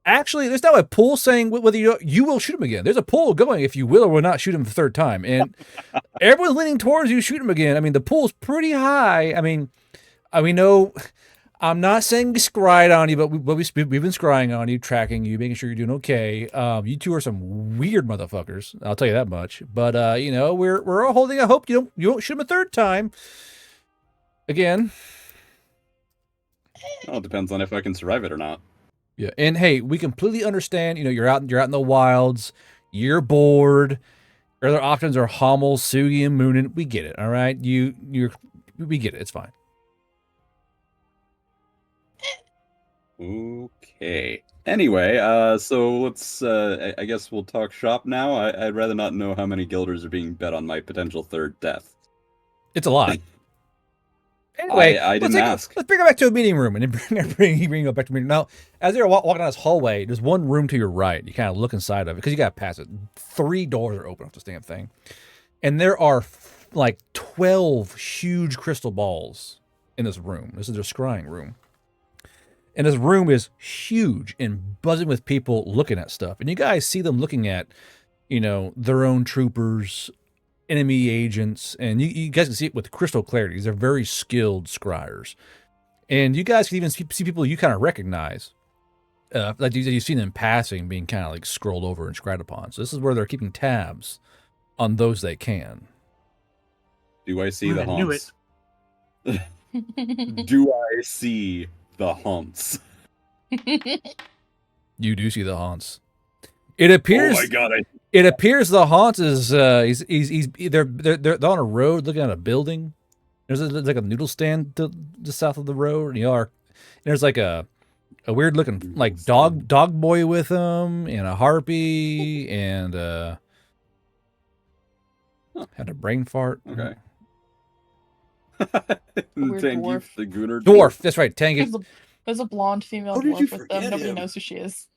Actually, there's now a poll saying whether you will shoot him again. There's a poll going if you will or will not shoot him the third time, and everyone's leaning towards you shoot him again. I mean, the poll's pretty high. I mean, we know. I'm not saying we scryed on you, but we've been scrying on you, tracking you, making sure you're doing okay. You two are some weird motherfuckers. I'll tell you that much. But you know, we're all holding a hope you won't shoot him a third time. Again. Well, it depends on if I can survive it or not. Yeah, and hey, we completely understand. You know, you're out in the wilds. You're bored. Your other options are Hummel, Sugi, and Moonin. We get it. All right, we get it. It's fine. Okay. Anyway, so let's. I guess we'll talk shop now. I'd rather not know how many guilders are being bet on my potential third death. It's a lot. Anyway, I didn't ask. Let's bring it back to a meeting room, and then bring it back to meeting. Now, as you're walking down this hallway, there's one room to your right. You kind of look inside of it because you got to pass it. 3 doors are open off this damn thing, and there are like 12 huge crystal balls in this room. This is their scrying room, and this room is huge and buzzing with people looking at stuff. And you guys see them looking at, you know, their own troopers, enemy agents, and you guys can see it with crystal clarity. These are very skilled scryers, and you guys can even see people you kind of recognize, like you've seen them passing, being kind of like scrolled over and scried upon. So this is where they're keeping tabs on those they can. Do I see the I knew haunts? Do I see the haunts? You do see the haunts. It appears. Oh my god! It appears the haunt is they're on a road looking at a building. There's like a noodle stand to the south of the road. There's like a weird looking like dog boy with them and a harpy and had a brain fart. Okay. Weird dwarf. The Gunnar Dwarf. That's right. Tangy. There's a blonde female How did you dwarf with them. forget Nobody him? knows who she is.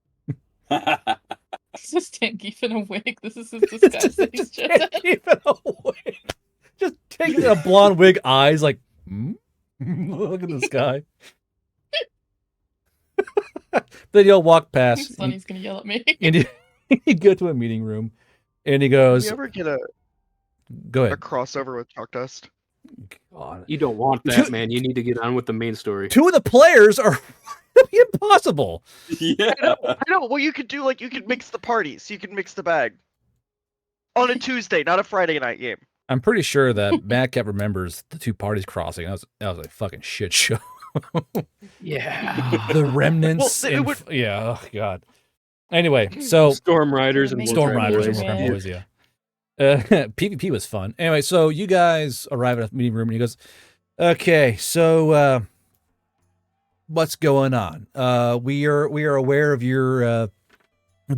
It's just Tangeef in a wig. This is his disguise that he's just Keeping a wig. Just taking a blonde wig, eyes like, look at this guy. Then you'll walk past. Sonny's gonna yell at me. And you go to a meeting room, and he goes, You ever get a "Go ahead." crossover with Chalk Dust? God. You don't want that, man. You need to get on with the main story. 2 of the players are impossible. Yeah. I know. Well, you could do like you could mix the parties. You could mix the bag on a Tuesday, not a Friday night game. I'm pretty sure that Madcap remembers the 2 parties crossing. That was a fucking shit show. Yeah. The remnants. Well, it would- yeah. Oh God. Anyway, so Storm Riders and Storm Warcraft Riders Boys. and Warcraft Yeah. Boys, yeah. PvP was fun. Anyway, so you guys arrive at a meeting room, and he goes, "Okay, so what's going on? We are aware of your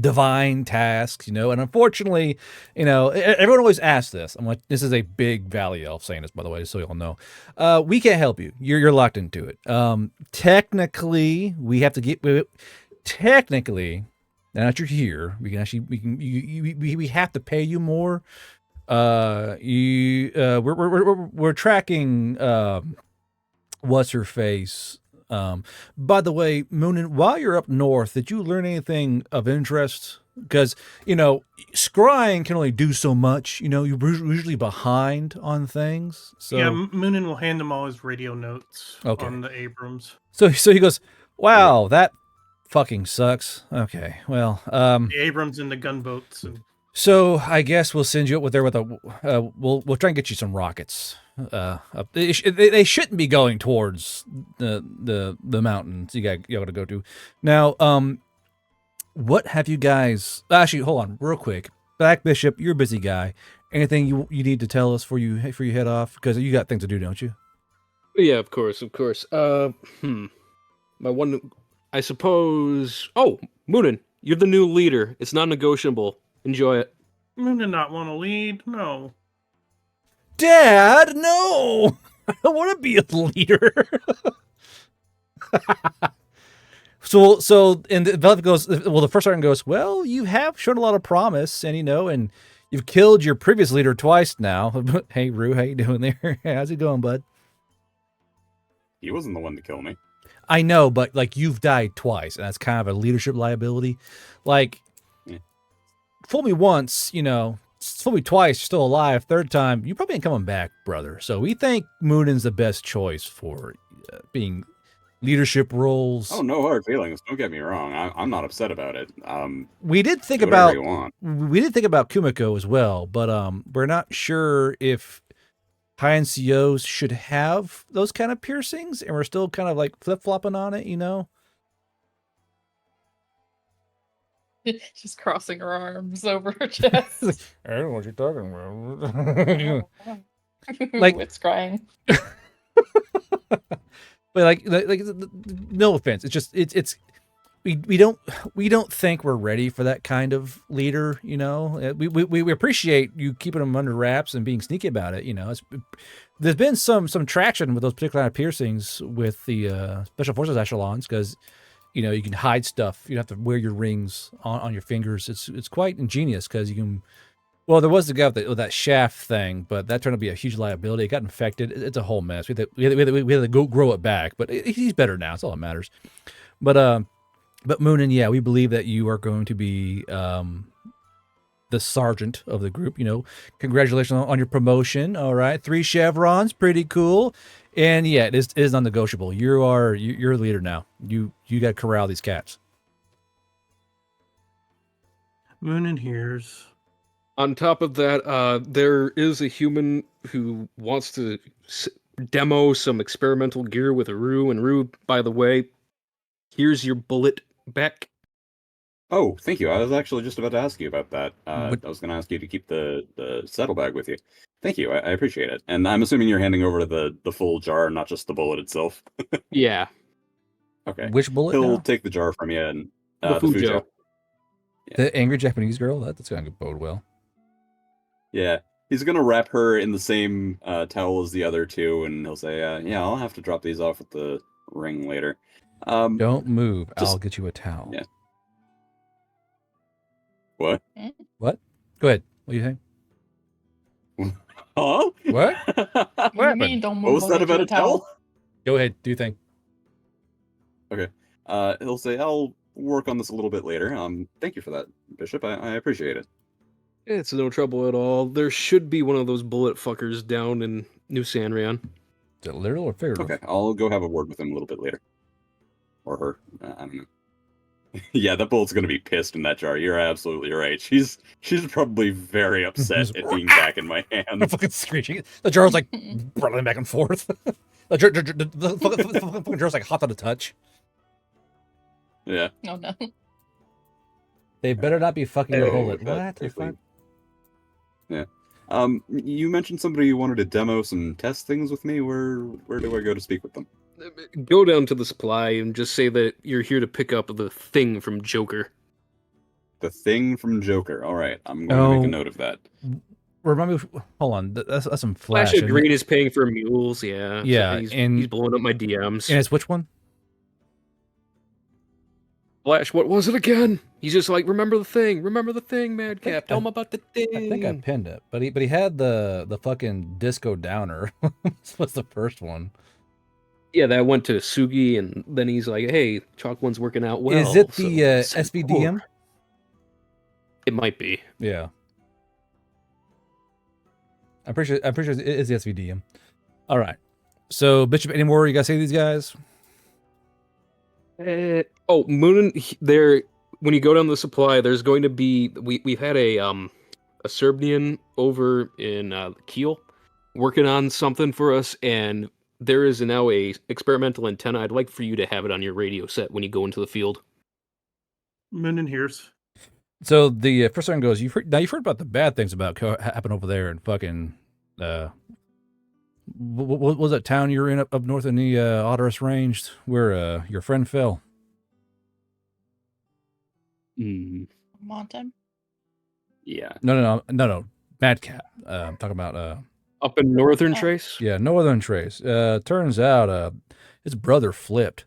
divine tasks, you know, and unfortunately, you know, everyone always asks this. I'm like, this is a big Valley Elf saying this, by the way, so y'all know. We can't help you. You're locked into it. Technically, we have to get technically." Now that you're here, we have to pay you more. We're tracking what's her face. By the way, Moonin, while you're up north, did you learn anything of interest? Because you know, scrying can only do so much. You know, you're usually behind on things. So Yeah, Moonin will hand him all his radio notes Okay. on the Abrams. so he goes, "Wow, that fucking sucks." Okay, well, The Abrams and the gunboats. And so I guess we'll send you up there with a. We'll try and get you some rockets. They shouldn't be going towards the mountains you got to go to. Now, what have you guys? Actually, hold on, real quick. Black Bishop, you're a busy guy. Anything you need to tell us before you head off? Because you got things to do, don't you? Yeah, of course, of course. My one, I suppose. Oh, Moonin, you're the new leader. It's not negotiable. Enjoy it. Moonin not want to lead? No. Dad, no! I don't want to be a leader. So, and the developer goes, well, the first sergeant goes, well, you have shown a lot of promise, and and you've killed your previous leader twice now. Hey, Rue, how you doing there? How's it going, bud? He wasn't the one to kill me. I know, but like you've died twice, and that's kind of a leadership liability. Like, Yeah. fool me once, fool me twice, you're still alive. Third time, you probably ain't coming back, brother. So we think Moonin's the best choice for being leadership roles. Oh, no hard feelings. Don't get me wrong. I'm not upset about it. We did think Do whatever about you want. Kumiko as well, but we're not sure if high NCOs should have those kind of piercings, and we're still kind of like flip flopping on it, Just crossing her arms over her chest. I don't know what you're talking about. Like- Wit's crying. But like, no offense, it's just we don't think we're ready for that kind of leader. We appreciate you keeping them under wraps and being sneaky about it. There's been some traction with those particular kind of piercings with the special forces echelons because you can hide stuff. You don't have to wear your rings on your fingers. It's quite ingenious because you can. Well, there was the guy with that shaft thing, but that turned out to be a huge liability. It got infected. It's a whole mess. We had to go grow it back, but he's better now. That's all that matters. But Moonin, yeah, we believe that you are going to be the sergeant of the group. Congratulations on your promotion. All right, 3 chevrons, pretty cool. And yeah, it is non-negotiable. You're a leader now. You got to corral these cats. Moonin hears. On top of that, there is a human who wants to demo some experimental gear with Rue. And Rue, by the way, here's your bullet back. Oh, thank you. I was actually just about to ask you about that. I What- was going to ask you to keep the saddlebag with you. Thank you. I appreciate it. And I'm assuming you're handing over to the full jar, not just the bullet itself. Yeah, Okay. Which bullet? He'll Now? take the jar from you and the Fujo. The angry Japanese girl. That's going to bode well. Yeah. He's going to wrap her in the same towel as the other two, and he'll say, yeah, I'll have to drop these off at the ring later. Don't move. just- I'll get you a towel. Yeah. What? What? Go ahead. What do you think? Huh? What? What do you happened? mean? Don't move. What was I'll that get you about a towel? Go ahead. Do you think? He'll say, I'll work on this a little bit later. Thank you for that, Bishop. I appreciate it. It's no trouble at all. There should be one of those bullet fuckers down in New Sanrion. Is it literal or figurative? Okay, I'll go have a word with him a little bit later. Or her. I don't know. Yeah, that bullet's gonna be pissed in that jar. You're absolutely right. She's probably very upset at being back in my I'm hands. fucking screeching. The jar's like running back and forth. the fucking jar's like hot on the touch. Yeah. Oh no. They better not be fucking your Oh, bullet. with that What? The quickly. fuck? Yeah. You mentioned somebody wanted to demo some test things with me. Where do I go to speak with them? Go down to the supply and just say that you're here to pick up the thing from Joker. The thing from Joker. All right, I'm going to make Oh. a note of that. Remind me. Hold on. That's some Flash flash. of Green is paying for mules, yeah. Yeah, he's and- blowing up my DMs. And it's which one? Flash, what was it again? He's just like, remember the thing, Madcap. Tell him about the thing. I think I pinned it, but he had the fucking disco downer. This was the first one. Yeah, that went to Sugi, and then he's like, hey, Chalk One's working out well. Is it so the send SVDM? more. It might be. Yeah. I'm pretty sure it is the SVDM. All right. So Bishop, any more you gotta say to these guys? Oh, Moonin, there. When you go down the supply, there's going to be we've had a Serbian over in Kiel working on something for us, and there is now a experimental antenna. I'd like for you to have it on your radio set when you go into the field. Moonin hears. So the first one goes, you've heard about the bad things about happen over there in fucking what was that town you're in up north in the Otterus Range where your friend fell? Montem? Yeah. No. Madcap. I'm talking about Up in Northern Oh. Trace? yeah, Northern Trace. Turns out his brother flipped.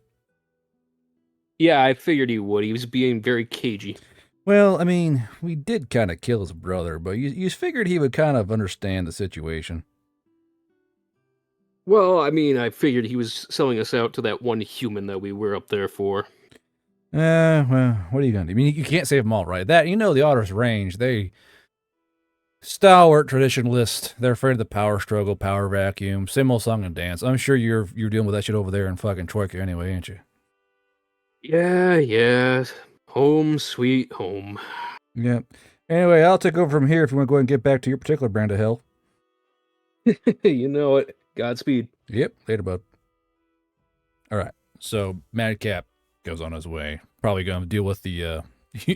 Yeah, I figured he would. He was being very cagey. Well, I mean, we did kind of kill his brother, but you figured he would kind of understand the situation. Well, I mean, I figured he was selling us out to that one human that we were up there for. Well, what are you gonna do? I mean, you can't save them all, right? That the Otter's range. They stalwart traditionalist. They're afraid of the power struggle, power vacuum, same old song and dance. I'm sure you're dealing with that shit over there in fucking Troika anyway, ain't you? Yeah. Home sweet home. Yep. Anyway, I'll take over from here if you want to go ahead and get back to your particular brand of hell. You know it. Godspeed. Yep. Later, bud. All right. So Madcap goes on his way. Probably going to deal with the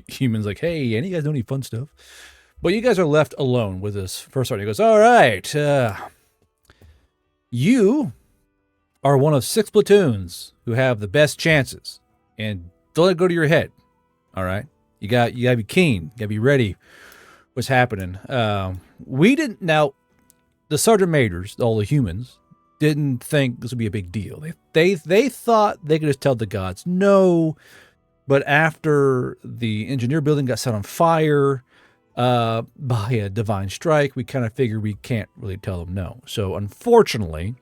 humans like, hey, any of you guys know any fun stuff? But you guys are left alone with this first sergeant. He goes, all right. You are one of 6 platoons who have the best chances. And don't let it go to your head. All right. You got to be keen. You got to be ready. What's happening? We didn't. Now, the sergeant majors, all the humans, didn't think this would be a big deal. They thought they could just tell the gods no. But after the engineer building got set on fire by a divine strike, we kind of figured we can't really tell them no. So unfortunately,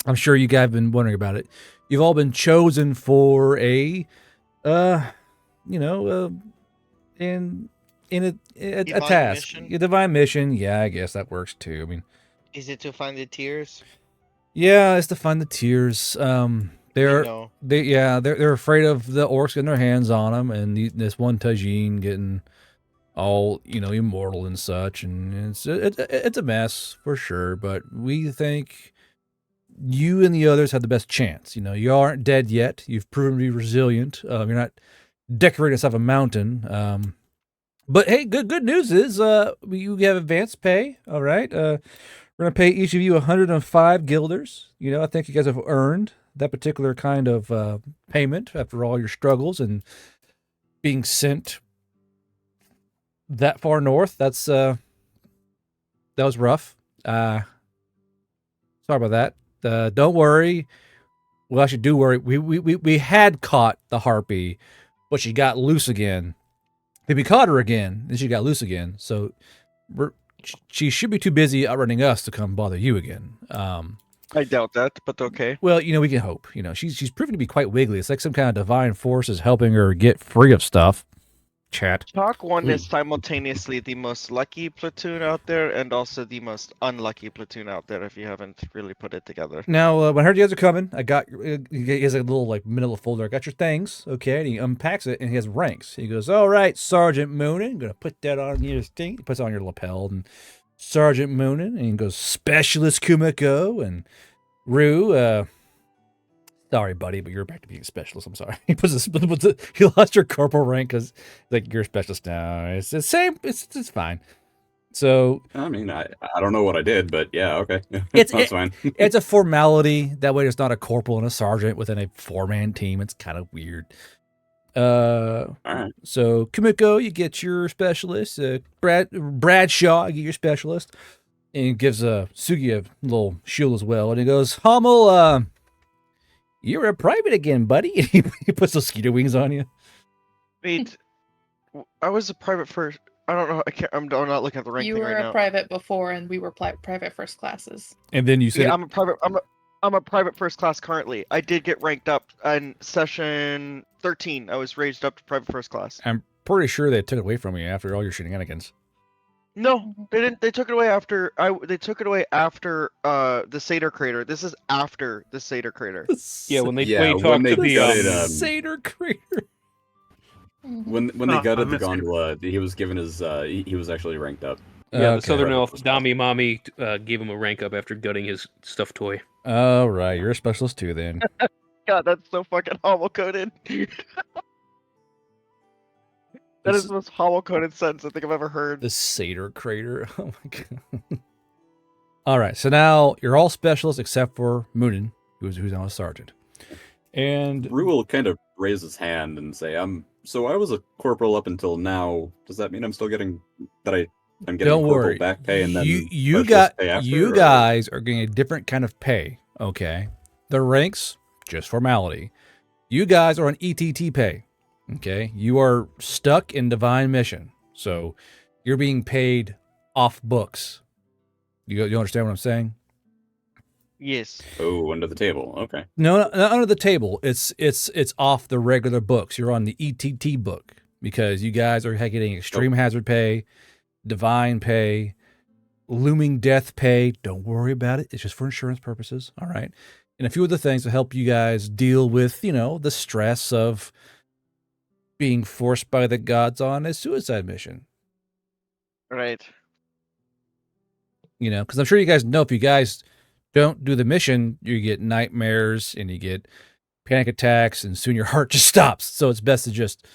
I'm sure you guys have been wondering about it. You've all been chosen for a, in a Divine task, mission? a divine mission. Yeah, I guess that works too. I mean, Is it to find the tears? yeah, it's to find the tears. They're No. they're afraid of the orcs getting their hands on them, and this one Tajin getting all immortal and such, and it's a mess for sure. But we think you and the others have the best chance. You aren't dead yet. You've proven to be resilient. You're not decorating yourself a mountain. But hey, good news is you have advanced pay. All right. We're gonna pay each of you 105 guilders. I think you guys have earned that particular kind of payment after all your struggles and being sent that far north. That was rough. Sorry about that. Don't worry. Well, actually, do worry. We had caught the harpy, but she got loose again. We caught her again, and she got loose again. So she should be too busy outrunning us to come bother you again. I doubt that, but okay. Well, we can hope. She's proven to be quite wiggly. It's like some kind of divine force is helping her get free of stuff. Chat. Chalk 1 is simultaneously the most lucky platoon out there and also the most unlucky platoon out there if you haven't really put it together. Now, when I heard you guys are coming, I got he has a little manila folder. I got your things, okay? And he unpacks it and he has ranks. He goes, "All right, Sergeant Moonin, I'm gonna put that on your thing." He puts it on your lapel, and Sergeant Moonin, and he goes, "Specialist Kumiko and Rue." Sorry, buddy, but you're back to being a specialist. I'm sorry. He he lost your corporal rank because you're a specialist now. It's the same. It's fine. So I mean, I don't know what I did, but yeah, okay. That's fine. It's a formality. That way there's not a corporal and a sergeant within a 4-man team. It's kind of weird. All right. So Kumiko, you get your specialist. Bradshaw, you get your specialist. And he gives Sugi a little shield as well. And he goes, Hummel, you're a private again, buddy. He puts those skeeter wings on you. Wait, I was a private first. I don't know. I'm not looking at the rank You thing were right a now. private before, and we were private first classes. And then you said, Yeah, I'm a private. I'm a private first class currently. I did get ranked up in session 13. I was raised up to private first class. I'm pretty sure they took it away from you after all your shenanigans. No, they didn't. They took it away after. They took it away after the Satyr Crater. This is after the Satyr Crater. Yeah, when they Yeah, talked when they to the gutted, Satyr Crater. when they Oh, I gutted the missed it. gondola, he was given his he was actually ranked up. Yeah, Okay. the Southern Private Elf first class. Dami Mami gave him a rank up after gutting his stuffed toy. All right, you're a specialist too then. God, that's so fucking hollow coded. That is the most hollow coded sentence I think I've ever heard. The Satyr Crater. Oh my god. All right, so now you're all specialists except for Moonin, who's now a sergeant. And Rue will kind of raise his hand and say, so I was a corporal up until now. Does that mean I'm still getting I'm getting don't corporal worry, back pay and then you specialist pay after, you or- guys are getting a different kind of pay. Okay, the ranks just formality. You guys are on ETT pay. Okay, you are stuck in divine mission, so you're being paid off books. You understand what I'm saying? Yes. Oh, under the table. Okay. No, not under the table. It's off the regular books. You're on the ETT book because you guys are getting extreme hazard pay, divine pay, looming death pay. Don't worry about it. It's just for insurance purposes. All right. And a few other things to help you guys deal with, the stress of being forced by the gods on a suicide mission. Right. Because I'm sure you guys know if you guys don't do the mission, you get nightmares and you get panic attacks, and soon your heart just stops. So it's best to just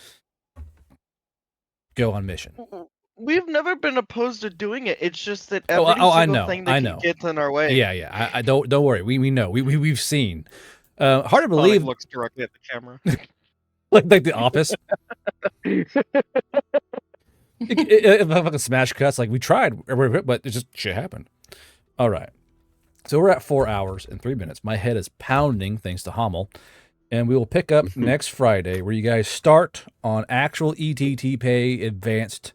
go on mission. We've never been opposed to doing it. It's just that Oh, every I single know, thing I that know. gets in our way. Yeah. I don't worry. We know. We've seen. Hard to Sonic believe. looks directly at the camera. like the Office. If I fucking smash cuts, like we tried, but it just shit happened. All right. So we're at 4 hours and 3 minutes. My head is pounding thanks to Hummel. And we will pick up next Friday where you guys start on actual ETT pay advanced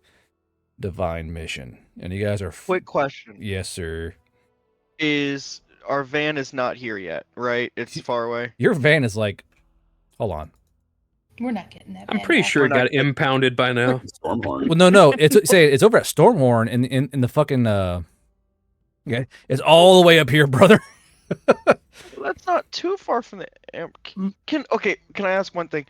divine mission. And you guys are... Quick question. Yes, sir. Is our van is not here yet, right? It's far away. Your van is like... Hold on. We're not getting that. I'm van pretty back. sure it got impounded by now. Stormhorn. Well, no. It's over at Stormhorn in the fucking... Okay. It's all the way up here, brother. That's not too far from the. Can I ask one thing?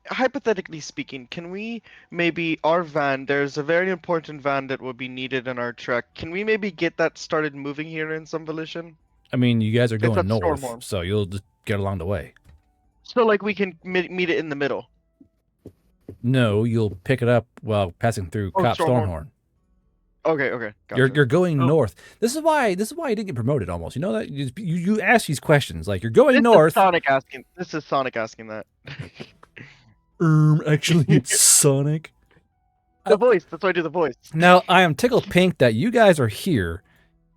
Hypothetically speaking, can we maybe our van? There's a very important van that will be needed in our trek. Can we maybe get that started moving here in some volition? I mean, you guys are It's going at north, Stormhorn. so you'll just get along the way. So like we can meet it in the middle. No, you'll pick it up while passing through Cop Stormhorn. Stormhorn. Okay. Gotcha. You're going Oh. north. This is why you didn't get promoted. Almost, you know that you ask these questions like you're going This north. Is Sonic asking. This is Sonic asking that. Actually, it's Sonic. The voice. That's why I do the voice. Now I am tickled pink that you guys are here.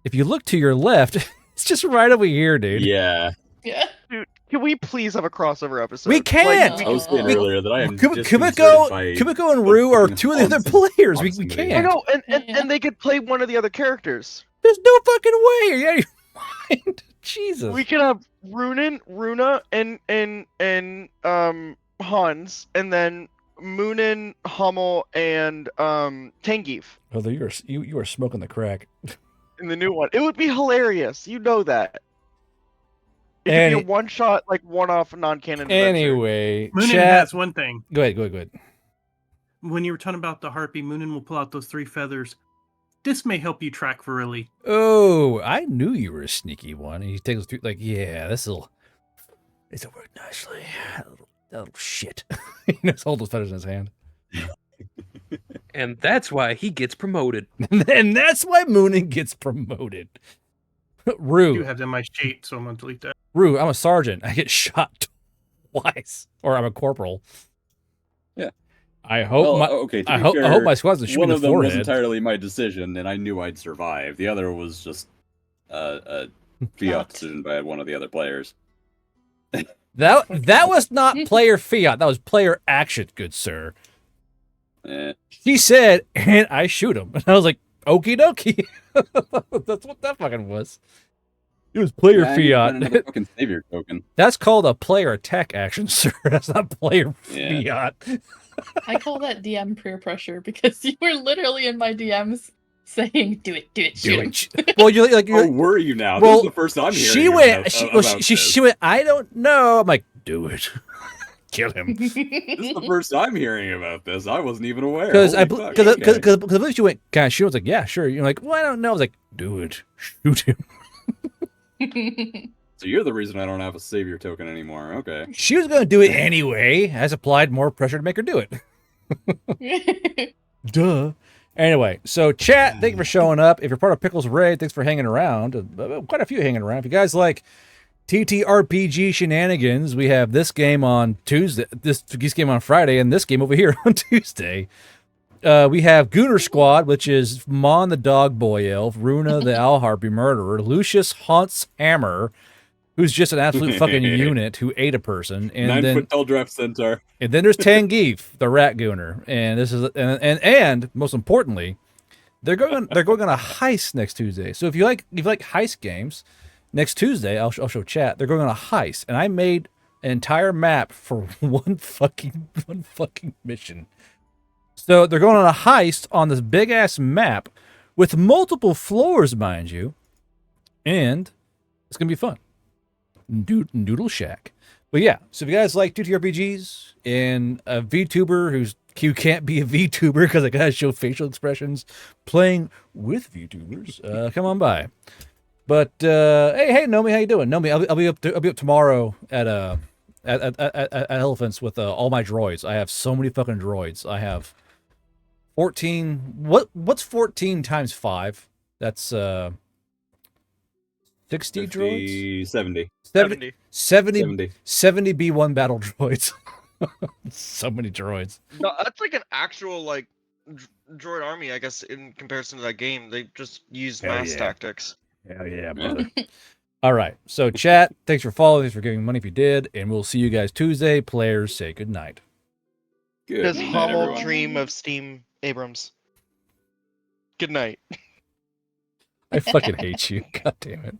If you look to your left, it's just right over here, dude. Yeah. Yeah. Dude, can we please have a crossover episode? We can't! I was saying We- earlier that I am Kimiko and Rue are two of the other players. We I can't. know, Yeah. and they could play one of the other characters. There's no fucking way. Are you out of your mind? Jesus. We could have Runa, and Hans, and then Moonin, Hummel, and Tangeef Oh, you are smoking the crack. in the new one. It would be hilarious. You know that. It could Any- be a one-shot, like one-off non-canon adventure. Anyway, Moonin chat. has one thing. Go ahead. When you were talking about the harpy, Moonin will pull out those 3 feathers. This may help you track Virilli. Oh, I knew you were a sneaky one. And he takes through like, yeah, this'll work nicely. That little shit. He just holds those feathers in his hand. And that's why he gets promoted. And that's why Moonin gets promoted. I do Rue, have them in my sheet, so I'm going to delete that. Rue, I'm a sergeant. I get shot twice. Or I'm a corporal. Yeah. I hope to I be hope fair, my squad doesn't shoot me one in of the them was forehead. entirely my decision, and I knew I'd survive. The other was just a fiat Not. decision by one of the other players. That was not player fiat. That was player action, good sir. Eh. He said, and I shoot him. And I was like, okie dokie. That's what that fucking was. It was player I need to find another fiat. fucking savior token. That's called a player attack action, sir. That's not player Yeah. fiat. I call that DM peer pressure because you were literally in my DMs saying, "Do it, shoot him." Well, you're like, Oh, were you now? Well, This is the first I'm hearing she went. about, She, about well, this. she went. I don't know. I'm like, do it. Kill him. This is the first I'm hearing about this. I wasn't even aware. Because I Holy fuck, okay. believe she went. Kind of. She was like, yeah, sure. You're like, well, I don't know. I was like, do it. Shoot him. So you're the reason I don't have a savior token anymore. Okay. She was going to do it anyway. Has applied more pressure to make her do it. Duh. Anyway, so chat, thank you for showing up. If you're part of Pickles Raid, thanks for hanging around. Quite a few hanging around. If you guys like TTRPG shenanigans, we have this game on Tuesday, this game on Friday, and this game over here on Tuesday. We have Gooner Squad, which is Mon the Dog Boy Elf, Runa the Owl Harpy Murderer, Lucius Haunts Hammer, who's just an absolute fucking unit who ate a person, and 9 then foot tall draft centaur. and then there's Tangeef, the Rat Gooner, and this is and most importantly, they're going on a heist next Tuesday. So if you like heist games, next Tuesday, I'll show chat. They're going on a heist, and I made an entire map for one fucking mission. So they're going on a heist on this big ass map with multiple floors, mind you, and it's gonna be fun. Noodle Shack. But yeah, so if you guys like TTRPGs and a VTuber who can't be a VTuber because I gotta show facial expressions playing with VTubers, come on by. But hey, Nomi, how you doing? Nomi, I'll be up tomorrow at Elephants with all my droids. I have so many fucking droids. I have 14. What's 14 times 5? That's 60 droids? 70. 70 B1 battle droids. So many droids. No, that's like an actual like droid army, I guess, in comparison to that game. They just use Hell mass yeah. tactics. Hell yeah, brother. All right. So chat, thanks for following, thanks for giving money if you did, and we'll see you guys Tuesday. Players, say good night. Good Does night, Hummel everyone. dream of Steam Abrams? Good night. I fucking hate you. God damn it.